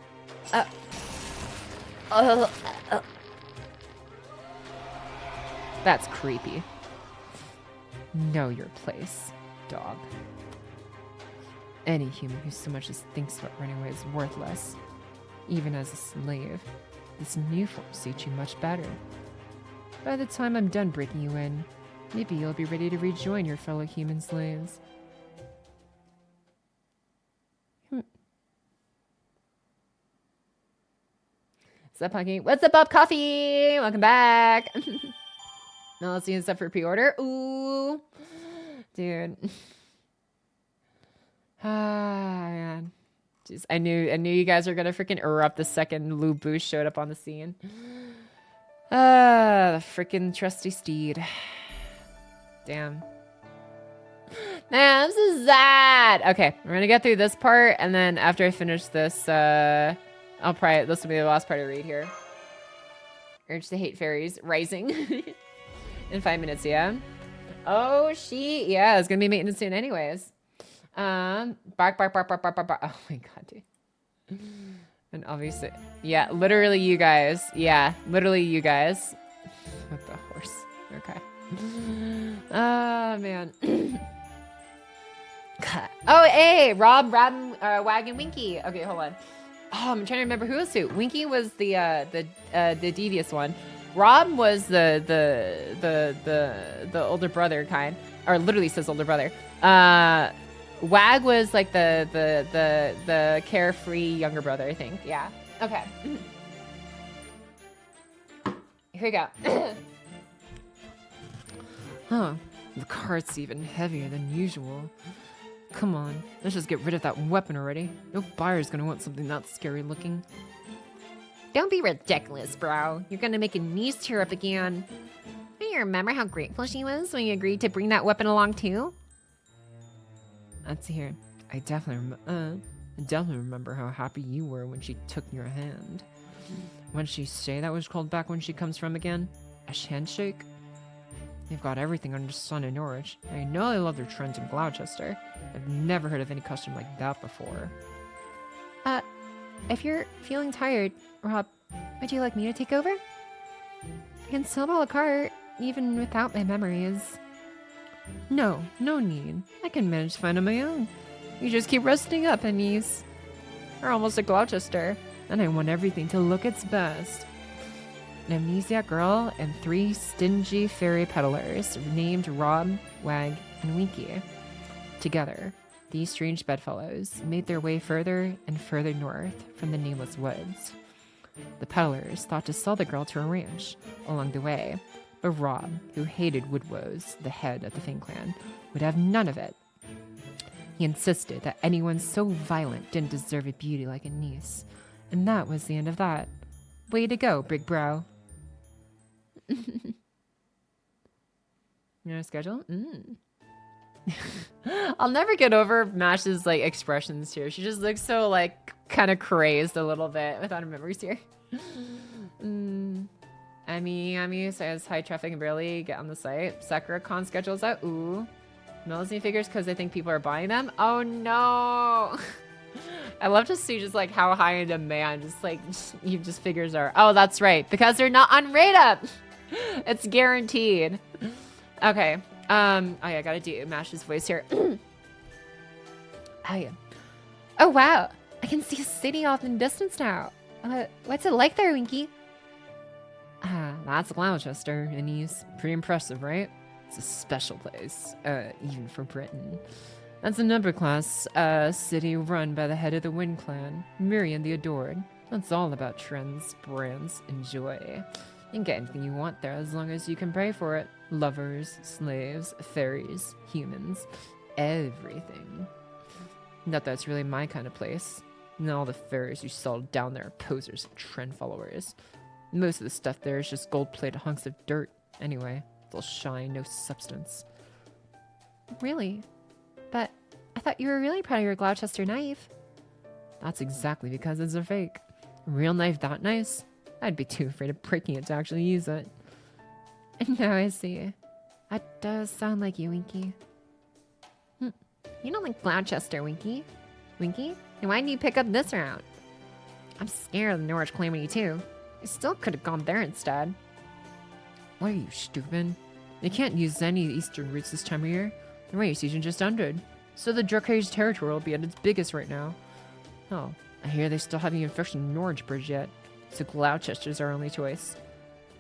That's creepy. Know your place, dog. Any human who so much as thinks about running away is worthless. Even as a slave, this new form suits you much better. By the time I'm done breaking you in, maybe you'll be ready to rejoin your fellow human slaves. What's up, Punky? What's up, Bob Coffee? Welcome back. Now let's see stuff for pre-order. Ooh, dude. Ah, man. Jeez, I knew you guys were gonna freaking erupt the second Lou Boosh showed up on the scene. Ah, the freaking trusty steed. Damn. Man, this is sad. Okay, we're gonna get through this part, and then after I finish this, this will be the last part I read here. Urge to hate fairies rising in 5 minutes. Yeah. Oh, yeah, it's gonna be maintenance soon, anyways. Bark, bark, bark, bark, bark, bark, bark. Oh my god, dude. And obviously, yeah, literally you guys. Yeah, literally you guys. With the horse. Okay. Oh, man. Oh, hey, Rob, Wag, and Winky. Okay, hold on. Oh, I'm trying to remember who was who. Winky was the devious one. Rob was the older brother kind, or literally says older brother. Wag was like the carefree younger brother, I think. Yeah. Okay. Here we go. Huh. The cart's even heavier than usual. Come on, let's just get rid of that weapon already. No buyer's gonna want something that scary looking. Don't be ridiculous, bro. You're gonna make a niece tear up again. Do you remember how grateful she was when you agreed to bring that weapon along too? Let's see here. I definitely remember how happy you were when she took your hand. When she say that was called back when she comes from again? A handshake? They've got everything under the sun in Norwich. I know they love their trends in Gloucester. I've never heard of any custom like that before. If you're feeling tired, Rob, would you like me to take over? I can snowball a cart, even without my memories. No need. I can manage to find on my own. You just keep resting up, Anise. We're almost at Gloucester, and I want everything to look its best. An amnesiac girl and 3 stingy fairy peddlers named Rob, Wag, and Winky. Together, these strange bedfellows made their way further and further north from the nameless woods. The peddlers thought to sell the girl to a ranch along the way, but Rob, who hated Woodwoes, the head of the Fang clan, would have none of it. He insisted that anyone so violent didn't deserve a beauty like Anise, and that was the end of that. Way to go, Big Bro. You know, schedule? I'll never get over Mash's like expressions here. She just looks so like kind of crazed a little bit without her memories here. Amy says high traffic and barely get on the site. Sakura Con schedules out. Ooh. Melanie figures because they think people are buying them. Oh no. I love to see just like how high in demand just like you just figures are. Oh, that's right. Because they're not on rate up. It's guaranteed. Okay. Oh yeah, I gotta do Mash's voice here. Oh yeah. Oh wow. I can see a city off in the distance now. What's it like there, Winky? That's Gloucester, and he's pretty impressive, right? It's a special place, even for Britain. That's a number class city run by the head of the Wind Clan, Miriam the Adored. That's all about trends, brands, and joy. You can get anything you want there as long as you can pray for it. Lovers, slaves, fairies, humans, everything. Not that it's really my kind of place. And all the fairies you saw down there are posers and trend followers. Most of the stuff there is just gold-plated hunks of dirt. Anyway, they'll shine, no substance. Really? But I thought you were really proud of your Gloucester knife. That's exactly because it's a fake. A real knife that nice? I'd be too afraid of breaking it to actually use it. Now I see. That does sound like you, Winky. You don't like Gloucester, Winky. Winky? And why didn't you pick up this route? I'm scared of the Norwich Calamity too. I still could have gone there instead. What are you, stupid? They can't use any eastern routes this time of year. The rainy season just ended. So the Drukage territory will be at its biggest right now. Oh, I hear they still haven't even fixed the Norwich Bridge yet. So Gloucester's our only choice.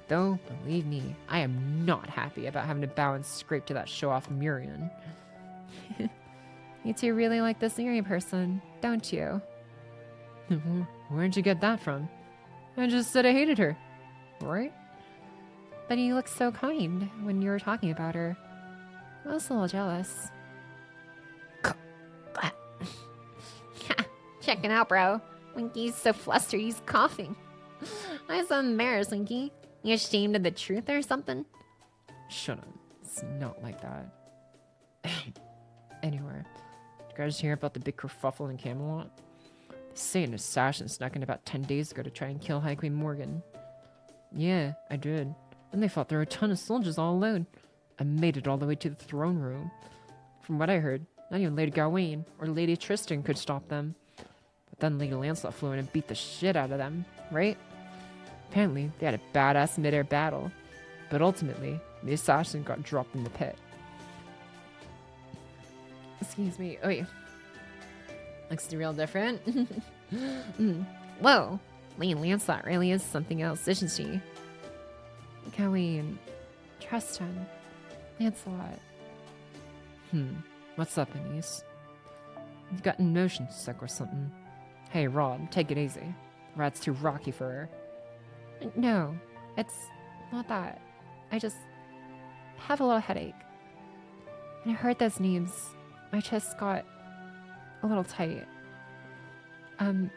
Though, believe me, I am not happy about having to bow and scrape to that show-off Murian. You two really like this Miriam person, don't you? Where'd you get that from? I just said I hated her, right? But you looked so kind when you were talking about her. I was a little jealous. Check it out, bro. Winky's so flustered he's coughing. I'm so embarrassed, Winky. You ashamed of the truth or something? Shut up. It's not like that. Anyway, did you guys hear about the big kerfuffle in Camelot? They say an assassin snuck in about 10 days ago to try and kill High Queen Morgan. Yeah, I did. And they fought through a ton of soldiers all alone. I made it all the way to the throne room. From what I heard, not even Lady Gawain or Lady Tristan could stop them. But then Lady Lancelot flew in and beat the shit out of them, right? Apparently, they had a badass mid-air battle. But ultimately, the assassin got dropped in the pit. Excuse me. Oh, wait. Looks real different. Whoa. Lady Lancelot really is something else, isn't she? Gawain. Tristan. Lancelot. What's up, Anise? You've got motion sick or something. Hey, Rob, take it easy. The rat's too rocky for her. No, it's not that. I just have a little headache. When I heard those names, my chest got a little tight. Can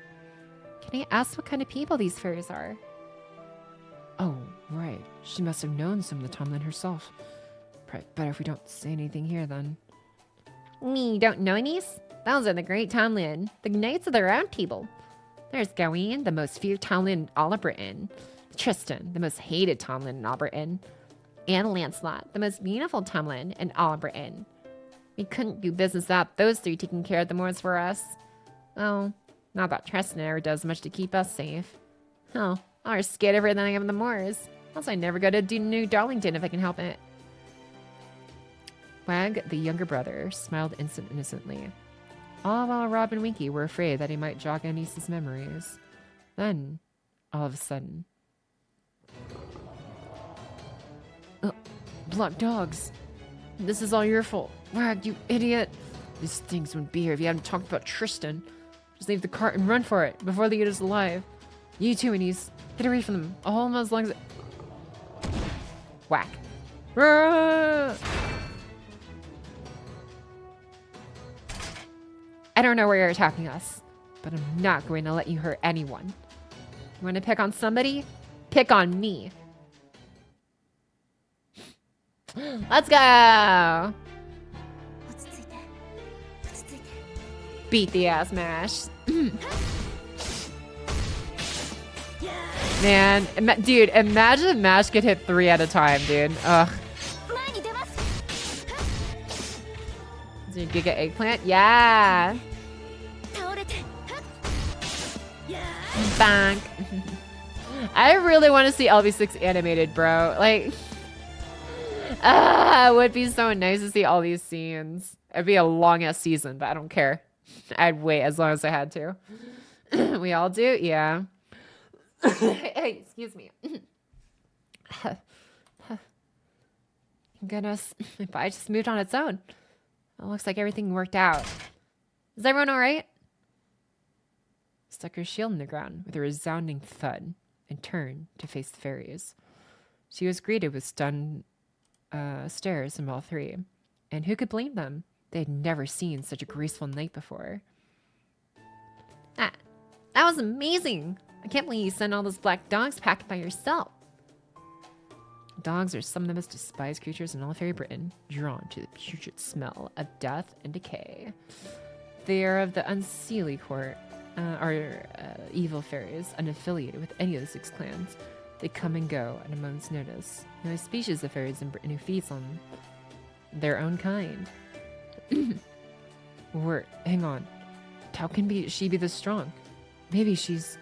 I ask what kind of people these fairies are? Oh, right. She must have known some of the Tomlin herself. Probably better if we don't say anything here, then. Me, don't know Anise? Those are the great Tomlin, the Knights of the Round Table. There's Gawain, the most feared Tomlin in all of Britain. Tristan, the most hated Tomlin in all Britain. And Lancelot, the most beautiful Tomlin in all of Britain. We couldn't do business without those three taking care of the moors for us. Well, not that Tristan ever does much to keep us safe. Hell, I'm scared of everything of the moors. Also, I never go to New Darlington if I can help it. Wag, the younger brother, smiled innocently. All while Rob and Winky were afraid that he might jog Anice's memories. Then, all of a sudden... Black dogs! This is all your fault. Wag, you idiot! These things wouldn't be here if you hadn't talked about Tristan. Just leave the cart and run for it before they get us alive. You too, Anise. Get away from them. I'll hold them as long as it... Whack. I don't know where you're attacking us, but I'm not going to let you hurt anyone. You want to pick on somebody? Pick on me. Let's go! Beat the ass Mash. Man, dude, imagine Mash could hit 3 at a time, dude. Ugh. Giga eggplant? Yeah! Bonk. I really want to see LB6 animated, bro. Like, it would be so nice to see all these scenes. It'd be a long-ass season, but I don't care. I'd wait as long as I had to. We all do? Yeah. Hey, excuse me. Goodness, if I just moved on its own. It looks like everything worked out. Is everyone all right? Stuck her shield in the ground with a resounding thud and turned to face the fairies. She was greeted with stunned stares from all three. And who could blame them? They had never seen such a graceful knight before. That was amazing! I can't believe you sent all those black dogs packing by yourself. Dogs are some of the most despised creatures in all fairy Britain, drawn to the putrid smell of death and decay. They are of the unseelie court, evil fairies, unaffiliated with any of the 6 clans. They come and go at a moment's notice. No species of fairies in Britain who feeds on their own kind. Hang on. How can she be this strong? Maybe she's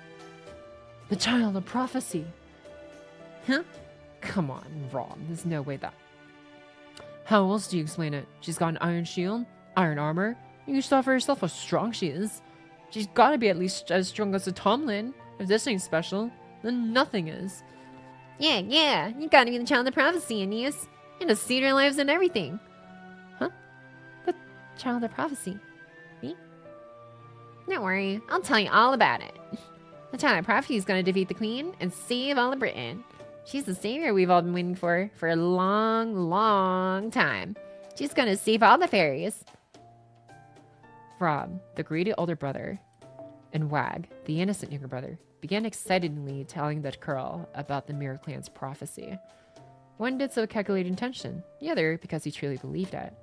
the child of prophecy. Huh? Come on, Rob. There's no way that... How else do you explain it? She's got an iron shield, iron armor. You can tell for yourself how strong she is. She's gotta be at least as strong as a Tomlin. If this ain't special, then nothing is. Yeah. You gotta be the child of prophecy, Aeneas. And to see your lives and everything. Huh? The child of prophecy? Me? Don't worry. I'll tell you all about it. The child of prophecy is gonna defeat the queen and save all of Britain. She's the savior we've all been waiting for a long, long time. She's gonna save all the fairies. Rob, the greedy older brother, and Wag, the innocent younger brother, began excitedly telling the girl about the Mirror Clan's prophecy. One did so with calculated intention, the other because he truly believed it.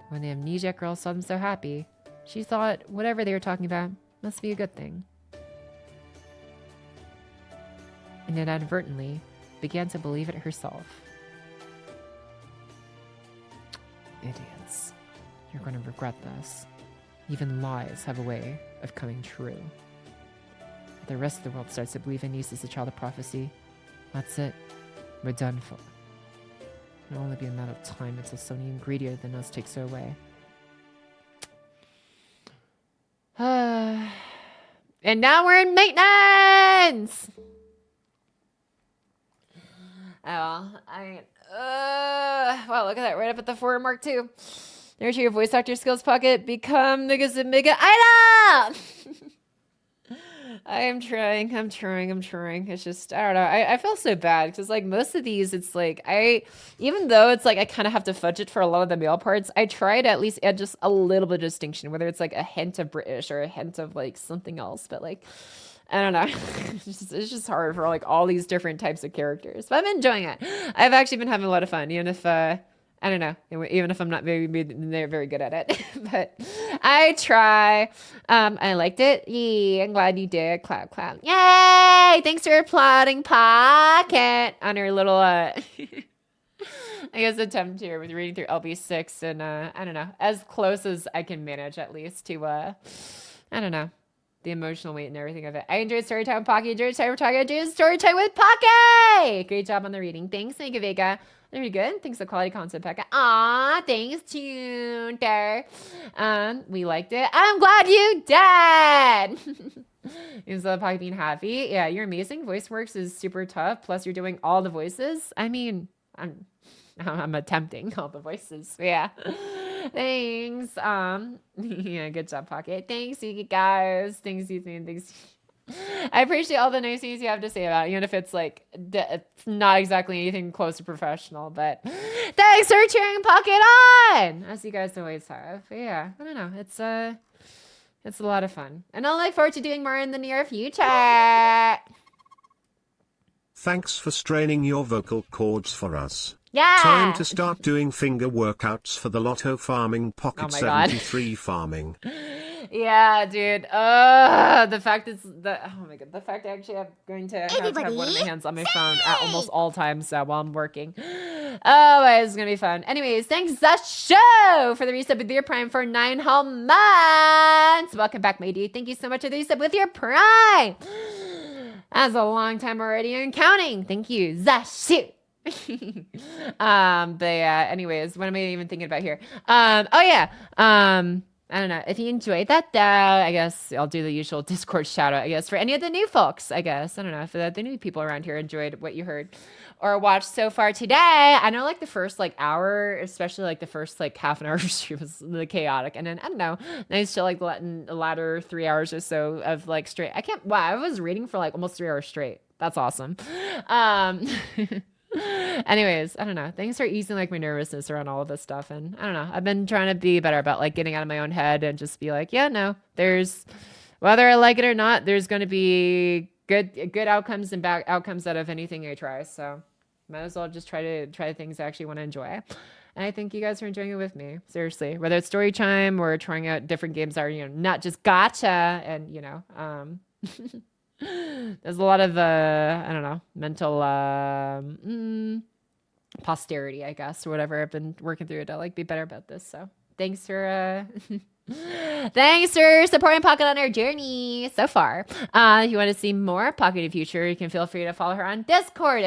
When the amnesiac girl saw them so happy, she thought whatever they were talking about must be a good thing. And inadvertently began to believe it herself. Idiots. You're going to regret this. Even lies have a way of coming true. If the rest of the world starts to believe Anise is the child of prophecy, that's it. We're done for. It'll only be a matter of time until something greedier than us takes her away. And now we're in maintenance! Oh, wow, look at that, right up at the 4 mark too. There's your voice actor skills pocket. Become niggas and mega item! I'm trying. It's just, I don't know. I feel so bad because like most of these, it's like even though it's like I kind of have to fudge it for a lot of the male parts, I try to at least add just a little bit of distinction, whether it's like a hint of British or a hint of like something else. But like, I don't know. It's just hard for like all these different types of characters. But I'm enjoying it. I've actually been having a lot of fun, even if I don't know, even if I'm not very good at it, but I try. I liked it. Yeah, I'm glad you did. Clap, clap. Yay! Thanks for applauding Pocket on her little, I guess, attempt here with reading through LB6 and, I don't know, as close as I can manage at least to, I don't know, the emotional weight and everything of it. I enjoyed story time with Pocket. Enjoyed story time with Pocket. Great job on the reading. Thanks, Thank you, Vega. Very good. Thanks for quality content, Becca. Aw, thanks, Tuner. We liked it. I'm glad you did. Is the Pocket being happy? Yeah, you're amazing. VoiceWorks is super tough. Plus, you're doing all the voices. I mean, I'm attempting all the voices. Yeah. Thanks. Yeah, good job, Pocket. Thanks, you guys. Thanks, Ethan. Thanks. I appreciate all the nice things you have to say about it, even if it's like it's not exactly anything close to professional. But thanks for cheering Pocket on, as you guys always have. But yeah, I don't know. It's a lot of fun, and I'll look forward to doing more in the near future. Thanks for straining your vocal cords for us. Yeah. Time to start doing finger workouts for the lotto farming Pocket 73 farming. Yeah, dude. The fact I actually am going to have one of my hands on my phone at almost all times while I'm working. Oh, it's gonna be fun. Anyways, thanks the show for the resub with your Prime for 9 whole months. Welcome back, my dude. Thank you so much for the resub with your Prime. That's a long time already and counting. Thank you, Zashu. But yeah, anyways, what am I even thinking about here? I don't know. If you enjoyed that, though, I guess I'll do the usual Discord shout out, I guess, for any of the new folks, I guess. I don't know if the new people around here enjoyed what you heard or watched so far today. I know like the first like hour, especially like the first like half an hour was really chaotic. And then I don't know, nice to like the latter 3 hours or so of like straight. I was reading for like almost 3 hours straight. That's awesome. Anyways, I don't know. Thanks for easing like my nervousness around all of this stuff. And I don't know. I've been trying to be better about like getting out of my own head and just be like, yeah, no, there's whether I like it or not, there's going to be good outcomes and bad outcomes out of anything I try. So might as well just try things I actually want to enjoy. And I think you guys are enjoying it with me. Seriously, whether it's story time or trying out different games that are, not just gacha and, there's a lot of, I don't know, mental posterity, I guess, or whatever. I've been working through to like be better about this. So thanks for supporting Pocket on our journey so far. If you want to see more Pocket in the future, you can feel free to follow her on Discord,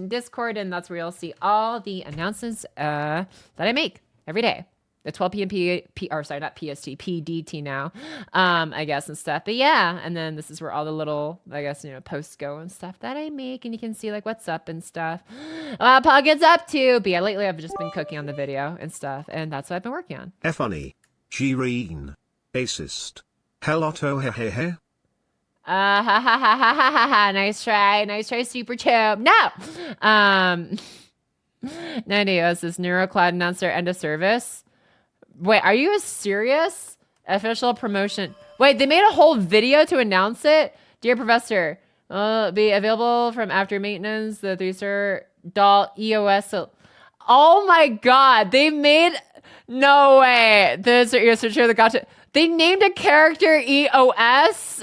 !Discord, and that's where you'll see all the announcements that I make every day. At 12 p.m. not PST, PDT now, I guess, and stuff. But yeah, and then this is where all the little, I guess, posts go and stuff that I make, and you can see like what's up and stuff. Pocket's up to. But yeah, lately I've just been cooking on the video and stuff, and that's what I've been working on. Funny, G-Reen, Assist, Helotto he. Nice try, Super Chope. No! This is NeuroCloud announcer end of service. Wait, are you serious? Official promotion. Wait, they made a whole video to announce it? Dear Professor, be available from after maintenance, the 3-star doll EOS. Oh my god, they made... No way. This is the gotcha. They named a character EOS?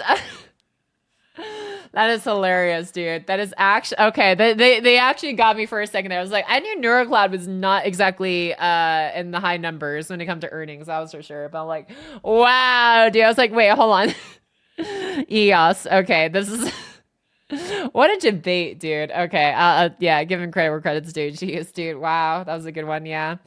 That is hilarious, dude. That is actually... Okay, they actually got me for a second there. I was like, I knew NeuroCloud was not exactly in the high numbers when it comes to earnings. I was for sure. But I'm like, wow, dude. I was like, wait, hold on. EOS. Okay, this is... What a debate, dude. Okay, yeah, give him credit where credit's due. Jeez, dude. Wow, that was a good one, yeah.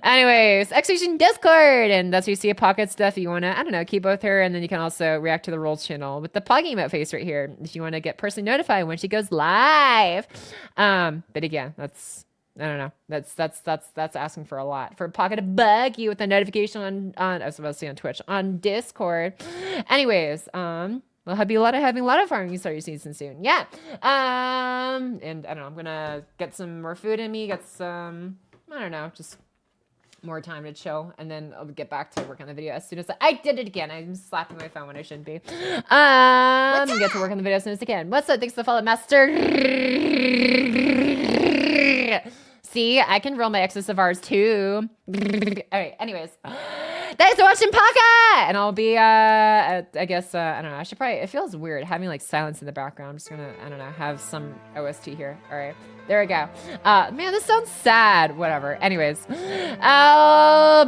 Anyways, Execution Discord, and that's where you see a Pocket stuff. You want to, I don't know, keep both her, and then you can also react to the Rolls channel with the Poggy emote face right here if you want to get personally notified when she goes live. But again, that's... I don't know. That's asking for a lot. For Pocket to bug you with a notification on I was about to say on Twitch, on Discord. Anyways, we'll have having a lot of farming start your season soon. Yeah. And I don't know, I'm gonna get some more food in me, get some, I don't know, just more time to chill, and then I'll get back to work on the video as soon as I did it again. I'm slapping my phone when I shouldn't be. Get to work on the video as soon as I can. What's up? Thanks for the follow, Master. See, I can roll my XSFRs too. All right, anyways. Thanks for watching Pocket! And I'll be, I guess, I don't know. I should probably, it feels weird having like silence in the background. I'm just gonna, I don't know, have some OST here. All right, there we go. Man, this sounds sad. Whatever. Anyways. I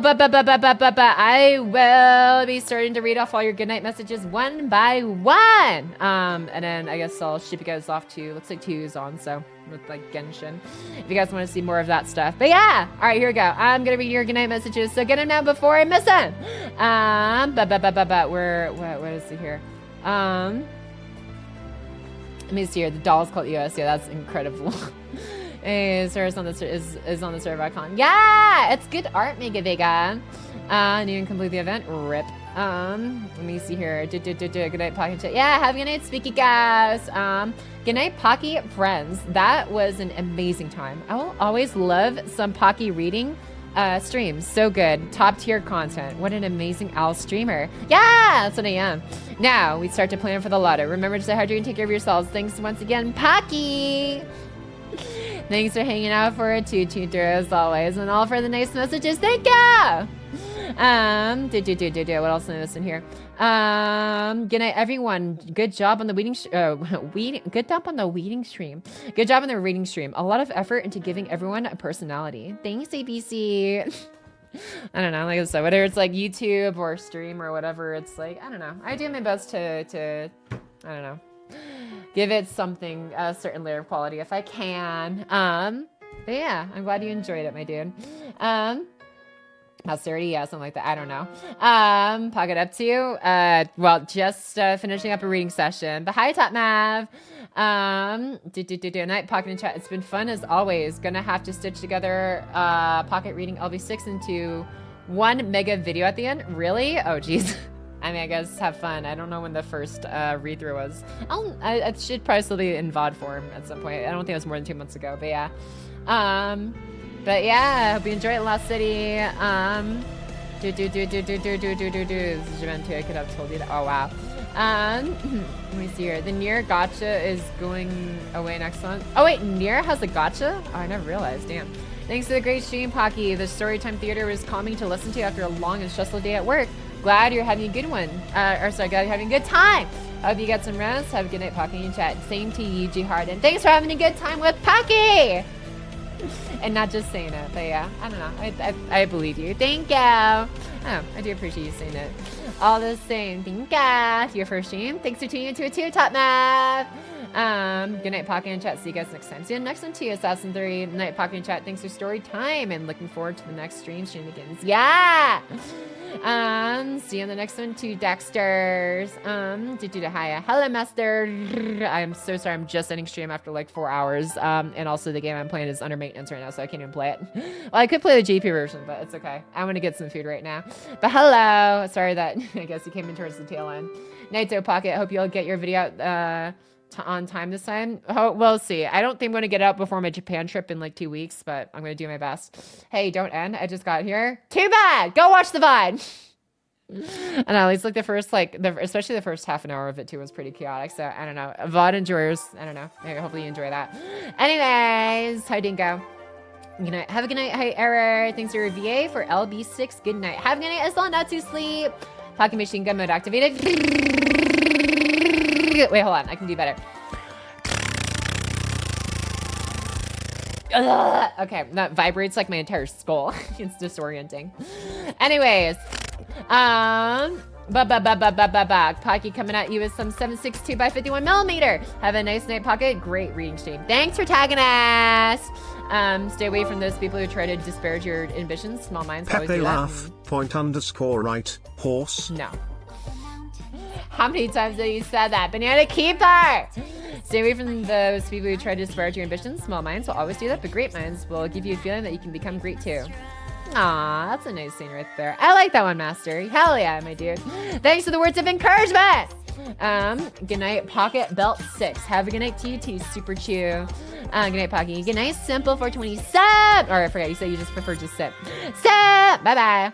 will be starting to read off all your goodnight messages one by one. And then I guess I'll ship you guys off to, looks like 2 is on, so. With like Genshin, if you guys want to see more of that stuff. But yeah, all right, here we go. I'm gonna read your goodnight messages, so get them now before I miss them. What is it here? Let me see here. The doll's called EOS. Yeah, that's incredible. Hey, Sarah's on the is on the server icon. Yeah, it's good art, Mega Vega. And you can complete the event. Rip. Let me see here. Good night, Pocket Chat. Yeah, have a good night, Speaky guys. Good night, Pocky friends. That was an amazing time. I will always love some Pocky reading streams. So good. Top tier content. What an amazing owl streamer. Yeah, that's what I am. Now we start to plan for the lotto. Remember to stay hydrated and take care of yourselves. Thanks once again, Pocky. Thanks for hanging out for a tutor as always, and all for the nice messages. Thank you. What else am I missing here? Good night, everyone. Good job on the good job on the weeding stream. Good job on the reading stream. A lot of effort into giving everyone a personality. Thanks, ABC. I don't know, like I said, whether it's like YouTube or stream or whatever, it's like, I don't know. I do my best to I don't know, give it something, a certain layer of quality if I can. But yeah, I'm glad you enjoyed it, my dude. How's 30? Yeah, something like that. I don't know. Pocket up to? Well, just finishing up a reading session. But hi, Top Mav. Night, Pocket and Chat. It's been fun as always. Gonna have to stitch together Pocket reading LB6 into one mega video at the end. Really? Oh, geez. I mean, I guess have fun. I don't know when the first read-through was. I should probably still be in VOD form at some point. I don't think it was more than 2 months ago, but yeah. But yeah, I hope you enjoyed Lost City. This is Japan too. I could have told you that. Oh wow. Let me see here. The Nier Gacha is going away next month. Oh wait, Nier has a gacha? Oh, I never realized. Damn. Thanks to the great stream, Pocky. The Storytime Theater was calming to listen to after a long and stressful day at work. Glad you're having a good one. Glad you're having a good time. Hope you got some rest. Have a good night, Pocky and Chat. Same to you, G Harden. Thanks for having a good time with Pocky. And not just saying it, but yeah, I don't know. I believe you. Thank you. Oh, I do appreciate you saying it. All the same. Thank you. Your first stream. Thanks for tuning into a 2 Top Math. Good night, Pocket and Chat. See you guys next time. See you next one too, Assassin 3. Night, Pocket and Chat. Thanks for story time and looking forward to the next stream shenanigans. Yeah. See you on the next one too, Dexters. Hiya. Hello, Master. I'm so sorry. I'm just ending stream after like 4 hours. And also the game I'm playing is under maintenance right now, so I can't even play it. Well, I could play the GP version, but it's okay. I'm gonna get some food right now. But hello. Sorry that I guess you came in towards the tail end. Naito Pocket. Hope you'll get your video out on time this time. Oh, we'll see. I don't think I'm going to get out before my Japan trip in like 2 weeks, but I'm going to do my best. Hey, don't end. I just got here. Too bad. Go watch the VOD. And at least like the first especially the first half an hour of it too was pretty chaotic. So I don't know. VOD enjoyers, I don't know. Maybe hopefully you enjoy that. Anyways, hi Dingo. Good night. Have a good night. Hi Error. Thanks for your VA for LB6. Good night. Have a good night. I still not to sleep. Pocket machine gun mode activated. Wait, hold on. I can do better. Ugh. Okay, that vibrates like my entire skull. It's disorienting. Anyways, Pocky coming at you with some 7.62 by 51 millimeter. Have a nice night, Pocket. Great reading stream. Thanks for tagging us. Stay away from those people who try to disparage your ambitions. Small minds always do that. Laugh. _right. Horse. No. How many times have you said that? Banana Keeper! Stay away from those people who try to disparage your ambitions. Small minds will always do that, but great minds will give you a feeling that you can become great too. Aw, that's a nice scene right there. I like that one, Master. Hell yeah, my dude. Thanks for the words of encouragement. Good night, Pocket Belt 6. Have a good night to you too, Super Chew. Good night, Pocky. Good night, Simple 427. Or I forgot, you said you just prefer to sip. Sip! Bye-bye.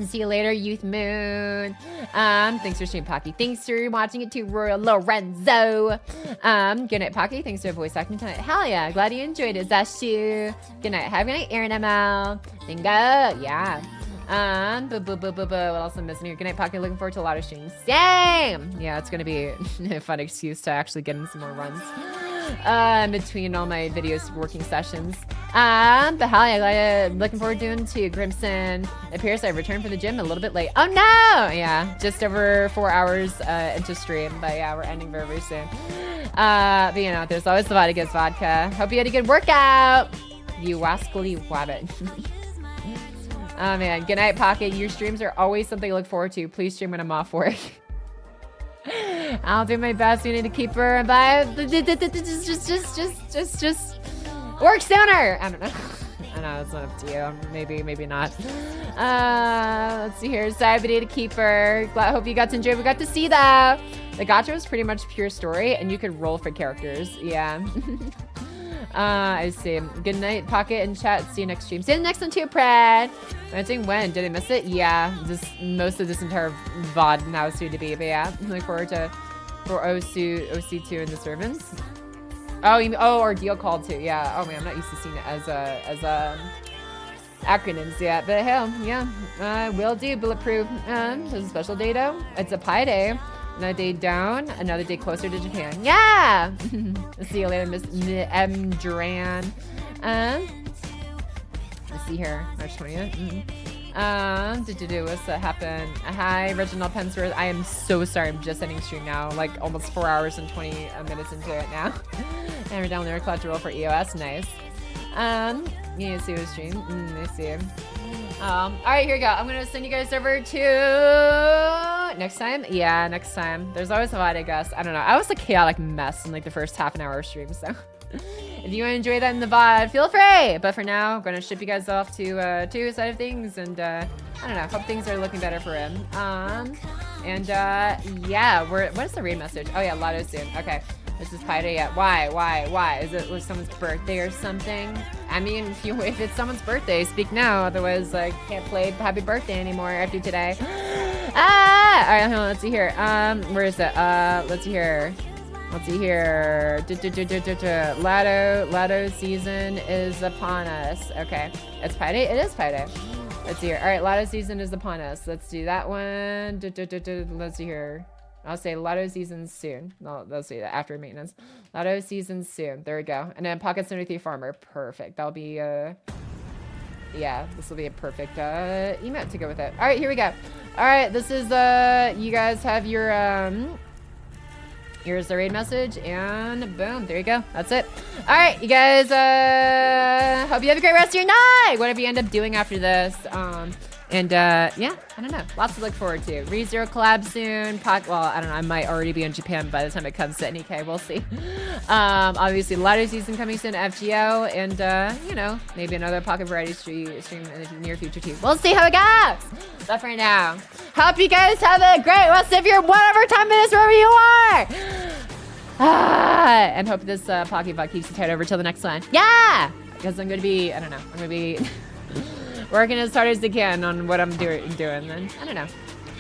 See you later, Youth Moon. Thanks for streaming, Pocky. Thanks for watching it too, Royal Lorenzo. Good night, Pocky. Thanks for voice acting tonight. Hell yeah, glad you enjoyed it, Zashu. Good night. Have a good night, Aaron ML. Bingo, yeah. What else am I missing here? Good night, Pocky. Looking forward to a lot of streams. Same. Yeah, it's gonna be a fun excuse to actually get in some more runs. Between all my videos working sessions. But hell yeah, looking forward to doing too. Grimson. It appears I returned from the gym a little bit late. Oh no! Yeah, just over 4 hours into stream. But yeah, we're ending very, very soon. But you know, there's always the VOD against vodka. Hope you had a good workout. You wascally wabbit. Oh man, good night, Pocket. Your streams are always something to look forward to. Please stream when I'm off work. I'll do my best. We need to keep her alive. Just work sooner. I don't know. I know it's not up to you. Maybe, maybe not. Let's see here. Sorry, to keep her. Hope you got to enjoy. We got to see that. The gacha was pretty much pure story, and you could roll for characters. Yeah. I see. Good night, Pocket and chat. See you next stream. See you next one too, Brad. When? Did I miss it? Yeah. Most of this entire VOD now soon to be. But yeah, look forward to for OC2 and the servants. Oh, Ordeal Call too. Yeah. Oh man, I'm not used to seeing it as acronyms yet. But hell, yeah. Will do. Bulletproof. There's a special day though. It's a pie day. Another day down, another day closer to Japan. Yeah! See you later, Miss M. Duran. Let's see here. March 20th. What's that happen? Hi, Reginald Pensworth. I am so sorry. I'm just ending stream now. Like almost 4 hours and 20 minutes into it now. And we're down there. Clutch roll for EOS. Nice. You see what stream? I see. All right, here we go. I'm gonna send you guys over to next time. Yeah, next time. There's always a lot, I guess. I don't know. I was a chaotic mess in like the first half an hour of stream, so if you want to enjoy that in the VOD, feel free. But for now, I'm gonna ship you guys off to two side of things, and I don't know. Hope things are looking better for him. Yeah. What is the raid message? Oh yeah, Lotto soon. Okay. This is Pi Day yet. Why? Is it someone's birthday or something? I mean, if it's someone's birthday, speak now. Otherwise, I can't play Happy Birthday anymore after today. Alright, hold on, let's see here. Where is it? Let's see here. Lotto season is upon us. Okay. It's Pi Day? It is Pi Day. Let's see here. Alright, Lotto season is upon us. Let's do that one. Let's see here. I'll say Lotto season soon. No, let's see that after maintenance. Lotto season soon. There we go. And then Pocket 73 Farmer. Perfect. That'll be, yeah, this will be a perfect emote to go with it. All right, here we go. All right, this is, you guys have your, here's the raid message, and boom, there you go. That's it. All right, you guys, hope you have a great rest of your night. Whatever you end up doing after this. Yeah, I don't know. Lots to look forward to. ReZero collab soon. Well, I don't know. I might already be in Japan by the time it comes to NIKKE. We'll see. Obviously, Lotto season coming soon, FGO, and, you know, maybe another Pocket Variety stream in the near future, too. We'll see how it goes. But for now, hope you guys have a great rest of your whatever time it is, wherever you are. And hope this Pocket VOD keeps you tight over till the next one. Yeah! Because I'm going to be, I don't know, I'm going to be working as hard as I can on what I'm doing, then I don't know.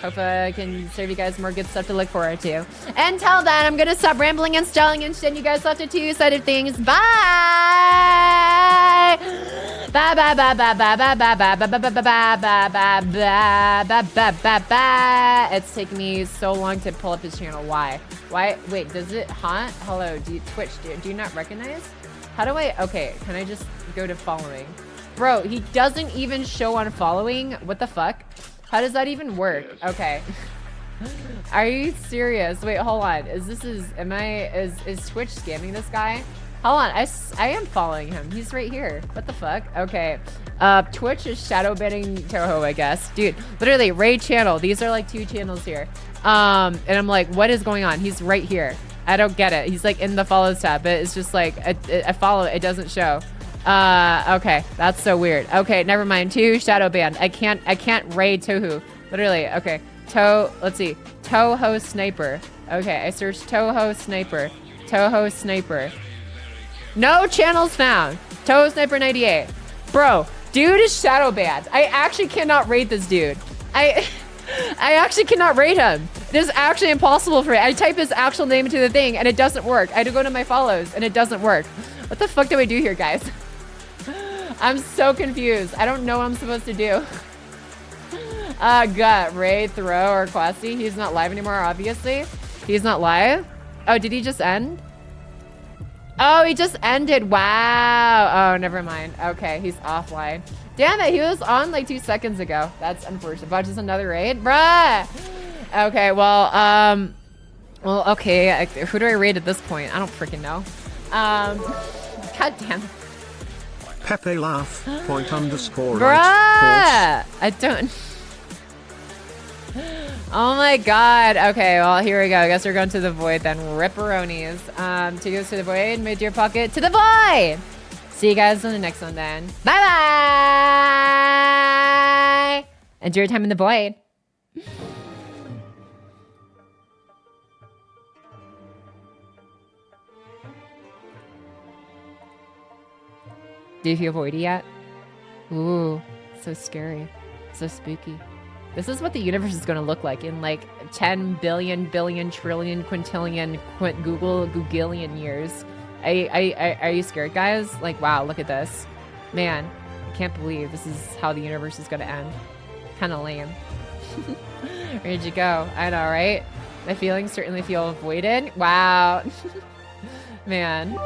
Hope I can serve you guys more good stuff to look forward to. Until then, I'm gonna stop rambling and stalling and send you guys left to two-sided things. Bye! Bye bye bye bye bye bye bye bye bye bye bye bye bye bye bye bye bye bye. It's taking me so long to pull up his channel. Why? Why? Wait, does it haunt? Hello, Twitch, do you not recognize? How do I? Okay, can I just go to following? Bro, he doesn't even show on following. What the fuck? How does that even work? Okay. Are you serious? Wait, hold on. Is Twitch scamming this guy? Hold on, I am following him. He's right here. What the fuck? Okay. Twitch is shadow banning Toho, I guess. Dude, literally, Ray channel. These are like 2 channels here. And I'm like, what is going on? He's right here. I don't get it. He's like in the follows tab, but it's just like, I follow it. It doesn't show. Okay. That's so weird. Okay, never mind. 2 shadow banned. I can't raid Tohu. Literally. Okay. Let's see. Toho Sniper. Okay, I searched Toho Sniper. Toho Sniper. No channels found. Toho Sniper 98. Bro, dude is shadow banned. I actually cannot raid this dude. I actually cannot raid him. It is actually impossible for me. I type his actual name into the thing and it doesn't work. I had to go to my follows and it doesn't work. What the fuck do I do here, guys? I'm so confused. I don't know what I'm supposed to do. Gut, Ray, Throw, or Quasi. He's not live anymore, obviously. He's not live? Oh, did he just end? Oh, he just ended. Wow. Oh, never mind. Okay, he's offline. Damn it, he was on like 2 seconds ago. That's unfortunate. But just another raid? Bruh! Okay, well, okay. Who do I raid at this point? I don't freaking know. God damn it. Pepe laugh, point underscore Bruh! right, I don't... Oh my god. Okay, well, here we go. I guess we're going to the void then. Ripperonis. To goes to the void, mid your pocket to the void! See you guys on the next one then. Bye-bye! Enjoy your time in the void. Do you feel voidy yet? Ooh, so scary. So spooky. This is what the universe is going to look like in like 10 billion, trillion, quintillion, Googlean years. Are you scared, guys? Like, wow, look at this. Man, I can't believe this is how the universe is going to end. Kind of lame. Where'd you go? I know, right? My feelings certainly feel voided. Wow. Man.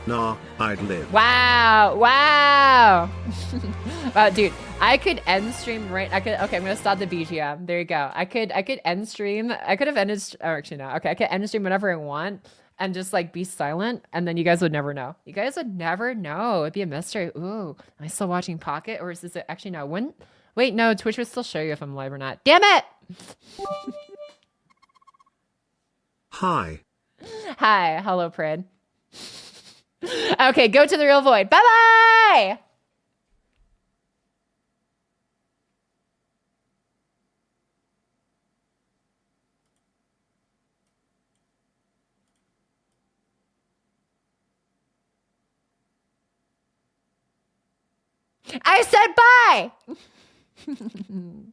Nah, I'd live. Wow. Wow. Wow, dude. I could end stream right. Okay, I'm gonna stop the BGM. There you go. I could end stream. I could have ended. Oh, actually no. Okay, I could end stream whenever I want and just like be silent, and then you guys would never know. You guys would never know. It'd be a mystery. Ooh, am I still watching Pocket, or is this actually no? Wouldn't wait? No, Twitch would still show you if I'm live or not. Damn it! Hi. Hi, hello, Prid. Okay, go to the real void. Bye bye. I said bye!